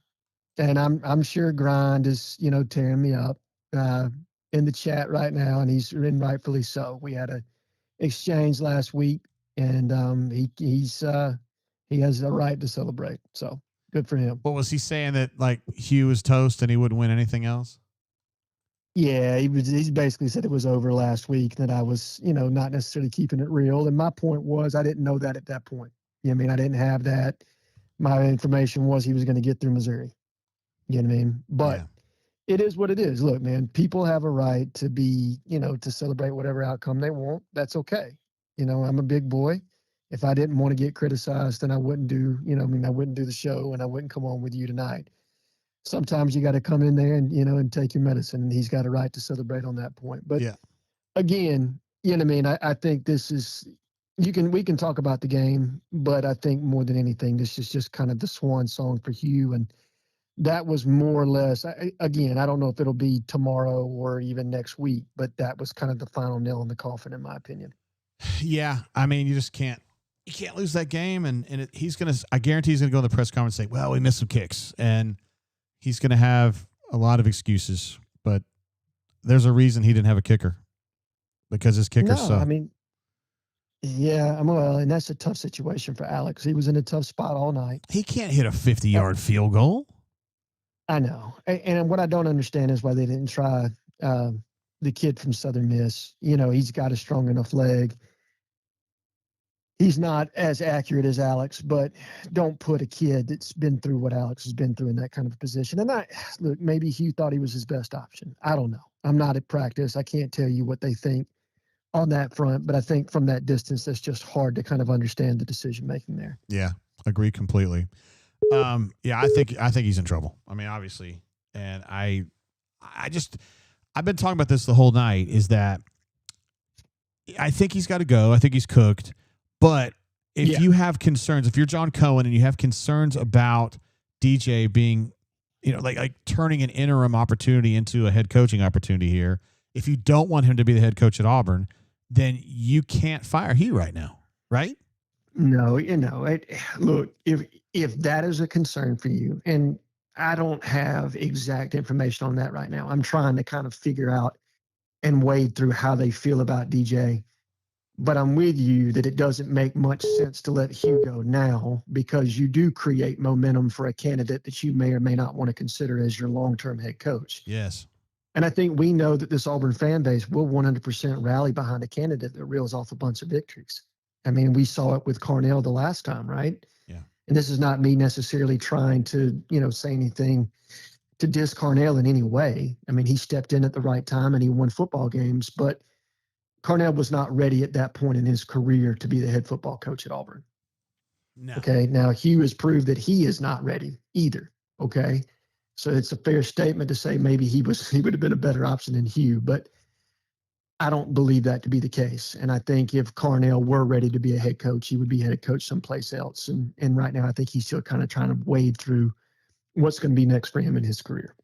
And I'm sure Grind is, tearing me up in the chat right now, and rightfully so. We had a exchange last week, and he has a right to celebrate. So good for him. What was he saying, that like Hugh was toast and he wouldn't win anything else? Yeah, he basically said it was over last week, that I was, not necessarily keeping it real. And my point was, I didn't know that at that point. I didn't have that. My information was he was going to get through Missouri. You know what I mean? But it is what it is. Look, man, people have a right to be, to celebrate whatever outcome they want. That's okay. I'm a big boy. If I didn't want to get criticized, then I wouldn't do, I wouldn't do the show and I wouldn't come on with you tonight. Sometimes you got to come in there and, and take your medicine, and he's got a right to celebrate on that point. But again, I think this is, we can talk about the game, but I think more than anything, this is just kind of the swan song for Hugh. And that was more or less, again, I don't know if it'll be tomorrow or even next week, but that was kind of the final nail in the coffin, in my opinion. Yeah. I mean, you just can't lose that game. And I guarantee he's going to go in the press conference and say, well, we missed some kicks. And he's going to have a lot of excuses, but there's a reason he didn't have a kicker, because his kicker sucked. I mean, yeah, well, and that's a tough situation for Alex. He was in a tough spot all night. He can't hit a 50-yard field goal. I know. And what I don't understand is why they didn't try the kid from Southern Miss. He's got a strong enough leg. He's not as accurate as Alex, but don't put a kid that's been through what Alex has been through in that kind of a position. And look, maybe Hugh thought he was his best option. I don't know. I'm not at practice. I can't tell you what they think on that front, but I think from that distance, that's just hard to kind of understand the decision making there. Yeah, agree completely. I think he's in trouble. I mean, obviously, and I've been talking about this the whole night, is that I think he's got to go. I think he's cooked. But if you have concerns, if you're John Cohen and you have concerns about DJ being, like turning an interim opportunity into a head coaching opportunity here, if you don't want him to be the head coach at Auburn, then you can't fire Hugh right now, right? No, look, if that is a concern for you, and I don't have exact information on that right now. I'm trying to kind of figure out and wade through how they feel about DJ. But I'm with you that it doesn't make much sense to let Hugh go now, because you do create momentum for a candidate that you may or may not want to consider as your long-term head coach. Yes. And I think we know that this Auburn fan base will 100% rally behind a candidate that reels off a bunch of victories. I mean, we saw it with Carnell the last time, right? Yeah. And this is not me necessarily trying to, say anything to diss Carnell in any way. I mean, he stepped in at the right time and he won football games, but Carnell was not ready at that point in his career to be the head football coach at Auburn. No. Okay. Now Hugh has proved that he is not ready either. Okay. So it's a fair statement to say maybe he would have been a better option than Hugh, but I don't believe that to be the case. And I think if Carnell were ready to be a head coach, he would be head coach someplace else. And right now I think he's still kind of trying to wade through what's going to be next for him in his career.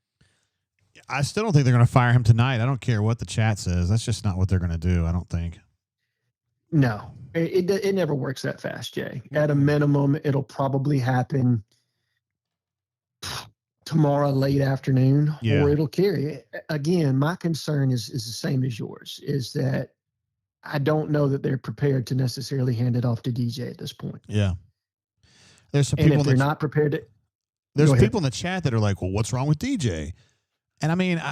I still don't think they're going to fire him tonight. I don't care what the chat says. That's just not what they're going to do, I don't think. No, it never works that fast, Jay. At a minimum, it'll probably happen tomorrow late afternoon, or it'll carry. Again, my concern is the same as yours, is that I don't know that they're prepared to necessarily hand it off to DJ at this point. Yeah. There's some and people if they're not prepared to. There's people in the chat that are like, well, what's wrong with DJ? And I mean,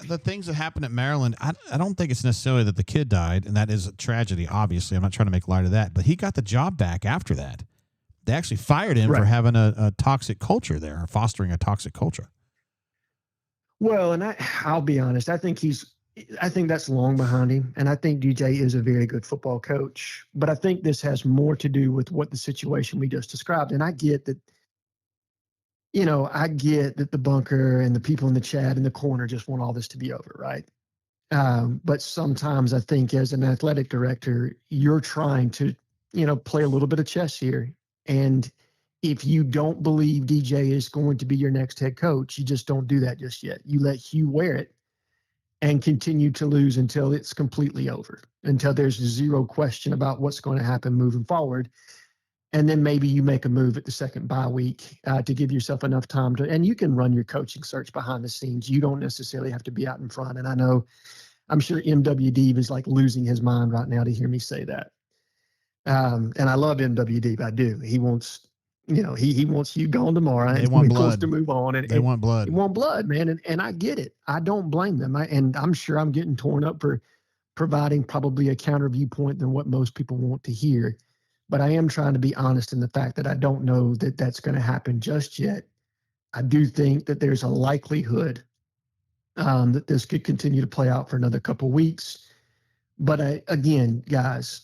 the things that happened at Maryland, I don't think it's necessarily that the kid died, and that is a tragedy, obviously. I'm not trying to make light of that, but he got the job back after that. They actually fired him for having a toxic culture there, or fostering a toxic culture. Well, and I'll be honest, I think that's long behind him, and I think DJ is a very good football coach. But I think this has more to do with what the situation we just described. And I get that, I get that the bunker and the people in the chat in the corner just want all this to be over, right? But sometimes I think as an athletic director, you're trying to, play a little bit of chess here. And if you don't believe DJ is going to be your next head coach, you just don't do that just yet. You let Hugh wear it and continue to lose until it's completely over, until there's zero question about what's going to happen moving forward. And then maybe you make a move at the second bye week to give yourself enough time to, and you can run your coaching search behind the scenes. You don't necessarily have to be out in front. And I'm sure MWD is like losing his mind right now to hear me say that. And I love MWD, I do. He wants, he wants you gone tomorrow. They want blood. Wants to move on. And they want blood. They want blood, man. And I get it. I don't blame them. And I'm sure I'm getting torn up for providing probably a counter viewpoint than what most people want to hear. But I am trying to be honest in the fact that I don't know that that's going to happen just yet. I do think that there's a likelihood that this could continue to play out for another couple weeks. But again, guys,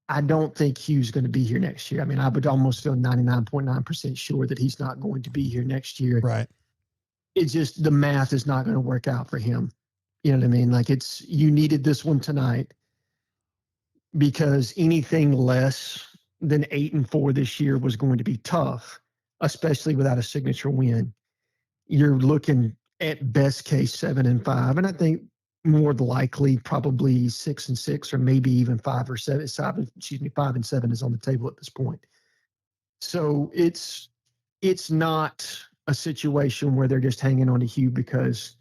I don't think Hugh's going to be here next year. I mean, I would almost feel 99.9% sure that he's not going to be here next year. Right. It's just the math is not going to work out for him. You know what I mean? Like you needed this one tonight, because anything less than 8-4 this year was going to be tough, especially without a signature win. You're looking at best case 7-5, and I think more likely probably 6-6, or maybe even 5 or 7. 5 and 7 is on the table at this point. So it's not a situation where they're just hanging on to Hugh because,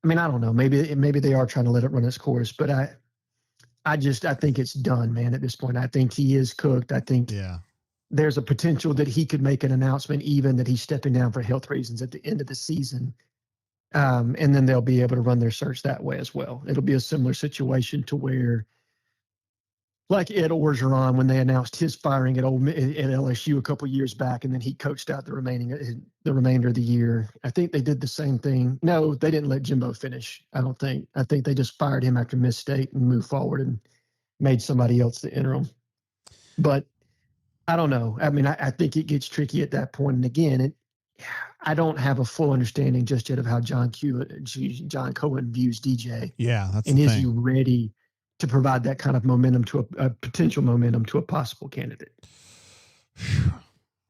I mean, I don't know. Maybe they are trying to let it run its course, but I think it's done, man. At this point, I think he is cooked. I think there's a potential that he could make an announcement, even that he's stepping down for health reasons at the end of the season. And then they'll be able to run their search that way as well. It'll be a similar situation to where, like Ed Orgeron, when they announced his firing at LSU a couple years back, and then he coached out the remainder of the year. I think they did the same thing. No, they didn't let Jimbo finish. I don't think. I think they just fired him after Miss State and moved forward and made somebody else the interim. But I don't know. I mean, I think it gets tricky at that point. And again, I don't have a full understanding just yet of how John Cohen views DJ. Yeah, that's and the is thing. he ready to provide that kind of momentum to a potential momentum to a possible candidate?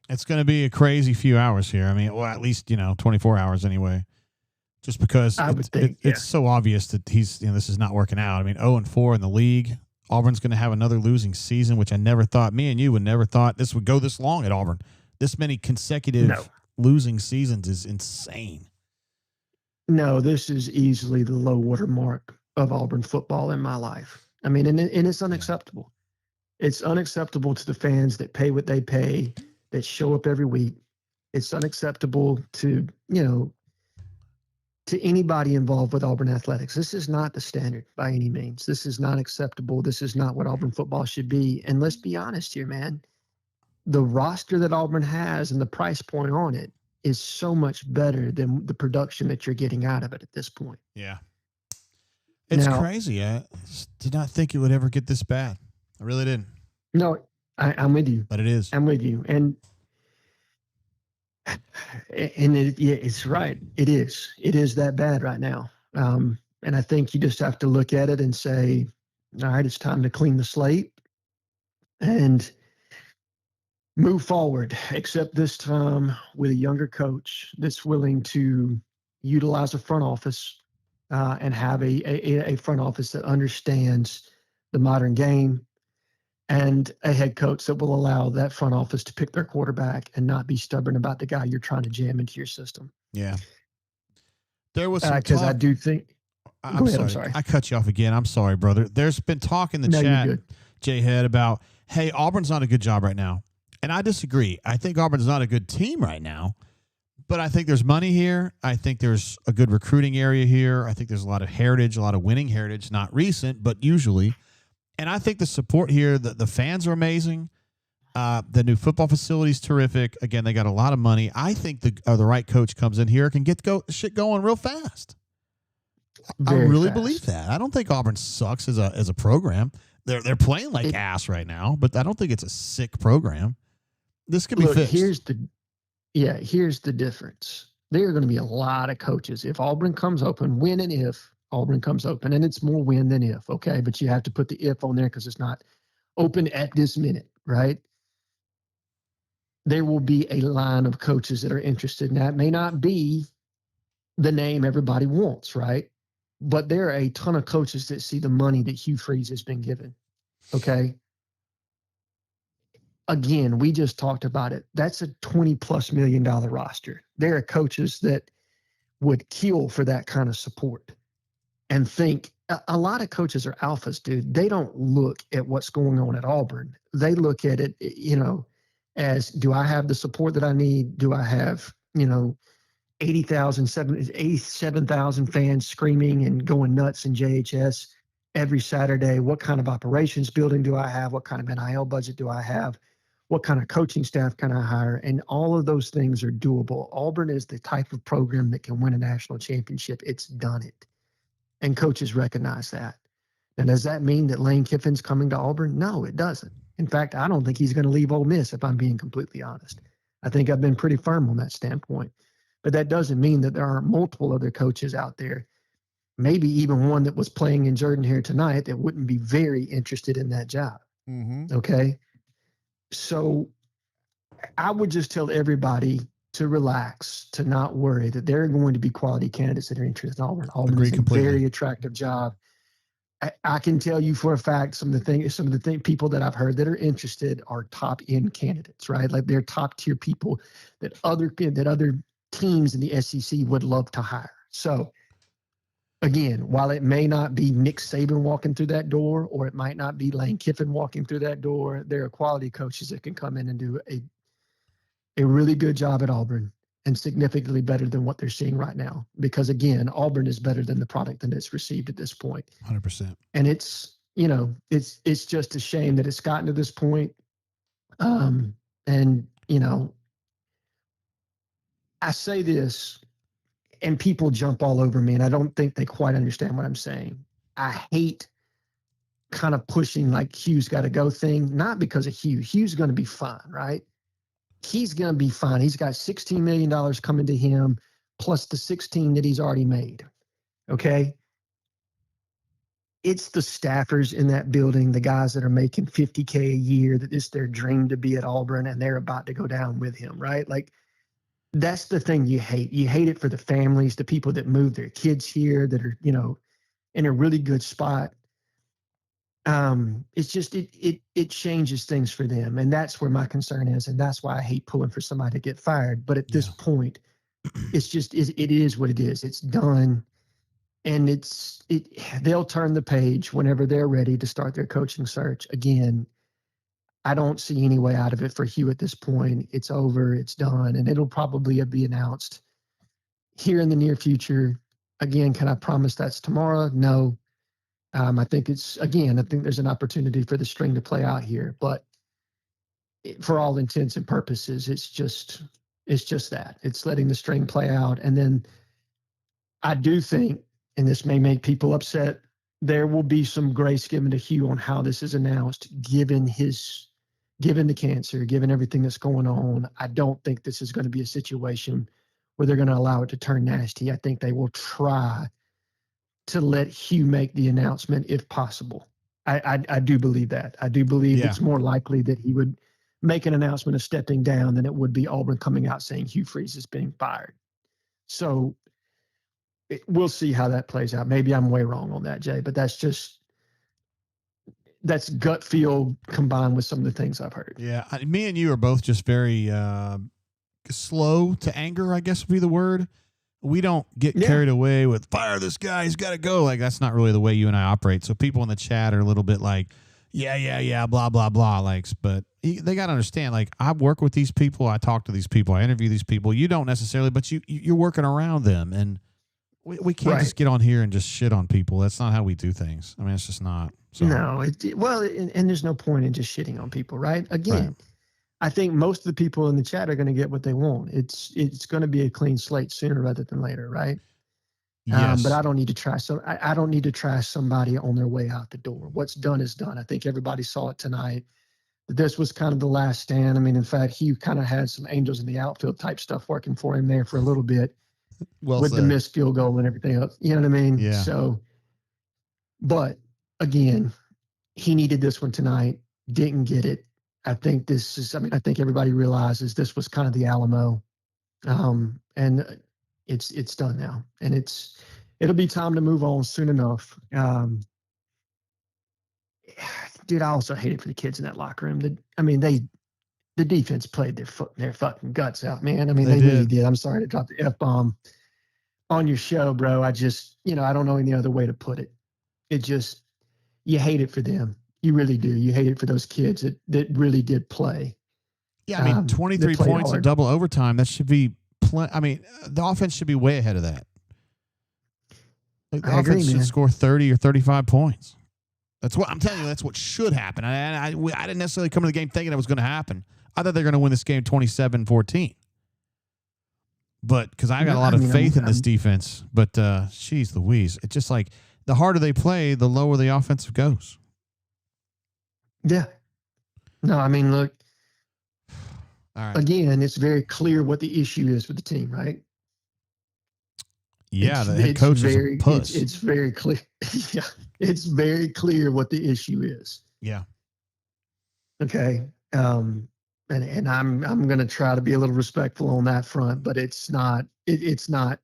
It's going to be a crazy few hours here. I mean, well, at least 24 hours anyway. Just because it's so obvious that he's this is not working out. I mean, 0-4 in the league. Auburn's going to have another losing season, which I never thought. Me and you would never thought this would go this long at Auburn. This many consecutive losing seasons is insane. No, this is easily the low water mark of Auburn football in my life. I mean, and it's unacceptable. It's unacceptable to the fans that pay what they pay, that show up every week. It's unacceptable to, to anybody involved with Auburn athletics. This is not the standard by any means. This is not acceptable. This is not what Auburn football should be. And let's be honest here, man. The roster that Auburn has and the price point on it is so much better than the production that you're getting out of it at this point. Yeah. It's crazy. I did not think it would ever get this bad. I really didn't. No, I'm with you. But it is. I'm with you. And it's right. It is. It is that bad right now. And I think you just have to look at it and say, all right, it's time to clean the slate and move forward, except this time with a younger coach that's willing to utilize a front office and have a front office that understands the modern game, and a head coach that will allow that front office to pick their quarterback and not be stubborn about the guy you're trying to jam into your system. Yeah. There was some because talk. I do think. I'm sorry. I cut you off again. I'm sorry, brother. There's been talk in the chat, J-Head, about, hey, Auburn's not a good job right now. And I disagree. I think Auburn's not a good team right now, but I think there's money here. I think there's a good recruiting area here. I think there's a lot of heritage, a lot of winning heritage, not recent, but usually. And I think the support here, the fans are amazing. The new football facility is terrific. Again, they got a lot of money. I think the right coach comes in here can get shit going real fast. I really believe that. I don't think Auburn sucks as a program. They're playing like ass right now, but I don't think it's a sick program. This could be fixed. Here's the difference. There are going to be a lot of coaches. If Auburn comes open, when and if Auburn comes open, and it's more when than if, okay? But you have to put the if on there because it's not open at this minute, right? There will be a line of coaches that are interested. Now, it may not be the name everybody wants, right? But there are a ton of coaches that see the money that Hugh Freeze has been given, okay? Again, we just talked about it. That's a $20+ million roster. There are coaches that would kill for that kind of support and think a lot of coaches are alphas, dude. They don't look at what's going on at Auburn. They look at it, as, do I have the support that I need? Do I have, 87,000 fans screaming and going nuts in JHS every Saturday? What kind of operations building do I have? What kind of NIL budget do I have? What kind of coaching staff can I hire? And all of those things are doable. Auburn is the type of program that can win a national championship. It's done it. And coaches recognize that. Now, does that mean that Lane Kiffin's coming to Auburn? No, it doesn't. In fact, I don't think he's going to leave Ole Miss, if I'm being completely honest. I think I've been pretty firm on that standpoint. But that doesn't mean that there aren't multiple other coaches out there, maybe even one that was playing in Jordan here tonight, that wouldn't be very interested in that job. Mm-hmm. Okay? So I would just tell everybody to relax, to not worry, that there are going to be quality candidates that are interested in Auburn. Auburn is a very attractive job. I can tell you for a fact some of the people that I've heard that are interested are top end candidates, right? Like they're top tier people that other teams in the SEC would love to hire. So again, while it may not be Nick Saban walking through that door, or it might not be Lane Kiffin walking through that door, there are quality coaches that can come in and do a really good job at Auburn, and significantly better than what they're seeing right now. Because again, Auburn is better than the product that it's received at this point. 100%. And it's just a shame that it's gotten to this point. And, I say this and people jump all over me, and I don't think they quite understand what I'm saying. I hate kind of pushing like Hugh's got to go thing, not because of Hugh. Hugh's going to be fine, right? He's going to be fine. He's got $16 million coming to him, plus the 16 that he's already made. Okay. It's the staffers in that building, the guys that are making $50K a year, that it's their dream to be at Auburn, and they're about to go down with him, right? Like, that's the thing you hate. You hate it for the families, the people that move their kids here, that are, in a really good spot. It's just, it changes things for them. And that's where my concern is. And that's why I hate pulling for somebody to get fired. But at this point, it's just, it is what it is. It's done. And they'll turn the page whenever they're ready to start their coaching search. Again, I don't see any way out of it for Hugh at this point. It's over. It's done. And it'll probably be announced here in the near future. Again, can I promise that's tomorrow? No. I think there's an opportunity for the string to play out here, but for all intents and purposes, it's just that. It's letting the string play out. And then I do think, and this may make people upset, there will be some grace given to Hugh on how this is announced, given the cancer, given everything that's going on. I don't think this is going to be a situation where they're going to allow it to turn nasty. I think they will try to let Hugh make the announcement if possible. I do believe that. I do believe it's more likely that he would make an announcement of stepping down than it would be Auburn coming out saying Hugh Freeze is being fired. So we'll see how that plays out. Maybe I'm way wrong on that, Jay, but that's gut feel combined with some of the things I've heard. Yeah. Me and you are both just very slow to anger, I guess would be the word. We don't get carried away with fire this guy, he's got to go. Like, that's not really the way you and I operate. So people in the chat are a little bit like, yeah, blah, blah, blah. Like, but they got to understand, like, I work with these people. I talk to these people. I interview these people. You don't necessarily, but you're working around them. And we can't just get on here and just shit on people. That's not how we do things. I mean, it's just not. So. No, and there's no point in just shitting on people, right? Again, right. I think most of the people in the chat are going to get what they want. It's going to be a clean slate sooner rather than later, right? Yes. But I don't need to trash. So I don't need to trash somebody on their way out the door. What's done is done. I think everybody saw it tonight. This was kind of the last stand. I mean, in fact, Hugh kind of had some angels in the outfield type stuff working for him there for a little bit, with the missed field goal and everything else. You know what I mean? Yeah. So, but again, he needed this one tonight. Didn't get it. I think everybody realizes this was kind of the Alamo, and it's done now, and it'll be time to move on soon enough. Dude, I also hate it for the kids in that locker room. The defense played their fucking guts out, man. I mean, they really did. I'm sorry to drop the F-bomb on your show, bro. I just, I don't know any other way to put it. It just, you hate it for them. You really do. You hate it for those kids that really did play. Yeah, I mean, 23 points in double overtime. That should be the offense should be way ahead of that. The offense should score 30 or 35 points. That's what I'm telling you. That's what should happen. I didn't necessarily come to the game thinking it was going to happen. I thought they're going to win this game 27-14. But because I got a lot of faith in this defense. But geez Louise, it's just like the harder they play, the lower the offensive goes. Yeah. No, I mean, look. All right. Again, it's very clear what the issue is with the team, right? Yeah, the head coach is a puss. It's very clear. Yeah, it's very clear what the issue is. Yeah. Okay. And I'm going to try to be a little respectful on that front, but it's not. It's not.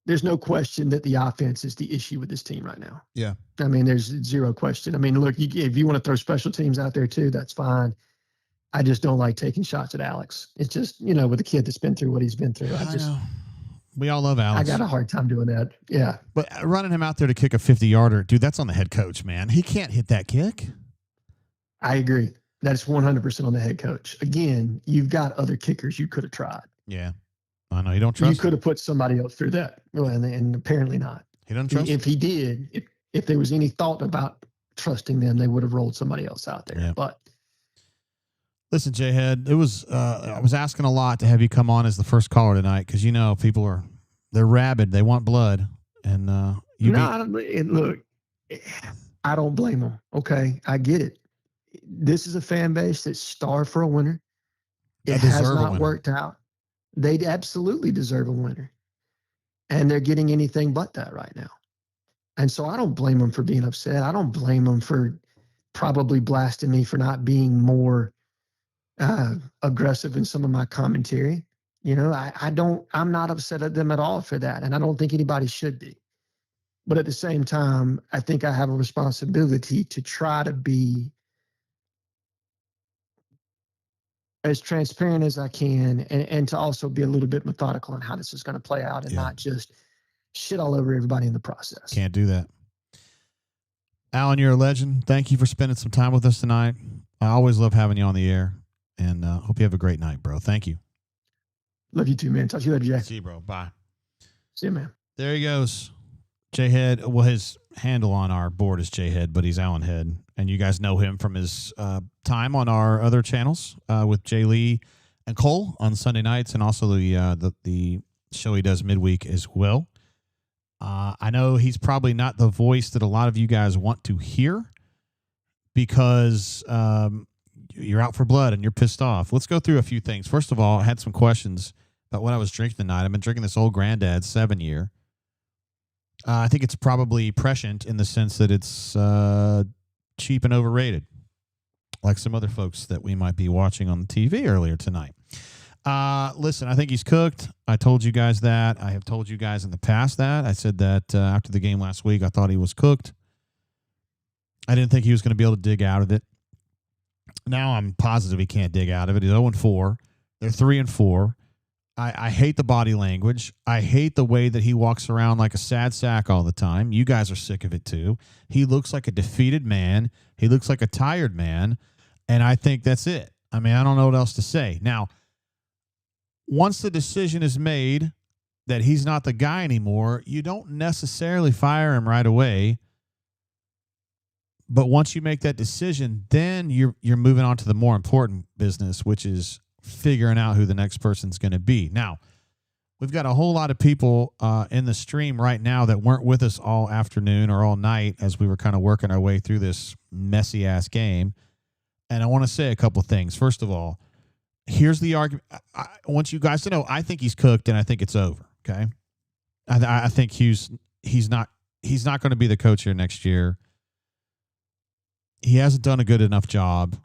There's no question that the offense is the issue with this team right now. Yeah. I mean, there's zero question. I mean, look, if you want to throw special teams out there too, that's fine. I just don't like taking shots at Alex. It's just, with a kid that's been through what he's been through. I know. We all love Alex. I got a hard time doing that. Yeah. But running him out there to kick a 50-yarder, dude, that's on the head coach, man. He can't hit that kick. I agree. That's 100% on the head coach. Again, you've got other kickers you could have tried. Yeah. I know. You don't trust You could have put somebody else through that. Well, and apparently not. He doesn't trust If he did, if there was any thought about trusting them, they would have rolled somebody else out there. Yeah. But listen, J-Head, it was I was asking a lot to have you come on as the first caller tonight because people they're rabid, they want blood, and look, I don't blame them. Okay, I get it. This is a fan base that's starved for a winner. It has not worked out. They absolutely deserve a winner, and they're getting anything but that right now. And so I don't blame them for being upset. I don't blame them for probably blasting me for not being more aggressive in some of my commentary. I'm not upset at them at all for that. And I don't think anybody should be. But at the same time, I think I have a responsibility to try to be as transparent as I can and to also be a little bit methodical on how this is going to play out and not just shit all over everybody in the process. Can't do that. Alan, you're a legend. Thank you for spending some time with us tonight. I always love having you on the air. And hope you have a great night, bro. Thank you. Love you too, man. Talk to you later, Jay. See you, bro. Bye. See you, man. There he goes. J-Head. Well, his handle on our board is J-Head, but he's Alan Head. And you guys know him from his time on our other channels with Jay Lee and Cole on Sunday nights, and also the show he does midweek as well. I know he's probably not the voice that a lot of you guys want to hear because you're out for blood and you're pissed off. Let's go through a few things. First of all, I had some questions about what I was drinking tonight. I've been drinking this Old Granddad 7-year. I think it's probably prescient in the sense that it's cheap and overrated, like some other folks that we might be watching on the TV earlier tonight. Listen, I think he's cooked. I told you guys that. I have told you guys in the past that. I said that after the game last week, I thought he was cooked. I didn't think he was going to be able to dig out of it. Now I'm positive he can't dig out of it. He's 0-4. They're 3-4. I hate the body language. I hate the way that he walks around like a sad sack all the time. You guys are sick of it too. He looks like a defeated man. He looks like a tired man. And I think that's it. I mean, I don't know what else to say. Now, once the decision is made that he's not the guy anymore, you don't necessarily fire him right away. But once you make that decision, then you're moving on to the more important business, which is figuring out who the next person's going to be. Now, we've got a whole lot of people in the stream right now that weren't with us all afternoon or all night as we were kind of working our way through this messy-ass game. And I want to say a couple of things. First of all, here's the argument. I want you guys to know I think he's cooked and I think it's over, okay? I think he's not going to be the coach here next year. He hasn't done a good enough job.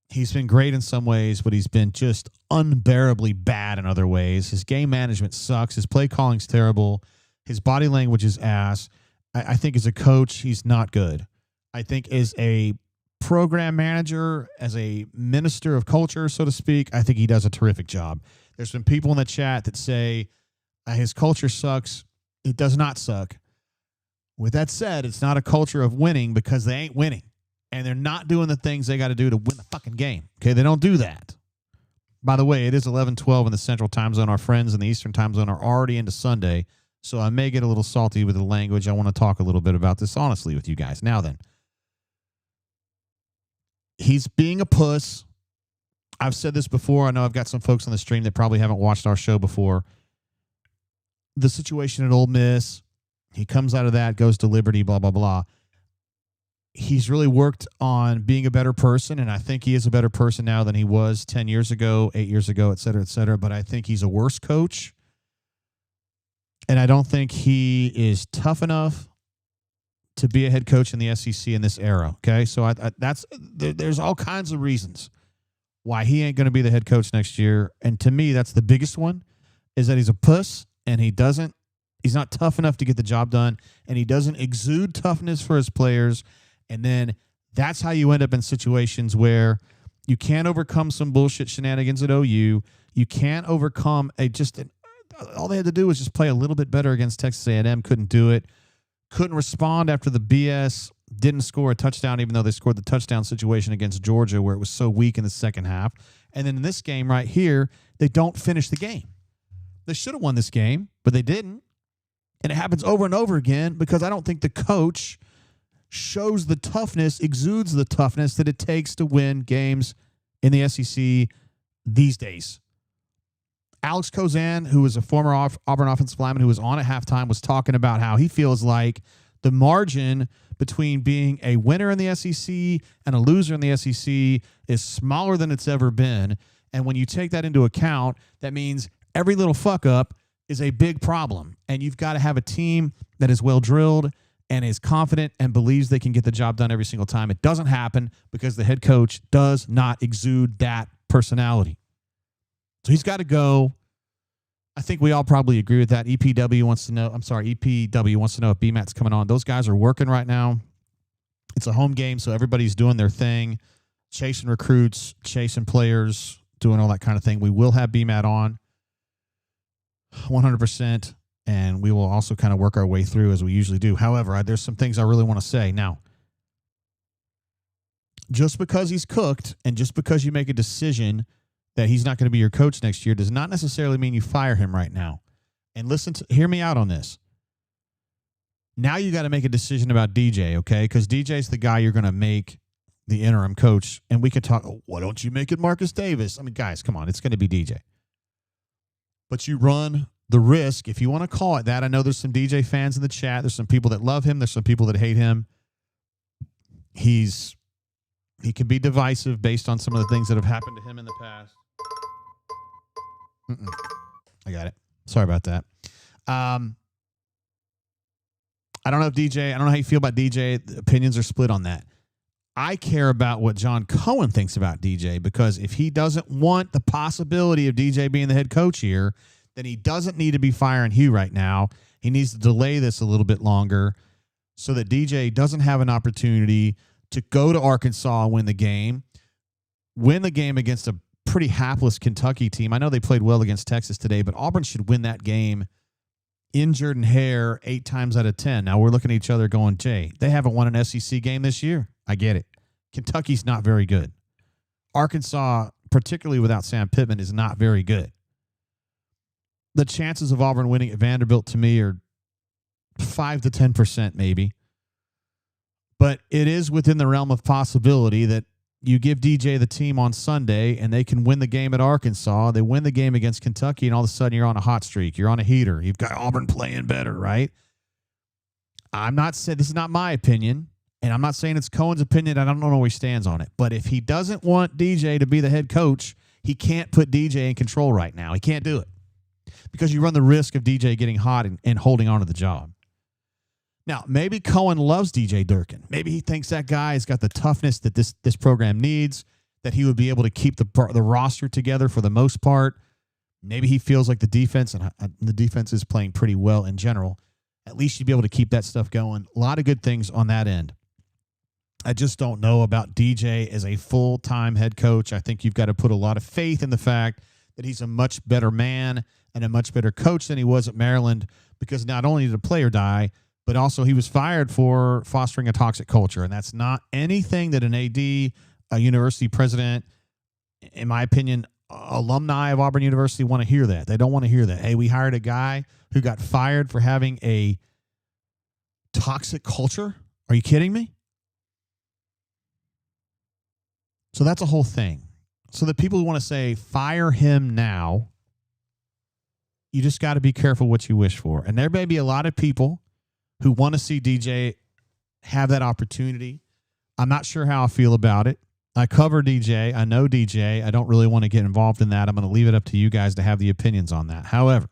He's been great in some ways, but he's been just unbearably bad in other ways. His game management sucks. His play calling's terrible. His body language is ass. I think as a coach, he's not good. I think as a program manager, as a minister of culture, so to speak, I think he does a terrific job. There's been people in the chat that say his culture sucks. It does not suck. With that said, it's not a culture of winning because they ain't winning. And they're not doing the things they got to do to win the fucking game. Okay, they don't do that. By the way, it is 11:12 in the Central Time Zone. Our friends in the Eastern Time Zone are already into Sunday, so I may get a little salty with the language. I want to talk a little bit about this honestly with you guys. Now then, He's being a puss. I've said this before. I know I've got some folks on the stream that probably haven't watched our show before. The situation at Ole Miss, he comes out of that, goes to Liberty, blah, blah, blah. He's really worked on being a better person, and I think he is a better person now than he was 10 years ago, 8 years ago, et cetera, but I think he's a worse coach, and I don't think he is tough enough to be a head coach in the SEC in this era, okay? So there's all kinds of reasons why he ain't going to be the head coach next year, and to me, that's the biggest one, is that he's a puss, and he's not tough enough to get the job done, and he doesn't exude toughness for his players. And then that's how you end up in situations where you can't overcome some bullshit shenanigans at OU. You can't overcome all they had to do was just play a little bit better against Texas A&M. Couldn't do it. Couldn't respond after the BS. Didn't score a touchdown, even though they scored the touchdown situation against Georgia where it was so weak in the second half. And then in this game right here, they don't finish the game. They should have won this game, but they didn't. And it happens over and over again because I don't think the coach shows the toughness, exudes the toughness that it takes to win games in the SEC these days. Alex Kozan, who was a former Auburn offensive lineman who was on at halftime, was talking about how he feels like the margin between being a winner in the SEC and a loser in the SEC is smaller than it's ever been. And when you take that into account, that means every little fuck up is a big problem. And you've got to have a team that is well drilled and is confident and believes they can get the job done every single time. It doesn't happen because the head coach does not exude that personality. So he's got to go. I think we all probably agree with that. EPW wants to know if BMAT's coming on. Those guys are working right now. It's a home game, so everybody's doing their thing, chasing recruits, chasing players, doing all that kind of thing. We will have BMAT on 100%. And we will also kind of work our way through as we usually do. However, there's some things I really want to say. Now, just because he's cooked and just because you make a decision that he's not going to be your coach next year does not necessarily mean you fire him right now. And hear me out on this. Now you got to make a decision about DJ, okay? Because DJ's the guy you're going to make the interim coach. And we could talk, why don't you make it Marcus Davis? I mean, guys, come on. It's going to be DJ. But you run the risk, if you want to call it that. I know there's some DJ fans in the chat. There's some people that love him. There's some people that hate him. He can be divisive based on some of the things that have happened to him in the past. I got it. Sorry about that. I don't know if DJ, I don't know how you feel about DJ. The opinions are split on that. I care about what John Cohen thinks about DJ, because if he doesn't want the possibility of DJ being the head coach here, then he doesn't need to be firing Hugh right now. He needs to delay this a little bit longer so that DJ doesn't have an opportunity to go to Arkansas and win the game against a pretty hapless Kentucky team. I know they played well against Texas today, but Auburn should win that game in Jordan-Hare 8 times out of 10. Now we're looking at each other going, Jay, they haven't won an SEC game this year. I get it. Kentucky's not very good. Arkansas, particularly without Sam Pittman, is not very good. The chances of Auburn winning at Vanderbilt to me are 5 to 10% maybe. But it is within the realm of possibility that you give DJ the team on Sunday and they can win the game at Arkansas. They win the game against Kentucky, and all of a sudden you're on a hot streak. You're on a heater. You've got Auburn playing better, right? I'm not saying, this is not my opinion, and I'm not saying it's Cohen's opinion. I don't know where he stands on it. But if he doesn't want DJ to be the head coach, he can't put DJ in control right now. He can't do it, because you run the risk of DJ getting hot and holding on to the job. Now, maybe Cohen loves DJ Durkin. Maybe he thinks that guy has got the toughness that this program needs, that he would be able to keep the roster together for the most part. Maybe he feels like the defense is playing pretty well in general. At least you'd be able to keep that stuff going. A lot of good things on that end. I just don't know about DJ as a full-time head coach. I think you've got to put a lot of faith in the fact that he's a much better man and a much better coach than he was at Maryland, because not only did a player die, but also he was fired for fostering a toxic culture. And that's not anything that an AD, a university president, in my opinion, alumni of Auburn University want to hear that. They don't want to hear that. Hey, we hired a guy who got fired for having a toxic culture. Are you kidding me? So that's a whole thing. So the people who want to say, fire him now, you just got to be careful what you wish for. And there may be a lot of people who want to see DJ have that opportunity. I'm not sure how I feel about it. I cover DJ. I know DJ. I don't really want to get involved in that. I'm going to leave it up to you guys to have the opinions on that. However,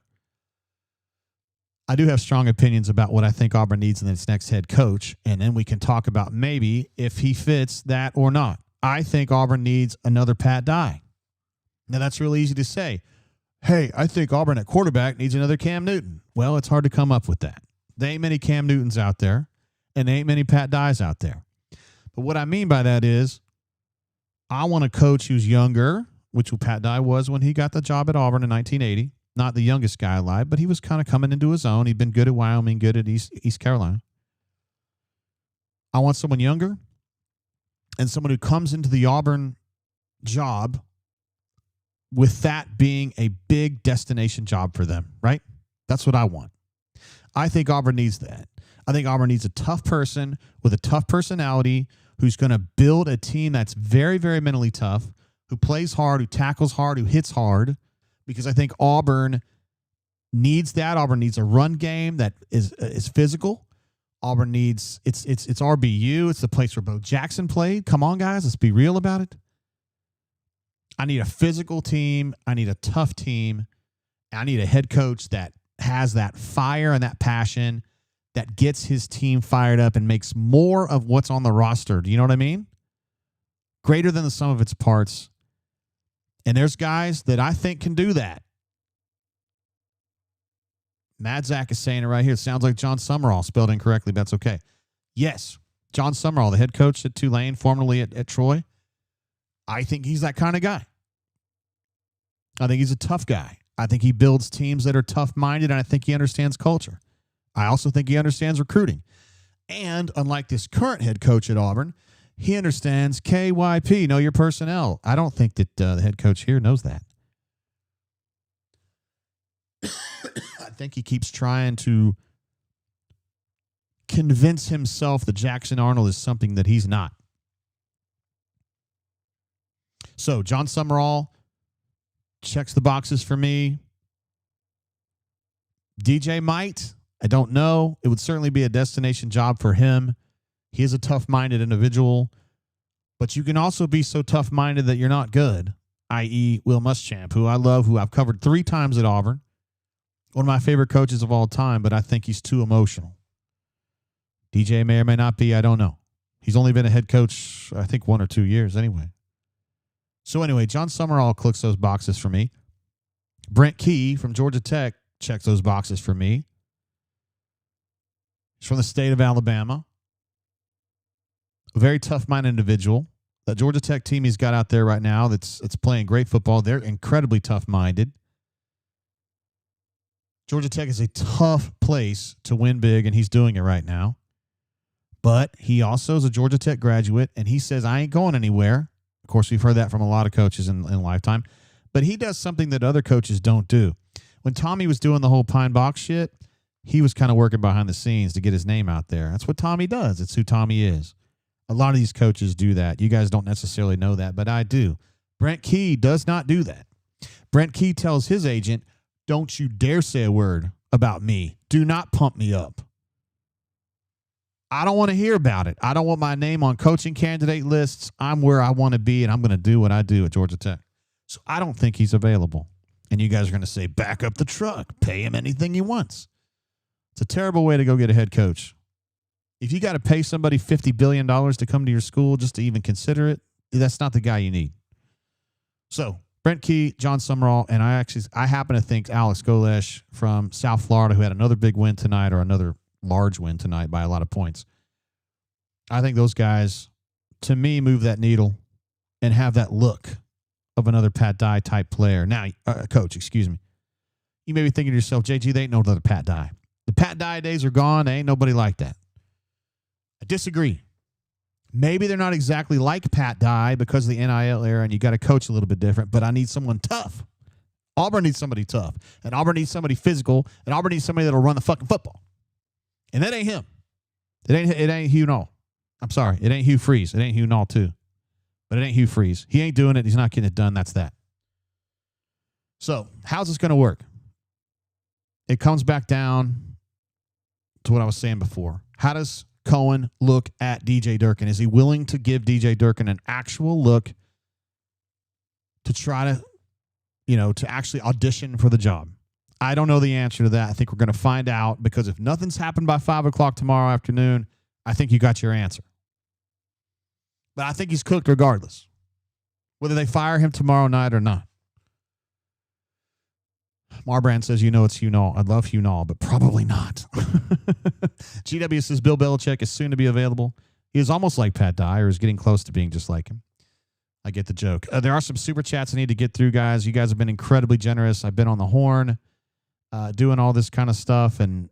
I do have strong opinions about what I think Auburn needs in its next head coach, and then we can talk about maybe if he fits that or not. I think Auburn needs another Pat Dye. Now, that's really easy to say. Hey, I think Auburn at quarterback needs another Cam Newton. Well, it's hard to come up with that. There ain't many Cam Newtons out there, and there ain't many Pat Dyes out there. But what I mean by that is I want a coach who's younger, which Pat Dye was when he got the job at Auburn in 1980. Not the youngest guy alive, but he was kind of coming into his own. He'd been good at Wyoming, good at East Carolina. I want someone younger and someone who comes into the Auburn job with that being a big destination job for them, right? That's what I want. I think Auburn needs that. I think Auburn needs a tough person with a tough personality who's going to build a team that's very, very mentally tough, who plays hard, who tackles hard, who hits hard, because I think Auburn needs that. Auburn needs a run game that is physical. Auburn needs it's RBU. It's the place where Bo Jackson played. Come on, guys, let's be real about it. I need a physical team. I need a tough team. I need a head coach that has that fire and that passion that gets his team fired up and makes more of what's on the roster. Do you know what I mean? Greater than the sum of its parts. And there's guys that I think can do that. Mad Zach is saying it right here. It sounds like John Summerall, spelled incorrectly. That's okay. Yes, John Summerall, the head coach at Tulane, formerly at Troy. I think he's that kind of guy. I think he's a tough guy. I think he builds teams that are tough-minded, and I think he understands culture. I also think he understands recruiting. And unlike this current head coach at Auburn, he understands KYP, know your personnel. I don't think that the head coach here knows that. I think he keeps trying to convince himself that Jackson Arnold is something that he's not. So John Summerall checks the boxes for me. DJ might. I don't know. It would certainly be a destination job for him. He is a tough-minded individual. But you can also be so tough-minded that you're not good, i.e. Will Muschamp, who I love, who I've covered 3 times at Auburn. One of my favorite coaches of all time, but I think he's too emotional. DJ may or may not be. I don't know. He's only been a head coach, I think, 1 or 2 years anyway. So anyway, John Summerall clicks those boxes for me. Brent Key from Georgia Tech checks those boxes for me. He's from the state of Alabama. A very tough-minded individual. That Georgia Tech team he's got out there right now it's playing great football. They're incredibly tough-minded. Georgia Tech is a tough place to win big, and he's doing it right now. But he also is a Georgia Tech graduate, and he says, I ain't going anywhere. Of course, we've heard that from a lot of coaches in lifetime. But he does something that other coaches don't do. When Tommy was doing the whole Pine Box shit, he was kind of working behind the scenes to get his name out there. That's what Tommy does. It's who Tommy is. A lot of these coaches do that. You guys don't necessarily know that, but I do. Brent Key does not do that. Brent Key tells his agent, don't you dare say a word about me. Do not pump me up. I don't want to hear about it. I don't want my name on coaching candidate lists. I'm where I want to be, and I'm going to do what I do at Georgia Tech. So I don't think he's available. And you guys are going to say, back up the truck. Pay him anything he wants. It's a terrible way to go get a head coach. If you got to pay somebody $50 billion to come to your school just to even consider it, that's not the guy you need. So Brent Key, John Summerall, and I happen to think Alex Golesh from South Florida, who had another big win tonight or another large win tonight by a lot of points. I think those guys, to me, move that needle and have that look of another Pat Dye type player. Now, coach, excuse me. You may be thinking to yourself, JG, they ain't no other Pat Dye. The Pat Dye days are gone. There ain't nobody like that. I disagree. Maybe they're not exactly like Pat Dye because of the NIL era and you got to coach a little bit different, but I need someone tough. Auburn needs somebody tough, and Auburn needs somebody physical, and Auburn needs somebody that'll run the fucking football. And that ain't him. It ain't Hugh Null. I'm sorry. It ain't Hugh Freeze. It ain't Hugh Null too. But it ain't Hugh Freeze. He ain't doing it. He's not getting it done. That's that. So how's this going to work? It comes back down to what I was saying before. How does Cohen look at DJ Durkin? Is he willing to give DJ Durkin an actual look to try to, to actually audition for the job? I don't know the answer to that. I think we're going to find out, because if nothing's happened by 5 o'clock tomorrow afternoon, I think you got your answer. But I think he's cooked regardless, whether they fire him tomorrow night or not. Marbrand says, it's Hugh Null. I'd love Hugh Null, but probably not. GW says Bill Belichick is soon to be available. He is almost like Pat Dye, is getting close to being just like him. I get the joke. There are some super chats I need to get through, guys. You guys have been incredibly generous. I've been on the horn doing all this kind of stuff, and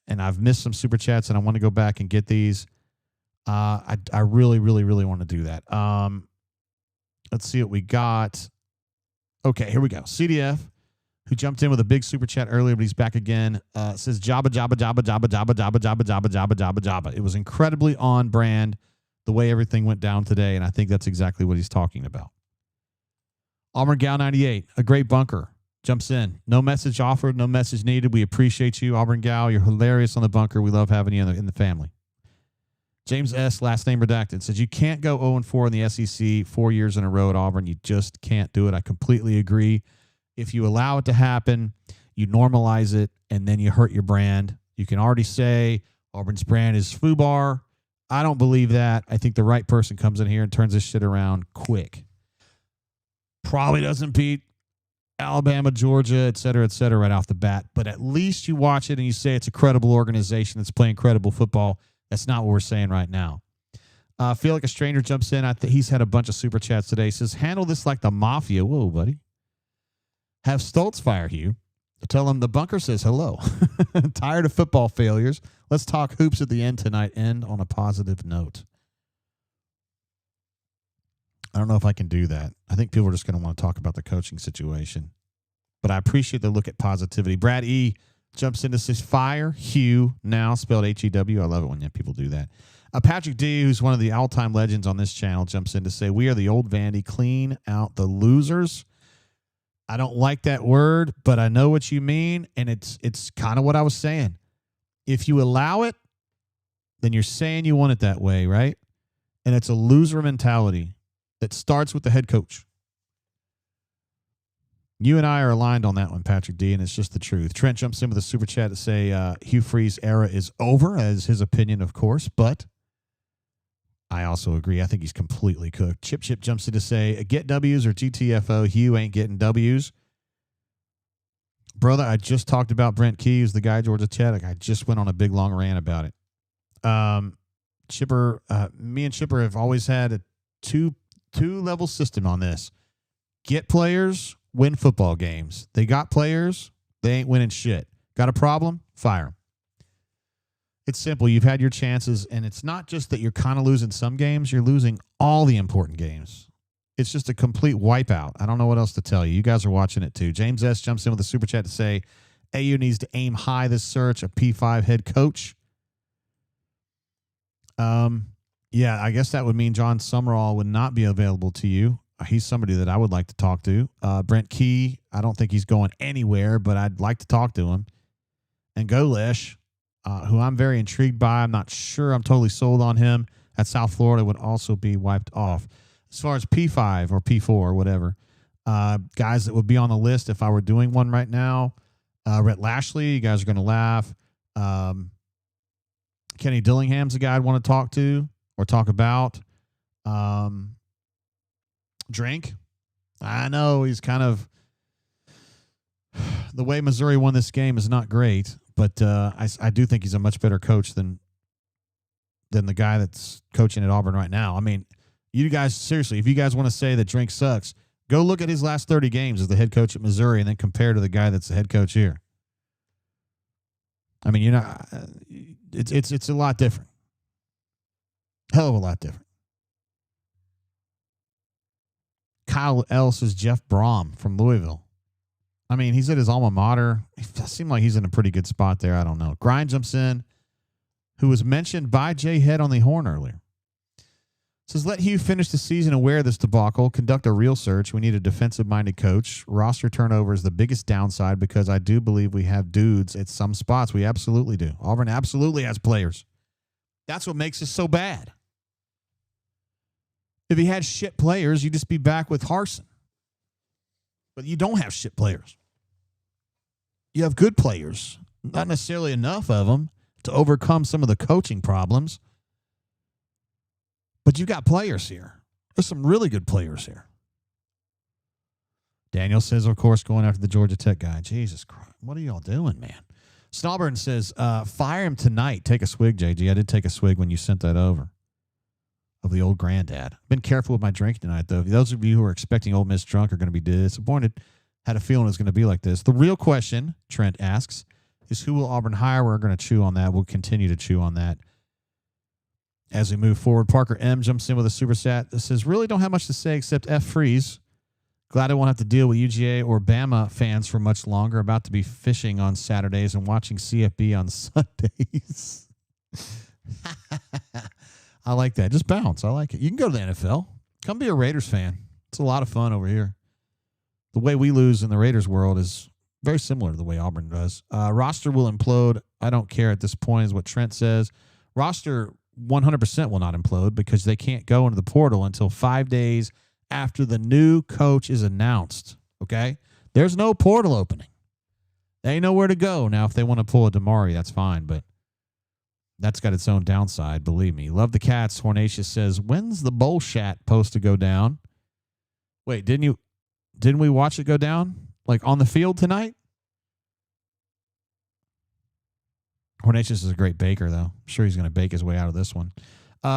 I've missed some super chats, and I want to go back and get these. I really, really, really want to do that. Let's see what we got. Okay, here we go. CDF, who jumped in with a big super chat earlier, but he's back again, says Jabba, Jabba, Jabba, Jabba, Jabba, Jabba, Jabba, Jabba, Jabba, Jabba, Jabba. It was incredibly on brand the way everything went down today, and I think that's exactly what he's talking about. Auburn Gal 98, a great bunker, jumps in. No message offered, no message needed. We appreciate you, Auburn Gal. You're hilarious on the bunker. We love having you in the family. James S., last name redacted, says you can't go 0-4 in the SEC 4 years in a row at Auburn. You just can't do it. I completely agree. If you allow it to happen, you normalize it, and then you hurt your brand. You can already say Auburn's brand is FUBAR. I don't believe that. I think the right person comes in here and turns this shit around quick. Probably doesn't beat Alabama, Georgia, et cetera, right off the bat. But at least you watch it and you say it's a credible organization that's playing credible football. That's not what we're saying right now. Feel like a stranger jumps in. He's had a bunch of super chats today. He says, handle this like the mafia. Whoa, buddy. Have Stoltz fire you. Tell him the bunker says hello. Tired of football failures. Let's talk hoops at the end tonight. End on a positive note. I don't know if I can do that. I think people are just going to want to talk about the coaching situation. But I appreciate the look at positivity. Brad E. jumps in to says fire Hugh now, spelled H-E-W. I love it when people do that. Patrick D., who's one of the all-time legends on this channel, jumps in to say, we are the old Vandy, clean out the losers. I don't like that word, but I know what you mean, and it's kind of what I was saying. If you allow it, then you're saying you want it that way, right? And it's a loser mentality that starts with the head coach. You and I are aligned on that one, Patrick D., and it's just the truth. Trent jumps in with a super chat to say Hugh Freeze era is over, as his opinion, of course, but I also agree. I think he's completely cooked. Chip jumps in to say, get W's or GTFO. Hugh ain't getting W's. Brother, I just talked about Brent Key, who's the guy Georgia Tech. I just went on a big, long rant about it. Chipper, me and Chipper have always had a two-level system on this. Get players, win football games. They got players, they ain't winning shit. Got a problem? Fire them. It's simple. You've had your chances, and it's not just that you're kind of losing some games. You're losing all the important games. It's just a complete wipeout. I don't know what else to tell you. You guys are watching it, too. James S. jumps in with a super chat to say, AU needs to aim high this search, a P5 head coach. Yeah, I guess that would mean John Summerall would not be available to you. He's somebody that I would like to talk to. Brent Key, I don't think he's going anywhere, but I'd like to talk to him. And Golesh, who I'm very intrigued by. I'm not sure I'm totally sold on him. At South Florida would also be wiped off. As far as P5 or P4 or whatever, guys that would be on the list if I were doing one right now, Rhett Lashley, you guys are going to laugh. Kenny Dillingham's a guy I'd want to talk to or talk about. Drink. I know he's kind of the way Missouri won this game is not great, but I do think he's a much better coach than the guy that's coaching at Auburn right now. I mean, you guys, seriously, if you guys want to say that Drink sucks, go look at his last 30 games as the head coach at Missouri and then compare to the guy that's the head coach here. I mean, it's a lot different. Hell of a lot different. Kyle L. says Jeff Brom from Louisville. I mean, he's at his alma mater. It does seem like he's in a pretty good spot there. I don't know. Grind jumps in, who was mentioned by Jay Head on the horn earlier. Says, let Hugh finish the season aware of this debacle, conduct a real search. We need a defensive-minded coach. Roster turnover is the biggest downside because I do believe we have dudes at some spots. We absolutely do. Auburn absolutely has players. That's what makes us so bad. If he had shit players, you'd just be back with Harsin. But you don't have shit players. You have good players. Not necessarily enough of them to overcome some of the coaching problems. But you got players here. There's some really good players here. Daniel says, of course, going after the Georgia Tech guy. Jesus Christ. What are y'all doing, man? Snowburn says, fire him tonight. Take a swig, JG. I did take a swig when you sent that over of the old granddad. Been careful with my drink tonight, though. Those of you who are expecting Ole Miss drunk are going to be disappointed. Had a feeling it was going to be like this. The real question, Trent asks, is who will Auburn hire? We're going to chew on that. We'll continue to chew on that as we move forward. Parker M jumps in with a super chat that says, really don't have much to say except F Freeze. Glad I won't have to deal with UGA or Bama fans for much longer. About to be fishing on Saturdays and watching CFB on Sundays. I like that. Just bounce. I like it. You can go to the NFL. Come be a Raiders fan. It's a lot of fun over here. The way we lose in the Raiders world is very similar to the way Auburn does. Roster will implode. I don't care at this point is what Trent says. Roster 100% will not implode because they can't go into the portal until 5 days after the new coach is announced. Okay? There's no portal opening. They ain't nowhere to go. Now, if they want to pull a Damari, that's fine, but that's got its own downside, believe me. Love the Cats. Hornatius says, when's the bullshat supposed to go down? Wait, didn't we watch it go down? Like on the field tonight? Hornatius is a great baker, though. I'm sure he's going to bake his way out of this one.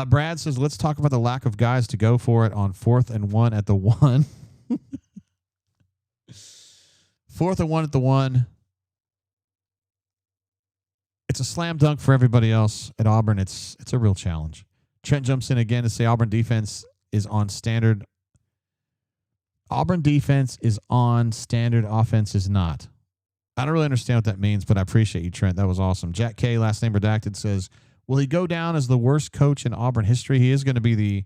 Brad says, let's talk about the lack of guys to go for it on 4th and 1 at the 1. 4th and 1 at the 1. It's a slam dunk for everybody else at Auburn. It's a real challenge. Trent jumps in again to say Auburn defense is on standard. Auburn defense is on standard. Offense is not. I don't really understand what that means, but I appreciate you, Trent. That was awesome. Jack K, last name redacted, says, will he go down as the worst coach in Auburn history? He is going to be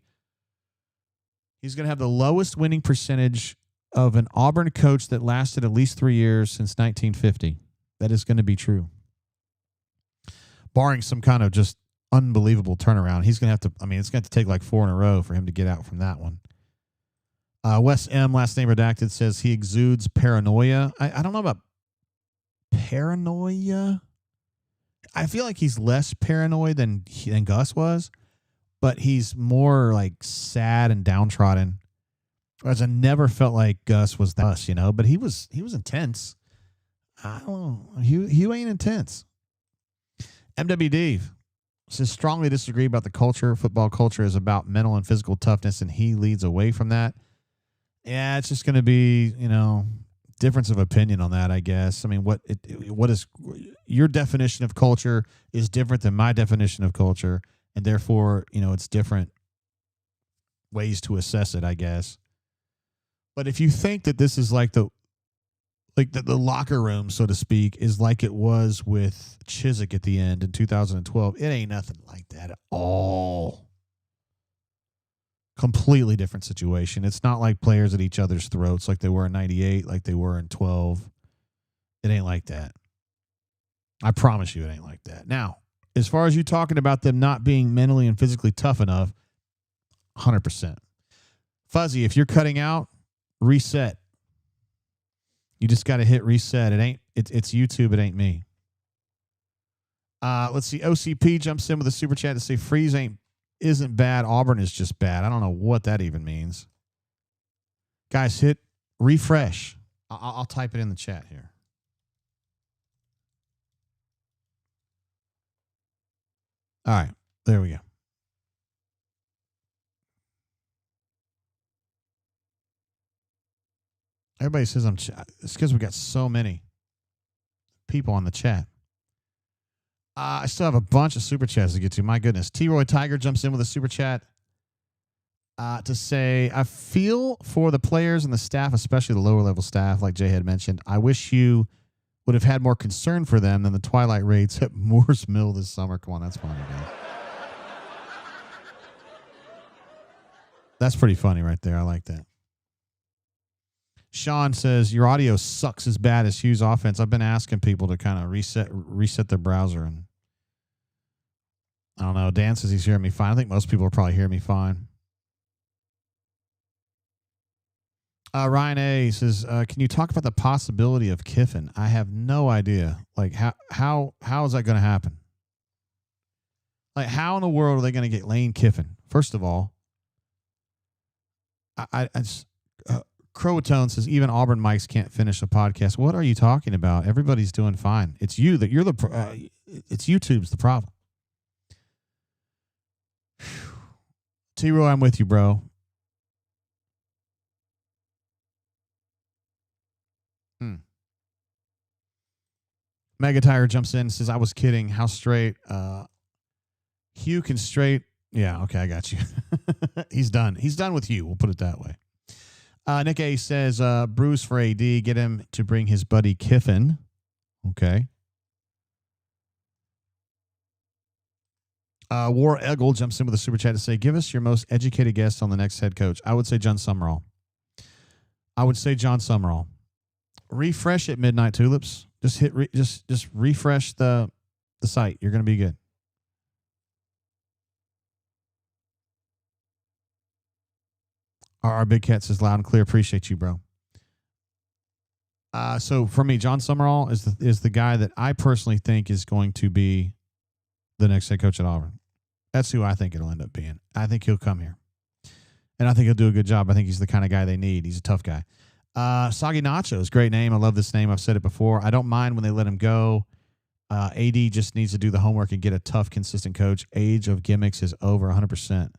he's going to have the lowest winning percentage of an Auburn coach that lasted at least 3 years since 1950. That is going to be true. Barring some kind of just unbelievable turnaround, he's going to have to, it's going to take like 4 in a row for him to get out from that one. Wes M, last name redacted, says he exudes paranoia. I don't know about paranoia. I feel like he's less paranoid than Gus was, but he's more like sad and downtrodden. Whereas I never felt like Gus was Gus, but he was intense. I don't know. Hugh ain't intense. MWD says strongly disagree about the culture. Football culture is about mental and physical toughness, and he leads away from that. Yeah, it's just going to be, difference of opinion on that, I guess. What is your definition of culture is different than my definition of culture, and therefore, it's different ways to assess it, I guess. But if you think that this is like the locker room, so to speak, is like it was with Chiswick at the end in 2012, it ain't nothing like that at all. Completely different situation. It's not like players at each other's throats like they were in 98, like they were in 12. It ain't like that. I promise you it ain't like that. Now, as far as you talking about them not being mentally and physically tough enough, 100%. Fuzzy, if you're cutting out, reset. You just got to hit reset. It's YouTube. It ain't me. Let's see. OCP jumps in with a super chat to say Freeze isn't bad. Auburn is just bad. I don't know what that even means. Guys, hit refresh. I'll type it in the chat here. All right. There we go. Everybody says it's because we got so many people on the chat. I still have a bunch of super chats to get to. My goodness. T-Roy Tiger jumps in with a super chat to say, I feel for the players and the staff, especially the lower level staff, like Jay had mentioned. I wish you would have had more concern for them than the Twilight raids at Moore's Mill this summer. Come on, that's funny, guys. That's pretty funny right there. I like that. Sean says, your audio sucks as bad as Hugh's offense. I've been asking people to kind of reset their browser, and I don't know. Dan says he's hearing me fine. I think most people are probably hearing me fine. Ryan A says, can you talk about the possibility of Kiffin? I have no idea. Like, how is that going to happen? Like, how in the world are they going to get Lane Kiffin? First of all, Crowatone says, even Auburn mics can't finish a podcast. What are you talking about? Everybody's doing fine. It's you that you're it's YouTube's the problem. T-Roy, I'm with you, bro. Mega Tire jumps in and says, I was kidding. How straight? Hugh can straight. Yeah, okay, I got you. He's done. He's done with you. We'll put it that way. Nick A says, Bruce for AD, get him to bring his buddy Kiffin. Okay. War Eggle jumps in with a super chat to say, give us your most educated guess on the next head coach. I would say John Summerall. Refresh at Midnight Tulips. Just just refresh the site. You're going to be good. Our Big Cat says loud and clear. Appreciate you, bro. So for me, John Summerall is the guy that I personally think is going to be the next head coach at Auburn. That's who I think it'll end up being. I think he'll come here, and I think he'll do a good job. I think he's the kind of guy they need. He's a tough guy. Soggy Nachos, great name. I love this name. I've said it before. I don't mind when they let him go. AD just needs to do the homework and get a tough, consistent coach. Age of gimmicks is over 100%.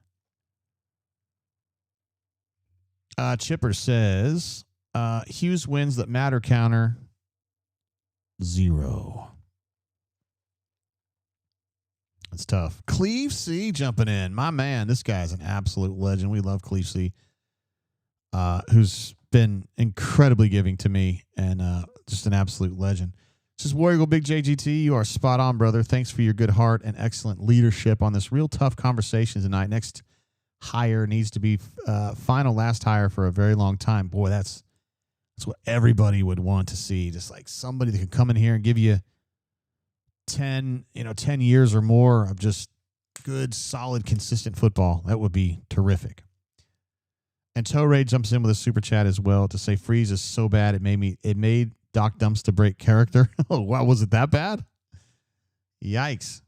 Chipper says, Hughes wins that matter counter 0. It's tough. Cleve C jumping in. My man, this guy's an absolute legend. We love Cleve C, who's been incredibly giving to me and just an absolute legend. This is War Eagle Big JGT. You are spot on, brother. Thanks for your good heart and excellent leadership on this real tough conversation tonight. Next hire needs to be final last hire for a very long time. Boy, that's what everybody would want to see. Just like somebody that can come in here and give you 10 years or more of just good, solid, consistent football. That would be terrific. And Toe Ray jumps in with a super chat as well to say Freeze is so bad it made Doc Dumps to break character. Oh wow, was it that bad? Yikes.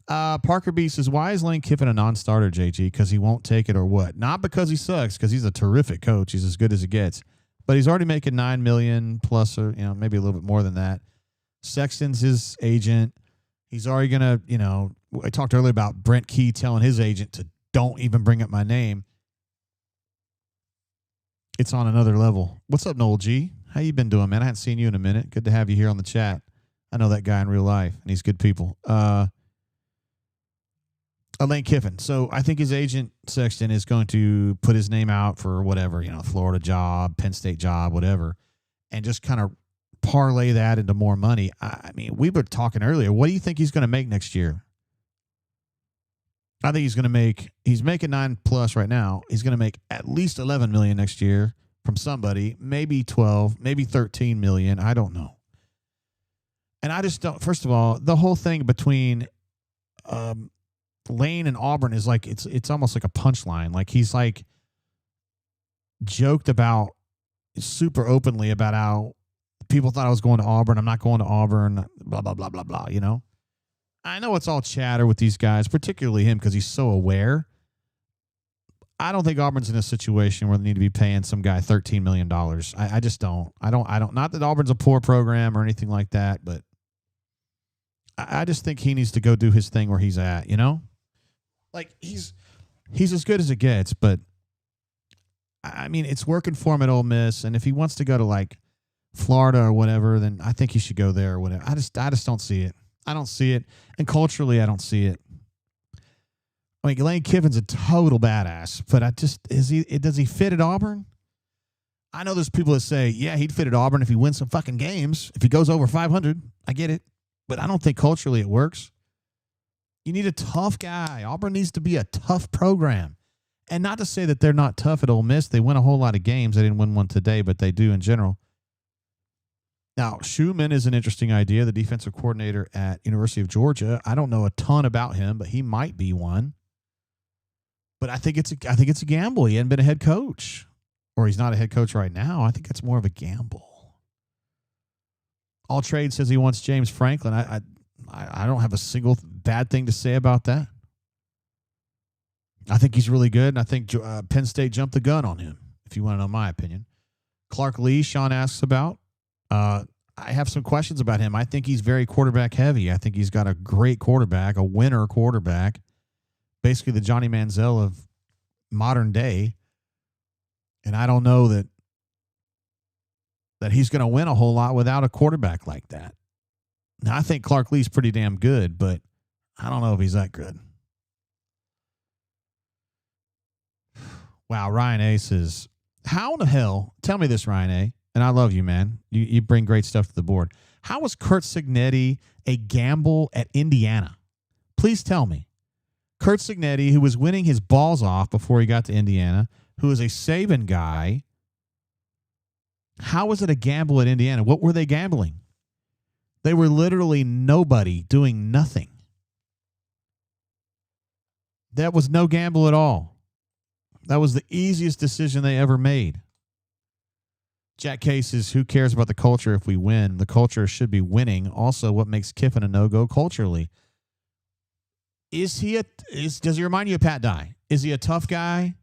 Parker B says, why is Lane Kiffin a non-starter, JG? Because he won't take it or what? Not because he sucks, because he's a terrific coach. He's as good as it gets. But he's already making $9 million plus, or maybe a little bit more than that. Sexton's his agent. He's already gonna, I talked earlier about Brent Key telling his agent to don't even bring up my name. It's on another level. What's up, Noel G? How you been doing, man? I haven't seen you in a minute. Good to have you here on the chat. I know that guy in real life, and he's good people. Lane Kiffin. So I think his agent, Sexton, is going to put his name out for whatever, Florida job, Penn State job, whatever, and just kind of parlay that into more money. I mean, we were talking earlier. What do you think he's going to make next year? I think he's making 9+ right now. He's going to make at least 11 million next year from somebody, maybe 12, maybe 13 million. I don't know. And I just don't, first of all, the whole thing between Lane and Auburn is like, it's almost like a punchline. Like he's like joked about super openly about how people thought I was going to Auburn. I'm not going to Auburn, blah, blah, blah, blah, blah, I know it's all chatter with these guys, particularly him because he's so aware. I don't think Auburn's in a situation where they need to be paying some guy $13 million. I just don't. I don't. Not that Auburn's a poor program or anything like that, but I just think he needs to go do his thing where he's at, Like he's as good as it gets, but I mean, it's working for him at Ole Miss, and if he wants to go to like Florida or whatever, then I think he should go there or whatever. I just don't see it. I don't see it. And culturally, I don't see it. I mean, Lane Kiffin's a total badass, but does he fit at Auburn? I know there's people that say, yeah, he'd fit at Auburn if he wins some fucking games. If he goes over 500, I get it. But I don't think culturally it works. You need a tough guy. Auburn needs to be a tough program. And not to say that they're not tough at Ole Miss. They win a whole lot of games. They didn't win one today, but they do in general. Now, Schumann is an interesting idea, the defensive coordinator at University of Georgia. I don't know a ton about him, but he might be one. But I think it's a gamble. He hadn't been a head coach, or he's not a head coach right now. I think it's more of a gamble. All Trade says he wants James Franklin. I don't have a single bad thing to say about that. I think he's really good, and I think Penn State jumped the gun on him, if you want to know my opinion. Clark Lee, Sean asks about. I have some questions about him. I think he's very quarterback heavy. I think he's got a great quarterback, a winner quarterback, basically the Johnny Manziel of modern day. And I don't know that he's going to win a whole lot without a quarterback like that. Now, I think Clark Lee's pretty damn good, but I don't know if he's that good. Wow, Ryan A says, how in the hell, tell me this, Ryan A., and I love you, man. You bring great stuff to the board. How was Kurt Signetti a gamble at Indiana? Please tell me. Kurt Signetti, who was winning his balls off before he got to Indiana, who is a Saban guy, how was it a gamble at Indiana? What were they gambling? They were literally nobody doing nothing. That was no gamble at all. That was the easiest decision they ever made. Jack Case says, who cares about the culture if we win? The culture should be winning. Also, what makes Kiffin a no-go culturally? Does he remind you of Pat Dye? Is he a tough guy?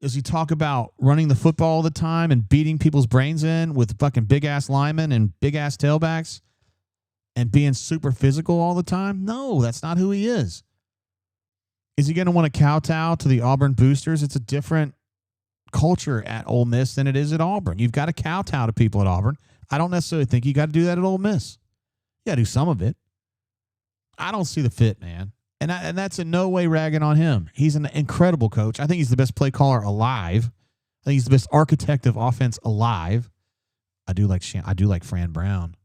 Does he talk about running the football all the time and beating people's brains in with fucking big-ass linemen and big-ass tailbacks and being super physical all the time? No, that's not who he is. Is he going to want to kowtow to the Auburn boosters? It's a different culture at Ole Miss than it is at Auburn. You've got to kowtow to people at Auburn. I don't necessarily think you got to do that at Ole Miss. You got to do some of it. I don't see the fit, man. And that's in no way ragging on him. He's an incredible coach. I think he's the best play caller alive. I think he's the best architect of offense alive. I do like Fran Brown.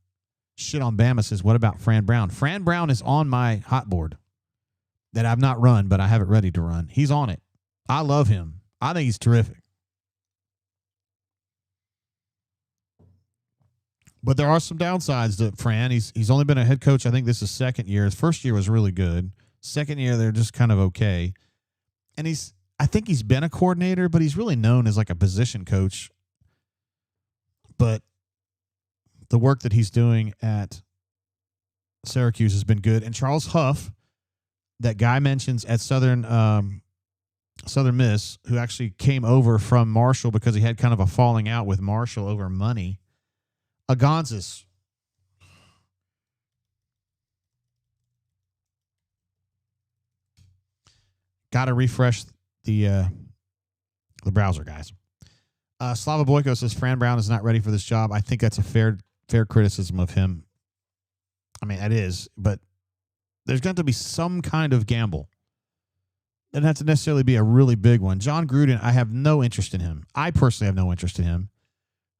Shit on Bama says, what about Fran Brown? Fran Brown is on my hot board that I've not run, but I have it ready to run. He's on it. I love him. I think he's terrific. But there are some downsides to Fran. He's only been a head coach. I think this is second year. His first year was really good. Second year, they're just kind of okay. And I think he's been a coordinator, but he's really known as like a position coach. But the work that he's doing at Syracuse has been good. And Charles Huff, that guy mentions at Southern Miss, who actually came over from Marshall because he had kind of a falling out with Marshall over money. Agonzis. Got to refresh the browser, guys. Slava Boyko says Fran Brown is not ready for this job. I think that's a fair criticism of him. I mean, that is, but there's going to be some kind of gamble. It doesn't have to necessarily be a really big one. John Gruden, I have no interest in him. I personally have no interest in him.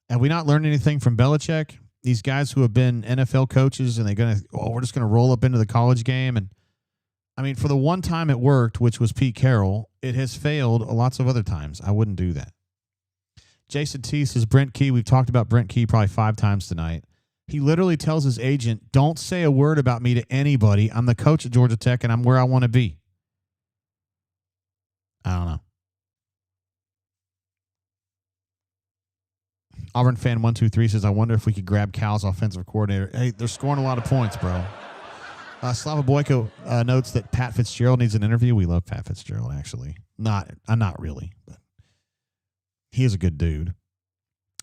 Have we not learned anything from Belichick? These guys who have been NFL coaches and we're just going to roll up into the college game. And I mean, for the one time it worked, which was Pete Carroll, it has failed lots of other times. I wouldn't do that. Jason T says, Brent Key, we've talked about Brent Key probably 5 times tonight. He literally tells his agent, don't say a word about me to anybody. I'm the coach at Georgia Tech, and I'm where I want to be. I don't know. Auburn fan 123 says, I wonder if we could grab Cal's offensive coordinator. Hey, they're scoring a lot of points, bro. Slava Boyko notes that Pat Fitzgerald needs an interview. We love Pat Fitzgerald, actually. Not really, but he is a good dude.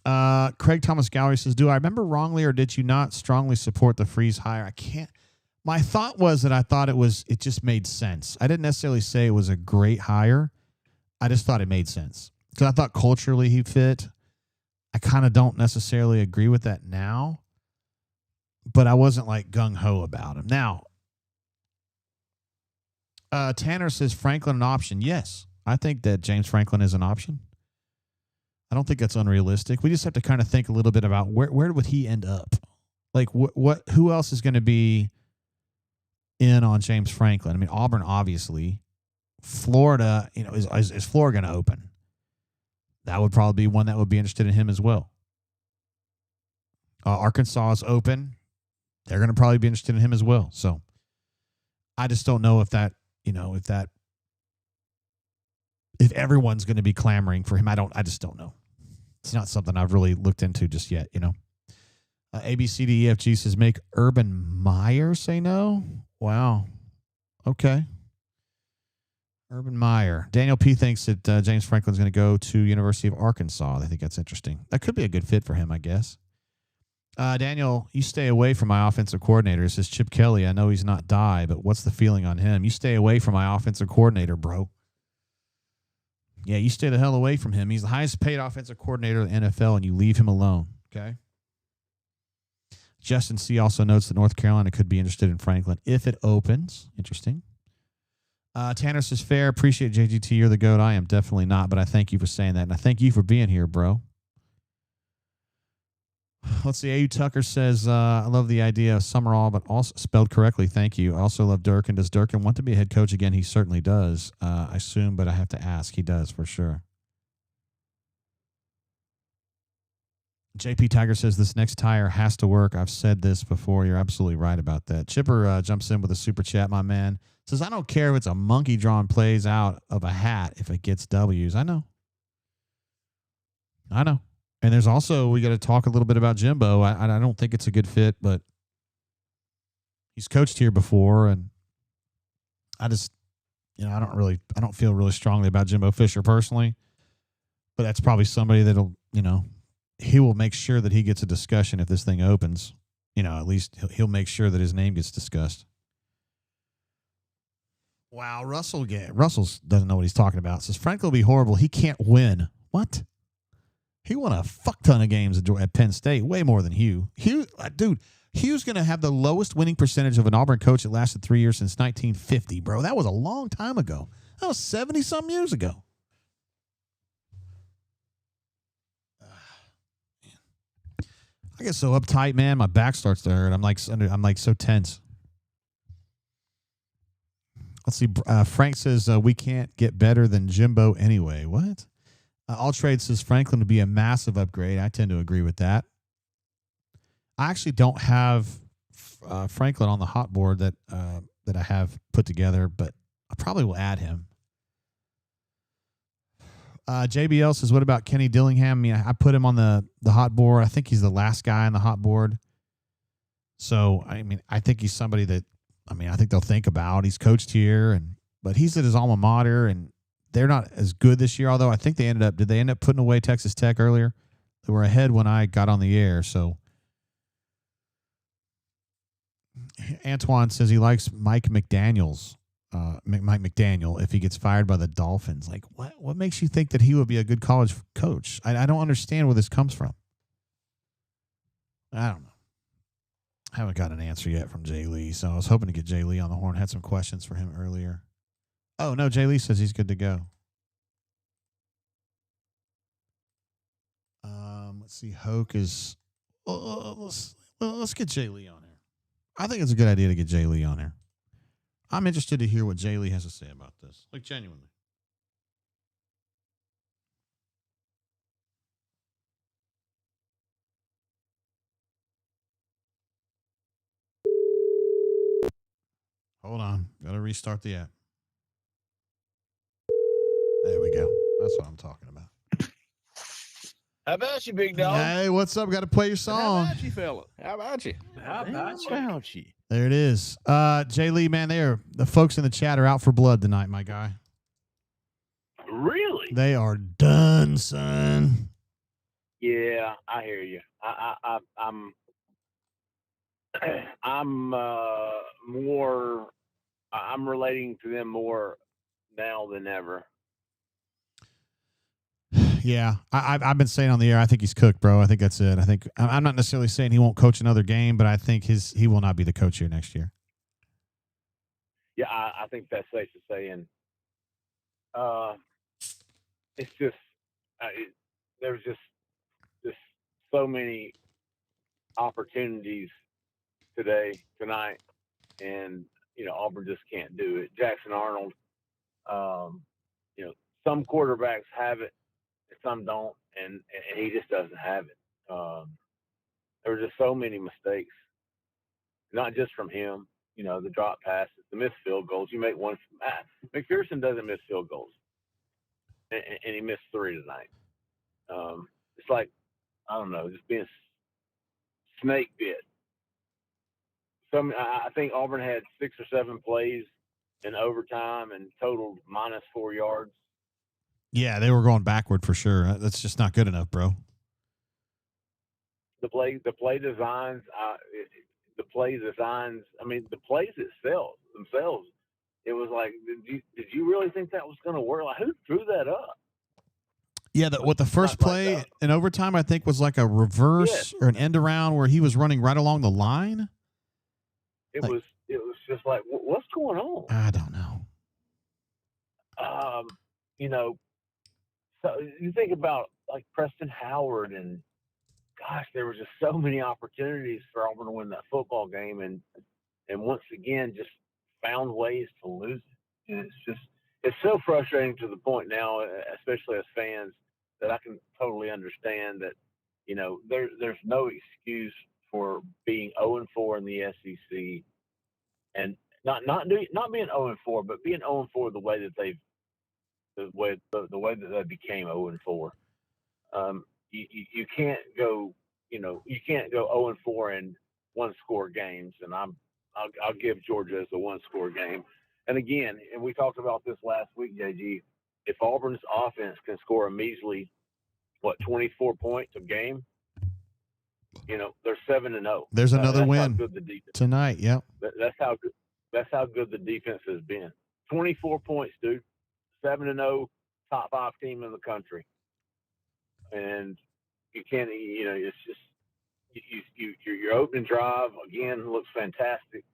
Craig Thomas Gallery says, do I remember wrongly or did you not strongly support the Freeze hire? I can't. My thought was that I thought it just made sense. I didn't necessarily say it was a great hire. I just thought it made sense because I thought culturally he fit. I kind of don't necessarily agree with that now, but I wasn't like gung-ho about him. Now, Tanner says Franklin an option. Yes, I think that James Franklin is an option. I don't think that's unrealistic. We just have to kind of think a little bit about where would he end up? Like who else is going to be in on James Franklin? I mean, Auburn obviously Florida, is Florida going to open? That would probably be one that would be interested in him as well. Arkansas is open. They're going to probably be interested in him as well. So I just don't know if everyone's going to be clamoring for him. I just don't know. It's not something I've really looked into just yet, ABCDEFG says, make Urban Meyer say no. Wow. Okay. Urban Meyer. Daniel P. thinks that James Franklin's going to go to University of Arkansas. I think that's interesting. That could be a good fit for him, I guess. Daniel, you stay away from my offensive coordinator. It says Chip Kelly. I know he's not die, but what's the feeling on him? You stay away from my offensive coordinator, bro. Yeah, you stay the hell away from him. He's the highest paid offensive coordinator in the NFL, and you leave him alone, okay? Justin C. also notes that North Carolina could be interested in Franklin if it opens. Interesting. Tanner says, fair. Appreciate JGT. You're the GOAT. I am definitely not, but I thank you for saying that, and I thank you for being here, bro. Let's see. A.U. Tucker says, I love the idea of Summerall, but also spelled correctly. Thank you. I also love Durkin. Does Durkin want to be a head coach again? He certainly does. I assume, but I have to ask. He does for sure. JP Tiger says, this next tire has to work. I've said this before. You're absolutely right about that. Chipper jumps in with a super chat, my man. Says, I don't care if it's a monkey drawing plays out of a hat if it gets W's. I know. And there's also, we got to talk a little bit about Jimbo. I don't think it's a good fit, but he's coached here before, and I just, I don't feel really strongly about Jimbo Fisher personally, but that's probably somebody that'll, he will make sure that he gets a discussion if this thing opens. At least he'll make sure that his name gets discussed. Wow, Russell doesn't know what he's talking about. Says Frank will be horrible. He can't win. What? He won a fuck ton of games at Penn State, way more than Hugh. Hugh's going to have the lowest winning percentage of an Auburn coach that lasted 3 years since 1950, bro. That was a long time ago. That was 70-some years ago. I get so uptight, man. My back starts to hurt. I'm like so tense. Let's see. Frank says we can't get better than Jimbo anyway. What? All Trade says Franklin would be a massive upgrade. I tend to agree with that. I actually don't have Franklin on the hot board that I have put together, but I probably will add him. JBL says, what about Kenny Dillingham? I mean, I put him on the hot board. I think he's the last guy on the hot board. So, I think he's somebody that, I think they'll think about. He's coached here, but he's at his alma mater, and they're not as good this year, although I think did they end up putting away Texas Tech earlier? They were ahead when I got on the air, so. Antoine says he likes Mike McDaniel if he gets fired by the Dolphins. Like, what makes you think that he would be a good college coach? I don't understand where this comes from. I don't know. I haven't got an answer yet from Jay Lee, so I was hoping to get Jay Lee on the horn. Had some questions for him earlier. Oh, no, Jay Lee says he's good to go. Let's see. Hoke is... let's get Jay Lee on here. I think it's a good idea to get Jay Lee on here. I'm interested to hear what Jay Lee has to say about this. Like, genuinely. Hold on. Got to restart the app. There we go. That's what I'm talking about. How about you, big dog? Hey, what's up? Got to play your song. How about you, fella? How about you? How about you? There it is. Jay Lee, man, the folks in the chat are out for blood tonight, my guy. Really? They are done, son. Yeah, I hear you. I'm relating to them more now than ever. Yeah, I've been saying on the air, I think he's cooked, bro. I think that's it. I'm not necessarily saying he won't coach another game, but I think he will not be the coach here next year. Yeah, I think that's safe to say. And it's just there's just so many opportunities tonight, and Auburn just can't do it. Jackson Arnold You know, some quarterbacks have it, some don't, and he just doesn't have it. There were just so many mistakes, not just from him. You know, the drop passes, the missed field goals. You make one. McPherson doesn't miss field goals, and he missed 3 tonight. It's like, I don't know, just being snake bit. I think Auburn had 6 or 7 plays in overtime and totaled -4 yards. Yeah, they were going backward for sure. That's just not good enough, bro. The play designs, the plays themselves. It was like, did you really think that was going to work? Like, who drew that up? Yeah, the first play in overtime, I think, was like a reverse or an end around where he was running right along the line. It was just like, what's going on? I don't know. You know, so you think about like Preston Howard, and gosh, there were just so many opportunities for Auburn to win that football game, and once again just found ways to lose it. And it's so frustrating to the point now, especially as fans, that I can totally understand that, you know, there's no excuse for being 0-4 in the SEC, and not being 0-4, but being 0-4 the way that they became 0-4. You can't go, you know, you can't go 0-4 in 1-score games, and I'll give Georgia as a 1-score game. And again, and we talked about this last week, JG, if Auburn's offense can score a measly, 24 points a game, you know, they're 7-0. There's another win tonight. Yep. That's how good the defense has been. 24 points, dude. 7-0, top 5 team in the country. And you can't, you know, it's just, your opening drive again looks fantastic,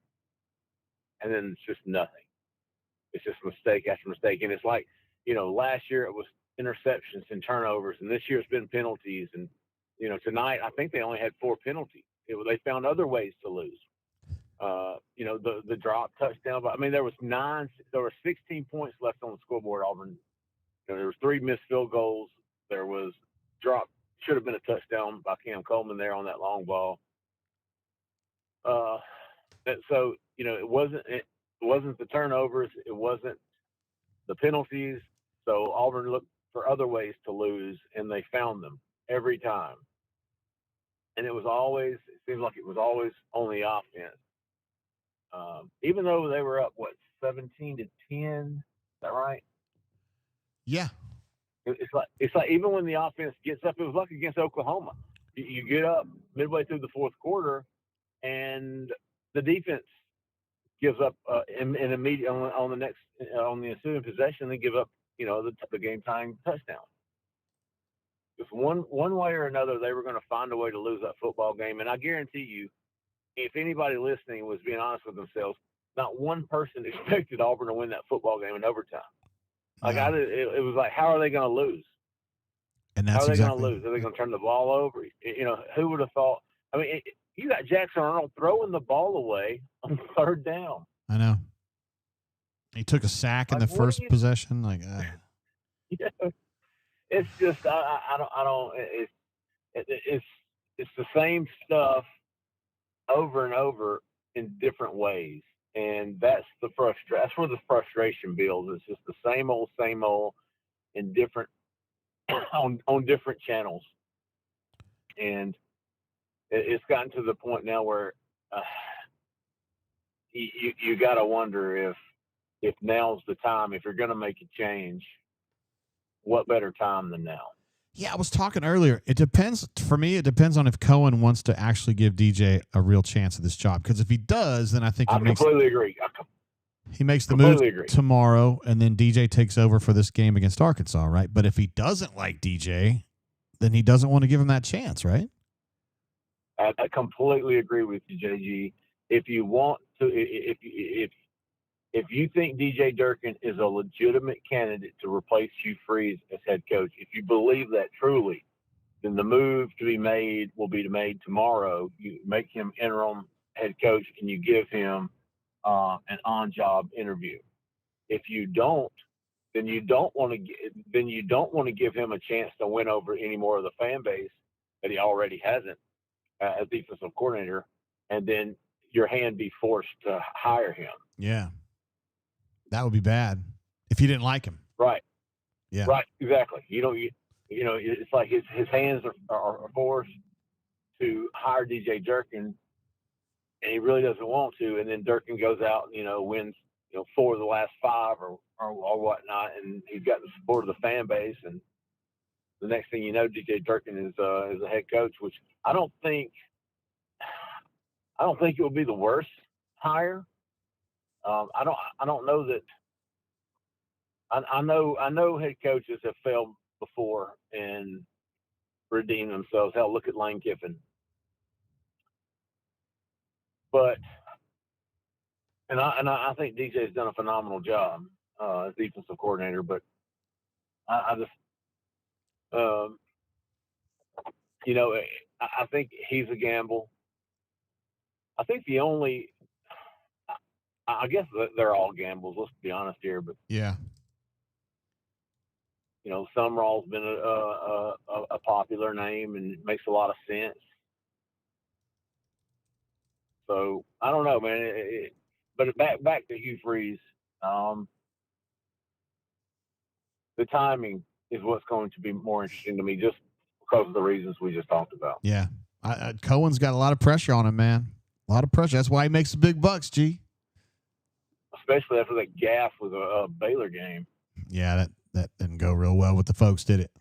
and then it's just nothing. It's just mistake after mistake, and it's like, you know, last year it was interceptions and turnovers, and this year it's been penalties. And you know, tonight I think they only had 4 penalties. They found other ways to lose. You know, the drop touchdown, but I mean there were 16 points left on the scoreboard. Auburn, you know, there was 3 missed field goals. There was drop, should have been a touchdown by Cam Coleman there on that long ball. So you know, it wasn't the turnovers, it wasn't the penalties. So Auburn looked for other ways to lose, and they found them every time. And it seems like it was always on the offense. Even though they were up 17-10, is that right? Yeah. It's like even when the offense gets up, it was like against Oklahoma. You get up midway through the fourth quarter, and the defense gives up in immediate on the ensuing possession. They give up, you know, the game tying touchdown. Just one way or another, they were going to find a way to lose that football game. And I guarantee you, if anybody listening was being honest with themselves, not one person expected Auburn to win that football game in overtime. Like it was like, how are they going to lose? And that's how are they going to lose? Are they going to turn the ball over? You know, who would have thought? I mean, you got Jackson Arnold throwing the ball away on 3rd down. I know. He took a sack in the first possession. Like, yeah, it's just I don't. It's the same stuff over and over in different ways, and that's where the frustration builds. It's just the same old in different on different channels, and it's gotten to the point now where you got to wonder if now's the time. If you're going to make a change, what better time than now? Yeah, I was talking earlier. It depends. For me, it depends on if Cohen wants to actually give DJ a real chance at this job. Because if he does, then I think completely agree. He makes the move tomorrow, and then DJ takes over for this game against Arkansas, right? But if he doesn't like DJ, then he doesn't want to give him that chance, right? I completely agree with you, JG. If you want to, if you think DJ Durkin is a legitimate candidate to replace Hugh Freeze as head coach, if you believe that truly, then the move to be made will be made tomorrow. You make him interim head coach, and you give him an on-job interview. If you don't, then you don't want to give him a chance to win over any more of the fan base that he already hasn't as defensive coordinator, and then your hand be forced to hire him. Yeah, that would be bad if you didn't like him. Right. Yeah. Right. Exactly. You know, it's like his hands are forced to hire DJ Durkin, and he really doesn't want to. And then Durkin goes out and wins 4 of the last 5 or whatnot, and he's got the support of the fan base. And the next thing you know, DJ Durkin is a head coach, which I don't think it will be the worst hire. I don't know that. I know head coaches have failed before and redeemed themselves. Hell, look at Lane Kiffin. But I think DJ's done a phenomenal job as defensive coordinator. But I just I think he's a gamble. I think I guess they're all gambles. Let's be honest here, but yeah. Summerall's been a popular name and it makes a lot of sense. So I don't know, man. But back to Hugh Freeze. The timing is what's going to be more interesting to me, just because of the reasons we just talked about. Yeah, Cohen's got a lot of pressure on him, man. A lot of pressure. That's why he makes the big bucks, G. Especially after that gaffe with a Baylor game. Yeah, that didn't go real well with the folks, did it?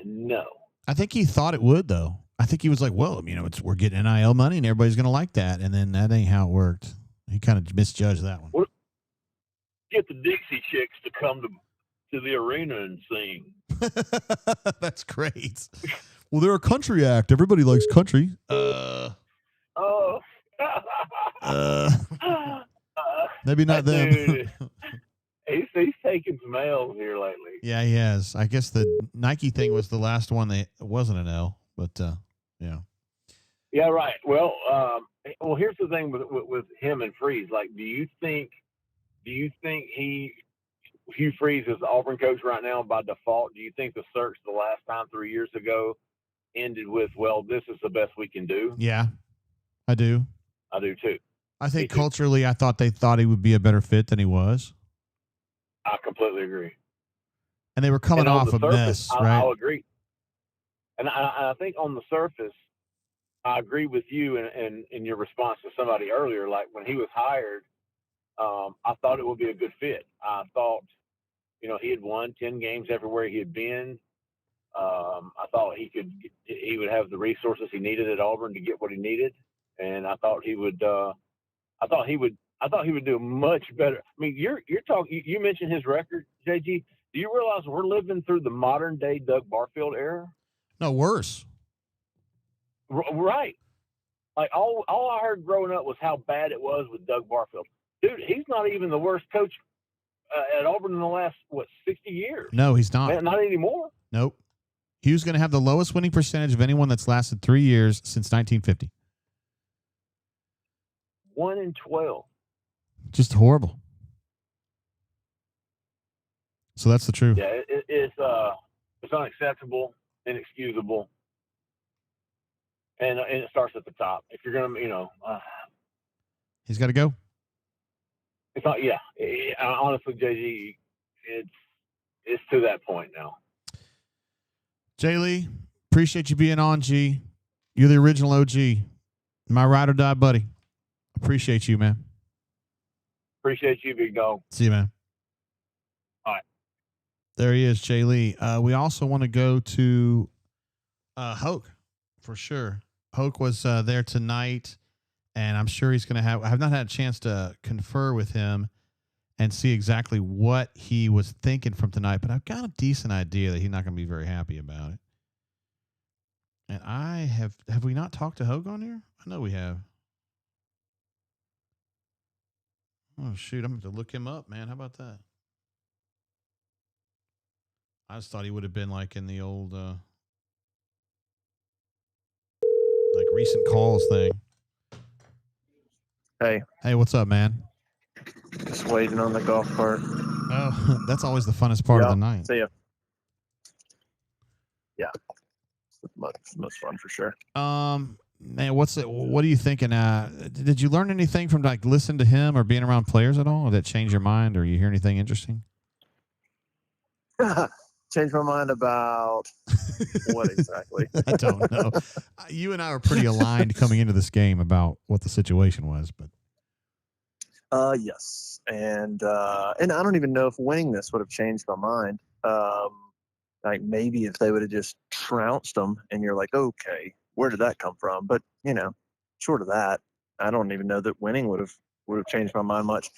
No. I think he thought it would, though. I think he was like, well, we're getting NIL money and everybody's going to like that. And then that ain't how it worked. He kind of misjudged that one. Get the Dixie Chicks to come to the arena and sing. That's great. Well, they're a country act. Everybody likes country. Maybe not them. Dude, he's taking some L's here lately. Yeah, he has. I guess the Nike thing was the last one that wasn't an L, but yeah. Yeah, right. Well, here's the thing with him and Freeze. Like, do you think Hugh Freeze is the Auburn coach right now by default? Do you think the search the last time 3 years ago ended with, well, this is the best we can do? Yeah, I do. I do too. I think culturally, I thought they thought he would be a better fit than he was. I completely agree. And they were coming off a mess, right? I'll agree. And I think on the surface, I agree with you in your response to somebody earlier. Like when he was hired, I thought it would be a good fit. I thought, he had won 10 games everywhere he had been. I thought he would have the resources he needed at Auburn to get what he needed, and I thought he would. I thought he would do much better. I mean, you're talking. You mentioned his record, JG. Do you realize we're living through the modern day Doug Barfield era? No, worse. Right. Like all I heard growing up was how bad it was with Doug Barfield. Dude, he's not even the worst coach at Auburn in the last 60 years. No, he's not. Man, not anymore. Nope. He was going to have the lowest winning percentage of anyone that's lasted 3 years since 1950. 1 in 12. Just horrible. So that's the truth. Yeah, it's unacceptable, inexcusable, and it starts at the top. If you're gonna, he's got to go. It's not. Yeah, honestly, JG, it's to that point now. Jay Lee, appreciate you being on, G. You're the original OG. My ride or die buddy. Appreciate you, man. Appreciate you, big dog. See you, man. All right. There he is, Jay Lee. We also want to go to Hoke for sure. Hoke was there tonight, and I'm sure he's going to have – I have not had a chance to confer with him and see exactly what he was thinking from tonight, but I've got a decent idea that he's not going to be very happy about it. And I have we not talked to Hoke on here? I know we have. Oh, shoot. I'm going to have to look him up, man. How about that? I just thought he would have been like in the old, like recent calls thing. Hey. Hey, what's up, man? Just waiting on the golf cart. Oh, that's always the funnest part of the night. See ya. Yeah, most fun for sure. Man, what are you thinking? Did you learn anything from like listening to him or being around players at all? Or did that change your mind, or you hear anything interesting? Change my mind about what exactly? I don't know. You and I were pretty aligned coming into this game about what the situation was, but yes, and I don't even know if winning this would have changed my mind. Like maybe if they would have just trounced them, and you're like, okay, where did that come from? But short of that, I don't even know that winning would have changed my mind much.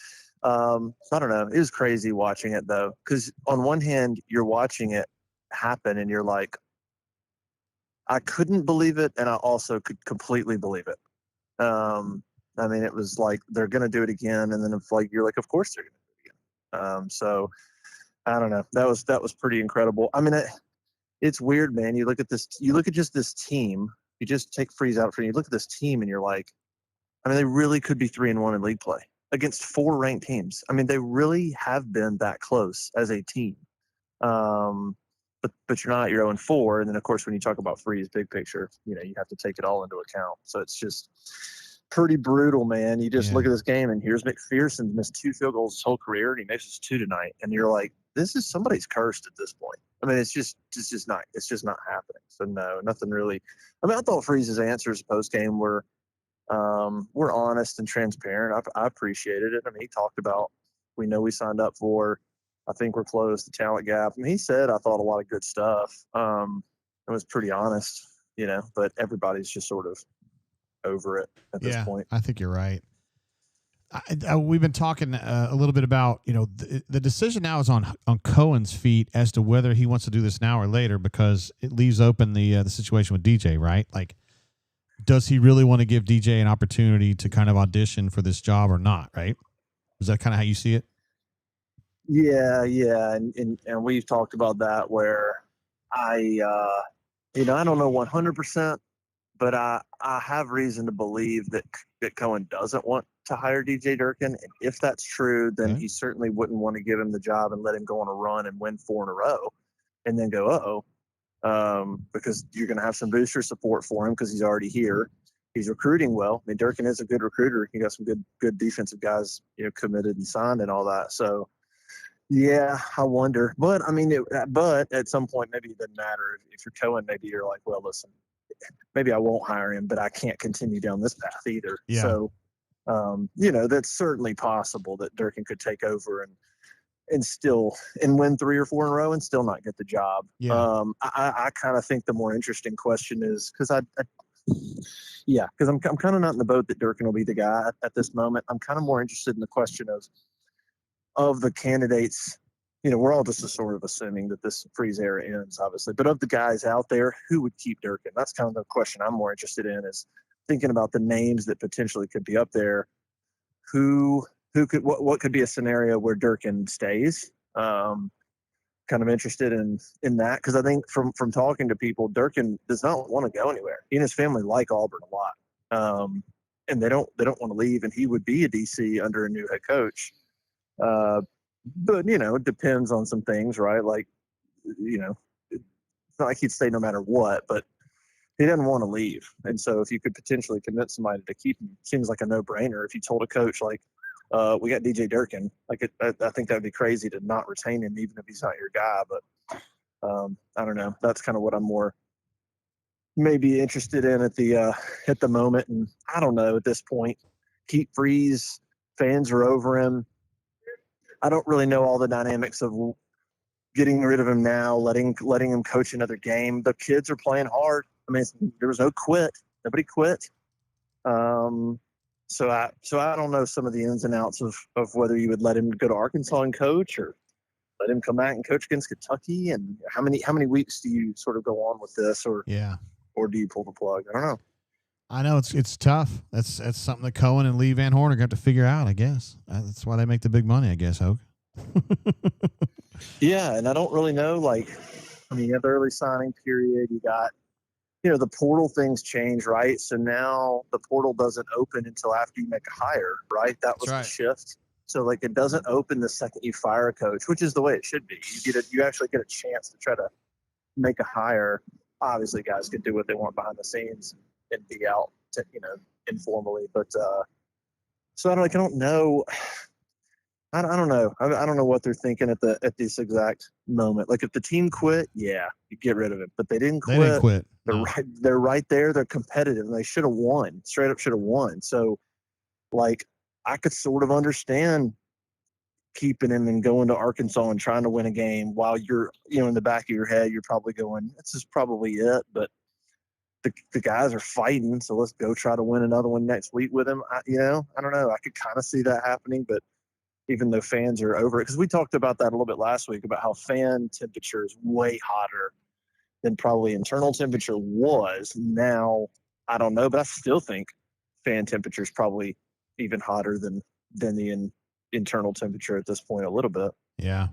I don't know. It was crazy watching it though, because on one hand, you're watching it happen, and you're like, I couldn't believe it, and I also could completely believe it. I mean, it was like they're going to do it again, and then it's like you're like, of course they're going to do it again. So I don't know. That was pretty incredible. I mean, it's weird, man. You look at this. You look at just this team. You just take Freeze out for you. Look at this team, and you're like, I mean, they really could be 3-1 in league play against 4 ranked teams. I mean, they really have been that close as a team. But you're not. You're 0-4, and then of course when you talk about Freeze, big picture, you have to take it all into account. So it's just pretty brutal, man. You just look at this game, and here's McPherson missed 2 field goals his whole career, and he misses 2 tonight, and you're like, this is somebody's cursed at this point. I mean, it's just not happening. So no, nothing really. I mean, I thought Freeze's answers post game were honest and transparent. I appreciated it. I mean, he talked about, we know we signed up for, I think we're close, the talent gap. I mean, he said, I thought a lot of good stuff. It was pretty honest, but everybody's just sort of over it at this point. I think you're right. We've been talking a little bit about, the decision now is on Cohen's feet as to whether he wants to do this now or later, because it leaves open the situation with DJ, right? Like, does he really want to give DJ an opportunity to kind of audition for this job or not, right? Is that kind of how you see it? Yeah. And we've talked about that where I don't know 100%, but I have reason to believe that Cohen doesn't want to hire DJ Durkin. And if that's true, then he certainly wouldn't want to give him the job and let him go on a run and win 4 in a row and then go, because you're going to have some booster support for him because he's already here. He's recruiting well. I mean, Durkin is a good recruiter. He got some good defensive guys, committed and signed and all that. So, yeah, I wonder. But, I mean, but at some point, maybe it doesn't matter. If you're Cohen, maybe you're like, well, listen, maybe I won't hire him, but I can't continue down this path either. Yeah. So, that's certainly possible that Durkin could take over and still win 3 or 4 in a row and still not get the job. Yeah. I kind of think the more interesting question is, because I'm kind of not in the boat that Durkin will be the guy at this moment. I'm kind of more interested in the question of the candidates. We're all just sort of assuming that this Freeze era ends, obviously, but of the guys out there, who would keep Durkin? That's kind of the question I'm more interested in, is thinking about the names that potentially could be up there. Who could, what could be a scenario where Durkin stays? Kind of interested in that, because I think from talking to people, Durkin does not want to go anywhere. He and his family like Auburn a lot, and they don't want to leave. And he would be a DC under a new head coach, but it depends on some things, right? Like, it's not like he'd stay no matter what, but he doesn't want to leave. And so if you could potentially convince somebody to keep him, seems like a no-brainer. If you told a coach like, we got DJ Durkin, I think that'd be crazy to not retain him, even if he's not your guy. But I don't know. That's kind of what I'm more maybe interested in at the moment. And I don't know at this point. Keep Freeze. Fans are over him. I don't really know all the dynamics of getting rid of him now, letting him coach another game. The kids are playing hard. I mean, there was no quit. Nobody quit. So I don't know some of the ins and outs of whether you would let him go to Arkansas and coach, or let him come back and coach against Kentucky, and how many weeks do you sort of go on with this, or do you pull the plug? I don't know. I know it's tough. That's something that Cohen and Lee Van Horn are going to have to figure out, I guess. That's why they make the big money, I guess, Hoke. Yeah, and I don't really know. You have the early signing period. You got, the portal things change, right? So now the portal doesn't open until after you make a hire, right? That was the shift. So like it doesn't open the second you fire a coach, which is the way it should be. You actually get a chance to try to make a hire. Obviously, guys can do what they want behind the scenes and be out, informally. But so I don't know. I don't know. I don't know what they're thinking at this exact moment. Like if the team quit, yeah, you get rid of it. But they didn't quit. They didn't quit. No. They're right there. They're competitive, and they should have won. Straight up should have won. So, like, I could sort of understand keeping him and going to Arkansas and trying to win a game while you're, in the back of your head, you're probably going, this is probably it. But the guys are fighting, so let's go try to win another one next week with him. I don't know. I could kind of see that happening, but even though fans are over it, because we talked about that a little bit last week about how fan temperature is way hotter than probably internal temperature was. Now, I don't know, but I still think fan temperature is probably even hotter than the internal temperature at this point a little bit. Yeah.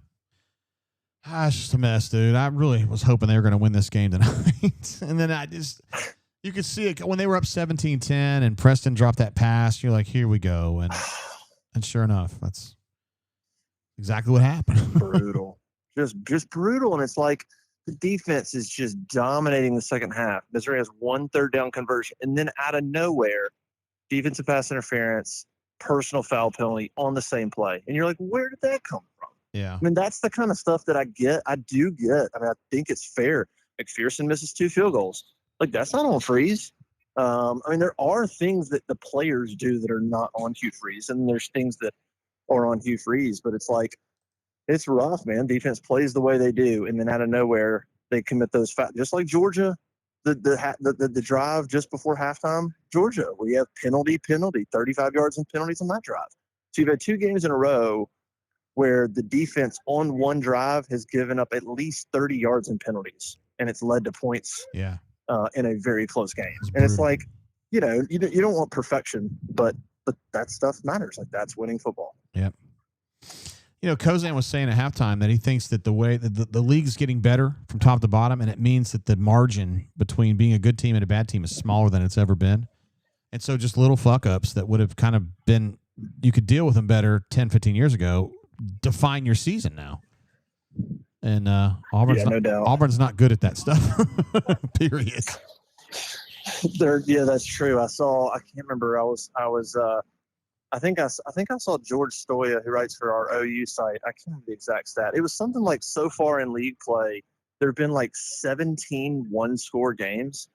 It's just a mess, dude. I really was hoping they were going to win this game tonight. And then you could see it when they were up 17-10 and Preston dropped that pass. You're like, here we go. And sure enough, that's exactly what happened. Brutal. Just brutal. And it's like the defense is just dominating the second half. Missouri has 1 third down conversion. And then out of nowhere, defensive pass interference, personal foul penalty on the same play. And you're like, where did that come from? Yeah. I mean, that's the kind of stuff that I do get. I mean, I think it's fair. McPherson misses 2 field goals. Like, that's not on Freeze. I mean, there are things that the players do that are not on Hugh Freeze, and there's things that are on Hugh Freeze, but it's like, it's rough, man. Defense plays the way they do, and then out of nowhere, they commit those just like Georgia, the drive just before halftime, Georgia, where you have penalty, 35 yards and penalties on that drive. So you've had 2 games in a row where the defense on one drive has given up at least 30 yards in penalties, and it's led to points. Yeah. In a very close game. And it's like, you don't want perfection, but that stuff matters. Like, that's winning football. Yep. Kozan was saying at halftime that he thinks that the way that the league's getting better from top to bottom, and it means that the margin between being a good team and a bad team is smaller than it's ever been. And so just little fuck-ups that would have kind of been, you could deal with them better 10, 15 years ago, define your season now. And Auburn's not good at that stuff. Period. That's true. I can't remember. I think I saw George Stoya, who writes for our OU site. I can't remember the exact stat. It was something like, so far in league play, there have been like 17 one-score games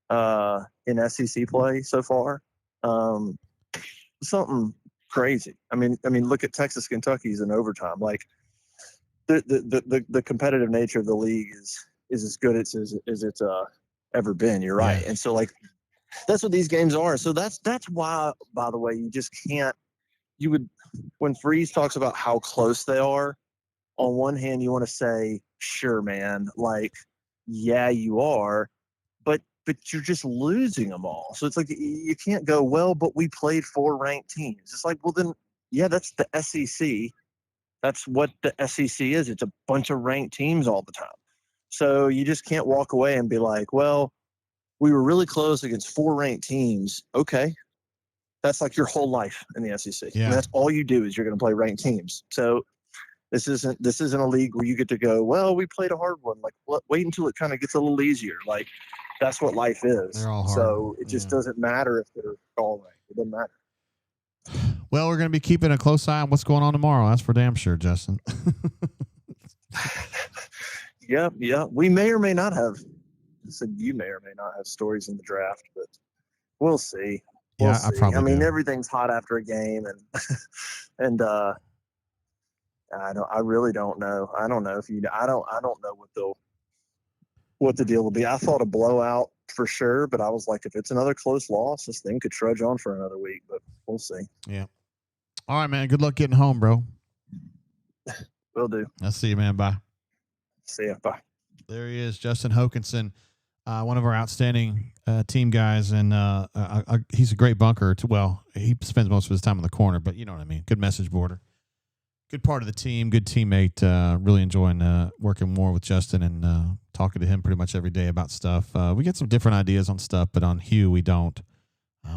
in SEC play so far. Something crazy. I mean, look at Texas, Kentucky's in overtime. Like, the competitive nature of the league is as good as it's ever been. You're right. Yeah. And so, like, that's what these games are. So that's why, by the way, you just can't, when Freeze talks about how close they are, on one hand, you want to say, sure, man, like, yeah, you are, but you're just losing them all. So it's like, you can't go, well, but we played 4 ranked teams. It's like, well, then, yeah, that's the SEC. That's what the SEC is. It's a bunch of ranked teams all the time. So you just can't walk away and be like, well, we were really close against 4 ranked teams. Okay. That's like your whole life in the SEC. Yeah. And that's all you do is you're going to play ranked teams. So this isn't a league where you get to go, well, we played a hard one. Like, wait until it kind of gets a little easier. Like, that's what life is. They're all hard. So it just doesn't matter if they're all ranked. It doesn't matter. Well, we're going to be keeping a close eye on what's going on tomorrow. That's for damn sure, Justin. Yeah. We may or may not have. You may or may not have stories in the draft, but we'll see. We'll see. I mean, everything's hot after a game, and I really don't know. I don't know I don't know what the deal will be. I thought a blowout for sure, but I was like, if it's another close loss, this thing could trudge on for another week, but we'll see. Yeah. All right, man. Good luck getting home, bro. Will do. I'll see you, man. Bye. See ya. Bye. There he is, Justin Hokanson, one of our outstanding team guys, and he's a great bunker. He spends most of his time on the corner, but you know what I mean. Good message boarder. Good part of the team, good teammate. Really enjoying working more with Justin and talking to him pretty much every day about stuff. We get some different ideas on stuff, but on Hugh, we don't.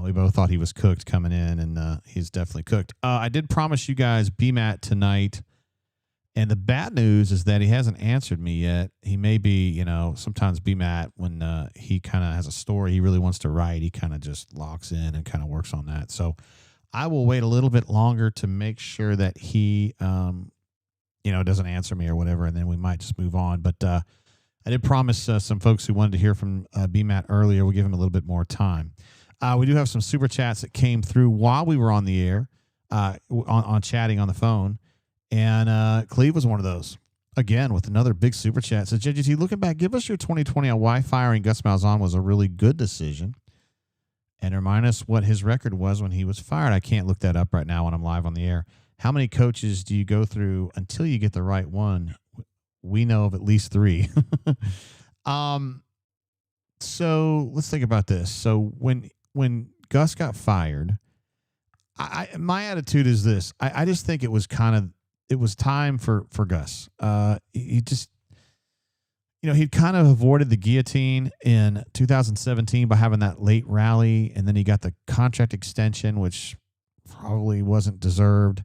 We both thought he was cooked coming in, and he's definitely cooked. I did promise you guys BMAT tonight, and the bad news is that he hasn't answered me yet. He may be, sometimes BMAT, when he kind of has a story he really wants to write, he kind of just locks in and kind of works on that. So I will wait a little bit longer to make sure that he, doesn't answer me or whatever, and then we might just move on. But I did promise some folks who wanted to hear from BMAT earlier, we'll give him a little bit more time. We do have some super chats that came through while we were on the air, on chatting on the phone. And Cleve was one of those. Again, with another big super chat. So, JGT, looking back, give us your 2020 on why firing Gus Malzahn was a really good decision. And remind us what his record was when he was fired. I can't look that up right now when I'm live on the air. How many coaches do you go through until you get the right one? We know of at least 3. So let's think about this. So when Gus got fired, my attitude is this. I just think it was time for Gus. He just, he'd kind of avoided the guillotine in 2017 by having that late rally, and then he got the contract extension, which probably wasn't deserved.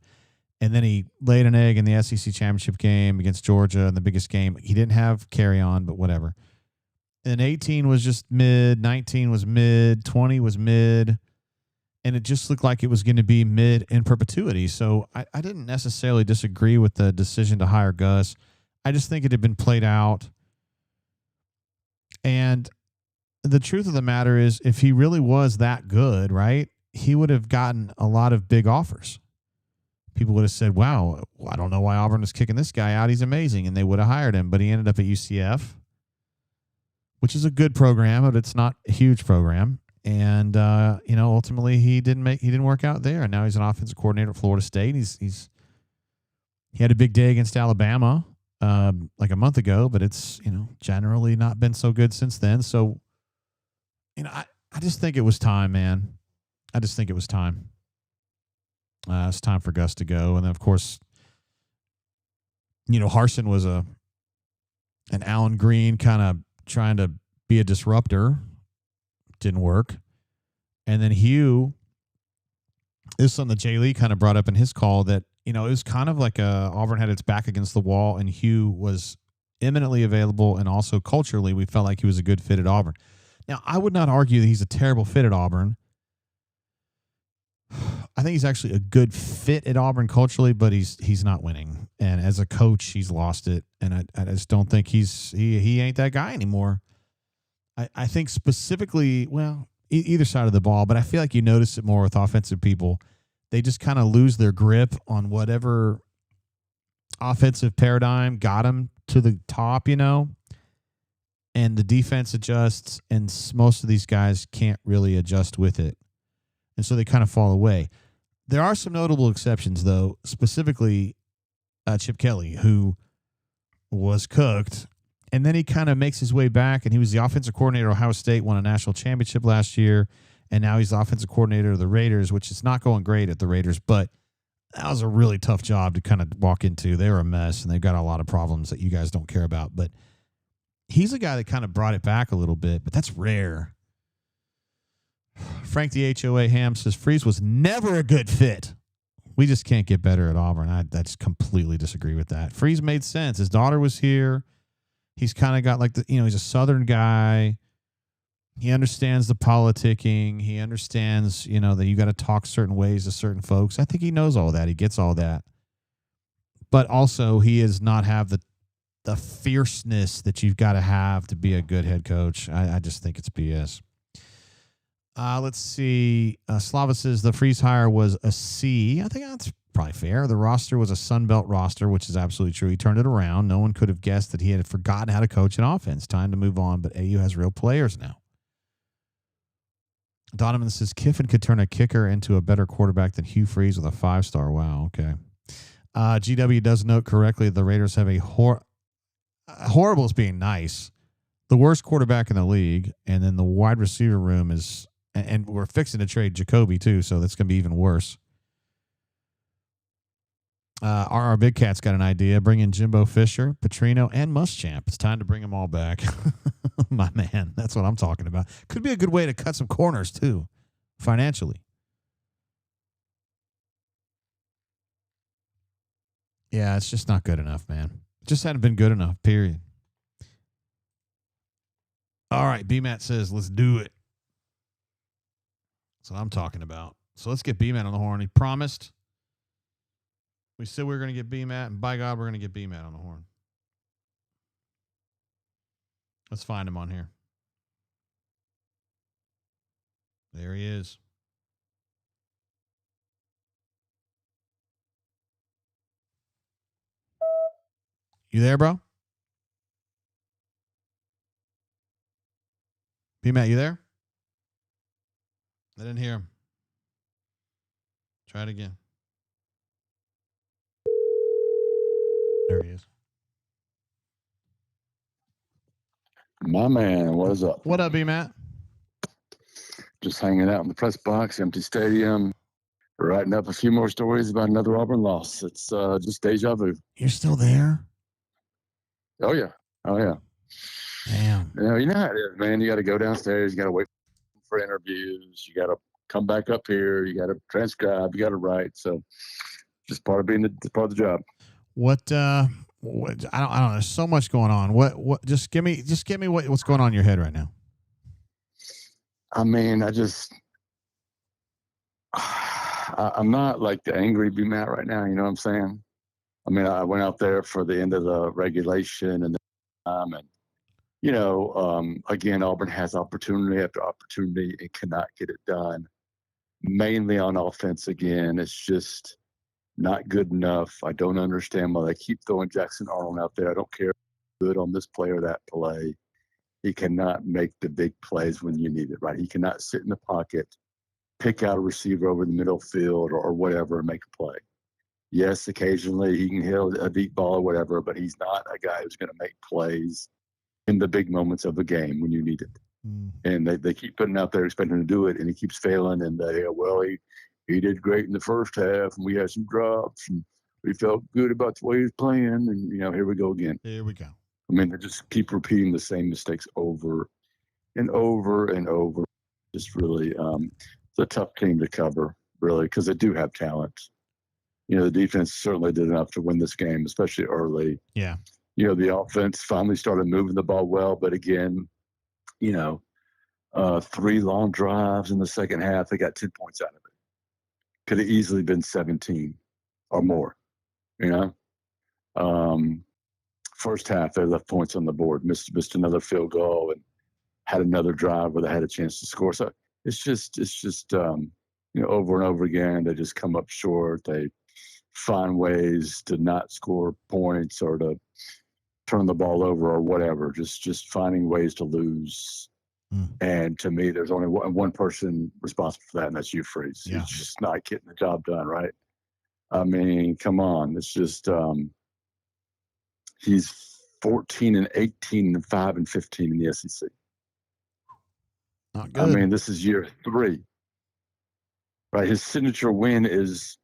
And then he laid an egg in the SEC championship game against Georgia in the biggest game. He didn't have carry on, but whatever. And 18 was just mid, 19 was mid, 20 was mid, and it just looked like it was going to be mid in perpetuity. So I didn't necessarily disagree with the decision to hire Gus. I just think it had been played out. And the truth of the matter is, if he really was that good, right, he would have gotten a lot of big offers. People would have said, wow, I don't know why Auburn is kicking this guy out. He's amazing. And they would have hired him. But he ended up at UCF, which is a good program, but it's not a huge program. And, ultimately he didn't work out there. And now he's an offensive coordinator at Florida State. He had a big day against Alabama like a month ago, but it's, generally not been so good since then. So, I just think it was time, man. I just think it was time. It's time for Gus to go. And then, of course, Harsin was an Alan Green kind of trying to be a disruptor. Didn't work. And then Hugh, this is something that Jay Lee kind of brought up in his call, that, it was kind of like Auburn had its back against the wall, and Hugh was eminently available, and also culturally we felt like he was a good fit at Auburn. Now, I would not argue that he's a terrible fit at Auburn. I think he's actually a good fit at Auburn culturally, but he's not winning. And as a coach, he's lost it. And I just don't think he ain't that guy anymore. I think specifically, either side of the ball, but I feel like you notice it more with offensive people. They just kind of lose their grip on whatever offensive paradigm got them to the top, and the defense adjusts, and most of these guys can't really adjust with it. And so they kind of fall away. There are some notable exceptions, though, specifically Chip Kelly, who was cooked, and then he kind of makes his way back, and he was the offensive coordinator at Ohio State, won a national championship last year, and now he's the offensive coordinator of the Raiders, which is not going great at the Raiders, but that was a really tough job to kind of walk into. They were a mess, and they've got a lot of problems that you guys don't care about. But he's a guy that kind of brought it back a little bit, but that's rare. Frank the HOA Ham says Freeze was never a good fit. We just can't get better at Auburn. I just completely disagree with that. Freeze made sense. His daughter was here. He's kind of got like he's a Southern guy. He understands the politicking. He understands, that you got to talk certain ways to certain folks. I think he knows all that. He gets all that. But also he does not have the fierceness that you've got to have to be a good head coach. I just think it's BS. Let's see. Slava says the Freeze hire was a C. I think that's probably fair. The roster was a Sun Belt roster, which is absolutely true. He turned it around. No one could have guessed that he had forgotten how to coach an offense. Time to move on, but AU has real players now. Donovan says Kiffin could turn a kicker into a better quarterback than Hugh Freeze with a 5-star. Wow, okay. GW does note correctly the Raiders have a horrible is being nice. The worst quarterback in the league, and then the wide receiver room is... And we're fixing to trade Jacoby, too, so that's going to be even worse. RR Big Cat's got an idea. Bring in Jimbo Fisher, Petrino, and Muschamp. It's time to bring them all back. My man, that's what I'm talking about. Could be a good way to cut some corners, too. financially. Yeah, it's just not good enough, man. It just hadn't been good enough, period. All right, B-Matt says, let's do it. That's what I'm talking about. So let's get B-Matt on the horn. He promised. We said we were going to get B-Matt, and by God, we're going to get B-Matt on the horn. Let's find him on here. There he is. You there, bro? B-Matt, you there? I didn't hear him. Try it again. There he is. My man, what is up? What up, B-Matt? Just hanging out in the press box, empty stadium, writing up a few more stories about another Auburn loss. It's just deja vu. You're still there? Oh, yeah. Oh, yeah. Damn. You know how it is, man. You got to go downstairs. You got to wait for interviews. You got to come back up here. You got to transcribe. You got to write. So just part of being part of the job. What I don't know. There's so much going on. What just give me what's going on in your head right now. I mean, I'm not like the angry B-Matt right now. You know what I'm saying? I mean, I went out there for the end of the regulation and again, Auburn has opportunity after opportunity and cannot get it done. Mainly on offense again. It's just not good enough. I don't understand why they keep throwing Jackson Arnold out there. I don't care if he's good on this play or that play. He cannot make the big plays when you need it, right? He cannot sit in the pocket, pick out a receiver over the middle field or whatever and make a play. Yes, occasionally he can hit a deep ball or whatever, but he's not a guy who's going to make plays in the big moments of a game when you need it. And they keep putting out there expecting him to do it, and he keeps failing. And he did great in the first half, and we had some drops, and we felt good about the way he was playing. And, here we go again. Here we go. I mean, they just keep repeating the same mistakes over and over and over. Just really, it's a tough team to cover, really, because they do have talent. The defense certainly did enough to win this game, especially early. Yeah. The offense finally started moving the ball well, but again, 3 long drives in the second half, they got 10 points out of it. Could have easily been 17 or more, First half, they left points on the board, missed another field goal and had another drive where they had a chance to score. So it's just over and over again, they just come up short. They find ways to not score points or to turn the ball over or whatever, just finding ways to lose. And to me, there's only one person responsible for that, and that's Hugh Freeze. Yeah. He's just not getting the job done, right? I mean, come on. It's just he's 14-18 and 5-15 in the SEC. Not good. I mean, this is year 3. Right? His signature win is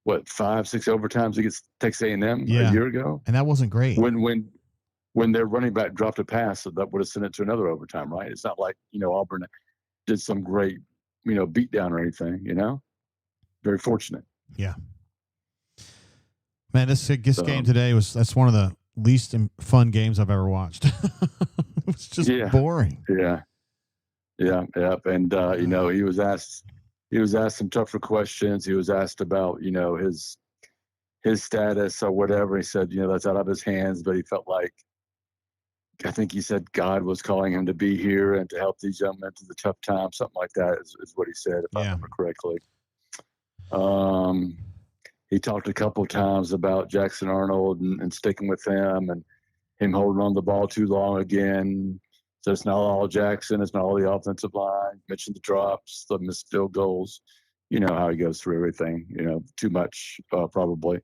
what, 5-6 overtimes against Texas A&M a year ago? And that wasn't great. When their running back dropped a pass, so that would have sent it to another overtime, right? It's not like, Auburn did some great, beatdown or anything, Very fortunate. Yeah. Man, this game today that's one of the least fun games I've ever watched. It was just boring. Yeah. And, he was asked some tougher questions. He was asked about, his status or whatever. He said, that's out of his hands, but he felt like, I think he said God was calling him to be here and to help these young men through the tough times. Something like that is what he said, if I remember correctly. He talked a couple of times about Jackson Arnold and sticking with him and him holding on the ball too long again. So it's not all Jackson. It's not all the offensive line. Mentioned the drops, the missed field goals. You know how he goes through everything, too much probably.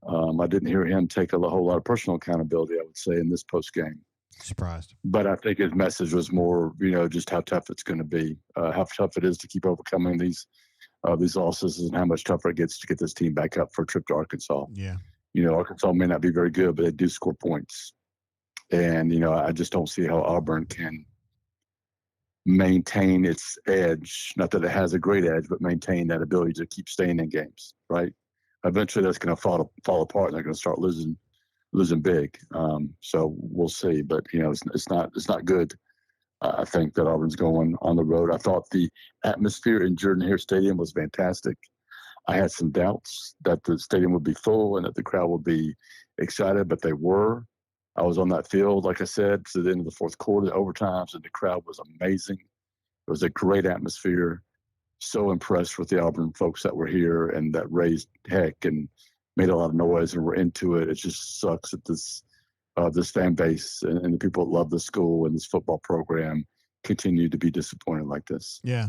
I didn't hear him take a whole lot of personal accountability, I would say, in this post game. Surprised. But I think his message was more, just how tough it's going to be, how tough it is to keep overcoming these losses and how much tougher it gets to get this team back up for a trip to Arkansas. Yeah. Arkansas may not be very good, but they do score points. And, I just don't see how Auburn can maintain its edge. Not that it has a great edge, but maintain that ability to keep staying in games, right? Eventually that's going to fall apart and they're going to start losing big. So we'll see, but it's not good. I think that Auburn's going on the road. I thought the atmosphere in Jordan-Hare Stadium was fantastic. I had some doubts that the stadium would be full and that the crowd would be excited, but they were. I was on that field, like I said, to the end of the fourth quarter, the overtimes, and the crowd was amazing. It was a great atmosphere. So impressed with the Auburn folks that were here and that raised heck and made a lot of noise and were into it. It just sucks that this fan base and the people that love the school and this football program continue to be disappointed like this. Yeah.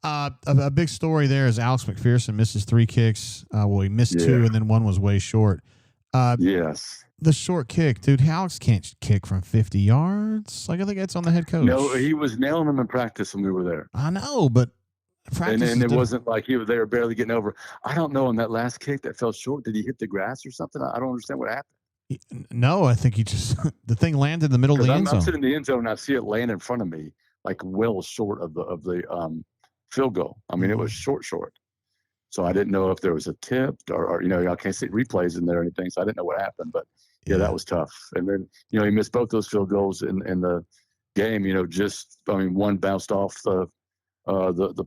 A big story there is Alex McPherson misses 3 kicks. He missed 2, and then one was way short. Yes. The short kick, dude. Alex can't kick from 50 yards. Like, I think that's on the head coach. No, he was nailing them in practice when we were there. I know, but practice and it wasn't like they were barely getting over. I don't know. On that last kick that fell short, did he hit the grass or something? I don't understand what happened. No, I think he just the thing landed in the middle of the end zone. I'm sitting in the end zone and I see it land in front of me, like well short of the field goal. I mean, it was short. So I didn't know if there was a tip or I can't see replays in there or anything. So I didn't know what happened, but yeah, that was tough. And then, he missed both those field goals in the game, one bounced off the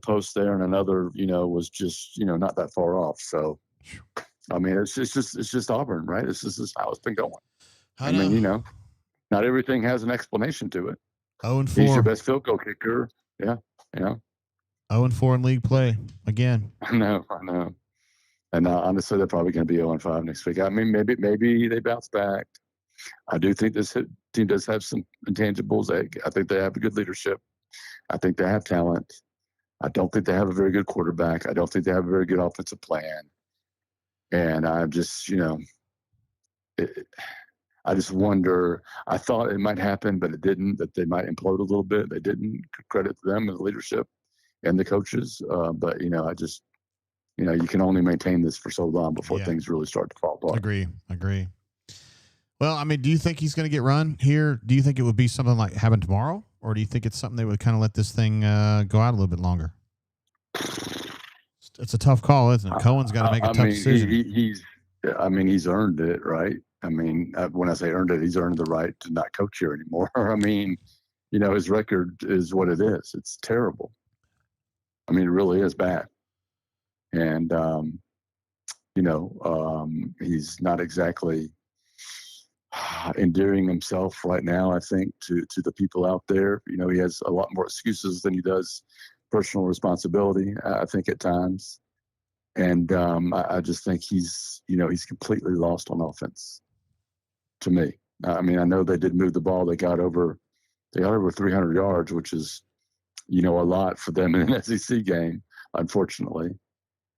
post there and another, was just, not that far off. So, I mean, it's just Auburn, right? This is how it's been going. I mean, not everything has an explanation to it. 0-4. He's your best field goal kicker. Yeah. 0-4 in league play again. I know. And honestly, they're probably going to be 0-5 next week. I mean, maybe they bounce back. I do think this team does have some intangibles. I think they have a good leadership. I think they have talent. I don't think they have a very good quarterback. I don't think they have a very good offensive plan. And I'm just, I just wonder. I thought it might happen, but it didn't, that they might implode a little bit. They didn't. Credit to them and the leadership and the coaches. But, I just, you can only maintain this for so long before things really start to fall apart. Agree. Well, I mean, do you think he's going to get run here? Do you think it would be something like happen tomorrow? Or do you think it's something they would kind of let this thing go out a little bit longer? It's a tough call, isn't it? Cohen's got to make a tough decision. He's earned it, right? I mean, when I say earned it, he's earned the right to not coach here anymore. I mean, his record is what it is. It's terrible. I mean, it really is bad. And, he's not exactly endearing himself right now, I think, to the people out there. He has a lot more excuses than he does personal responsibility, I think, at times. And I just think he's completely lost on offense, to me. I mean, I know they did move the ball. They got over 300 yards, which is, a lot for them in an SEC game, unfortunately.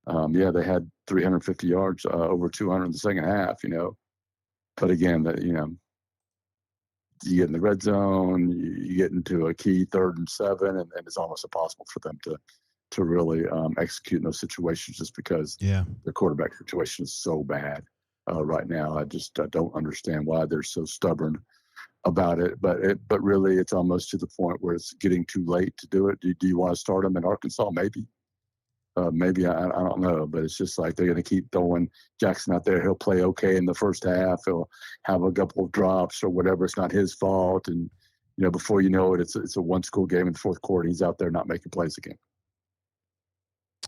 They had 350 yards, over 200 in the second half, But again, you get in the red zone, you get into a key 3rd and 7, and it's almost impossible for them to really execute in those situations just because the quarterback situation is so bad right now. I don't understand why they're so stubborn about it. But really, it's almost to the point where it's getting too late to do it. Do you want to start them in Arkansas? Maybe. Maybe I don't know, but it's just like they're going to keep throwing Jackson out there. He'll play okay in the first half. He'll have a couple of drops or whatever. It's not his fault. And, before you know it, it's a one-score game in the fourth quarter. He's out there not making plays again.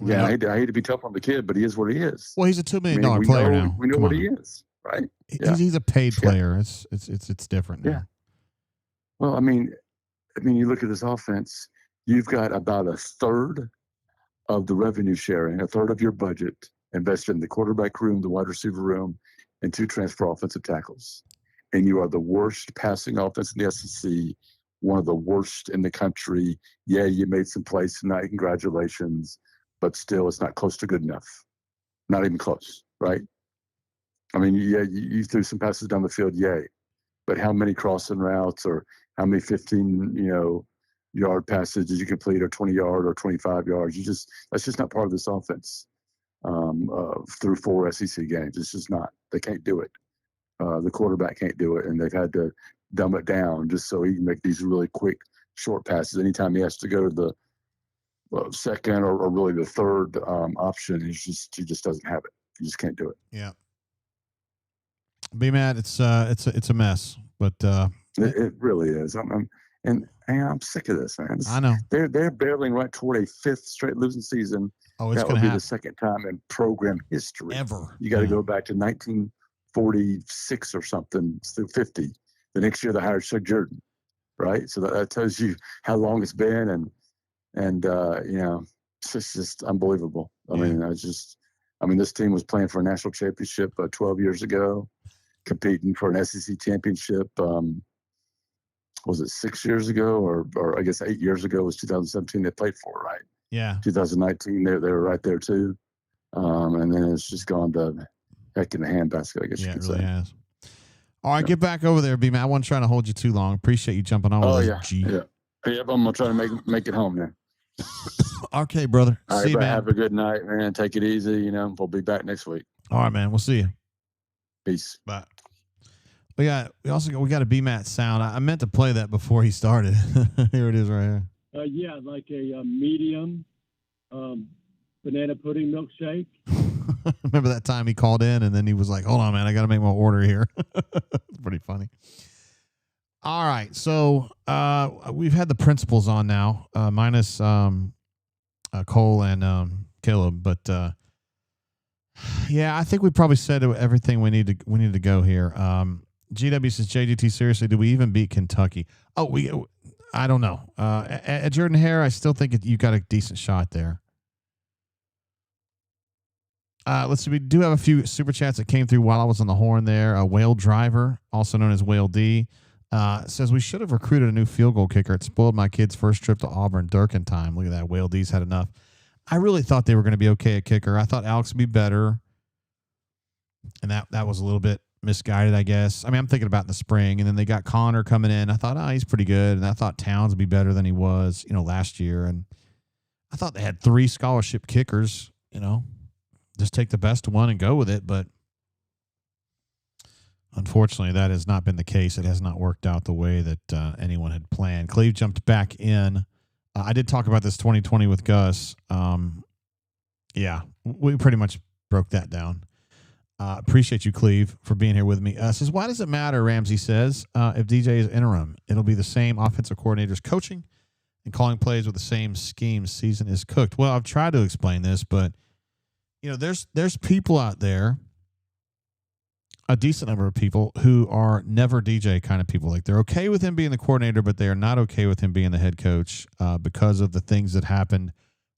Yeah, I hate to be tough on the kid, but he is what he is. Well, he's a $2 million player now. We know what he is, right? He's a paid player. It's different now. Yeah. Well, I mean, you look at this offense. You've got about a third of the revenue sharing, a third of your budget invested in the quarterback room, the wide receiver room, and 2 transfer offensive tackles. And you are the worst passing offense in the SEC, one of the worst in the country. Yeah, you made some plays tonight. Congratulations. But still, it's not close to good enough. Not even close, right? I mean, you threw some passes down the field, yay. But how many crossing routes or how many 15, yard passes did you complete, or 20-yard or 25 yards? That's just not part of this offense through 4 SEC games. It's just not. They can't do it. The quarterback can't do it, and they've had to dumb it down just so he can make these really quick short passes. Anytime he has to go to the second or really the third option, he just doesn't have it. He just can't do it. Yeah. B-Matt, it's a mess, but it really is. I'm sick of this, man. I know they're barreling right toward a 5th straight losing season. Oh, it's that going would to be happen. the second time in program history Ever. You got to go back to 1946 or something through 50. The next year they hired Shug Jordan, right? So that tells you how long it's been, and it's just unbelievable. I mean, this team was playing for a national championship 12 years ago, competing for an SEC championship. Was it 6 years ago, or I guess 8 years ago was 2017 they played for, right? Yeah. 2019 they were right there too, and then it's just gone to heck in the handbasket, I guess you could really say. Has. All right, get back over there, B-Man. I wasn't trying to hold you too long. Appreciate you jumping on with us, G. Yeah. I'm gonna try to make it home now. Okay, brother. All See you, right, man. have a good night, man. Take it easy. We'll be back next week. All right, man. We'll see you. Peace. Bye. We got a B-Matt sound. I meant to play that before he started. Here it is right here. Yeah, like a medium banana pudding milkshake. Remember that time he called in and then he was like, hold on, man, I got to make my order here. It's pretty funny. All right. So we've had the principals on now, minus Cole and Caleb. But yeah, I think we probably said everything we need to go here. GW says, JGT, seriously, do we even beat Kentucky? I don't know. At Jordan Hare, I still think you got a decent shot there. Let's see. We do have a few super chats that came through while I was on the horn there. Whale Driver, also known as Whale D, says we should have recruited a new field goal kicker. It spoiled my kid's first trip to Auburn Durkin time. Look at that. Whale D's had enough. I really thought they were going to be okay at kicker. I thought Alex would be better. And that was a little bit misguided, I guess. I mean, I'm thinking about in the spring, and then they got Connor coming in. I thought, he's pretty good. And I thought Towns would be better than he was, last year. And I thought they had 3 scholarship kickers, just take the best one and go with it. But unfortunately, that has not been the case. It has not worked out the way that anyone had planned. Cleve jumped back in. I did talk about this 2020 with Gus. Yeah, we pretty much broke that down. Appreciate you, Cleve, for being here with me. Says, why does it matter, Ramsey says, if DJ is interim? It'll be the same offensive coordinators coaching and calling plays with the same scheme. Season is cooked. Well, I've tried to explain this, but there's people out there, a decent number of people who are never DJ kind of people. Like, they're okay with him being the coordinator, but they are not okay with him being the head coach because of the things that happened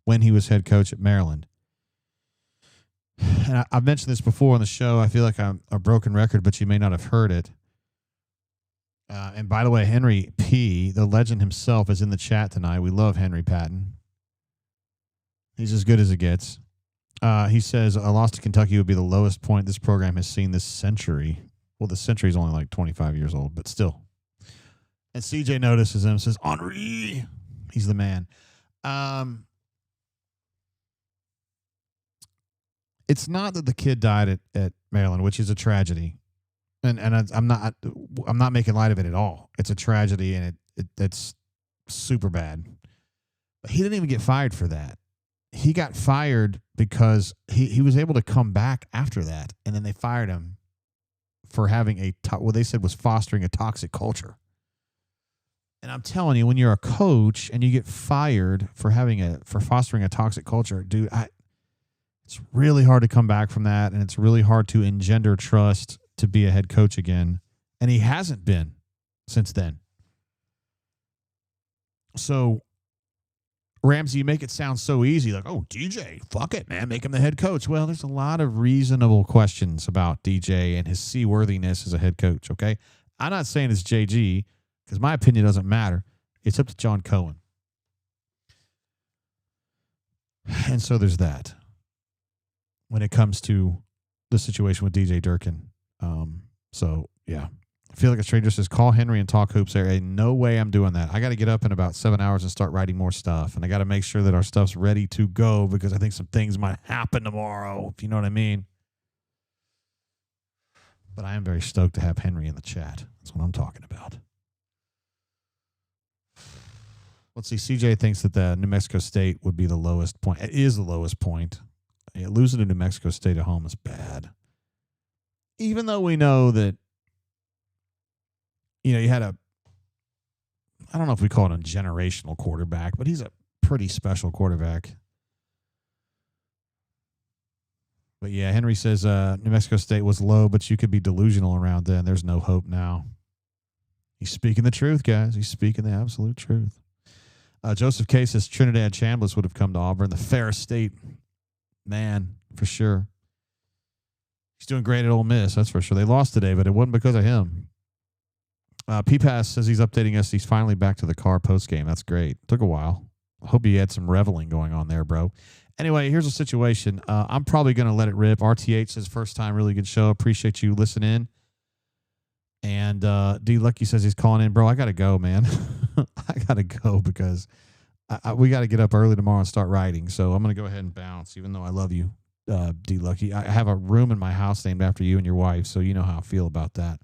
when he was head coach at Maryland. And I've mentioned this before on the show. I feel like I'm a broken record, but you may not have heard it. And by the way, Henry P., the legend himself, is in the chat tonight. We love Henry Patton. He's as good as it gets. He says a loss to Kentucky would be the lowest point this program has seen this century. Well, the century is only like 25 years old, but still. And CJ notices him and says, Henri, he's the man. It's not that the kid died at Maryland, which is a tragedy. And I'm not making light of it at all. It's a tragedy, and it's super bad. But he didn't even get fired for that. He got fired because he was able to come back after that, and then they fired him for having what they said was fostering a toxic culture. And I'm telling you, when you're a coach and you get fired for fostering a toxic culture, dude, it's really hard to come back from that, and it's really hard to engender trust to be a head coach again. And he hasn't been since then. So, Ramsey, you make it sound so easy, like, oh, DJ, fuck it, man, make him the head coach. Well, there's a lot of reasonable questions about DJ and his seaworthiness as a head coach, okay? I'm not saying it's JG, because my opinion doesn't matter. It's up to John Cohen. And so there's that when it comes to the situation with DJ Durkin. So, yeah. I feel like a stranger says, call Henry and talk hoops there. Hey, no way I'm doing that. I got to get up in about 7 hours and start writing more stuff. And I got to make sure that our stuff's ready to go because I think some things might happen tomorrow, if you know what I mean. But I am very stoked to have Henry in the chat. That's what I'm talking about. Let's see. CJ thinks that the New Mexico State would be the lowest point. It is the lowest point. Yeah, losing to New Mexico State at home is bad. Even though we know that, you had I don't know if we call it a generational quarterback, but he's a pretty special quarterback. But yeah, Henry says New Mexico State was low, but you could be delusional around then. There's no hope now. He's speaking the truth, guys. He's speaking the absolute truth. Joseph K says Trinidad Chambliss would have come to Auburn, the fairest state. Man, for sure. He's doing great at Ole Miss, that's for sure. They lost today, but it wasn't because of him. P-Pass says he's updating us. He's finally back to the car post-game. That's great. Took a while. I hope you had some reveling going on there, bro. Anyway, here's the situation. I'm probably going to let it rip. RTH says first time, really good show. Appreciate you listening. And D Lucky says he's calling in. Bro, I got to go, man. I got to go because we got to get up early tomorrow and start writing. So I'm going to go ahead and bounce, even though I love you, D Lucky. I have a room in my house named after you and your wife, so you know how I feel about that.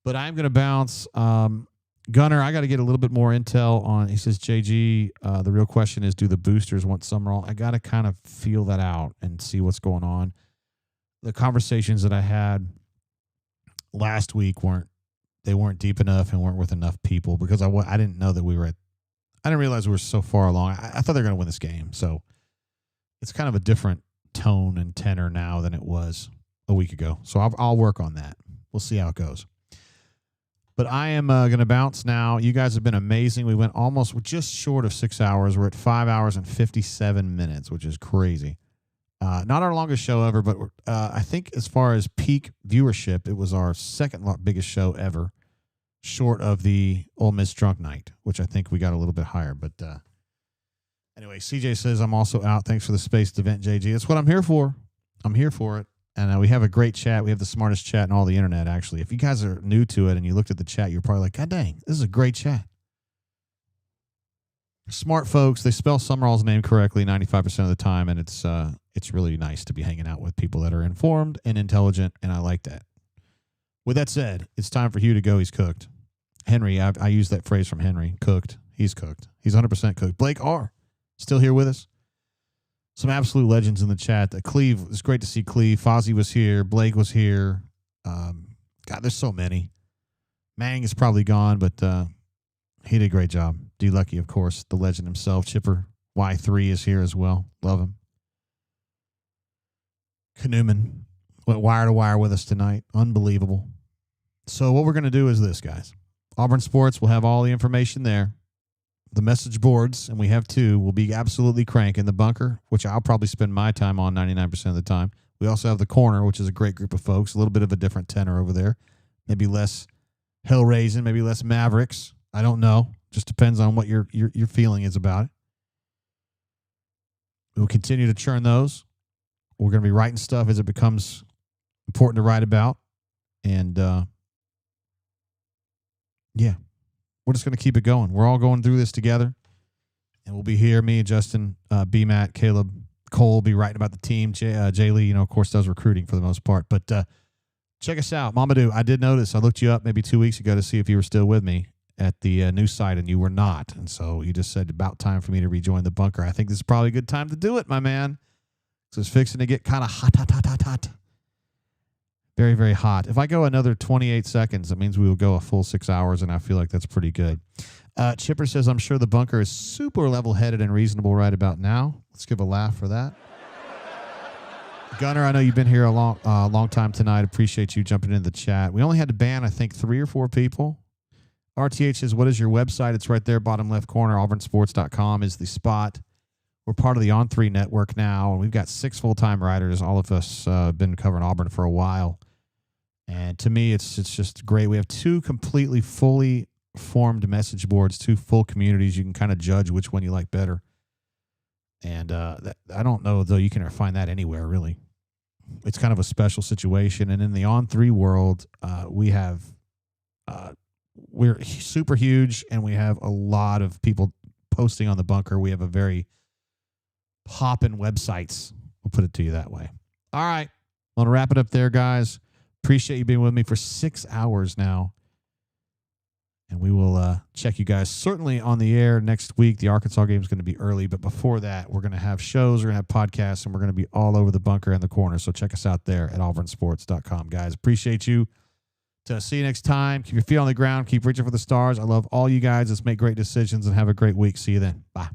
But I'm going to bounce. Gunner, I got to get a little bit more intel on, he says, JG, the real question is, do the boosters want Summerall? I got to kind of feel that out and see what's going on. The conversations that I had last week weren't deep enough and weren't with enough people because I didn't know that I didn't realize we were so far along. I thought they were going to win this game. So it's kind of a different tone and tenor now than it was a week ago. So I'll work on that. We'll see how it goes. But I am going to bounce now. You guys have been amazing. We went almost just short of 6 hours. We're at 5 hours and 57 minutes, which is crazy. Not our longest show ever, but I think as far as peak viewership, it was our second biggest show ever, short of the Ole Miss Drunk Night, which I think we got a little bit higher. But anyway, CJ says, I'm also out. Thanks for the spaced event, JG. That's what I'm here for. I'm here for it. And we have a great chat. We have the smartest chat in all the internet, actually. If you guys are new to it and you looked at the chat, you're probably like, God dang, this is a great chat. Smart folks. They spell Summerall's name correctly 95% of the time, and it's really nice to be hanging out with people that are informed and intelligent, and I like that. With that said, it's time for Hugh to go. He's cooked. Henry, I use that phrase from Henry. Cooked. He's cooked. He's 100% cooked. Blake R. Still here with us. Some absolute legends in the chat. Cleve, it's great to see Cleve. Fozzie was here. Blake was here. God, there's so many. Mang is probably gone, but he did a great job. D Lucky, of course, the legend himself. Chipper Y3 is here as well. Love him. Newman went wire to wire with us tonight. Unbelievable. So what we're going to do is this, guys. Auburn Sports will have all the information there. The message boards, and we have two, will be absolutely cranking. The bunker, which I'll probably spend my time on 99% of the time. We also have the corner, which is a great group of folks. A little bit of a different tenor over there. Maybe less hell-raising, maybe less Mavericks. I don't know. Just depends on what your feeling is about it. We will continue to churn those. We're going to be writing stuff as it becomes important to write about. And, yeah. We're just going to keep it going. We're all going through this together. And we'll be here. Me, Justin, B-Matt, Caleb, Cole will be writing about the team. Jay Lee, of course, does recruiting for the most part. But check us out. Mamadou, I did notice. I looked you up maybe 2 weeks ago to see if you were still with me at the news site, and you were not. And so you just said about time for me to rejoin the bunker. I think this is probably a good time to do it, my man. So it's fixing to get kind of hot. Very, very hot. If I go another 28 seconds, that means we will go a full 6 hours, and I feel like that's pretty good. Chipper says, I'm sure the bunker is super level-headed and reasonable right about now. Let's give a laugh for that. Gunner, I know you've been here a long time tonight. Appreciate you jumping into the chat. We only had to ban, I think, 3 or 4 people. RTH says, what is your website? It's right there, bottom left corner. auburnsports.com is the spot. We're part of the On3 network now, and we've got 6 full-time writers. All of us have been covering Auburn for a while. And to me, it's just great. We have 2 completely fully formed message boards, 2 full communities. You can kind of judge which one you like better. And I don't know, though, you can find that anywhere, really. It's kind of a special situation. And in the On3 world, we're super huge, and we have a lot of people posting on the bunker. We have a very poppin' websites. We'll put it to you that way. All right. I'm going to wrap it up there, guys. Appreciate you being with me for 6 hours now. And we will check you guys certainly on the air next week. The Arkansas game is going to be early, but before that, we're going to have shows, we're going to have podcasts, and we're going to be all over the bunker and the corner. So check us out there at auburnsports.com, guys. Appreciate you. To see you next time. Keep your feet on the ground. Keep reaching for the stars. I love all you guys. Let's make great decisions and have a great week. See you then. Bye.